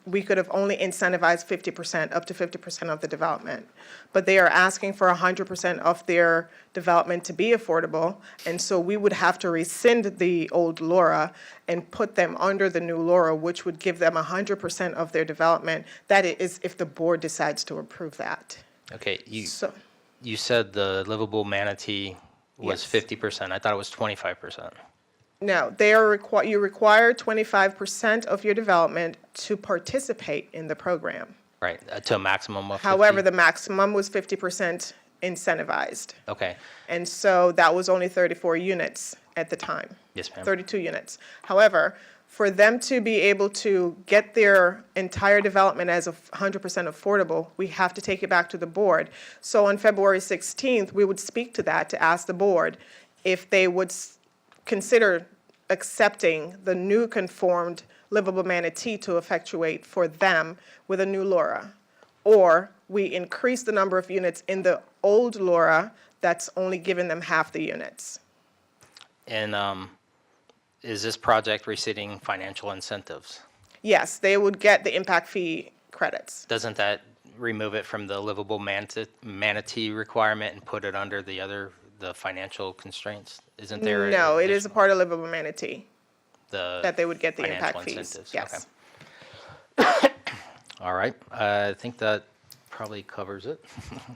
we could have only incentivized 50%, up to 50% of the development. But they are asking for 100% of their development to be affordable, and so we would have to rescind the old LURA and put them under the new LURA, which would give them 100% of their development. That is if the board decides to approve that. Okay, So, you said the livable Manatee was Yes. 50%. I thought it was 25%. no, you require 25% of your development to participate in the program. Right, to a maximum of 50? However, the maximum was 50% incentivized. Okay, And so that was only 34 units at the time. yes, ma'am. 32 units. However, for them to be able to get their entire development as 100% affordable, we have to take it back to the board. So on February 16th, we would speak to that to ask the board if they would consider accepting the new conformed livable Manatee to effectuate for them with a new LURA. Or we increase the number of units in the old LURA that's only giving them half the units. And is this project receiving financial incentives? Yes, they would get the impact fee credits. Doesn't that remove it from the livable Manatee requirement and put it under the financial constraints? Isn't there? No, it is a part of livable Manatee the that they would get the financial impact fees. incentives? Yes. Okay. All right, I think that probably covers it.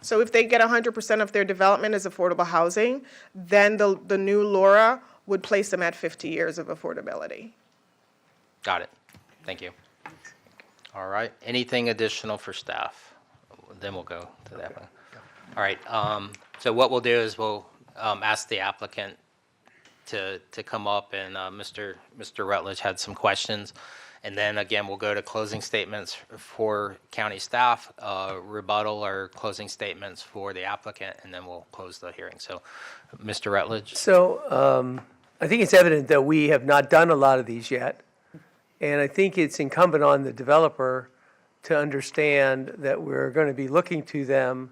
So if they get 100% of their development as affordable housing, then the new LURA would place them at 50 years of affordability. Got it. Thank you. All right. Anything additional for staff? Then we'll go to that one. All right. So what we'll do is we'll ask the applicant to come up, and Mr. Rutledge had some questions. And then again, we'll go to closing statements for county staff, rebuttal or closing statements for the applicant, and then we'll close the hearing. So, Mr. Rutledge? So I think it's evident that we have not done a lot of these yet. And I think it's incumbent on the developer to understand that we're going to be looking to them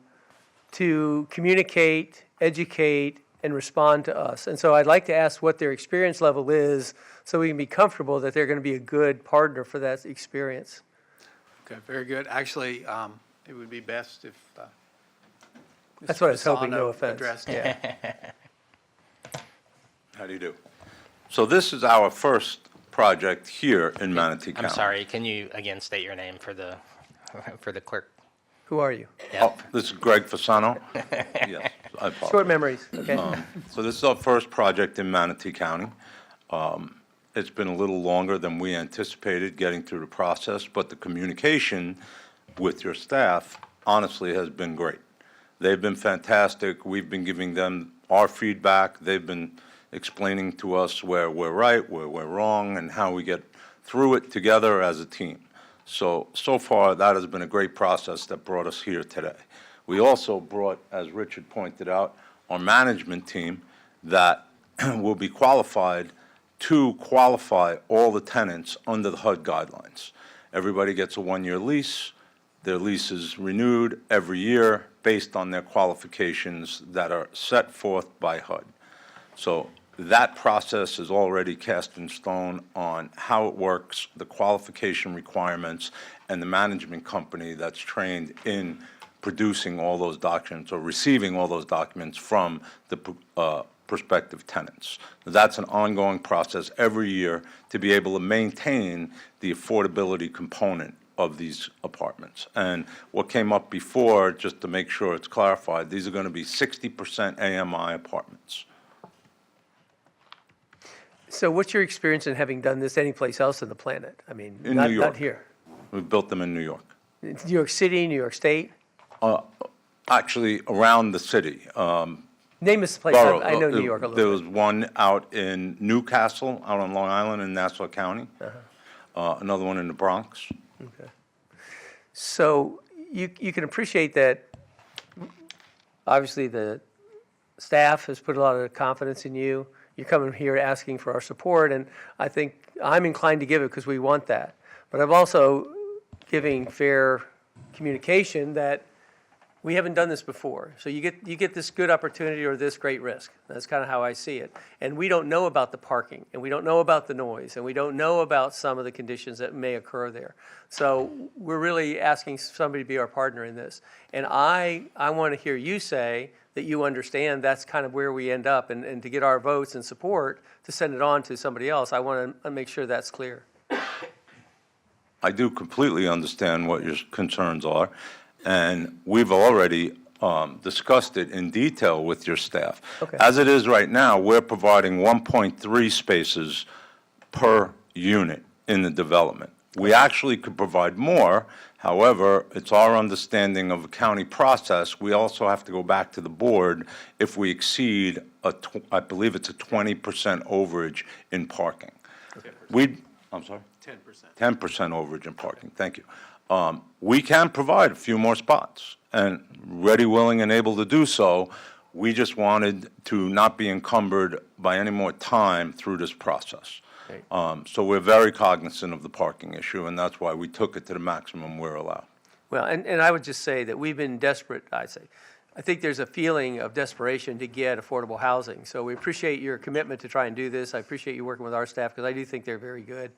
to communicate, educate, and respond to us. And so I'd like to ask what their experience level is so we can be comfortable that they're going to be a good partner for that experience. Okay, very good. Actually, it would be best if That's what I was hoping, no Fasano offense. addressed Yeah. How do you do? So this is our first project here in Manatee County. I'm sorry, can you again state your name for the clerk? Who are you? Yeah. Oh, this is Greg Fasano. Yes. I apologize. Short memories, okay? So this is our first project in Manatee County. It's been a little longer than we anticipated getting through the process, but the communication with your staff honestly has been great. They've been fantastic. We've been giving them our feedback. They've been explaining to us where we're right, where we're wrong, and how we get through it together as a team. So far, that has been a great process that brought us here today. We also brought, as Richard pointed out, our management team that will be qualified to qualify all the tenants under the HUD guidelines. Everybody gets a one-year lease. Their lease is renewed every year based on their qualifications that are set forth by HUD. So that process is already cast in stone on how it works, the qualification requirements, and the management company that's trained in producing all those documents or receiving all those documents from the prospective tenants. That's an ongoing process every year to be able to maintain the affordability component of these apartments. And what came up before, just to make sure it's clarified, these are going to be 60% AMI apartments. So what's your experience in having done this anyplace else on the planet? I mean, In not New York. not here. We built them in New York. New York City, New York State? Actually, around the city. Name this place. Borough. I know New York a There little was bit. one out in Newcastle, out on Long Island in Nassau County. Another one in the Bronx. Okay. So you can appreciate that, obviously, the staff has put a lot of confidence in you. You're coming here asking for our support, and I think I'm inclined to give it because we want that. But I'm also giving fair communication that we haven't done this before. So you get this good opportunity or this great risk. That's kind of how I see it. And we don't know about the parking, and we don't know about the noise, and we don't know about some of the conditions that may occur there. So we're really asking somebody to be our partner in this. And I want to hear you say that you understand that's kind of where we end up, and to get our votes and support to send it on to somebody else, I want to make sure that's clear. I do completely understand what your concerns are, and we've already discussed it in detail with your staff. Okay. As it is right now, we're providing 1.3 spaces per unit in the development. We actually could provide more. However, it's our understanding of the county process, we also have to go back to the board if we exceed I believe it's a 20% overage in parking. I'm sorry? 10% overage in parking, thank you. We can provide a few more spots, and ready, willing, and able to do so. We just wanted to not be encumbered by any more time through this process. So we're very cognizant of the parking issue, and that's why we took it to the maximum we're allowed. Well, and I would just say that we've been desperate, I'd say. I think there's a feeling of desperation to get affordable housing. So we appreciate your commitment to try and do this. I appreciate you working with our staff because I do think they're very good.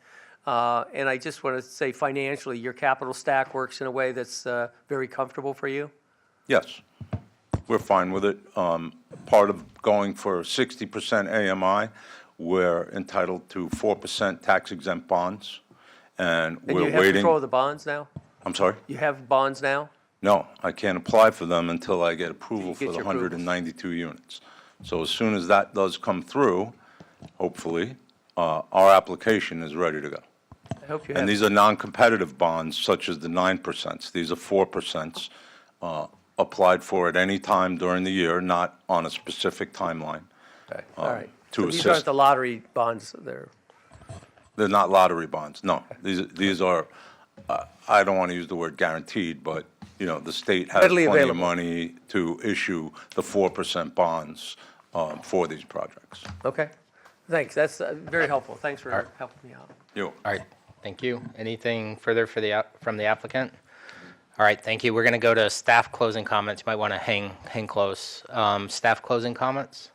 And I just want to say financially, your capital stack works in a way that's very comfortable for you? Yes, we're fine with it. Part of going for 60% AMI, we're entitled to 4% tax-exempt bonds, and And we're you have waiting. control of the bonds now? I'm sorry? You have bonds now? No, I can't apply for them until I get approval for Get the your approvals. 192 units. So as soon as that does come through, hopefully, our application is ready to go. I hope you And have. these are non-competitive bonds, such as the 9%. These are 4%, applied for at any time during the year, not on a specific timeline. Okay, all right. To So these assist. aren't the lottery bonds, they're, They're not lottery bonds, no. These are, I don't want to use the word guaranteed, but, you know, the state has Readily plenty of available. money to issue the 4% bonds for these projects. okay. Thanks, that's very helpful. Thanks for helping me out. You. All right, thank you. Anything further for from the applicant? All right, thank you. We're going to go to staff closing comments. You might want to hang close. Staff closing comments?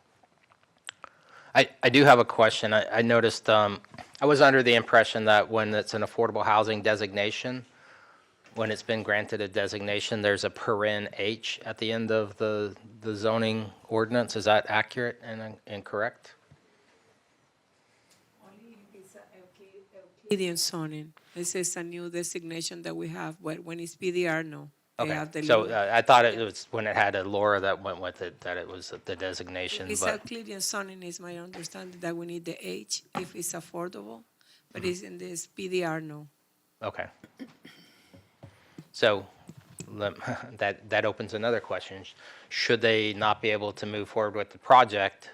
I do have a question. I noticed, I was under the impression that when it's an affordable housing designation, when it's been granted a designation, there's a paren H at the end of the zoning ordinance. Is that accurate and correct? Euclidean zoning. This is a new designation that we have, but when it's PDR, no. They Okay, have the so little- I thought it was when it had a Laura that went with it, that it was the designation, It's but, Euclidean zoning is my understanding that we need the H if it's affordable, but it's in this PDR, no. okay. So that opens another question. Should they not be able to move forward with the project,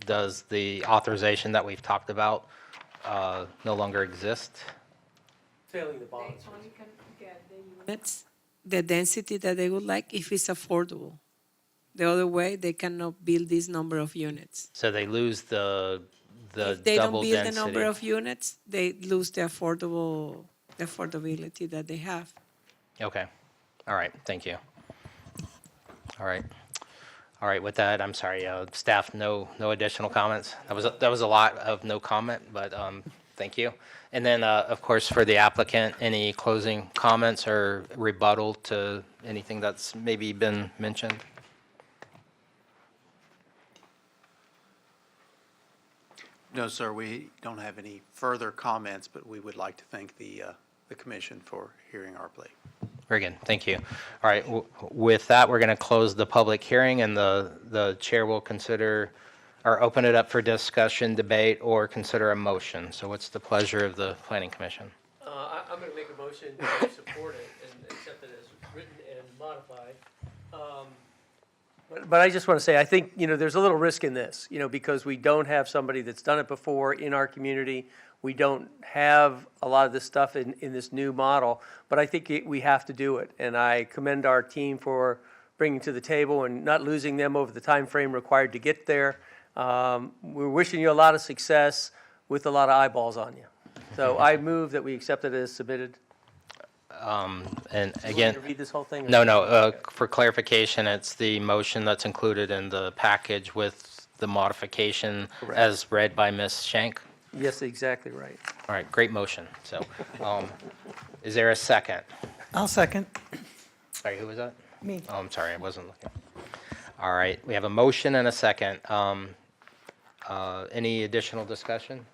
does the authorization that we've talked about no longer exist? Failing the bonds. It's the density that they would like if it's affordable. The other way, they cannot build this number of units. So they lose the If they don't double build the number density? of units, they lose the affordability that they have. Okay, all right, thank you. All right. All right, with that, I'm sorry, staff, no additional comments? That was a lot of no comment, but thank you. And then, of course, for the applicant, any closing comments or rebuttal to anything that's maybe been mentioned? No, sir, we don't have any further comments, but we would like to thank the commission for hearing our plea. Very good, thank you. All right, with that, we're going to close the public hearing, and the chair will consider, or open it up for discussion, debate, or consider a motion. So what's the pleasure of the planning commission? I'm going to make a motion to support it and accept it as written and modified. But I just want to say, I think, there's a little risk in this, because we don't have somebody that's done it before in our community. We don't have a lot of this stuff in this new model, but I think we have to do it. And I commend our team for bringing to the table and not losing them over the time frame required to get there. We're wishing you a lot of success with a lot of eyeballs on you. So I move that we accept it as submitted. And Do you again, want me to read this whole thing? or- no, for clarification, it's the motion that's included in the package with the modification Correct. as read by Ms. Shank. Yes, exactly right. All right, great motion. So, is there a second? I'll second. Sorry, who was that? Me. Oh, I'm sorry, I wasn't looking. All right, we have a motion and a second. Any additional discussion?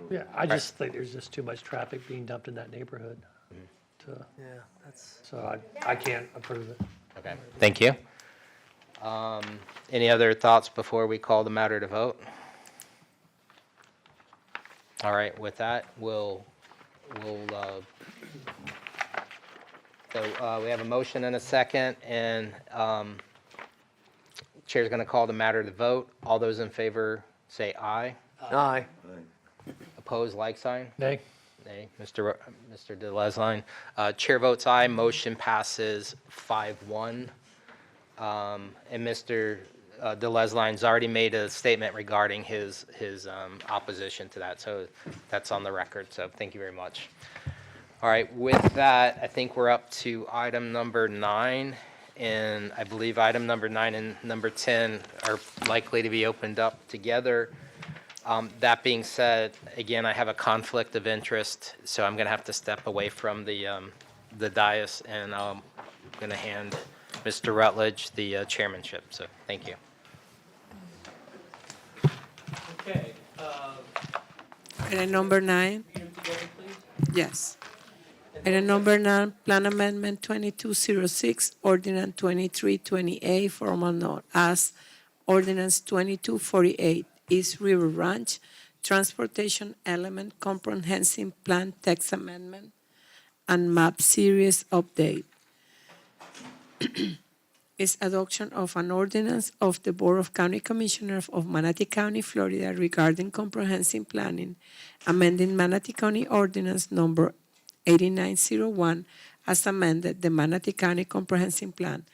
Yeah, I just think there's just too much traffic being dumped in that neighborhood. Yeah, that's. So I can't approve it. Okay, thank you. Any other thoughts before we call the matter to vote? All right, with that, we have a motion and a second, and Chair's going to call the matter to vote. All those in favor say aye. Aye. Opposed, like sign? Nay? Nay. Mr. DeLesline. Chair votes aye, motion passes 5-1. And Mr. DeLesline's already made a statement regarding his opposition to that, so that's on the record, so thank you very much. All right, with that, I think we're up to item number 9, and I believe item number 9 and number 10 are likely to be opened up together. That being said, again, I have a conflict of interest, so I'm going to have to step away from the dais, and I'm going to hand Mr. Rutledge the chairmanship, so thank you. Okay. Item number 9, yes. Item number 9, Plan Amendment 2206, Ordinance 2328, formal known as Ordinance 2248, East River Ranch, Transportation Element Comprehensive Plan Text Amendment, and Map Series Update. Is adoption of an ordinance of the Board of County Commissioners of Manatee County, Florida regarding comprehensive planning, amending Manatee County Ordinance Number 8901 as amended the Manatee County Comprehensive Plan,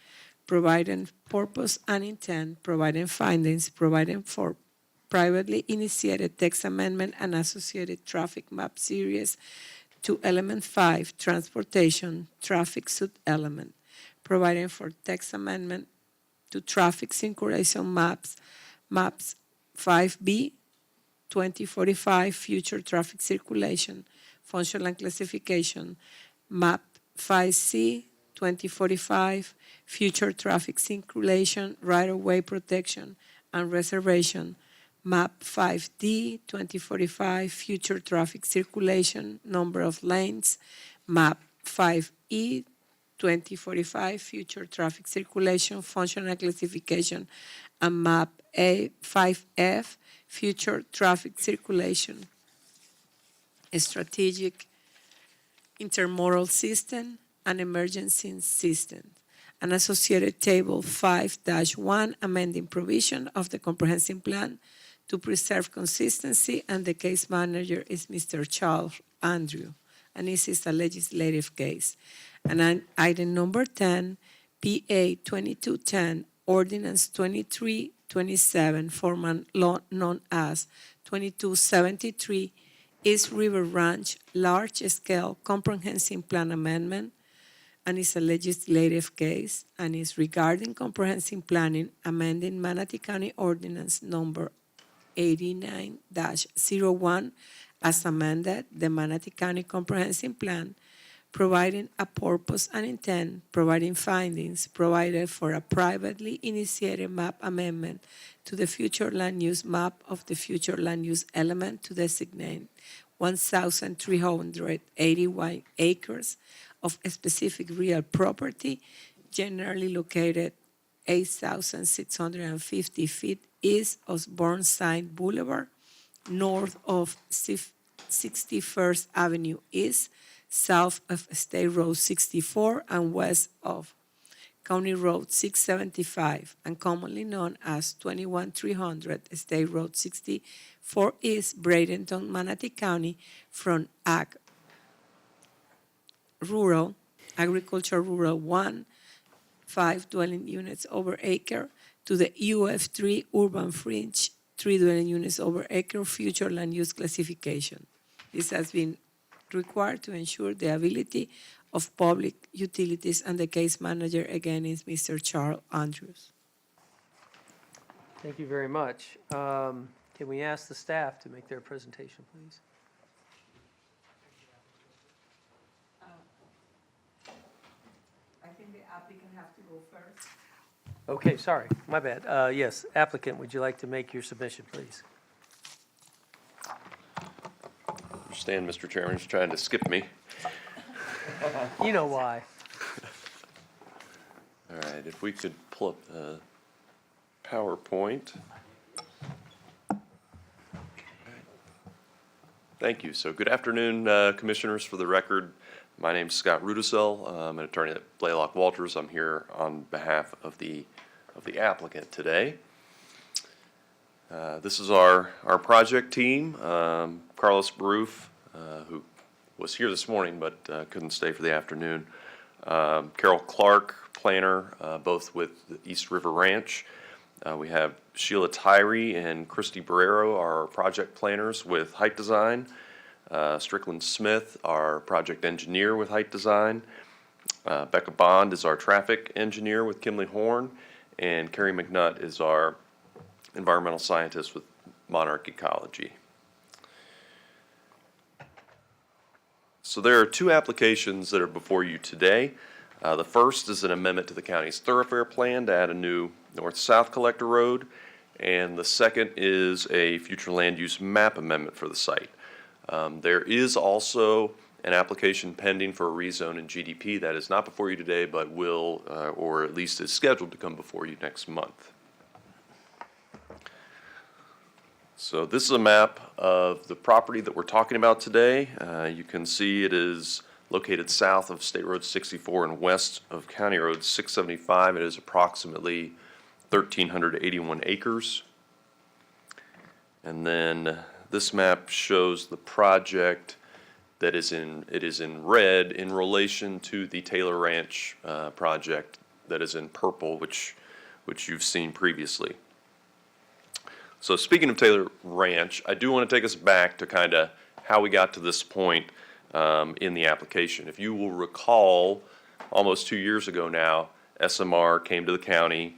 providing purpose and intent, providing findings, providing for privately initiated text amendment and associated traffic map series to Element 5, Transportation, Traffic Sub-Element, providing for text amendment to traffic synchronization maps 5B, 2045, Future Traffic Circulation, Functional and Classification, map 5C, 2045, Future Traffic Circulation, Right-of-Way Protection and Reservation, map 5D, 2045, Future Traffic Circulation, Number of Lanes, map 5E, 2045, future traffic circulation, functional classification, and map A5F, future traffic circulation, strategic intermodal system, and emergency system. An associated table 5-1 amending provision of the comprehensive plan to preserve consistency, and the case manager is Mr. Charles Andrew, and this is a legislative case. And then item number 10, PA 2210, ordinance 2327, formerly known as 2273, East River Ranch large-scale comprehensive plan amendment, and is a legislative case, and is regarding comprehensive planning, amending Manatee County Ordinance Number 89-01 as amended, the Manatee County Comprehensive Plan, providing a purpose and intent, providing findings, provided for a privately initiated map amendment to the future land use map of the future land use element to designate 1,381 acres of specific real property, generally located 8,650 feet east of Burnside Boulevard, north of 61st Avenue East, south of State Road 64, and west of County Road 675, and commonly known as 21300 State Road 64 East, Bradenton, Manatee County, from Agriculture Rural 1, 5 dwelling units over acre, to the UF3 Urban Fringe, 3 dwelling units over acre, future land use classification. This has been required to ensure the ability of public utilities, and the case manager again is Mr. Charles Andrews. Thank you very much. Can we ask the staff to make their presentation, please? I think the applicant has to go first. Okay, sorry, my bad. Yes, applicant, would you like to make your submission, please? Understand, Mr. Chairman, is trying to skip me. You know why. All right, if we could pull up the PowerPoint. Thank you. So good afternoon, Commissioners. For the record, my name is Scott Rudisell. I'm an attorney at Blaylock Walters. I'm here on behalf of the applicant today. This is our project team. Carlos Baruf, who was here this morning but couldn't stay for the afternoon. Carol Clark, planner, both with East River Ranch. We have Sheila Tyree and Christy Barrero, our project planners with Height Design. Strickland Smith, our project engineer with Height Design. Becca Bond is our traffic engineer with Kimley Horn. And Carrie McNutt is our environmental scientist with Monarch Ecology. So there are two applications that are before you today. The first is an amendment to the county's thoroughfare plan to add a new north-south collector road. And the second is a future land use map amendment for the site. There is also an application pending for a rezone in GDP that is not before you today, but will, or at least is scheduled to come before you next month. So this is a map of the property that we're talking about today. You can see it is located south of State Road 64 and west of County Road 675. It is approximately 1,381 acres. And then this map shows the project that is in red in relation to the Taylor Ranch project that is in purple, which you've seen previously. So speaking of Taylor Ranch, I do want to take us back to kind of how we got to this point in the application. If you will recall, almost 2 years ago now, SMR came to the county,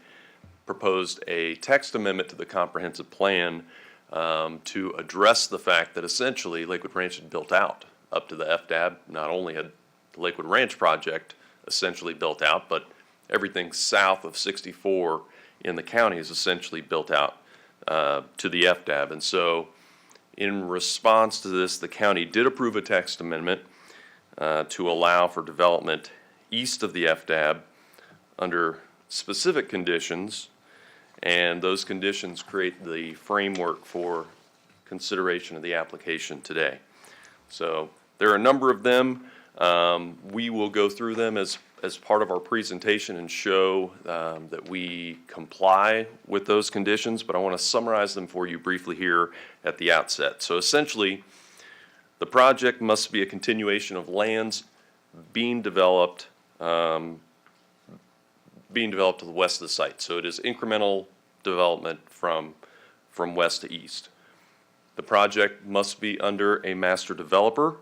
proposed a text amendment to the comprehensive plan to address the fact that essentially Lakewood Ranch had built out up to the FDAB. Not only had the Lakewood Ranch project essentially built out, but everything south of 64 in the county is essentially built out to the FDAB. And so in response to this, the county did approve a text amendment to allow for development east of the FDAB under specific conditions, and those conditions create the framework for consideration of the application today. So there are a number of them. We will go through them as part of our presentation and show that we comply with those conditions, but I want to summarize them for you briefly here at the outset. So essentially, the project must be a continuation of lands being developed to the west of the site. So it is incremental development from west to east. The project must be under a master developer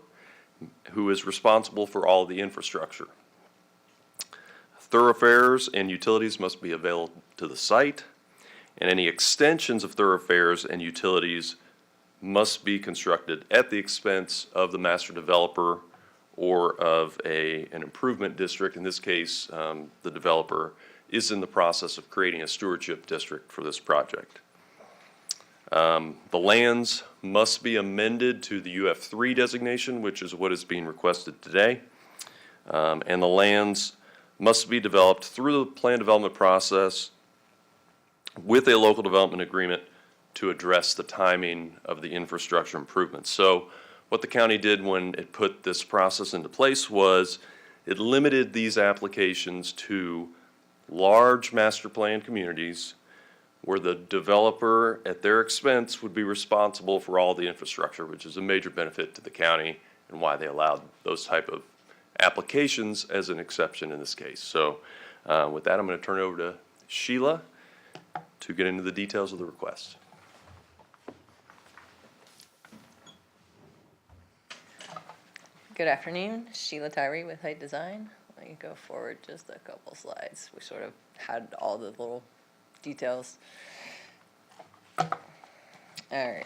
who is responsible for all of the infrastructure. Thoroughfares and utilities must be available to the site, and any extensions of thoroughfares and utilities must be constructed at the expense of the master developer or of an improvement district. In this case, the developer is in the process of creating a stewardship district for this project. The lands must be amended to the UF3 designation, which is what is being requested today. And the lands must be developed through the plan development process with a local development agreement to address the timing of the infrastructure improvements. So what the county did when it put this process into place was it limited these applications to large master plan communities where the developer at their expense would be responsible for all the infrastructure, which is a major benefit to the county and why they allowed those type of applications as an exception in this case. So with that, I'm going to turn it over to Sheila to get into the details of the request. Good afternoon, Sheila Tyree with Height Design. Let me go forward just a couple slides. We sort of had all the little details. All right.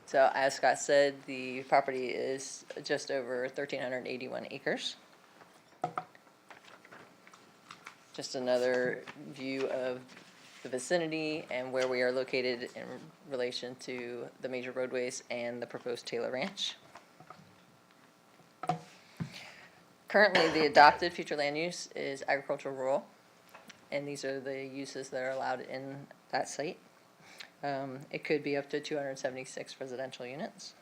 So as Scott said, the property is just over 1,381 acres. Just another view of the vicinity and where we are located in relation to the major roadways and the proposed Taylor Ranch. Currently, the adopted future land use is agricultural rural, and these are the uses that are allowed in that site. It could be up to 276 residential units.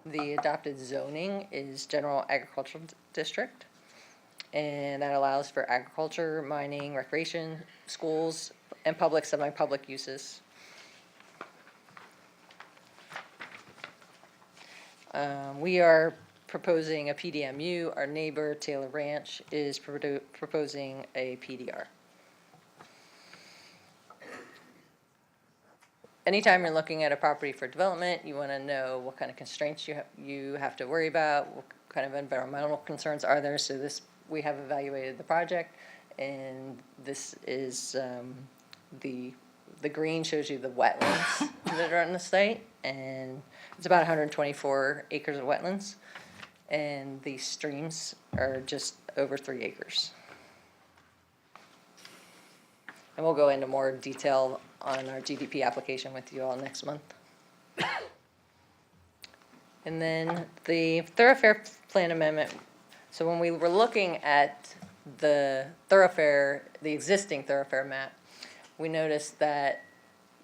The adopted zoning is general agricultural district, and that allows for agriculture, mining, recreation, schools, and public, semi-public uses. We are proposing a PDMU. Our neighbor, Taylor Ranch, is proposing a PDR. Anytime you're looking at a property for development, you want to know what kind of constraints you have to worry about, what kind of environmental concerns are there. So we have evaluated the project, and this is the green shows you the wetlands that are on the site, and it's about 124 acres of wetlands, and the streams are just over 3 acres. And we'll go into more detail on our GDP application with you all next month. And then the thoroughfare plan amendment. So when we were looking at the existing thoroughfare map, we noticed that,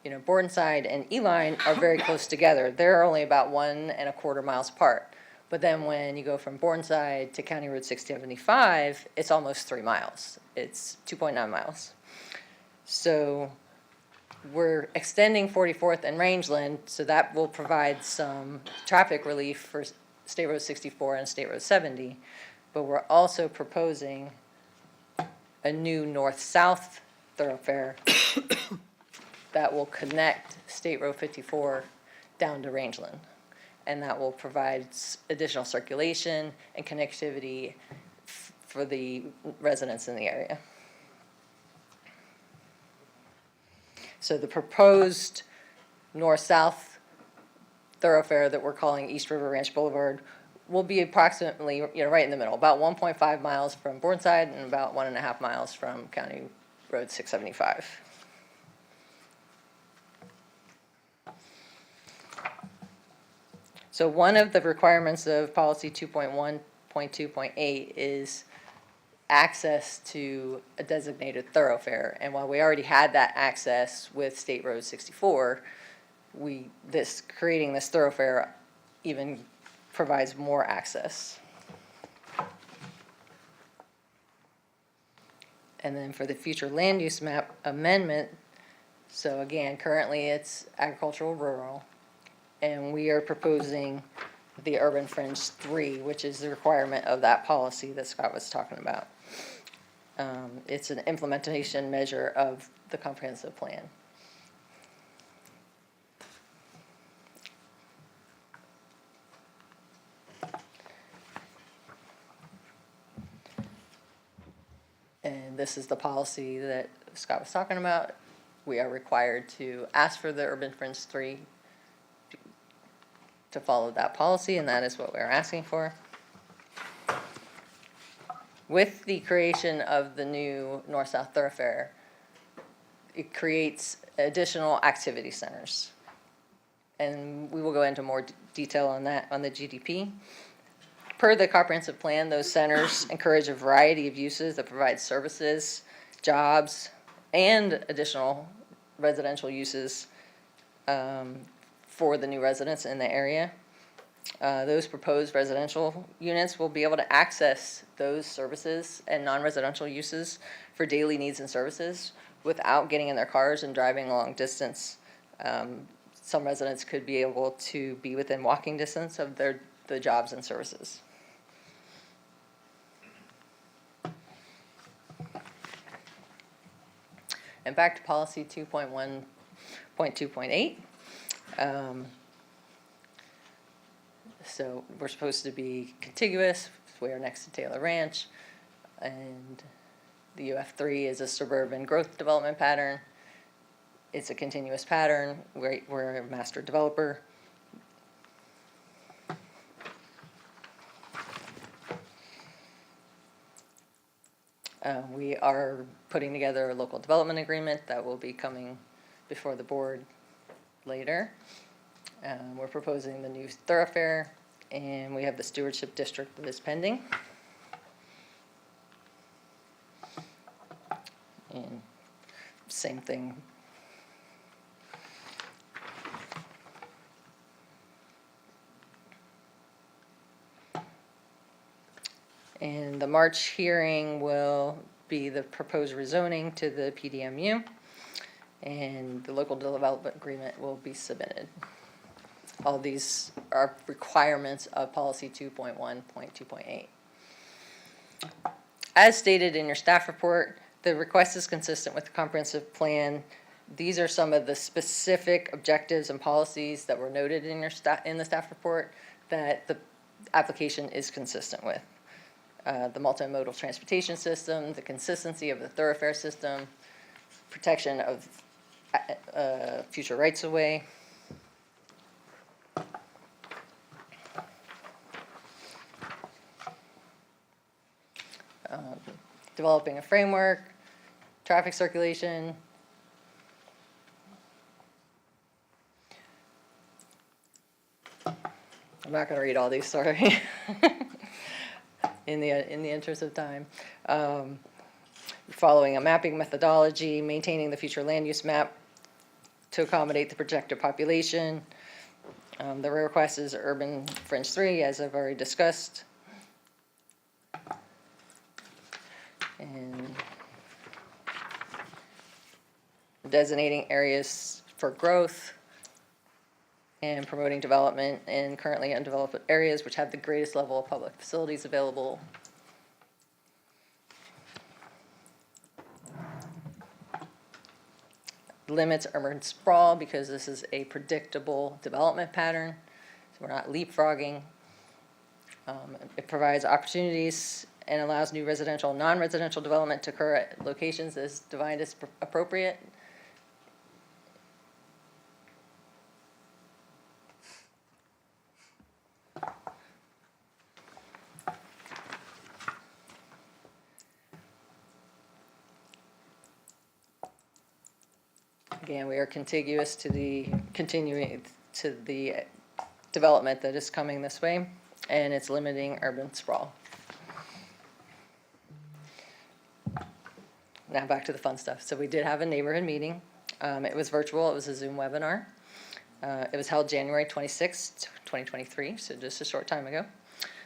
Bordenside and Eline are very close together. They're only about 1.25 miles apart. But then when you go from Bordenside to County Road 675, it's almost 3 miles. It's 2.9 miles. So we're extending 44th and Rangeland, so that will provide some traffic relief for State Road 64 and State Road 70. But we're also proposing a new north-south thoroughfare that will connect State Road 54 down to Rangeland. And that will provide additional circulation and connectivity for the residents in the area. So the proposed north-south thoroughfare that we're calling East River Ranch Boulevard will be approximately, right in the middle, about 1.5 miles from Bourneside and about 1.5 miles from County Road 675. So one of the requirements of policy 2.1 .2.8 is access to a designated thoroughfare. And while we already had that access with State Road 64, creating this thoroughfare even provides more access. And then for the future land use map amendment, so again, currently it's agricultural rural, and we are proposing the urban fringe 3, which is the requirement of that policy that Scott was talking about. It's an implementation measure of the comprehensive plan. And this is the policy that Scott was talking about. We are required to ask for the urban fringe 3 to follow that policy, and that is what we're asking for. With the creation of the new north-south thoroughfare, it creates additional activity centers. And we will go into more detail on that on the GDP. Per the comprehensive plan, those centers encourage a variety of uses that provide services, jobs, and additional residential uses for the new residents in the area. Those proposed residential units will be able to access those services and non-residential uses for daily needs and services without getting in their cars and driving long distance. Some residents could be able to be within walking distance of the jobs and services. And back to policy 2.1.2.8. So we're supposed to be contiguous. We are next to Taylor Ranch. And the UF3 is a suburban growth development pattern. It's a continuous pattern. We're a master developer. We are putting together a local development agreement that will be coming before the board later. We're proposing the new thoroughfare, and we have the stewardship district that is pending. And same thing. And the March hearing will be the proposed rezoning to the PDMU, and the local development agreement will be submitted. All these are requirements of policy 2.1.2.8. As stated in your staff report, the request is consistent with the comprehensive plan. These are some of the specific objectives and policies that were noted in your in the staff report that the application is consistent with. The multimodal transportation system, the consistency of the thoroughfare system, protection of future rights-of-way. Developing a framework, traffic circulation. I'm not going to read all these, sorry. In the interest of time. Following a mapping methodology, maintaining the future land use map to accommodate the projected population. The request is urban fringe 3, as I've already discussed. And designating areas for growth and promoting development in currently undeveloped areas which have the greatest level of public facilities available. Limits urban sprawl because this is a predictable development pattern, so we're not leapfrogging. It provides opportunities and allows new residential and non-residential development to occur at locations as defined as appropriate. Again, we are contiguous to the development that is coming this way, and it's limiting urban sprawl. now back to the fun stuff. So we did have a neighborhood meeting. It was virtual, it was a Zoom webinar. It was held January 26th, 2023, so just a short time ago.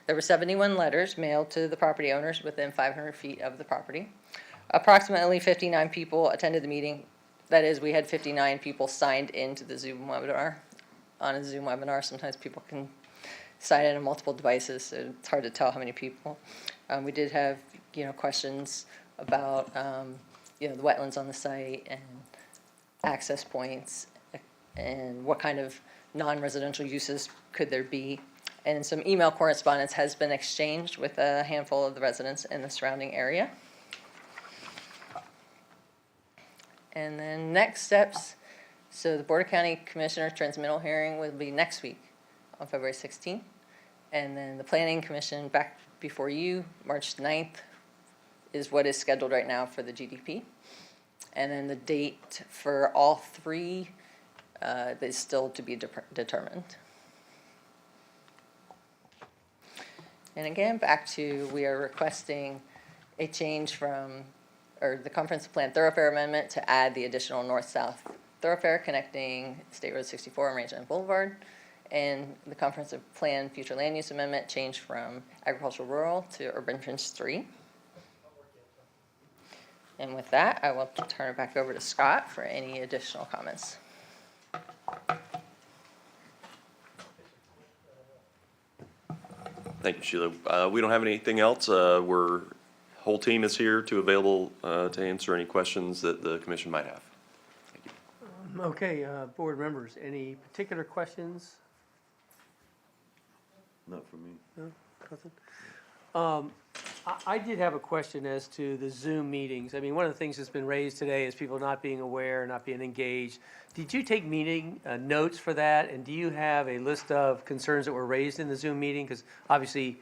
There were 71 letters mailed to the property owners within 500 feet of the property. Approximately 59 people attended the meeting. That is, we had 59 people signed into the Zoom webinar. On a Zoom webinar, sometimes people can sign in on multiple devices, so it's hard to tell how many people. We did have, questions about, the wetlands on the site and access points and what kind of non-residential uses could there be. And some email correspondence has been exchanged with a handful of the residents in the surrounding area. And then next steps, so the Board of County Commissioner transmittal hearing will be next week on February 16th. And then the Planning Commission back before you, March 9th, is what is scheduled right now for the GDP. And then the date for all three is still to be determined. And again, back to, we are requesting a change from, or the comprehensive plan thoroughfare amendment to add the additional north-south thoroughfare connecting State Road 64 and Rangeland Boulevard. And the comprehensive plan future land use amendment changed from agricultural rural to urban fringe 3. And with that, I will turn it back over to Scott for any additional comments. Thank you, Sheila. We don't have anything else. Whole team is here available to answer any questions that the commission might have. Thank you. Okay, board members, any particular questions? Not for me. No, nothing? I did have a question as to the Zoom meetings. I mean, one of the things that's been raised today is people not being aware, not being engaged. Did you take meeting notes for that? And do you have a list of concerns that were raised in the Zoom meeting? Because obviously,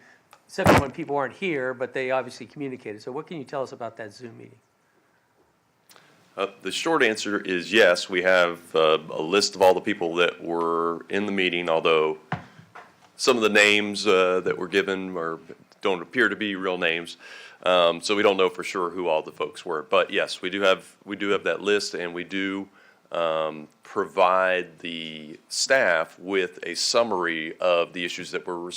71 people aren't here, but they obviously communicated. So what can you tell us about that Zoom meeting? The short answer is yes. We have a list of all the people that were in the meeting, although some of the names that were given don't appear to be real names. So we don't know for sure who all the folks were. But yes, we do have that list, and we do provide the staff with a summary of the issues that were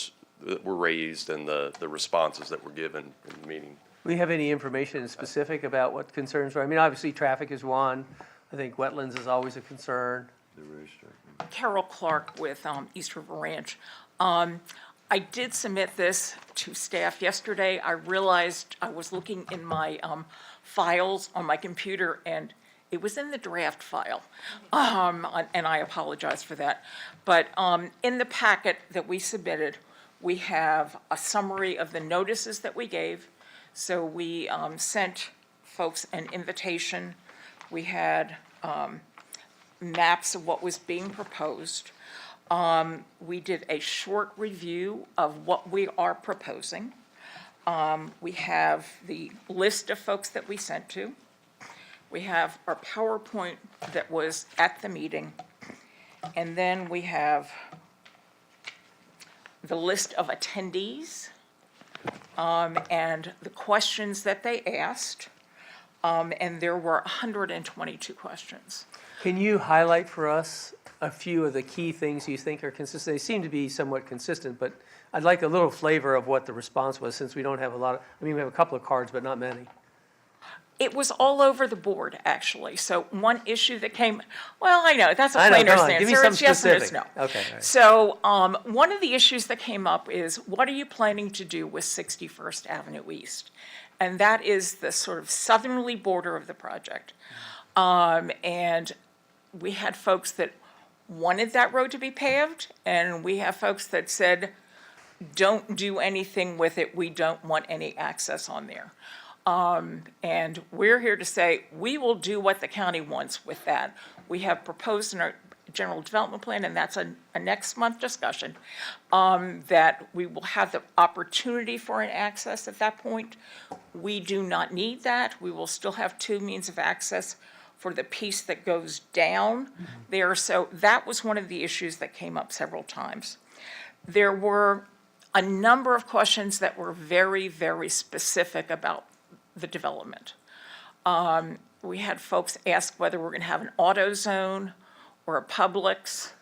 raised and the responses that were given in the meeting. Do we have any information specific about what concerns were? I mean, obviously, traffic is one. I think wetlands is always a concern. Carol Clark with East River Ranch. I did submit this to staff yesterday. I realized I was looking in my files on my computer, and it was in the draft file, and I apologize for that. But in the packet that we submitted, we have a summary of the notices that we gave. So we sent folks an invitation. We had maps of what was being proposed. We did a short review of what we are proposing. We have the list of folks that we sent to. We have our PowerPoint that was at the meeting. And then we have the list of attendees and the questions that they asked. And there were 122 questions. Can you highlight for us a few of the key things you think are consistent? They seem to be somewhat consistent, but I'd like a little flavor of what the response was, since we don't have a lot of, I mean, we have a couple of cards, but not many. It was all over the board, actually. So one issue that came, well, I know, that's a I know, plainer come on, give me answer. some It's yes and it's specific. no. Okay, all right. So one of the issues that came up is, what are you planning to do with 61st Avenue East? And that is the sort of southerly border of the project. And we had folks that wanted that road to be paved, and we have folks that said, don't do anything with it, we don't want any access on there. And we're here to say, we will do what the county wants with that. We have proposed in our general development plan, and that's a next month discussion, that we will have the opportunity for an access at that point. We do not need that. We will still have two means of access for the piece that goes down there. So that was one of the issues that came up several times. There were a number of questions that were very, very specific about the development. We had folks ask whether we're gonna have an auto zone or a Publix.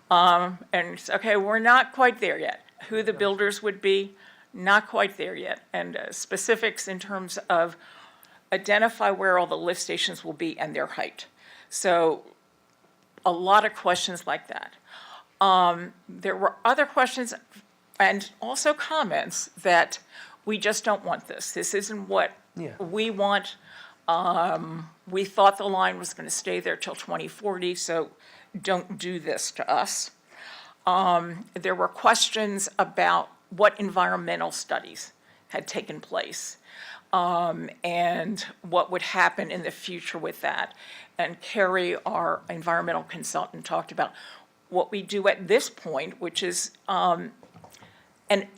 And it's, okay, we're not quite there yet. Who the builders would be, not quite there yet. And specifics in terms of identify where all the lift stations will be and their height. So a lot of questions like that. There were other questions and also comments that we just don't want this. This isn't what we want. We thought the line was going to stay there till 2040, so don't do this to us. There were questions about what environmental studies had taken place and what would happen in the future with that. And Carrie, our environmental consultant, talked about what we do at this point, which is an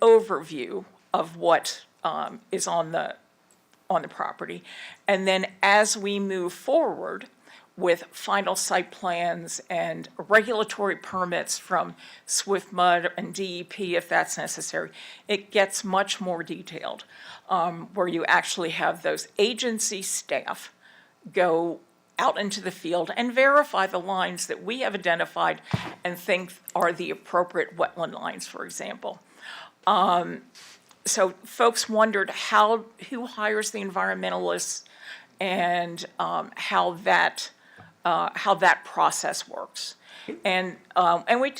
overview of what is on the property. And then as we move forward with final site plans and regulatory permits from SWIFMUD and DEP, if that's necessary, it gets much more detailed, where you actually have those agency staff go out into the field and verify the lines that we have identified and think are the appropriate wetland lines, for example. So folks wondered who hires the environmentalists and how that process works. And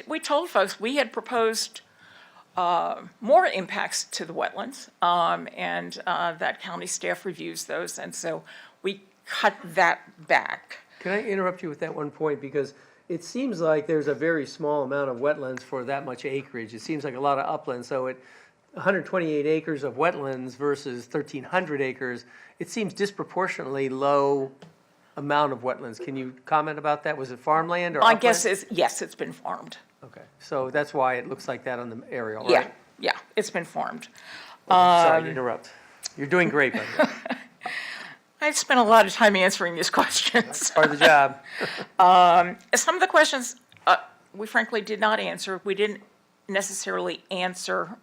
we told folks we had proposed more impacts to the wetlands, and that county staff reviews those, and so we cut that back. Can I interrupt you with that one point? Because it seems like there's a very small amount of wetlands for that much acreage. It seems like a lot of upland, so 128 acres of wetlands versus 1,300 acres, it seems disproportionately low amount of wetlands. Can you comment about that? Was it farmland or My upland? guess is, yes, it's been farmed. Okay, so that's why it looks like that on the aerial, right? Yeah, it's been farmed. Sorry to interrupt. You're doing great, by the way. I've spent a lot of time answering these questions. Part of the job. Some of the questions we frankly did not answer. We didn't necessarily answer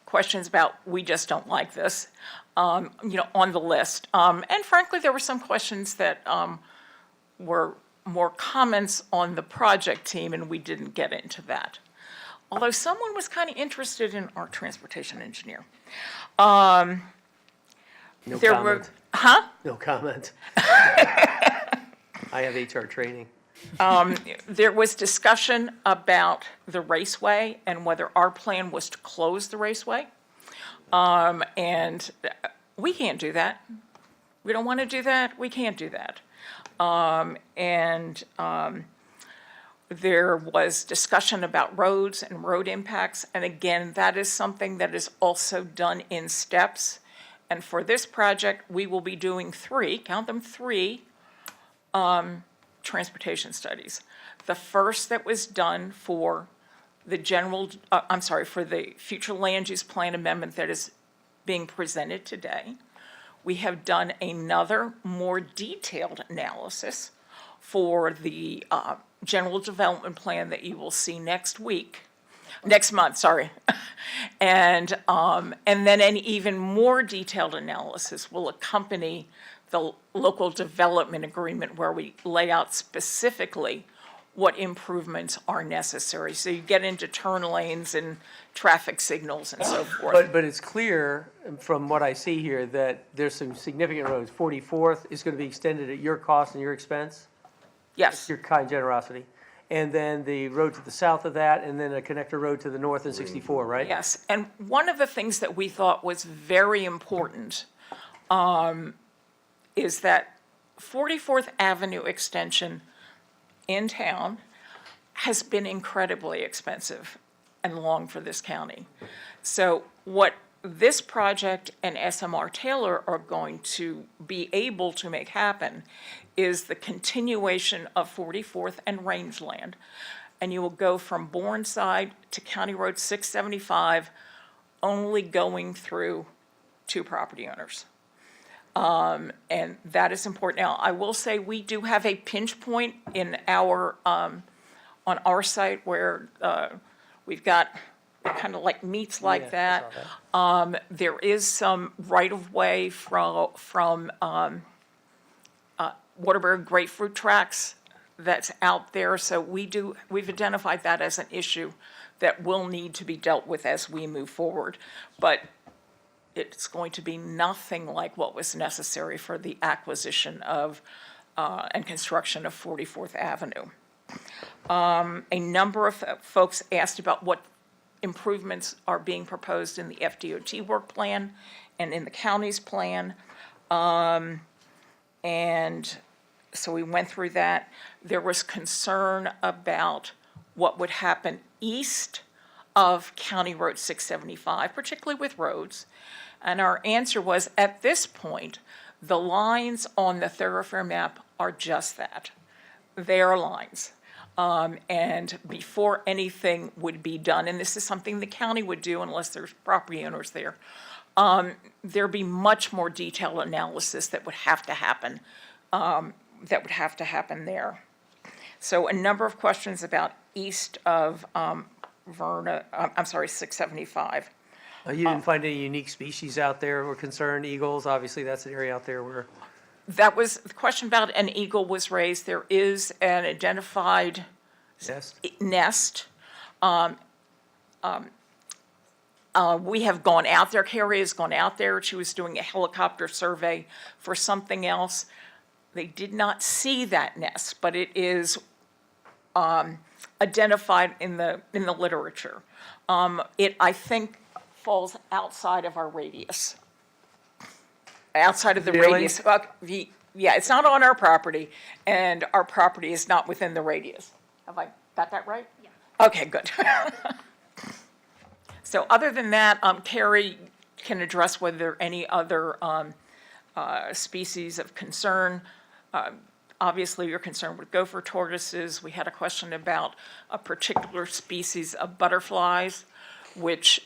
questions about we just don't like this, on the list. And frankly, there were some questions that were more comments on the project team, and we didn't get into that. Although someone was kind of interested in our transportation engineer. No There comment. were, huh? No comment. I have HR training. There was discussion about the raceway and whether our plan was to close the raceway. And we can't do that. We don't want to do that. We can't do that. There was discussion about roads and road impacts. And again, that is something that is also done in steps. And for this project, we will be doing three transportation studies. The first that was done for the for the future land use plan amendment that is being presented today. We have done another more detailed analysis for the general development plan that you will see next month, sorry. And then an even more detailed analysis will accompany the local development agreement where we lay out specifically what improvements are necessary. So you get into turn lanes and traffic signals and so forth. But it's clear from what I see here that there's some significant roads. 44th is going to be extended at your cost and your expense? Yes. Your kind generosity. And then the road to the south of that, and then a connector road to the north and 64, right? Yes, and one of the things that we thought was very important is that 44th Avenue extension in town has been incredibly expensive and long for this county. So what this project and SMR Taylor are going to be able to make happen is the continuation of 44th and Rangeland. And you will go from Bourneside to County Road 675, only going through two property owners. And that is important. Now, I will say we do have a pinch point in our, on our site where we've got kind of like meets like that. There is some right-of-way from Waterbury grapefruit tracks that's out there. So we've identified that as an issue that will need to be dealt with as we move forward. But it's going to be nothing like what was necessary for the acquisition of and construction of 44th Avenue. A number of folks asked about what improvements are being proposed in the FDOT work plan and in the county's plan. And so we went through that. There was concern about what would happen east of County Road 675, particularly with roads. And our answer was, at this point, the lines on the thoroughfare map are just that. They are lines. And before anything would be done, and this is something the county would do unless there's property owners there, there'd be much more detailed analysis that would have to happen, there. So a number of questions about east of 675. You didn't find any unique species out there or concerned? Eagles, obviously, that's an area out there where. That was, the question about an eagle was raised. There is an identified nest. We have gone out there, CRA has gone out there. She was doing a helicopter survey for something else. They did not see that nest, but it is identified in the literature. It, I think, falls outside of our radius. Outside of the Really? radius. Yeah, it's not on our property, and our property is not within the radius. Have I got that right? Yeah. Okay, good. So other than that, Carrie can address whether there are any other species of concern. Obviously, you're concerned with gopher tortoises. We had a question about a particular species of butterflies, which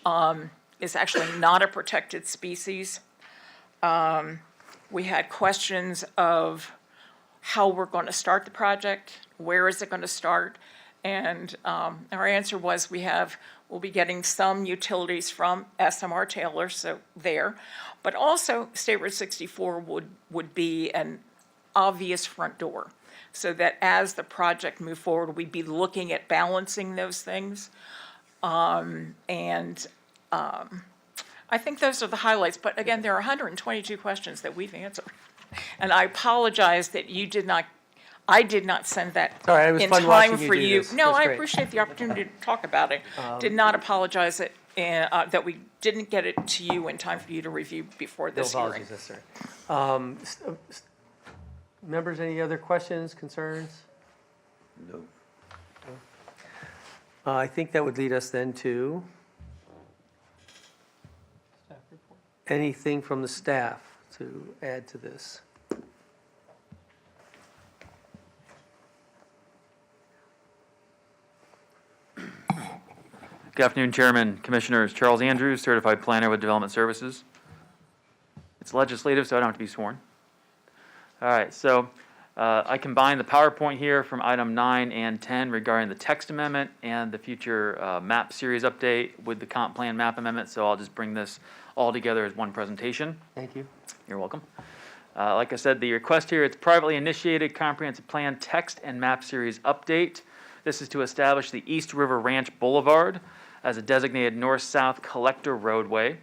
is actually not a protected species. We had questions of how we're going to start the project, where is it going to start, and our answer was we'll be getting some utilities from SMR Taylor, so there, but also State Road 64 would be an obvious front door, so that as the project moved forward, we'd be looking at balancing those things, I think those are the highlights, but again, there are 122 questions that we've answered. And I apologize that I did not send that Sorry, it was in fun time watching you for do you. this. No, That's I great. appreciate the opportunity to talk about it. Did not apologize that we didn't get it to you in time for you to review before this No hearing. apologies, that's right. Members, any other questions, concerns? No. I think that would lead us then to anything from the staff to add to this. Good afternoon, Chairman, Commissioners. Charles Andrews, Certified Planner with Development Services. It's legislative, so I don't have to be sworn. All right, so I combined the PowerPoint here from item 9 and 10 regarding the text amendment and the future map series update with the comp plan map amendment, so I'll just bring this all together as one presentation. Thank you. You're welcome. Like I said, the request here, it's privately initiated comprehensive plan text and map series update. This is to establish the East River Ranch Boulevard as a designated north-south collector roadway.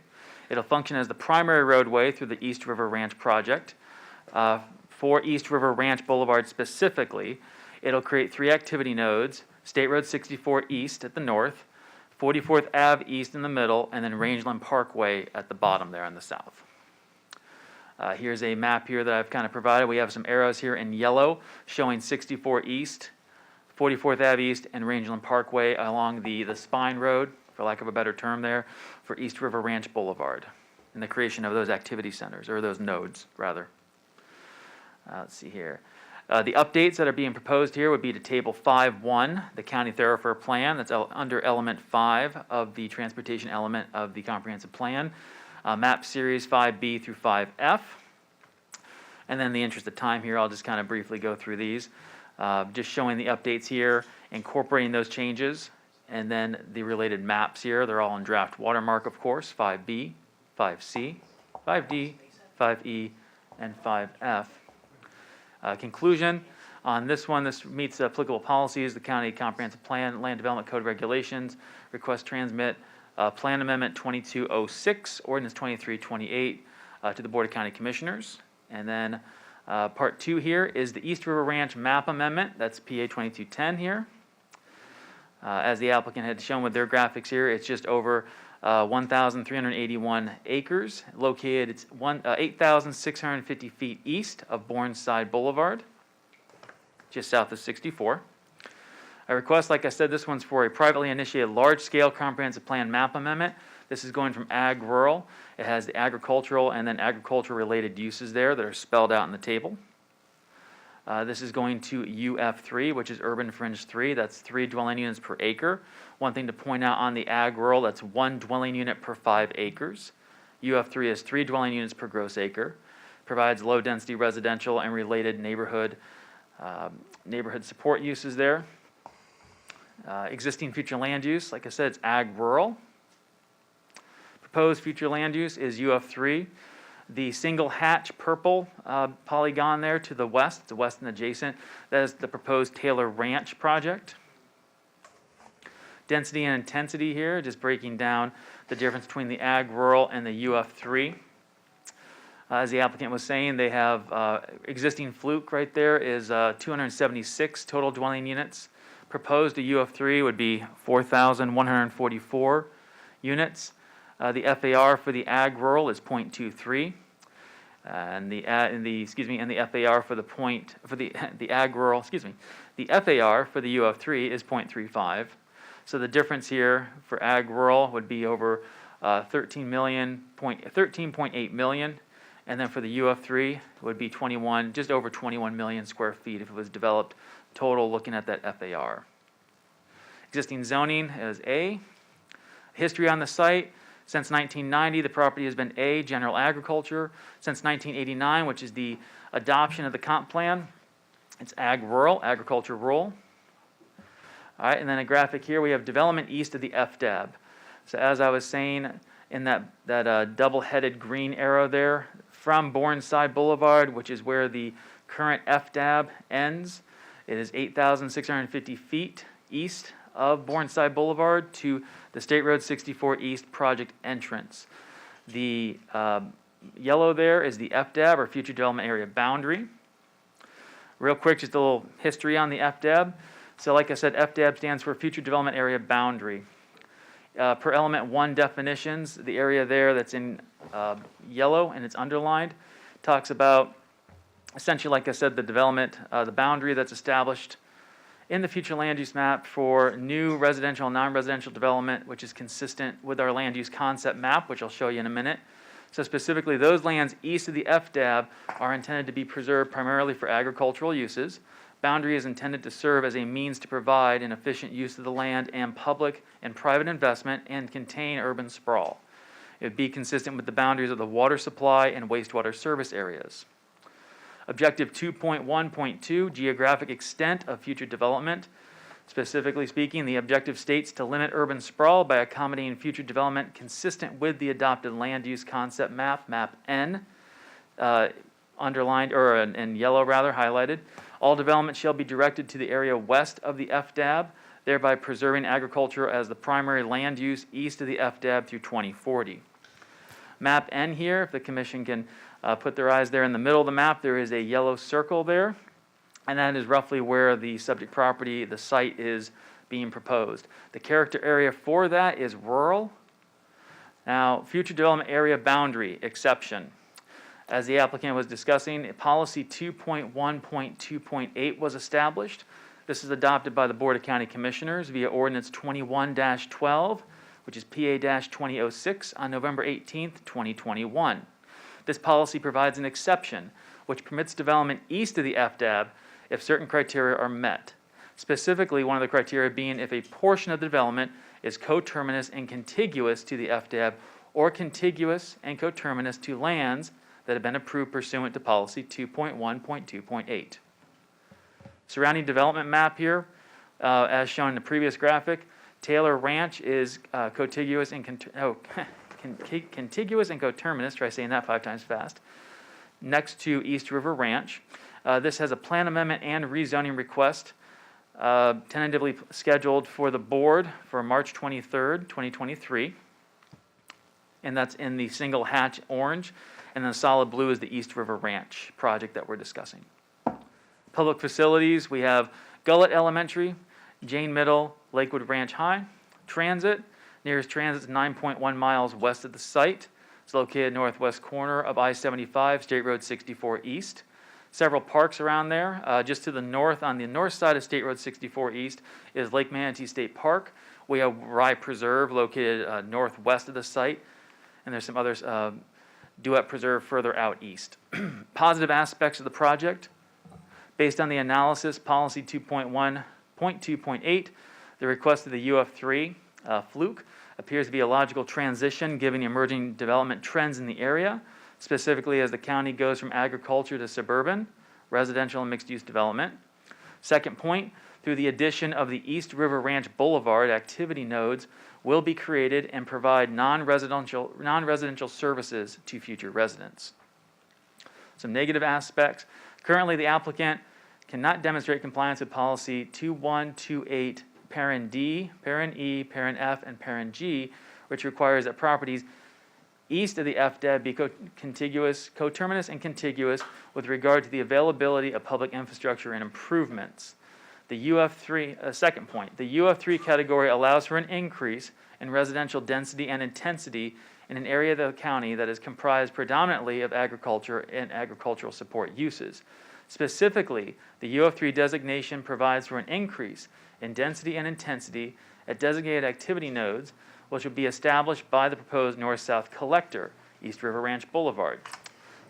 It'll function as the primary roadway through the East River Ranch project. For East River Ranch Boulevard specifically, it'll create 3 activity nodes: State Road 64 East at the north, 44th Ave East in the middle, and then Rangeland Parkway at the bottom there in the south. Here's a map here that I've kind of provided. We have some arrows here in yellow showing 64 East, 44th Ave East, and Rangeland Parkway along the spine road, for lack of a better term there, for East River Ranch Boulevard, and the creation of those activity centers, or those nodes, rather. Let's see here. The updates that are being proposed here would be to Table 5.1, the County Thoroughfare Plan. That's under Element 5 of the Transportation element of the Comprehensive Plan. Map Series 5B through 5F. And then in the interest of time here, I'll just kind of briefly go through these. Just showing the updates here, incorporating those changes, and then the related maps here. They're all in draft watermark, of course, 5B, 5C, 5D, 5E, and 5F. Conclusion, on this one, this meets applicable policies, the county comprehensive plan, land development code regulations, request transmit plan amendment 2206, ordinance 2328 to the Board of County Commissioners. And then part 2 here is the East River Ranch map amendment, that's PA 2210 here. As the applicant had shown with their graphics here, it's just over 1,381 acres, located, it's 8,650 feet east of Bourneside Boulevard, just south of 64. I request, like I said, this one's for a privately initiated large-scale comprehensive plan map amendment. This is going from ag rural. It has the agricultural and then agriculture-related uses there that are spelled out in the table. This is going to UF3, which is urban fringe 3. That's 3 dwelling units per acre. One thing to point out on the ag rural, that's 1 dwelling unit per 5 acres. UF3 is 3 dwelling units per gross acre. Provides low-density residential and related neighborhood support uses there. Existing future land use, like I said, it's ag rural. Proposed future land use is UF3. The single hatch purple polygon there to the west, it's west and adjacent, that is the proposed Taylor Ranch project. Density and intensity here, just breaking down the difference between the ag rural and the UF3. As the applicant was saying, they have existing fluke right there is 276 total dwelling units. Proposed to UF3 would be 4,144 units. The FAR for the ag rural is 0.23, and the FAR for the ag rural, the FAR for the UF3 is 0.35. So the difference here for ag rural would be over 13.8 million, and then for the UF3 would be just over 21 million square feet if it was developed total looking at that FAR. Existing zoning is A. History on the site. Since 1990, the property has been A, general agriculture. Since 1989, which is the adoption of the comp plan, it's ag rural, agriculture rural. All right, and then a graphic here, we have development east of the FDAB. So as I was saying, in that double-headed green arrow there, from Bourneside Boulevard, which is where the current FDAB ends, it is 8,650 feet east of Bourneside Boulevard to the State Road 64 East project entrance. The yellow there is the FDAB, or Future Development Area Boundary. Real quick, just a little history on the FDAB. So like I said, FDAB stands for Future Development Area Boundary. Per element 1 definitions, the area there that's in yellow and it's underlined talks about essentially, like I said, the development, the boundary that's established in the future land use map for new residential and non-residential development, which is consistent with our land use concept map, which I'll show you in a minute. So specifically, those lands east of the FDAB are intended to be preserved primarily for agricultural uses. Boundary is intended to serve as a means to provide an efficient use of the land and public and private investment and contain urban sprawl. It would be consistent with the boundaries of the water supply and wastewater service areas. Objective 2.1.2, geographic extent of future development. Specifically speaking, the objective states to limit urban sprawl by accommodating future development consistent with the adopted land use concept map, map N, underlined, or in yellow rather, highlighted. All development shall be directed to the area west of the FDAB, thereby preserving agriculture as the primary land use east of the FDAB through 2040. Map N here, if the commission can put their eyes there in the middle of the map, there is a yellow circle there, and that is roughly where the subject property, the site, is being proposed. The character area for that is rural. Now, future development area boundary exception. As the applicant was discussing, policy 2.1.2.8 was established. This is adopted by the Board of County Commissioners via ordinance 21-12, which is PA-2006 on November 18th, 2021. This policy provides an exception which permits development east of the FDAB if certain criteria are met. Specifically, one of the criteria being if a portion of the development is coterminous and contiguous to the FDAB or contiguous and coterminous to lands that have been approved pursuant to policy 2.1.2.8. Surrounding development map here, as shown in the previous graphic, Taylor Ranch is contiguous and contiguous and coterminous, try saying that 5 times fast, next to East River Ranch. This has a plan amendment and rezoning request tentatively scheduled for the board for March 23rd, 2023. And that's in the single hatch orange, and then solid blue is the East River Ranch project that we're discussing. Public facilities, we have Gullet Elementary, Jane Middle, Lakewood Ranch High. Transit, nearest transit is 9.1 miles west of the site. It's located northwest corner of I-75, State Road 64 East. Several parks around there. Just to the north, on the north side of State Road 64 East, is Lake Manatee State Park. We have Rye Preserve located northwest of the site. And there's some others, Duet Preserve further out east. Positive aspects of the project. Based on the analysis, policy 2.1.2.8, the request of the UF3 fluke appears to be a logical transition given the emerging development trends in the area, specifically as the county goes from agriculture to suburban, residential, and mixed-use development. Second point, through the addition of the East River Ranch Boulevard, activity nodes will be created and provide non-residential services to future residents. Some negative aspects. Currently, the applicant cannot demonstrate compliance with policy 2128 parent D, parent E, parent F, and parent G, which requires that properties east of the FDEB be coterminous and contiguous with regard to the availability of public infrastructure and improvements. The UF3, second point, the UF3 category allows for an increase in residential density and intensity in an area of the county that is comprised predominantly of agriculture and agricultural support uses. Specifically, the UF3 designation provides for an increase in density and intensity at designated activity nodes, which will be established by the proposed north-south collector, East River Ranch Boulevard.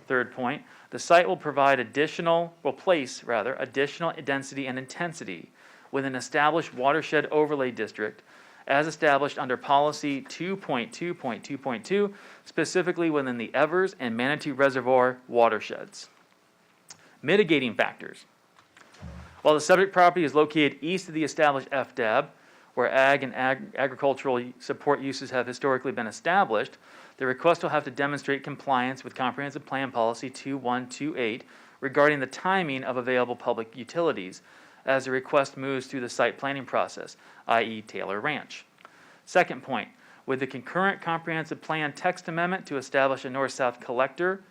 Third point, the site will place additional density and intensity with an established watershed overlay district as established under policy 2.2.2.2, specifically within the Evers and Manatee Reservoir watersheds. Mitigating factors. While the subject property is located east of the established FDAB, where ag and agricultural support uses have historically been established, the request will have to demonstrate compliance with Comprehensive Plan Policy 2128 regarding the timing of available public utilities as the request moves through the site planning process, i.e. Taylor Ranch. Second point, with the concurrent Comprehensive Plan text amendment to establish a north-south collector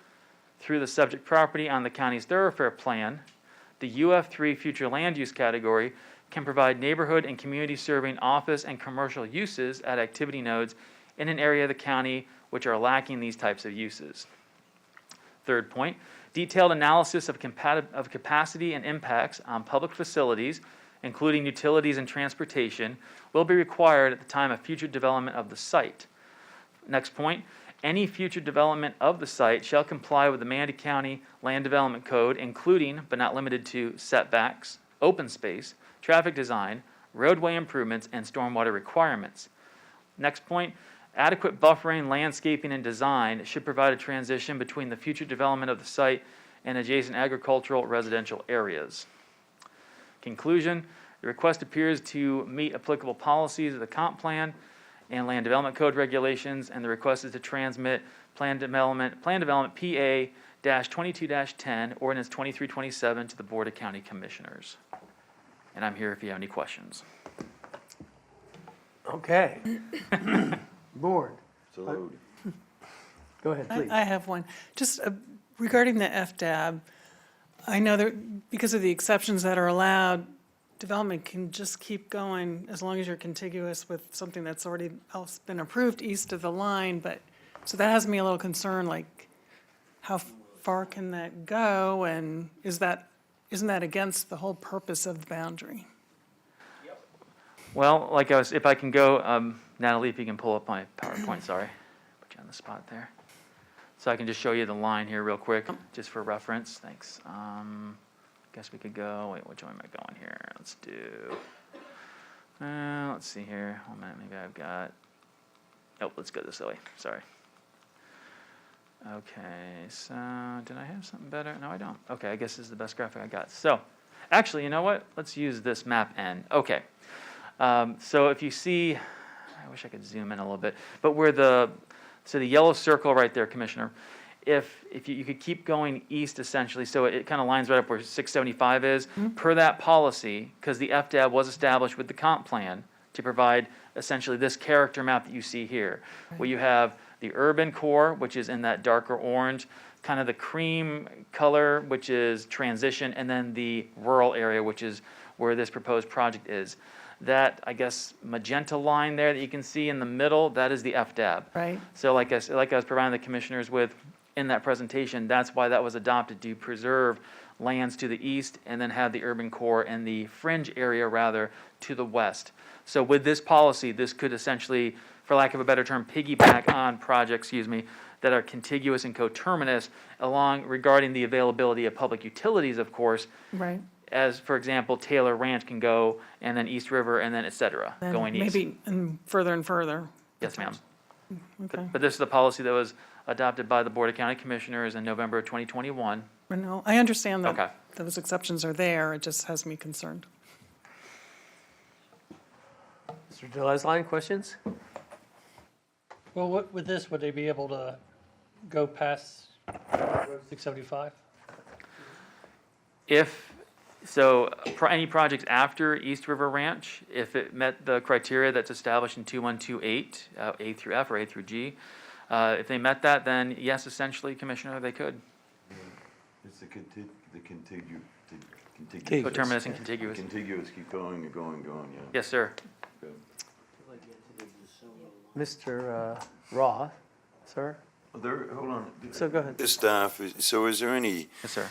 through the subject property on the county's thoroughfare plan, the UF3 future land use category can provide neighborhood and community serving office and commercial uses at activity nodes in an area of the county which are lacking these types of uses. Third point, detailed analysis of capacity and impacts on public facilities, including utilities and transportation, will be required at the time of future development of the site. Next point, any future development of the site shall comply with the Manatee County Land Development Code, including, but not limited to, setbacks, open space, traffic design, roadway improvements, and stormwater requirements. Next point, adequate buffering, landscaping, and design should provide a transition between the future development of the site and adjacent agricultural residential areas. Conclusion, the request appears to meet applicable policies of the comp plan and land development code regulations, and the request is to transmit plan development PA-22-10, ordinance 2327 to the Board of County Commissioners. And I'm here if you have any questions. Okay. Board. So Go ahead, please. I have one. Just regarding the FDAB, I know that because of the exceptions that are allowed, development can just keep going as long as you're contiguous with something that's already else been approved east of the line, but, so that has me a little concerned, like, how far can that go, and isn't that against the whole purpose of the boundary? Well, if I can go, Natalie, if you can pull up my PowerPoint, sorry. Put you on the spot there. So I can just show you the line here real quick, just for reference. Thanks. Guess we could go, wait, which one am I going here? Let's do, let's see here. 1 minute, maybe I've got, nope, let's go this way, sorry. Okay, so did I have something better? No, I don't. Okay, I guess this is the best graphic I got. So, actually, you know what? Let's use this map N. Okay. So if you see, I wish I could zoom in a little bit, but so the yellow circle right there, Commissioner, if you could keep going east essentially, so it kind of lines right up where 675 is, per that policy, because the FDAB was established with the comp plan to provide essentially this character map that you see here, where you have the urban core, which is in that darker orange, kind of the cream color, which is transition, and then the rural area, which is where this proposed project is. That, I guess, magenta line there that you can see in the middle, that is the FDAB. Right. So like I was providing the commissioners with in that presentation, that's why that was adopted, to preserve lands to the east and then have the urban core and the fringe area, rather, to the west. So with this policy, this could essentially, for lack of a better term, piggyback on projects, that are contiguous and coterminous along regarding the availability of public utilities, of course, Right. as, for example, Taylor Ranch can go, and then East River, and then et cetera, And going east. maybe and further. Yes, ma'am. Okay. But this is the policy that was adopted by the Board of County Commissioners in November of 2021. No, I understand Okay. that those exceptions are there. It just has me concerned. Mr. Delesline, questions? Well, with this, would they be able to go past Road 675? Any projects after East River Ranch, if it met the criteria that's established in 2128, A through F or A through G, if they met that, then yes, essentially, Commissioner, they could. It's the contiguous. Coterminous and contiguous. Contiguous, keep going and going, yeah. Yes, sir. Mr. Roth, sir? Hold on. So go ahead. The staff, so is there any, Yes, sir.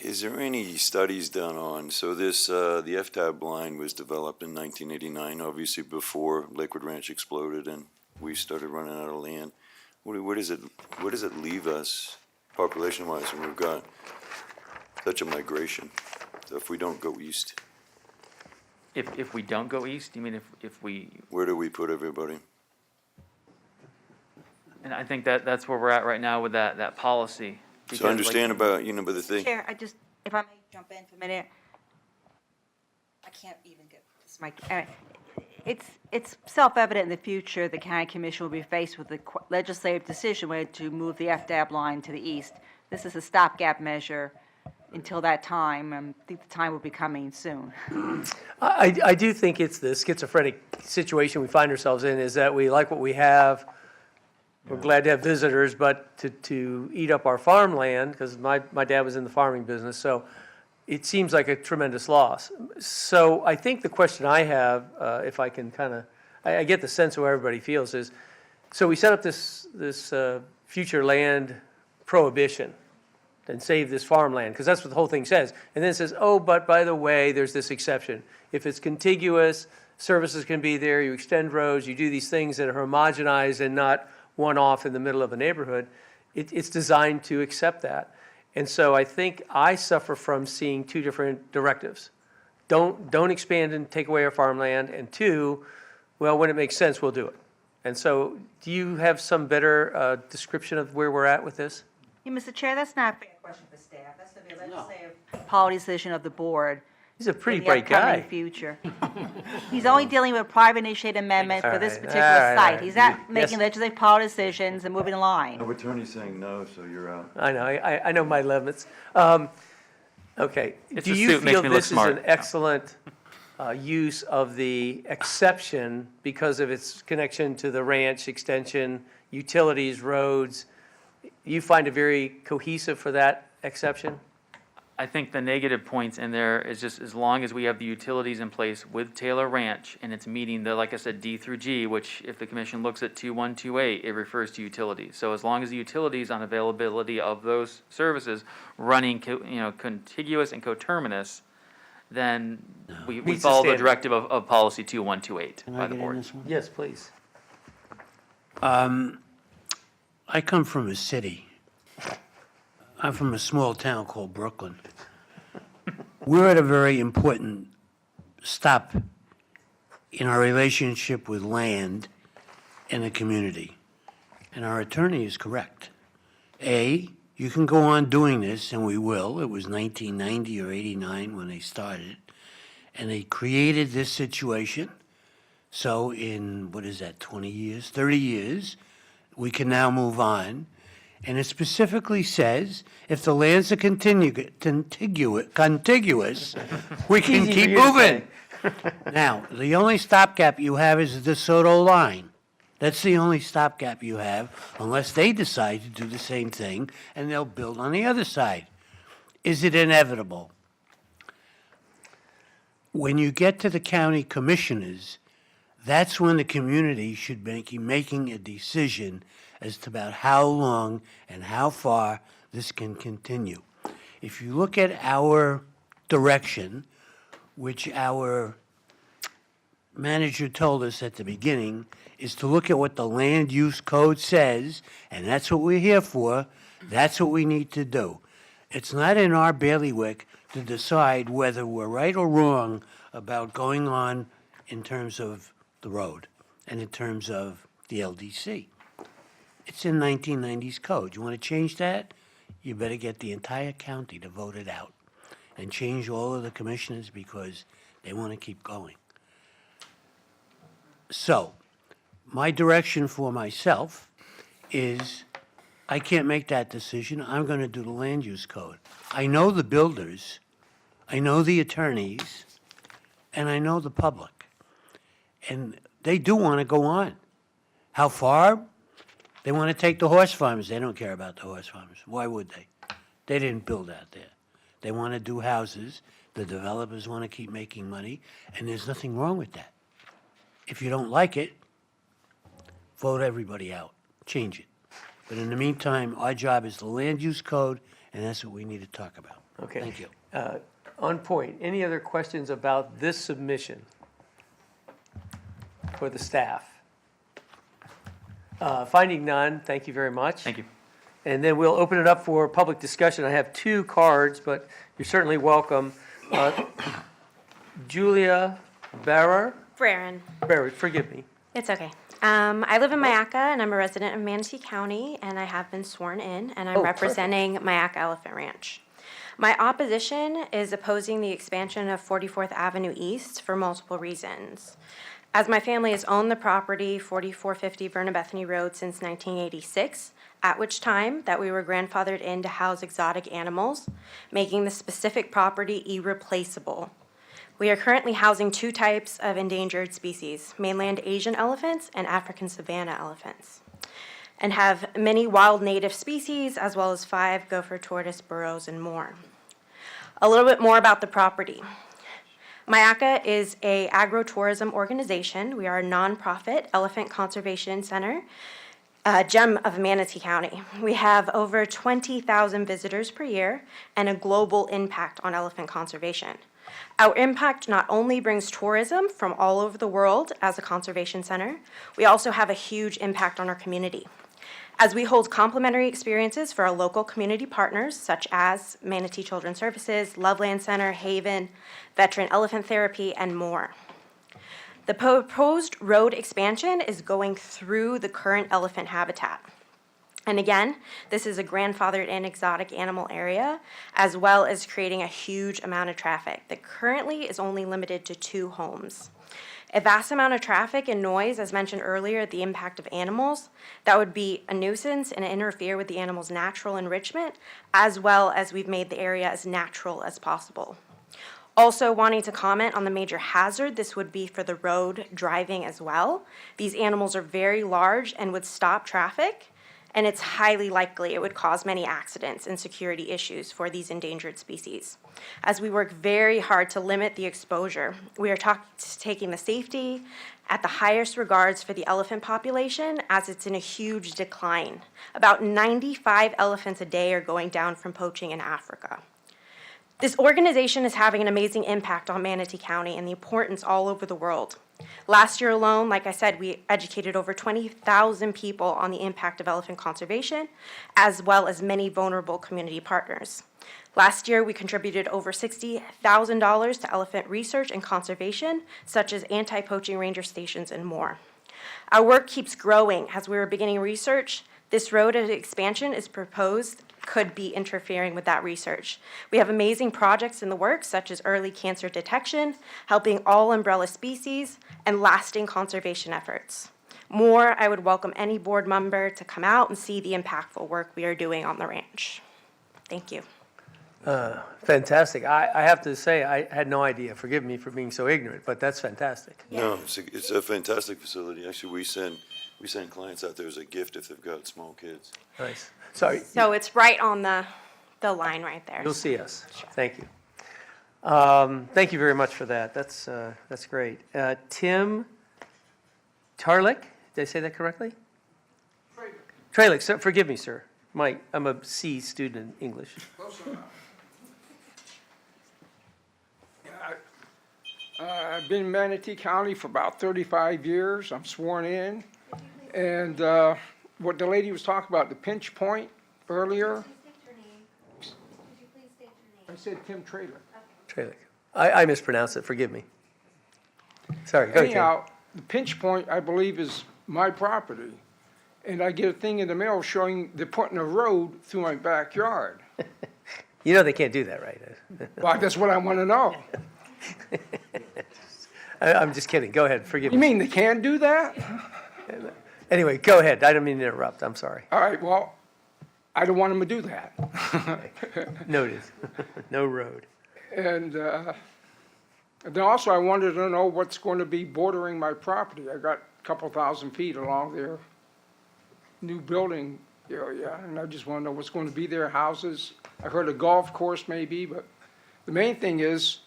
is there any studies done on, so this, the FTAB line was developed in 1989, obviously before Lakewood Ranch exploded and we started running out of land. Where does it leave us population-wise when we've got such a migration? So if we don't go east, If we don't go east, you mean if we, where do we put everybody? and I think that's where we're at right now with that policy. So because, I understand about, but the thing, Chair, if I may jump in for a minute. I can't even get this mic. It's self-evident in the future, the county commission will be faced with the legislative decision whether to move the FDAB line to the east. This is a stopgap measure until that time. I think the time will be coming soon. I do think it's the schizophrenic situation we find ourselves in, is that we like what we have. We're glad to have visitors, but to eat up our farmland, because my dad was in the farming business, so it seems like a tremendous loss. So I think the question I have, if I can I get the sense of how everybody feels, is, so we set up this future land prohibition and save this farmland, because that's what the whole thing says. And then it says, oh, but by the way, there's this exception. If it's contiguous, services can be there, you extend roads, you do these things that are homogenized and not one off in the middle of a neighborhood. It's designed to accept that. And so I think I suffer from seeing two different directives. Don't expand and take away our farmland, and two, well, when it makes sense, we'll do it. And so do you have some better description of where we're at with this? Yeah, Mr. Chair, that's not a fair question for staff. That's going to be a legislative policy decision of the board. He's a pretty in the bright upcoming guy. future. He's only dealing with private initiated amendments for this All right, particular all right, all site. right. He's not Yes. making legislative policy decisions and moving the line. no attorney's saying no, so you're out. I know, I know my limits. Okay, It's do the you suit, makes feel me look this is an smart. excellent use of the exception because of its connection to the ranch extension, utilities, roads? You find it very cohesive for that exception? I think the negative points in there is just as long as we have the utilities in place with Taylor Ranch and it's meeting the, like I said, D through G, which if the commission looks at 2128, it refers to utilities. So as long as the utilities on availability of those services running, contiguous and coterminous, then we Meets the follow the standard. directive of policy 2128 by the board. Yes, please. I come from a city. I'm from a small town called Brooklyn. We're at a very important stop in our relationship with land and the community. And our attorney is correct. A, you can go on doing this, and we will. It was 1990 or 89 when they started. And they created this situation. So in, 20 years, 30 years, we can now move on. And it specifically says, if the lands are contiguous, we can Easy for keep you to moving. Now, the only stopgap you have is the DeSoto line. That's the only stopgap you have, unless they decide to do the same thing, and they'll build on the other side. Is it inevitable? When you get to the county commissioners, that's when the community should be making a decision as to about how long and how far this can continue. If you look at our direction, which our manager told us at the beginning, is to look at what the land use code says, and that's what we're here for. That's what we need to do. It's not in our bailiwick to decide whether we're right or wrong about going on in terms of the road and in terms of the LDC. It's in 1990s code. You want to change that? You better get the entire county to vote it out and change all of the commissioners because they want to keep going. So, my direction for myself is I can't make that decision. I'm going to do the land use code. I know the builders, I know the attorneys, and I know the public. And they do want to go on. How far? They want to take the horse farms. They don't care about the horse farms. Why would they? They didn't build out there. They want to do houses. The developers want to keep making money, and there's nothing wrong with that. If you don't like it, vote everybody out. Change it. But in the meantime, our job is the land use code, and that's what we need to talk about. Okay. Thank you. On point, any other questions about this submission for the staff? Finding none, thank you very much. Thank you. And then we'll open it up for public discussion. I have 2 cards, but you're certainly welcome. Julia Barrer, forgive me. It's okay. I live in Mayaca, and I'm a resident of Manatee County, and I have been sworn in, and I'm representing Mayaca Elephant Ranch. My opposition is opposing the expansion of 44th Avenue East for multiple reasons. As my family has owned the property 4450 Verna Bethany Road since 1986, at which time that we were grandfathered in to house exotic animals, making the specific property irreplaceable. We are currently housing 2 types of endangered species, mainland Asian elephants and African savanna elephants, and have many wild native species as well as 5 gopher tortoise burrows and more. A little bit more about the property. Mayaca is a agro-tourism organization. We are a nonprofit elephant conservation center, a gem of Manatee County. We have over 20,000 visitors per year and a global impact on elephant conservation. Our impact not only brings tourism from all over the world as a conservation center, we also have a huge impact on our community, as we hold complimentary experiences for our local community partners, such as Manatee Children's Services, Loveland Center, Haven, Veteran Elephant Therapy, and more. The proposed road expansion is going through the current elephant habitat. And again, this is a grandfathered and exotic animal area, as well as creating a huge amount of traffic that currently is only limited to 2 homes. A vast amount of traffic and noise, as mentioned earlier, the impact of animals, that would be a nuisance and interfere with the animal's natural enrichment, as well as we've made the area as natural as possible. Also wanting to comment on the major hazard this would be for the road driving as well. These animals are very large and would stop traffic, and it's highly likely it would cause many accidents and security issues for these endangered species. As we work very hard to limit the exposure, we are taking the safety at the highest regards for the elephant population, as it's in a huge decline. About 95 elephants a day are going down from poaching in Africa. This organization is having an amazing impact on Manatee County and the importance all over the world. Last year alone, like I said, we educated over 20,000 people on the impact of elephant conservation, as well as many vulnerable community partners. Last year, we contributed over $60,000 to elephant research and conservation, such as anti-poaching ranger stations and more. Our work keeps growing as we are beginning research. This road expansion is proposed could be interfering with that research. We have amazing projects in the works, such as early cancer detection, helping all umbrella species, and lasting conservation efforts. More, I would welcome any board member to come out and see the impactful work we are doing on the ranch. Thank you. Fantastic. I have to say, I had no idea. Forgive me for being so ignorant, but that's fantastic. No, it's a fantastic facility. Actually, we send clients out there as a gift if they've got small kids. Nice. Sorry, So it's right on the line right there. you'll see us. Thank you. Thank you very much for that. That's great. Tim Tarlick, did I say that correctly? Tralick, so forgive me, sir. I'm a C student in English. I've been in Manatee County for about 35 years. I'm sworn in. And what the lady was talking about, the pinch point earlier. I said Tim Trailer. Tralick. I mispronounced it, forgive me. Sorry, go ahead, Tim. Anyhow, the pinch point, I believe, is my property. And I get a thing in the mail showing they're putting a road through my backyard. You know they can't do that, right? Well, that's what I want to know. I'm just kidding. Go ahead, forgive You me. mean they can do that? Anyway, go ahead. I don't mean to interrupt. I'm sorry. All right, well, I don't want them to do that. Noted. No road. And then also I wanted to know what's going to be bordering my property. I got a couple thousand feet along their new building area, and I just want to know what's going to be there, houses. I heard a golf course maybe, but the main thing is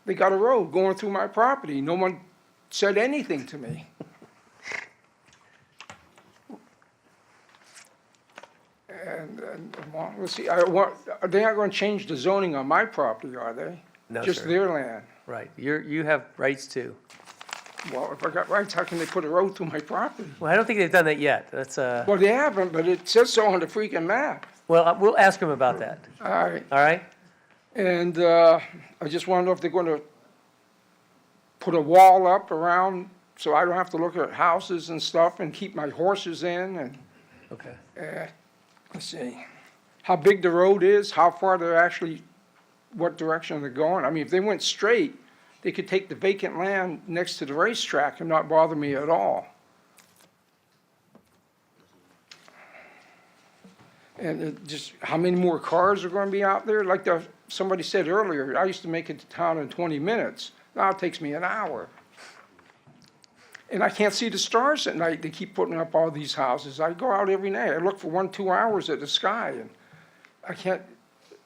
they got a road going through my property. No one said anything to me. And well, let's see, they're not going to change the zoning on my property, are they? No, Just sir. their land. Right. You have rights too. Well, if I got rights, how can they put a road through my property? Well, I don't think they've done that yet. That's Well, they haven't, but it says so on the freaking map. well, we'll ask them about that. All right. All right? And I just want to know if they're going to put a wall up around so I don't have to look at houses and stuff and keep my horses in and, Okay. let's see, how big the road is, how far they're actually, what direction they're going. I mean, if they went straight, they could take the vacant land next to the racetrack and not bother me at all. And just, how many more cars are going to be out there? Like somebody said earlier, I used to make it to town in 20 minutes. Now it takes me an hour. And I can't see the stars at night. They keep putting up all these houses. I go out every night. I look for 1-2 hours at the sky, and I can't,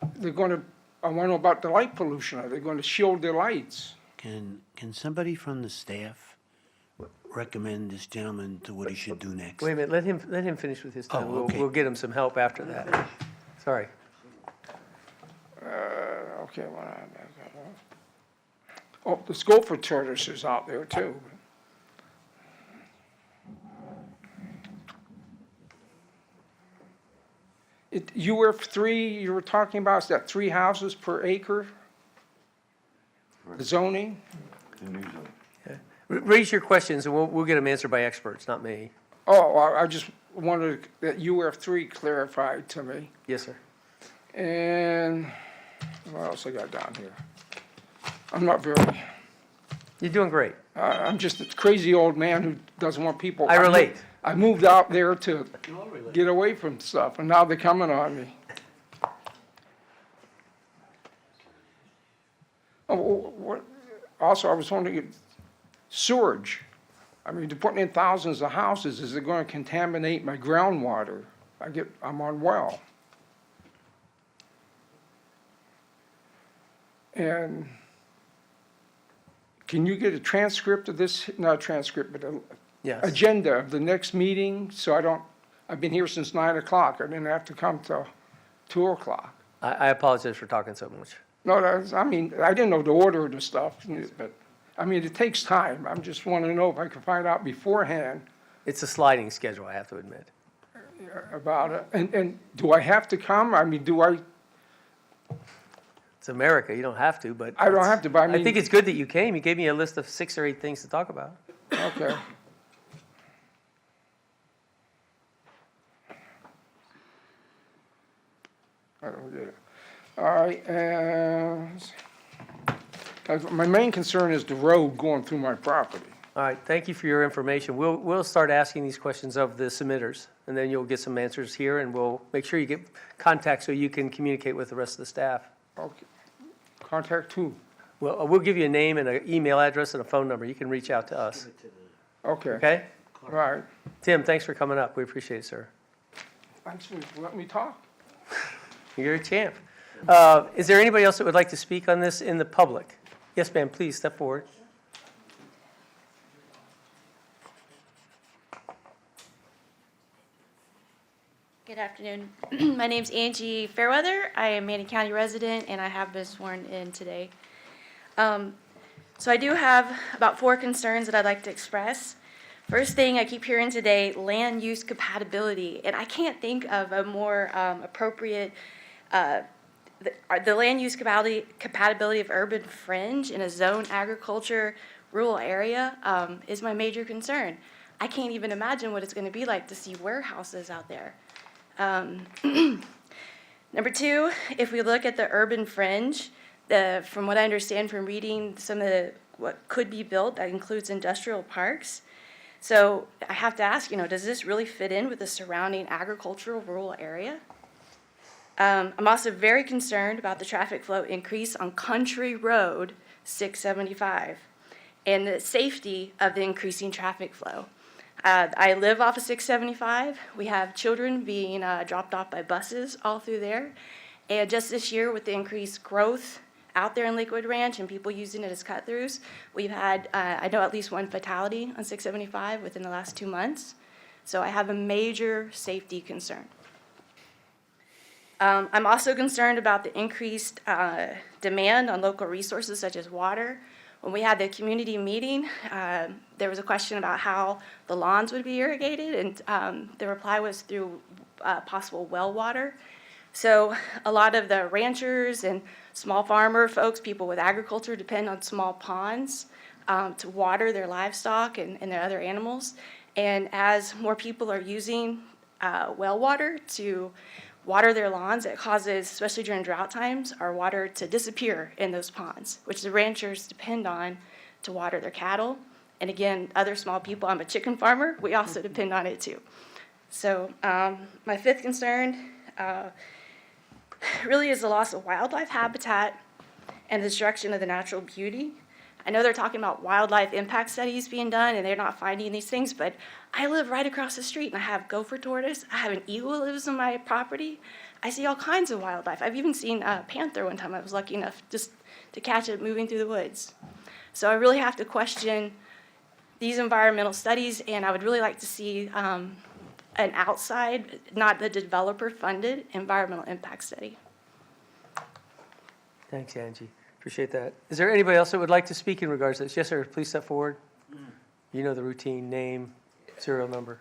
I want to know about the light pollution. Are they going to shield their lights? Can somebody from the staff recommend this gentleman to what he should do next? Wait a minute. Let him finish with his time. Oh, okay. We'll get him some help after that. Sorry. Okay, oh, the gopher tortoise is out there too. UF3, you were talking about, is that 3 houses per acre? The zoning? Raise your questions and we'll get them answered by experts, not me. Oh, I just wanted that UF3 clarified to me. Yes, sir. And what else I got down here? I'm not very, You're doing great. I'm just a crazy old man who doesn't want people. I relate. I moved out there to get away from stuff, and now they're coming on me. Also, I was wondering, sewage. I mean, they're putting in thousands of houses. Is it going to contaminate my groundwater? I'm on well. And can you get a transcript of this, not a transcript, but Yes. agenda of the next meeting, so I've been here since 9 o'clock. I didn't have to come till 2 o'clock. I apologize for talking so much. No, I mean, I didn't know the order of the stuff, but, I mean, it takes time. I just want to know if I can find out beforehand It's a sliding schedule, I have to admit. about it. And do I have to come? I mean, It's America, you don't have to, but. I don't have to, but I mean. I think it's good that you came. You gave me a list of 6 or 8 things to talk about. Okay. I don't get it. All right, and my main concern is the road going through my property. All right, thank you for your information. We'll start asking these questions of the submitters, and then you'll get some answers here, and we'll make sure you get contact so you can communicate with the rest of the staff. Okay. Contact who? Well, we'll give you a name and an email address and a phone number. You can reach out to us. Okay. Okay? All right. Tim, thanks for coming up. We appreciate it, sir. Thanks for letting me talk. You're a champ. Is there anybody else that would like to speak on this in the public? Yes, ma'am, please step forward. Good afternoon. My name's Angie Fairweather. I am Manning County resident, and I have been sworn in today. So I do have about 4 concerns that I'd like to express. First thing I keep hearing today, land use compatibility, and I can't think of a more appropriate, the land use compatibility of urban fringe in a zone agriculture rural area is my major concern. I can't even imagine what it's going to be like to see warehouses out there. Number 2, if we look at the urban fringe, from what I understand from reading some of what could be built, that includes industrial parks. So I have to ask, does this really fit in with the surrounding agricultural rural area? I'm also very concerned about the traffic flow increase on Country Road 675 and the safety of the increasing traffic flow. I live off of 675. We have children being dropped off by buses all through there. And just this year, with the increased growth out there in Lakewood Ranch and people using it as cut-throughs, we've had, I know, at least 1 fatality on 675 within the last 2 months. So I have a major safety concern. I'm also concerned about the increased demand on local resources such as water. When we had the community meeting, there was a question about how the lawns would be irrigated, and the reply was through possible well water. So a lot of the ranchers and small farmer folks, people with agriculture, depend on small ponds to water their livestock and their other animals. And as more people are using well water to water their lawns, it causes, especially during drought times, our water to disappear in those ponds, which the ranchers depend on to water their cattle. And again, other small people, I'm a chicken farmer, we also depend on it too. So my 5th concern really is the loss of wildlife habitat and the destruction of the natural beauty. I know they're talking about wildlife impact studies being done and they're not finding these things, but I live right across the street and I have gopher tortoise, I have an eagle that lives on my property. I see all kinds of wildlife. I've even seen a panther one time. I was lucky enough just to catch it moving through the woods. So I really have to question these environmental studies, and I would really like to see an outside, not the developer-funded, environmental impact study. Thanks, Angie. Appreciate that. Is there anybody else that would like to speak in regards to this? Yes, sir. Please step forward. You know the routine, name, serial number.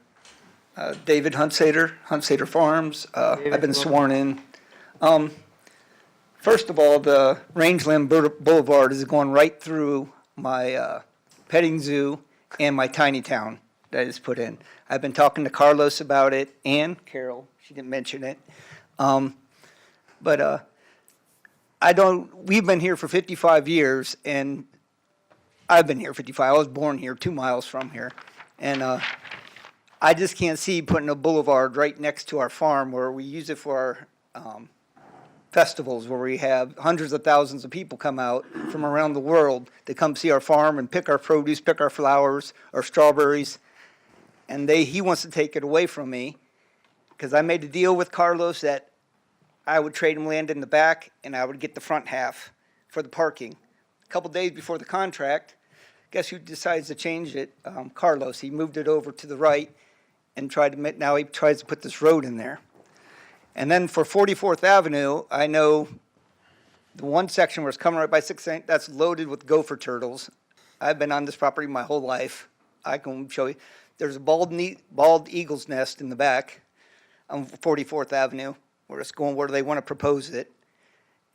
David Huntsader Farms. I've been sworn in. First of all, the Rangeland Boulevard is going right through my petting zoo and my tiny town that is put in. I've been talking to Carlos about it and Carol. She didn't mention it. But we've been here for 55 years, and I've been here 55. I was born here, 2 miles from here. And I just can't see putting a boulevard right next to our farm where we use it for our festivals, where we have hundreds of thousands of people come out from around the world to come see our farm and pick our produce, pick our flowers, our strawberries. And he wants to take it away from me because I made a deal with Carlos that I would trade him land in the back, and I would get the front half for the parking. A couple days before the contract, guess who decides to change it? Carlos. He moved it over to the right and now he tries to put this road in there. And then for 44th Avenue, I know the one section where it's coming right by 6th, that's loaded with gopher turtles. I've been on this property my whole life. I can show you. There's a bald eagle's nest in the back on 44th Avenue. Where it's going where they want to propose it.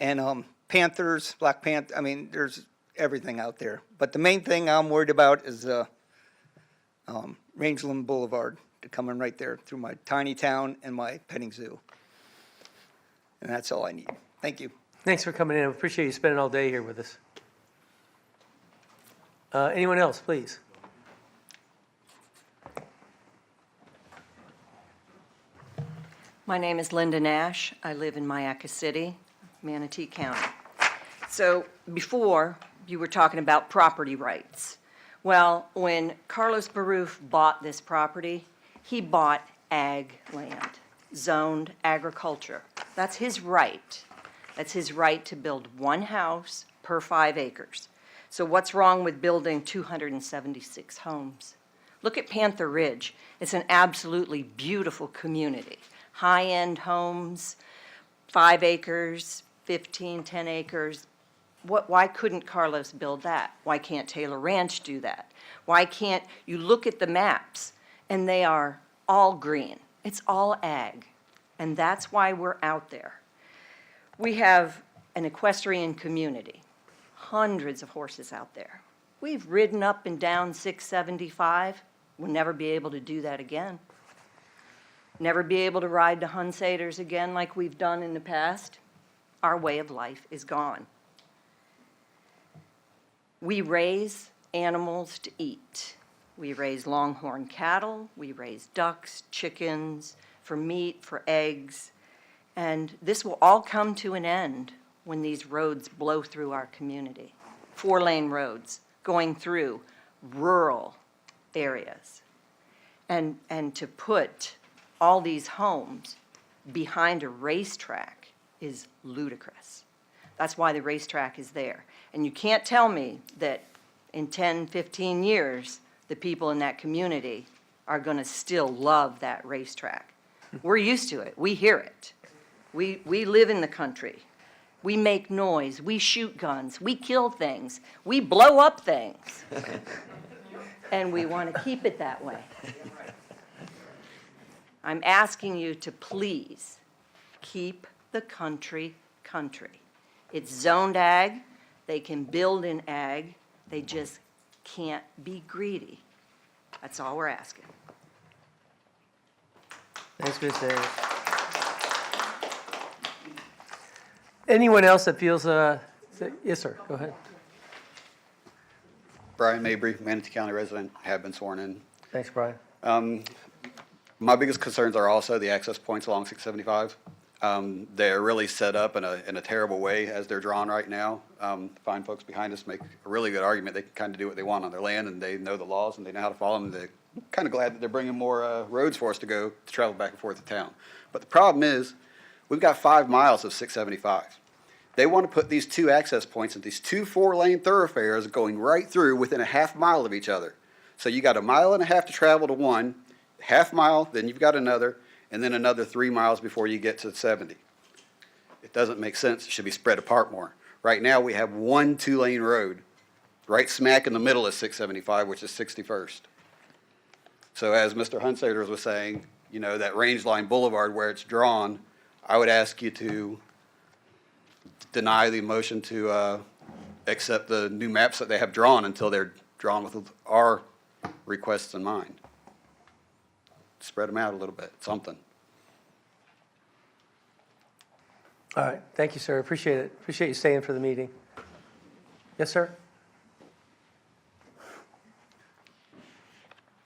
And panthers, black panther, there's everything out there. But the main thing I'm worried about is Rangeland Boulevard coming right there through my tiny town and my petting zoo. And that's all I need. Thank you. Thanks for coming in. I appreciate you spending all day here with us. Anyone else, please? My name is Linda Nash. I live in Myakka City, Manatee County. So before, you were talking about property rights. Well, when Carlos Baruf bought this property, he bought ag land, zoned agriculture. That's his right. That's his right to build one house per 5 acres. So what's wrong with building 276 homes? Look at Panther Ridge. It's an absolutely beautiful community. High-end homes, 5 acres, 15, 10 acres. Why couldn't Carlos build that? Why can't Taylor Ranch do that? Why can't you look at the maps and they are all green? It's all ag. And that's why we're out there. We have an equestrian community, hundreds of horses out there. We've ridden up and down 675. We'll never be able to do that again. Never be able to ride to Hunsaders again like we've done in the past. Our way of life is gone. We raise animals to eat. We raise longhorn cattle, we raise ducks, chickens, for meat, for eggs. And this will all come to an end when these roads blow through our community. 4-lane roads going through rural areas. And to put all these homes behind a racetrack is ludicrous. That's why the racetrack is there. And you can't tell me that in 10, 15 years, the people in that community are going to still love that racetrack. We're used to it. We hear it. We live in the country. We make noise. We shoot guns. We kill things. We blow up things. And we want to keep it that way. I'm asking you to please keep the country country. It's zoned ag. They can build in ag. They just can't be greedy. That's all we're asking. Thanks, Ms. Davis. Anyone else that feels, yes, sir, go ahead. Brian Mabry, Manatee County resident, have been sworn in. Thanks, Brian. My biggest concerns are also the access points along 675. They're really set up in a terrible way as they're drawn right now. Fine folks behind us make a really good argument. They can kind of do what they want on their land, and they know the laws, and they know how to follow them. They're kind of glad that they're bringing more roads for us to travel back and forth to town. But the problem is, we've got 5 miles of 675. They want to put these 2 access points in these 2 4-lane thoroughfares going right through within a half mile of each other. So you got 1.5 miles to travel to one, half mile, then you've got another, and then another 3 miles before you get to 70. It doesn't make sense. It should be spread apart more. Right now, we have 1 2-lane road right smack in the middle of 675, which is 61st. So as Mr. Hunsaders was saying, you know, that range line boulevard where it's drawn, I would ask you to deny the motion to accept the new maps that they have drawn until they're drawn with our requests in mind. Spread them out a little bit, something. All right, thank you, sir. Appreciate it. Appreciate you staying for the meeting. Yes, sir?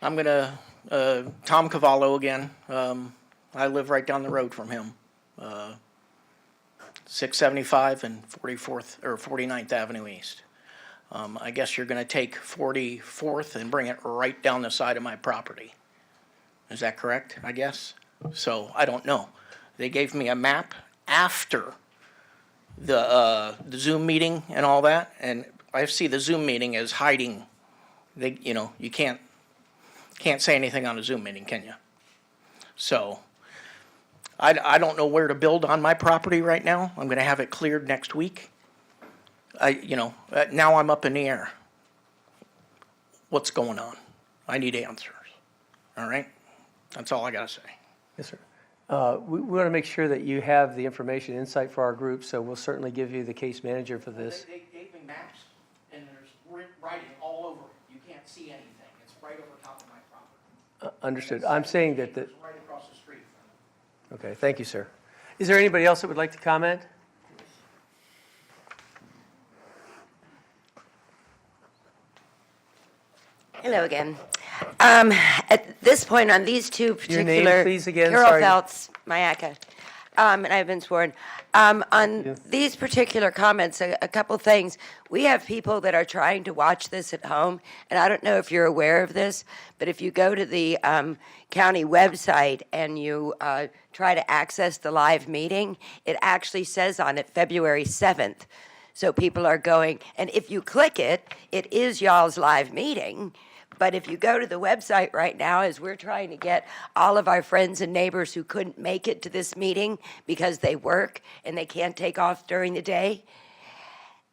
I'm going to, Tom Cavallo again. I live right down the road from him. 675 and 44th or 49th Avenue East. I guess you're going to take 44th and bring it right down the side of my property. Is that correct, I guess? So I don't know. They gave me a map after the Zoom meeting and all that, and I see the Zoom meeting as hiding. They, you know, you can't say anything on a Zoom meeting, can you? So I don't know where to build on my property right now. I'm going to have it cleared next week. Now I'm up in the air. What's going on? I need answers. All right? That's all I got to say. Yes, sir. We want to make sure that you have the information insight for our group, so we'll certainly give you the case manager for this. They gave me maps, and there's writing all over it. You can't see anything. It's right over top of my property. Understood. I'm saying that the, It's right across the street from me. okay, thank you, sir. Is there anybody else that would like to comment? Hello again. At this point, on these two Your name, particular. please, again, Carol sorry. Feltz, Mayaca, and I've been sworn. On these particular comments, a couple things. We have people that are trying to watch this at home, and I don't know if you're aware of this, but if you go to the county website and you try to access the live meeting, it actually says on it February 7th. So people are going, and if you click it, it is y'all's live meeting. But if you go to the website right now, as we're trying to get all of our friends and neighbors who couldn't make it to this meeting because they work and they can't take off during the day,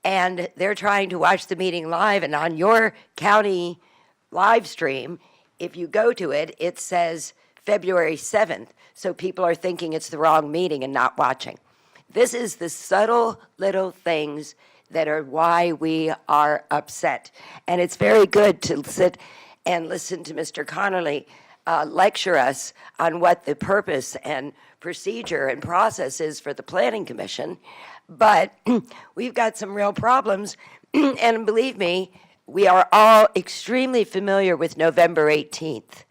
and they're trying to watch the meeting live, and on your county live stream, if you go to it, it says February 7th. So people are thinking it's the wrong meeting and not watching. This is the subtle little things that are why we are upset. And it's very good to sit and listen to Mr. Connolly lecture us on what the purpose and procedure and process is for the Planning Commission. But we've got some real problems. And believe me, we are all extremely familiar with November 18th.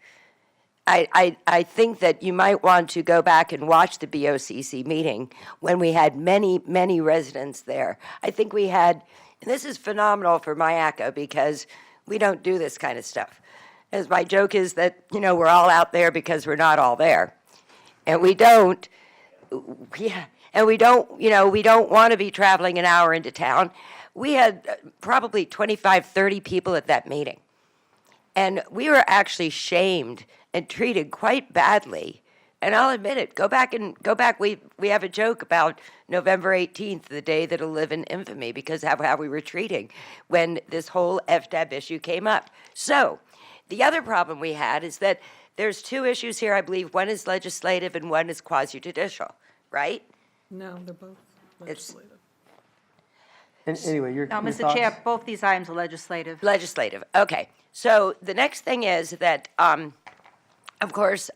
I think that you might want to go back and watch the BOCC meeting when we had many, many residents there. I think we had, and this is phenomenal for Mayaca because we don't do this kind of stuff. As my joke is that, we're all out there because we're not all there. And we don't, we don't want to be traveling an hour into town. We had probably 25, 30 people at that meeting. And we were actually shamed and treated quite badly. And I'll admit it, go back. We have a joke about November 18th, the day that'll live in infamy because of how we were treating when this whole FDAB issue came up. So the other problem we had is that there's two issues here, I believe. One is legislative and one is quasi-judicial, right? No, they're both legislative. And anyway, your Now, your Mr. Chair, thoughts? both these items are legislative. Legislative, okay. So the next thing is that, of course,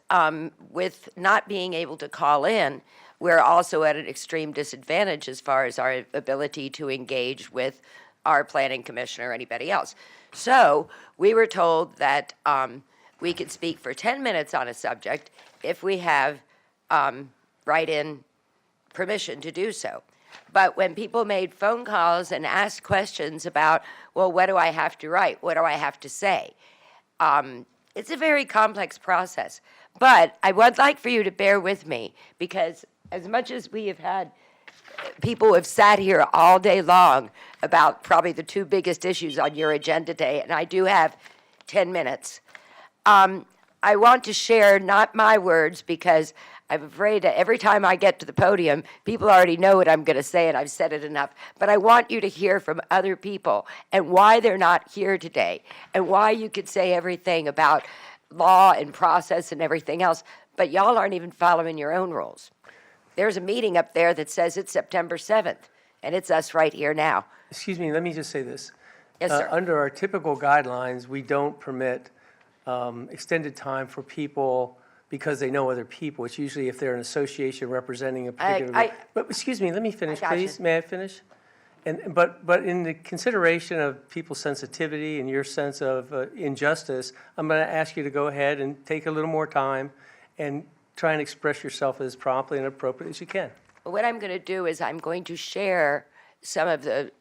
with not being able to call in, we're also at an extreme disadvantage as far as our ability to engage with our planning commissioner or anybody else. So we were told that we could speak for 10 minutes on a subject if we have write-in permission to do so. But when people made phone calls and asked questions about, well, what do I have to write? What do I have to say? It's a very complex process. But I would like for you to bear with me because as much as we have had people who have sat here all day long about probably the two biggest issues on your agenda today, and I do have 10 minutes, I want to share not my words because I'm afraid that every time I get to the podium, people already know what I'm going to say and I've said it enough. But I want you to hear from other people and why they're not here today and why you could say everything about law and process and everything else, but y'all aren't even following your own rules. There's a meeting up there that says it's September 7th, and it's us right here now. Excuse me, let me just say this. Yes, sir. Under our typical guidelines, we don't permit extended time for people because they know other people. It's usually if they're an association representing a particular. But excuse me, let me finish, please. May I finish? But in the consideration of people's sensitivity and your sense of injustice, I'm going to ask you to go ahead and take a little more time and try and express yourself as promptly and appropriately as you can. What I'm going to do is I'm going to share some of the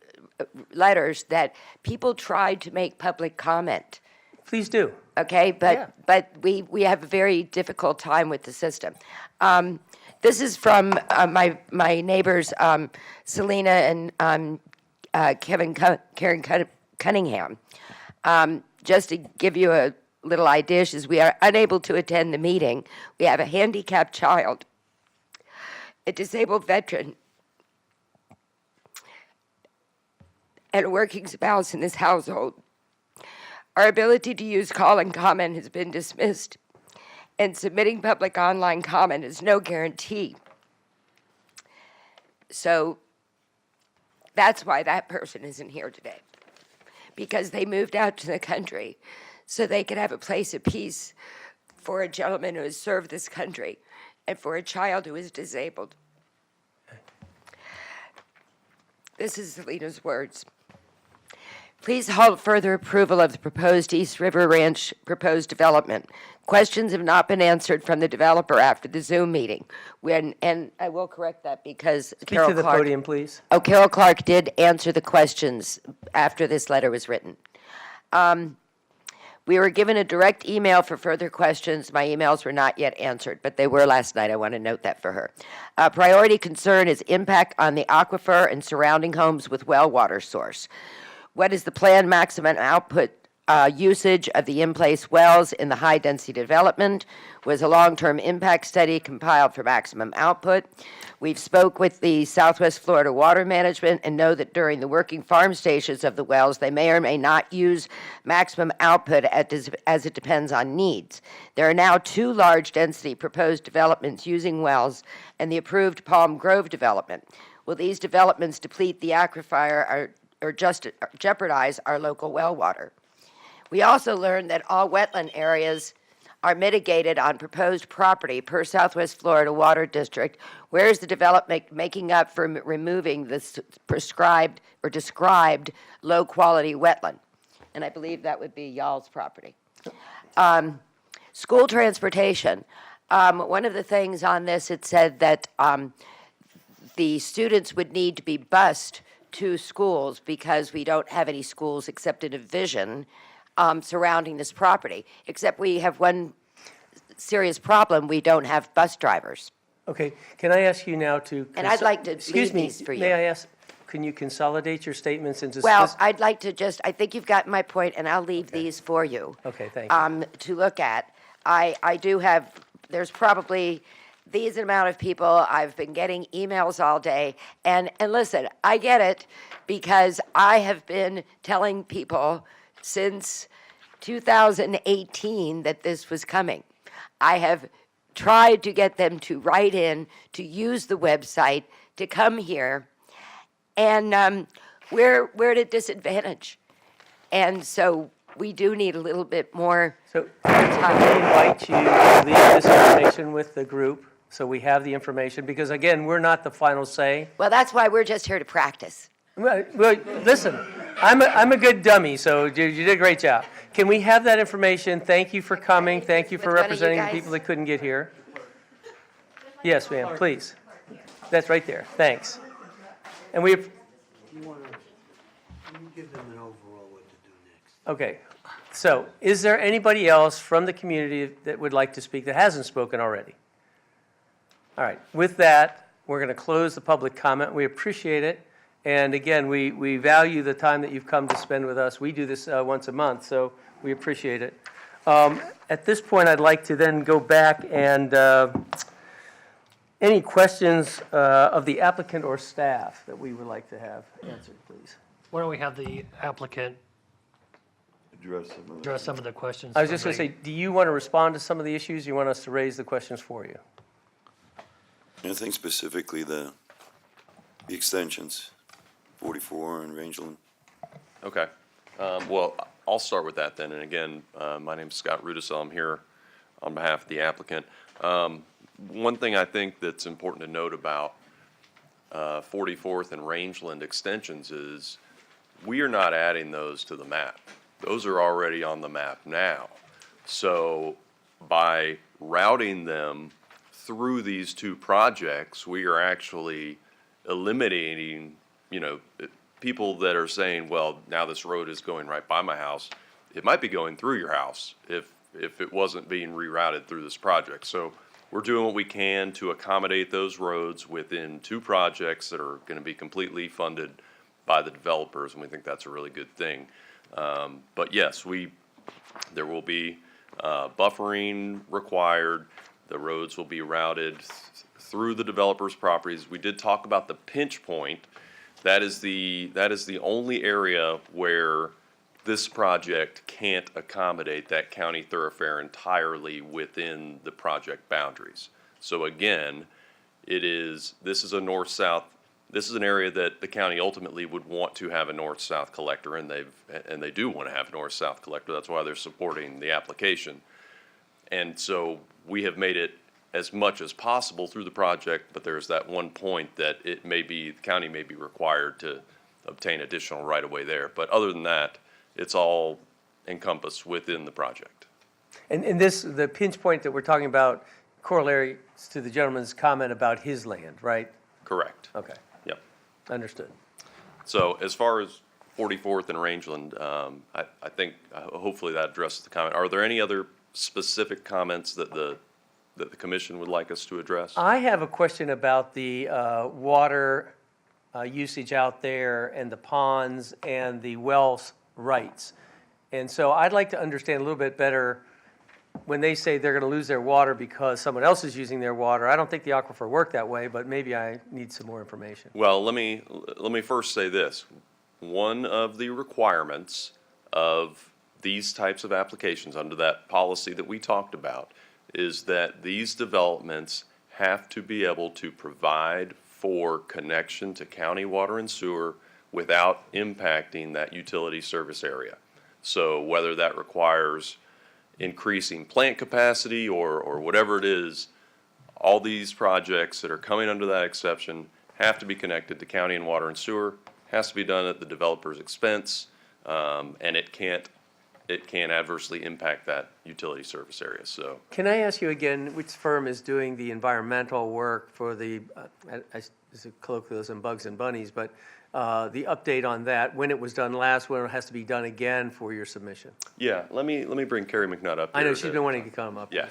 letters that people tried to make public comment. Please do. Okay, but we have a very difficult time with the system. This is from my neighbors, Selena and Karen Cunningham. Just to give you a little idea, is we are unable to attend the meeting. We have a handicapped child, a disabled veteran, and a working spouse in this household. Our ability to use call and comment has been dismissed, and submitting public online comment is no guarantee. So that's why that person isn't here today, because they moved out to the country so they could have a place of peace for a gentleman who has served this country and for a child who is disabled. This is Selena's words. Please halt further approval of the proposed East River Ranch proposed development. Questions have not been answered from the developer after the Zoom meeting. And I will correct that because Speak Carol to the Clark. podium, please. Oh, Carol Clark did answer the questions after this letter was written. We were given a direct email for further questions. My emails were not yet answered, but they were last night. I want to note that for her. Priority concern is impact on the aquifer and surrounding homes with well water source. What is the planned maximum output usage of the in-place wells in the high-density development? Was a long-term impact study compiled for maximum output? We've spoke with the Southwest Florida Water Management and know that during the working farm stages of the wells, they may or may not use maximum output as it depends on needs. There are now 2 large density proposed developments using wells and the approved Palm Grove development. Will these developments deplete the aquifer or just jeopardize our local well water? We also learned that all wetland areas are mitigated on proposed property per Southwest Florida Water District. Where is the development making up for removing this prescribed or described low-quality wetland? And I believe that would be y'all's property. School transportation. One of the things on this, it said that the students would need to be bused to schools because we don't have any schools except in a vision surrounding this property, except we have one serious problem. We don't have bus drivers. Okay, can I ask you now to? And I'd like to leave these for you. May I ask, can you consolidate your statements into? Well, I'd like to just, I think you've gotten my point, and I'll leave these for you. Okay, thank you. To look at. I do have, there's probably these amount of people, I've been getting emails all day, and listen, I get it, because I have been telling people since 2018 that this was coming. I have tried to get them to write in, to use the website, to come here, and we're at a disadvantage. And so we do need a little bit more time. I invite you to leave this information with the group, so we have the information, because again, we're not the final say. Well, that's why we're just here to practice. Well, listen, I'm a good dummy, so you did a great job. Can we have that information? Thank you for coming. Thank you for With one of you representing the guys? people that couldn't get here. Yes, ma'am, please. That's right there. Thanks. And we have, You give them an overall what to do next. okay. So is there anybody else from the community that would like to speak that hasn't spoken already? All right. With that, we're going to close the public comment. We appreciate it. And again, we value the time that you've come to spend with us. We do this once a month, so we appreciate it. At this point, I'd like to then go back and any questions of the applicant or staff that we would like to have answered, please. Why don't we have the applicant address some of the questions? I was just going to say, do you want to respond to some of the issues? You want us to raise the questions for you? I think specifically the extensions, 44 and Rangeland. Okay. Well, I'll start with that then. And again, my name's Scott Rudisell. I'm here on behalf of the applicant. One thing I think that's important to note about 44th and Rangeland extensions is we are not adding those to the map. Those are already on the map now. So by routing them through these 2 projects, we are actually eliminating, people that are saying, well, now this road is going right by my house. It might be going through your house if it wasn't being rerouted through this project. So we're doing what we can to accommodate those roads within 2 projects that are going to be completely funded by the developers, and we think that's a really good thing. But yes, there will be buffering required. The roads will be routed through the developers' properties. We did talk about the pinch point. That is the only area where this project can't accommodate that county thoroughfare entirely within the project boundaries. So again, this is a north-south. This is an area that the county ultimately would want to have a north-south collector, and they do want to have a north-south collector. That's why they're supporting the application. And so we have made it as much as possible through the project, but there's that one point that the county may be required to obtain additional right-of-way there. But other than that, it's all encompassed within the project. And this, the pinch point that we're talking about correlates to the gentleman's comment about his land, right? Correct. Okay, Yep. understood. So as far as 44th and Rangeland, I think hopefully that addresses the comment. Are there any other specific comments that the commission would like us to address? I have a question about the water usage out there and the ponds and the wells rights. And so I'd like to understand a little bit better when they say they're going to lose their water because someone else is using their water. I don't think the aquifer worked that way, but maybe I need some more information. Well, let me first say this. One of the requirements of these types of applications under that policy that we talked about is that these developments have to be able to provide for connection to county water and sewer without impacting that utility service area. So whether that requires increasing plant capacity or whatever it is, all these projects that are coming under that exception have to be connected to county and water and sewer, has to be done at the developer's expense, and it can't adversely impact that utility service area, so. Can I ask you again, which firm is doing the environmental work for the, is it colloquialism, bugs and bunnies, but the update on that, when it was done last, when it has to be done again for your submission? Yeah, let me bring Carrie McNutt up I know here she's been wanting to come up. Yeah.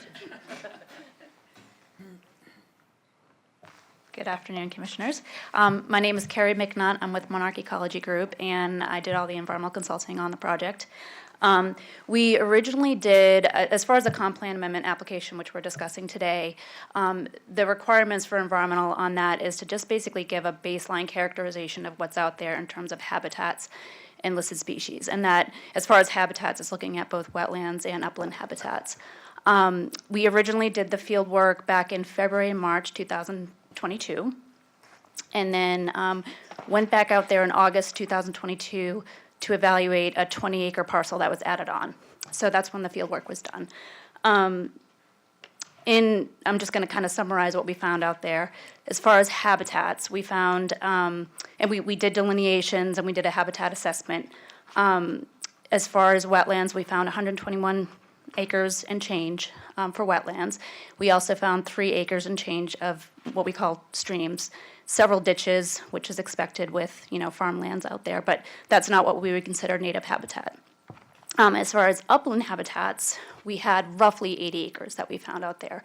Good afternoon, Commissioners. My name is Carrie McNutt. I'm with Monarch Ecology Group, and I did all the environmental consulting on the project. We originally did, as far as the comp plan amendment application, which we're discussing today, the requirements for environmental on that is to just basically give a baseline characterization of what's out there in terms of habitats and listed species. And that, as far as habitats, it's looking at both wetlands and upland habitats. We originally did the field work back in February and March 2022, and then went back out there in August 2022 to evaluate a 20-acre parcel that was added on. So that's when the field work was done. I'm just going to kind of summarize what we found out there. As far as habitats, we found, and we did delineations and we did a habitat assessment. As far as wetlands, we found 121 acres and change for wetlands. We also found 3 acres and change of what we call streams, several ditches, which is expected with, farmlands out there, but that's not what we would consider native habitat. As far as upland habitats, we had roughly 80 acres that we found out there.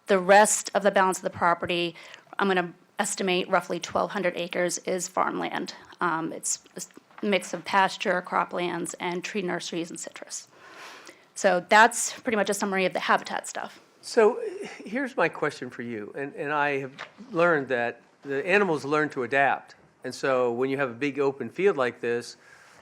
The rest of the balance of the property, I'm going to estimate roughly 1,200 acres is farmland. It's a mix of pasture, croplands, and tree nurseries and citrus. So that's pretty much a summary of the habitat stuff. So here's my question for you, and I have learned that the animals learn to adapt. And so when you have a big open field like this,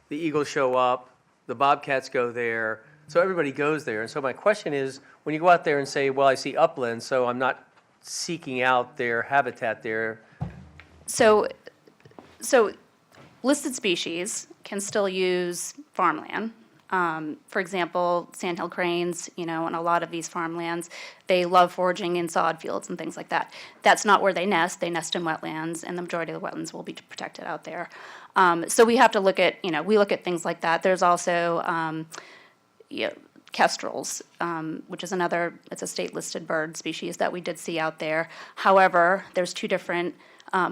the eagles show up, the bobcats go there, so everybody goes there. And so my question is, when you go out there and say, well, I see upland, so I'm not seeking out their habitat there. So listed species can still use farmland. For example, sandhill cranes, and a lot of these farmlands, they love foraging in sod fields and things like that. That's not where they nest. They nest in wetlands, and the majority of the wetlands will be protected out there. So we have to look at, we look at things like that. There's also kestrels, which is it's a state-listed bird species that we did see out there. However, there's 2 different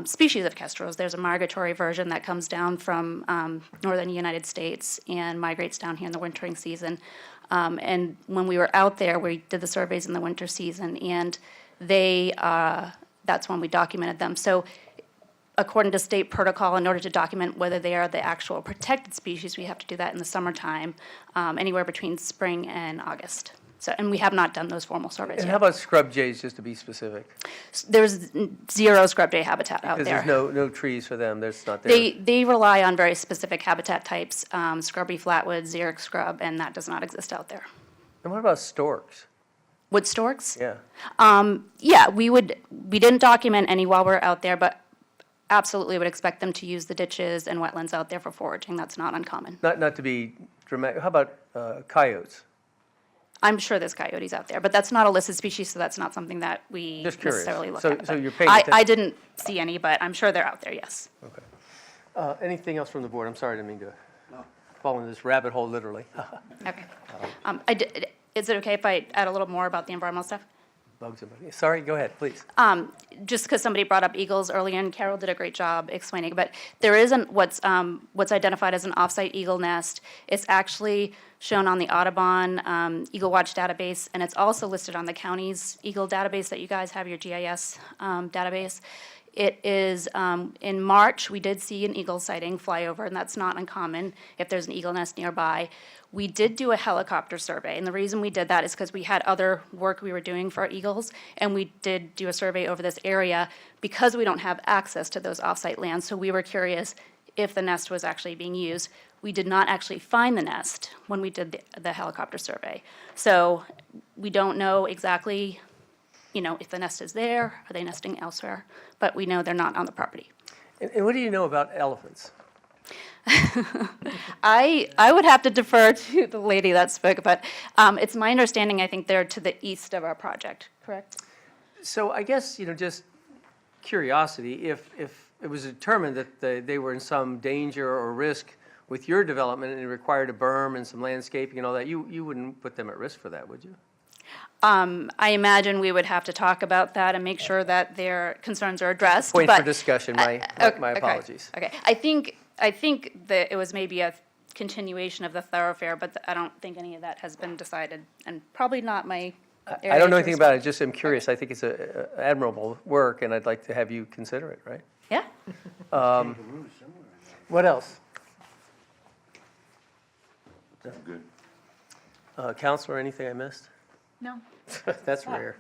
species of kestrels. There's a migratory version that comes down from northern United States and migrates down here in the wintering season. And when we were out there, we did the surveys in the winter season, and that's when we documented them. So according to state protocol, in order to document whether they are the actual protected species, we have to do that in the summertime, anywhere between spring and August. So, and we have not done those formal surveys And yet. how about scrub jays, just to be specific? There's 0 scrub jay habitat out Because there. there's no trees for them, that's not there. They rely on very specific habitat types, scrubby flatwood, xeric scrub, and that does not exist out there. And what about storks? Wood storks? Yeah. Yeah, we didn't document any while we were out there, but absolutely would expect them to use the ditches and wetlands out there for foraging. That's not uncommon. Not to be dramatic, how about coyotes? I'm sure there's coyotes out there, but that's not a listed species, so that's not something that we Just curious. necessarily look So- at. so But you're paying I attention- didn't see any, but I'm sure they're out there, yes. Okay. Anything else from the board? I'm sorry, I didn't mean to fall into this rabbit hole, literally. Okay. Is it okay if I add a little more about the environmental stuff? Bug somebody. Sorry, go ahead, please. Just because somebody brought up eagles earlier, and Carol did a great job explaining, but there isn't what's identified as an off-site eagle nest. It's actually shown on the Audubon Eagle Watch database, and it's also listed on the county's eagle database that you guys have, your GIS database. It is, in March, we did see an eagle sighting fly over, and that's not uncommon if there's an eagle nest nearby. We did do a helicopter survey, and the reason we did that is because we had other work we were doing for our eagles, and we did do a survey over this area because we don't have access to those off-site lands, so we were curious if the nest was actually being used. We did not actually find the nest when we did the helicopter survey. So we don't know exactly, if the nest is there, are they nesting elsewhere, but we know they're not on the property. And what do you know about elephants? I would have to defer to the lady that spoke, but it's my understanding, I think they're to the east of our project, correct? So I guess, just curiosity, if it was determined that they were in some danger or risk with your development and it required a berm and some landscaping and all that, you wouldn't put them at risk for that, would you? I imagine we would have to talk about that and make sure that their concerns are addressed. Point but, for discussion, my okay, apologies. Okay, I think that it was maybe a continuation of the thoroughfare, but I don't think any of that has been decided, and probably not my area. I don't know to anything about it, just am curious. I think it's a admirable work, and I'd like to have you consider it, right? Yeah. What else? Good. Counselor, anything I missed? No. That's rare.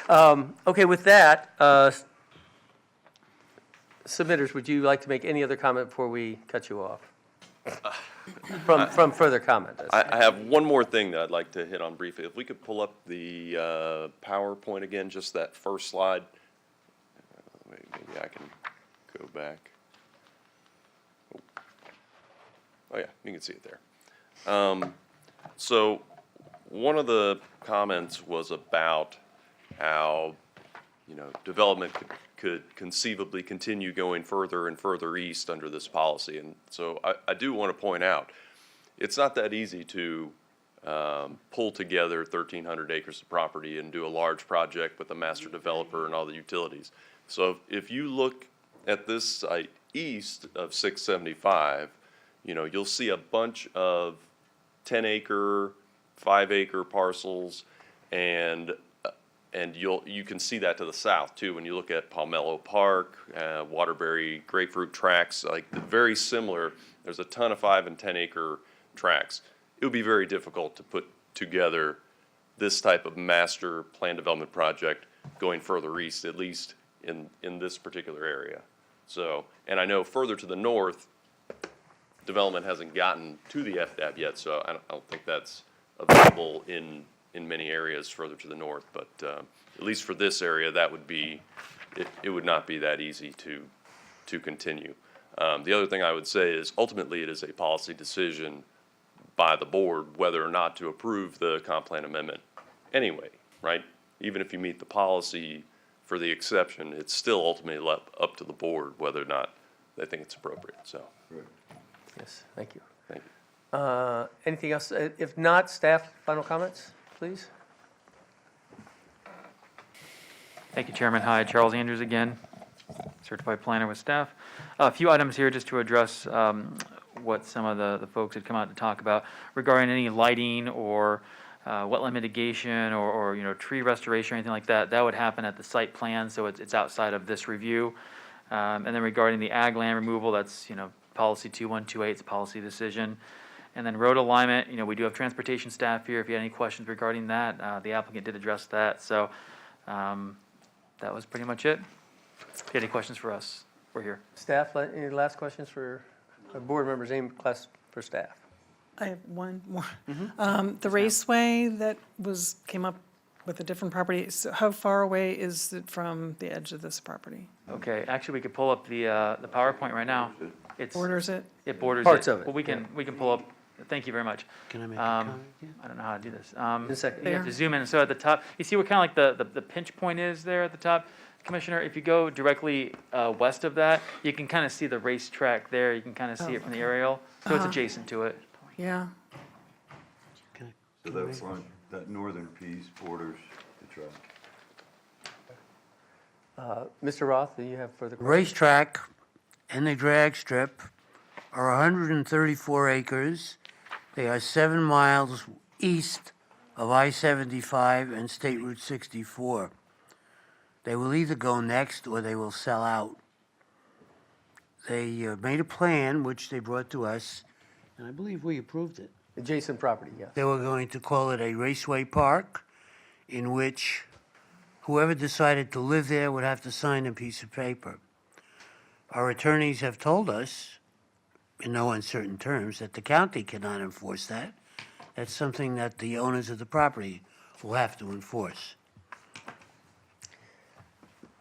Okay, with that, submitters, would you like to make any other comment before we cut you off? From further comment. I have one more thing that I'd like to hit on briefly. If we could pull up the PowerPoint again, just that first slide. Maybe I can go back. Oh yeah, you can see it there. So one of the comments was about how, development could conceivably continue going further and further east under this policy. And so I do want to point out, it's not that easy to pull together 1,300 acres of property and do a large project with a master developer and all the utilities. So if you look at this site east of 675, you'll see a bunch of 10-acre, 5-acre parcels, and you can see that to the south too when you look at Palmetto Park, Waterbury grapefruit tracts, like very similar. There's a ton of 5 and 10-acre tracts. It would be very difficult to put together this type of master plan development project going further east, at least in this particular area. So, and I know further to the north, development hasn't gotten to the FDAP yet, so I don't think that's available in many areas further to the north. But at least for this area, that would be, it would not be that easy to continue. The other thing I would say is ultimately it is a policy decision by the board whether or not to approve the comp plan amendment anyway, right? Even if you meet the policy for the exception, it's still ultimately up to the board whether or not they think it's appropriate, so. Yes, thank you. Thank you. Anything else? If not, staff, final comments, please? Thank you, Chairman. Hi, Charles Andrews again, certified planner with staff. A few items here just to address what some of the folks had come out to talk about regarding any lighting or wetland mitigation or tree restoration or anything like that. That would happen at the site plan, so it's outside of this review. And then regarding the ag land removal, that's policy 2128, it's a policy decision. And then road alignment, we do have transportation staff here. If you had any questions regarding that, the applicant did address that. So that was pretty much it. If you had any questions for us, we're here. Staff, any last questions for board members? Any class for staff? I have one more. The raceway that came up with a different property, so how far away is it from the edge of this property? Okay, actually, we could pull up the PowerPoint right now. Borders it? It borders Parts it. of it, Well, we can pull up. Thank you very much. Can I make a comment? I don't know how to do this. In a second. You have to zoom in. So at the top, you see what kind of like the pinch point is there at the top? Commissioner, if you go directly west of that, you can kind of see the racetrack there. You can kind of see it from the aerial. So it's adjacent to it. Yeah. So that front, that northern piece borders the track. Mr. Roth, do you have further questions? Racetrack and the drag strip are 134 acres. They are 7 miles east of I-75 and State Route 64. They will either go next or they will sell out. They made a plan, which they brought to us, and I believe we approved it. Adjacent property, yes. They were going to call it a raceway park, in which whoever decided to live there would have to sign a piece of paper. Our attorneys have told us, in no uncertain terms, that the county cannot enforce that. That's something that the owners of the property will have to enforce.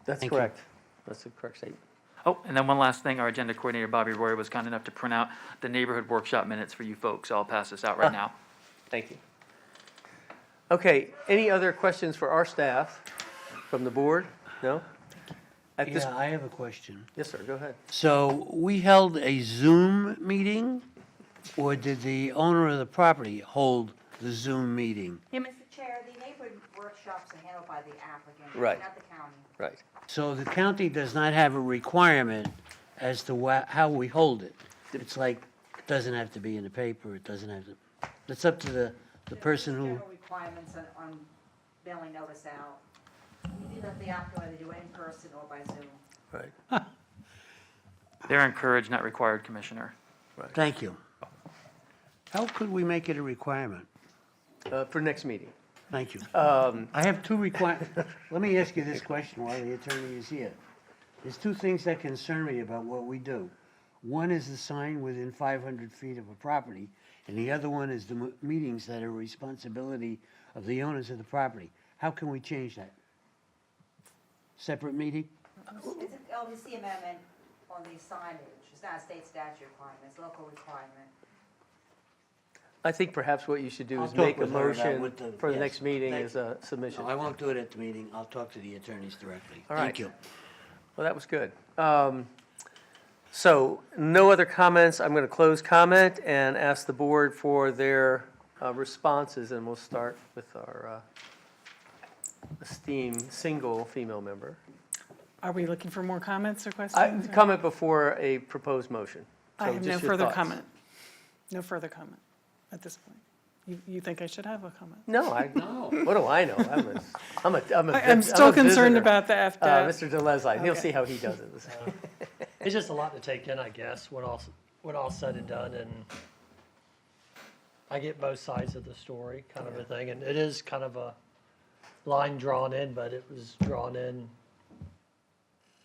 That's Thank you. correct. That's a correct statement. Oh, and then one last thing, our agenda coordinator, Bobby Roy, was kind enough to print out the neighborhood workshop minutes for you folks. So I'll pass this out right now. Thank you. Okay, any other questions for our staff from the board? No? At this, Yeah, I have a question. yes, sir, go ahead. So we held a Zoom meeting, or did the owner of the property hold the Zoom meeting? Yeah, Mr. Chair, the neighborhood workshops are handled by the applicant, Right. not the county. Right. So the county does not have a requirement as to how we hold it. It's like, it doesn't have to be in the paper, it doesn't have to, it's up to the person who, General requirements on mailing notice out. You do let the applicant either do it in person or by Zoom. Right. They're encouraged, not required, Commissioner. thank you. How could we make it a requirement? For next meeting. Thank you. I have two let me ask you this question while the attorney is here. There's two things that concern me about what we do. One is the sign within 500 feet of a property, and the other one is the meetings that are responsibility of the owners of the property. How can we change that? Separate meeting? It's an LDC amendment on the signage. It's not a state statute requirement, it's local requirement. I think perhaps what you should do I'll is talk make a with her about motion what the- for the yes, next meeting thank as a submission. No, I won't do it at the meeting. I'll talk to the attorneys directly. All Thank right. you. Well, that was good. So, no other comments. I'm going to close comment and ask the board for their responses, and we'll start with our esteemed single female member. Are we looking for more comments or questions? Comment before a proposed motion. I So have no just your further thoughts. comment. No further comment at this point. You think I should have a comment? No, what do I know? I'm still concerned about the FDAP. Mr. DeLeslie, he'll Okay. see how he does it. It's just a lot to take in, I guess, when all said and done, and I get both sides of the story, kind of a thing, and it is kind of a line drawn in, but it was drawn in,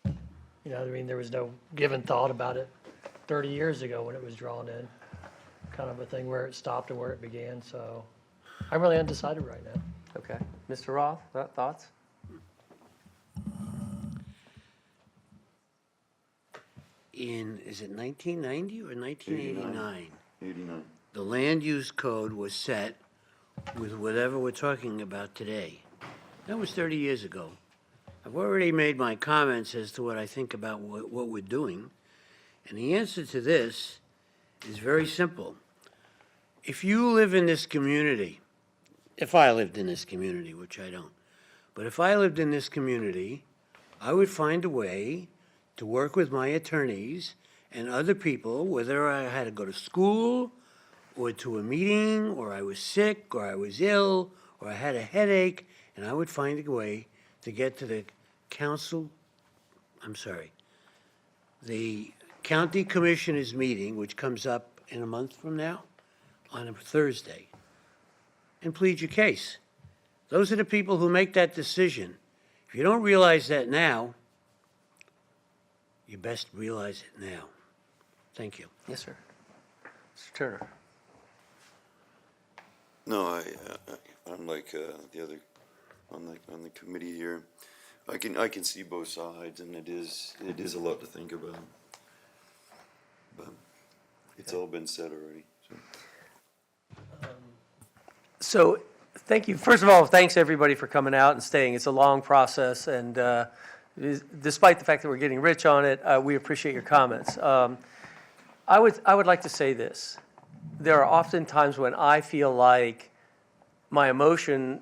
you know, I mean, there was no given thought about it 30 years ago when it was drawn in, kind of a thing where it stopped and where it began, so I'm really undecided right now. Okay. Mr. Roth, thoughts? Is it 1990 or 1989? 89. The land use code was set with whatever we're talking about today. That was 30 years ago. I've already made my comments as to what I think about what we're doing. And the answer to this is very simple. If you live in this community, if I lived in this community, which I don't, but if I lived in this community, I would find a way to work with my attorneys and other people, whether I had to go to school or to a meeting, or I was sick, or I was ill, or I had a headache, and I would find a way to get to the the county commissioners meeting, which comes up in a month from now, on a Thursday, and plead your case. Those are the people who make that decision. If you don't realize that now, you best realize it now. Thank you. Yes, sir. Mr. Turner. No, unlike the other on the committee here, I can see both sides, and it is a lot to think about. But it's all been said already. So, thank you. First of all, thanks everybody for coming out and staying. It's a long process, and despite the fact that we're getting rich on it, we appreciate your comments. I would like to say this. There are often times when I feel like my emotion,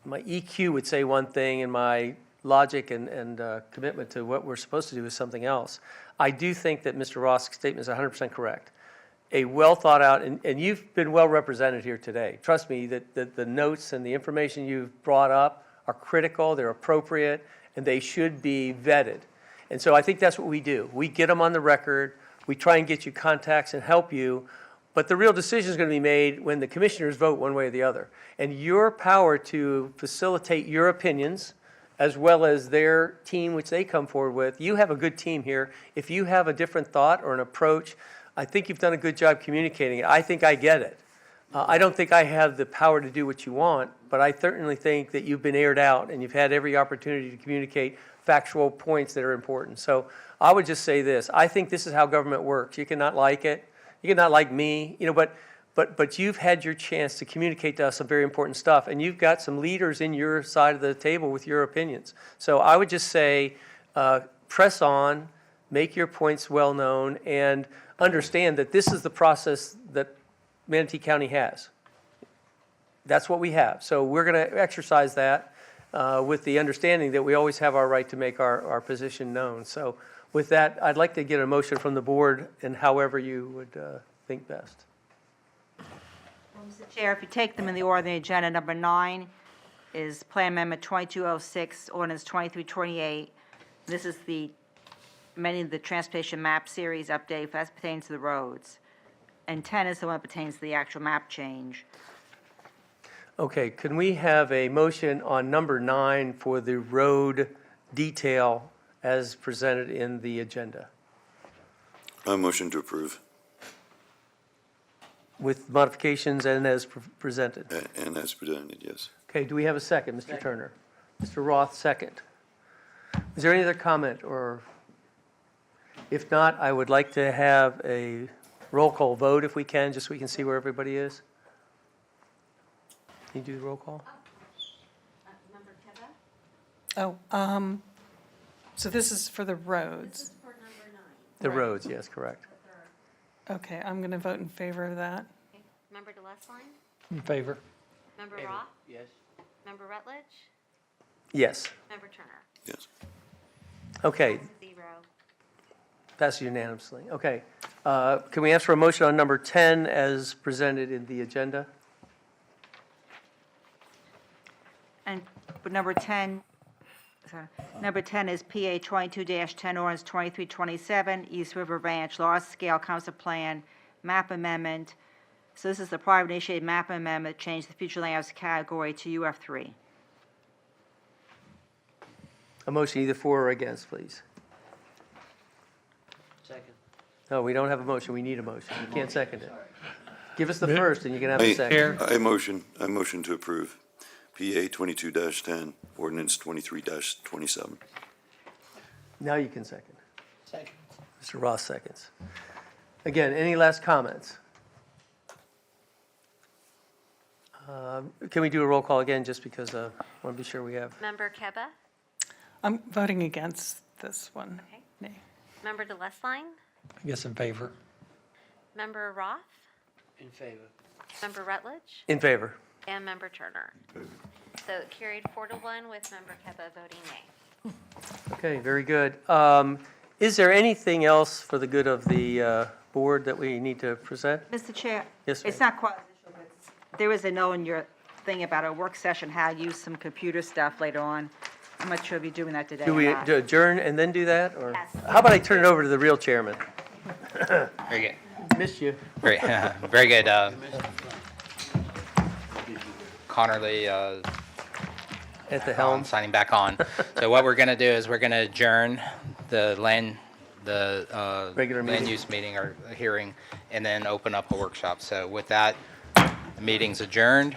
my EQ would say one thing and my logic and commitment to what we're supposed to do is something else. I do think that Mr. Ross' statement is 100% correct. A well-thought-out, and you've been well represented here today. Trust me that the notes and the information you've brought up are critical, they're appropriate, and they should be vetted. And so I think that's what we do. We get them on the record, we try and get you contacts and help you, but the real decision is going to be made when the commissioners vote one way or the other. And your power to facilitate your opinions, as well as their team, which they come forward with, you have a good team here. If you have a different thought or an approach, I think you've done a good job communicating it. I think I get it. I don't think I have the power to do what you want, but I certainly think that you've been aired out and you've had every opportunity to communicate factual points that are important. So I would just say this. I think this is how government works. You cannot like it. You cannot like me, but you've had your chance to communicate to us some very important stuff, and you've got some leaders in your side of the table with your opinions. So I would just say, press on, make your points well known, and understand that this is the process that Manatee County has. That's what we have. So we're going to exercise that with the understanding that we always have our right to make our position known. So with that, I'd like to get a motion from the board, and however you would think best. Mr. Chair, if you take them in the order of the agenda, number 9 is Plan Amendment 2206, Ordinance 2328. This is amending the Transportation Map Series update as pertains to the roads. And 10 is the one that pertains to the actual map change. Okay, can we have a motion on number 9 for the road detail as presented in the agenda? I motion to approve. With modifications and as presented. And as presented, yes. Okay, do we have a second, Mr. Turner? Mr. Roth, second. Is there any other comment, or if not, I would like to have a roll call vote if we can, just so we can see where everybody is. Can you do the roll call? So this is for the roads. The roads, yes, correct. Okay, I'm going to vote in favor of that. Member DeLesline? In favor. Member Roth? Yes. Member Rutledge? Yes. Member Turner? Yes. Okay, 0. passes unanimously. Okay, can we ask for a motion on number 10 as presented in the agenda? And but number 10 is PA 22-10, Ordinance 2327, East River Ranch, large-scale concept plan, map amendment. So this is the private initiated map amendment, change the future layouts category to UF3. A motion either for or against, please. Second. No, we don't have a motion, we need a motion. You can't second it. Give us the first and you can have a second. I motion to approve. PA 22-10, ordinance 23-27. Now you can second. Second. Mr. Ross seconds. Again, any last comments? Can we do a roll call again, just because I want to be sure we have? Member Keba? I'm voting against this one. Okay. Nay. Member DeLesline? I guess in favor. Member Roth? In favor. Member Rutledge? In favor. And Member Turner? So it carried 4-1 with Member Keba voting nay. Okay, very good. Is there anything else for the good of the board that we need to present? Mr. Chair? Yes, It's ma'am. not quite, but there is a note in your thing about a work session, how to use some computer stuff later on. I'm not sure if you're doing that today Do or we not. adjourn and then do that, or? Yes. How about I turn it over to the real chairman? Very good. Missed you. Very, very good. Connerly, At the helm. signing back on. So what we're going to do is we're going to adjourn the Regular land meeting. use meeting or hearing, and then open up a workshop. So with that, the meeting's adjourned.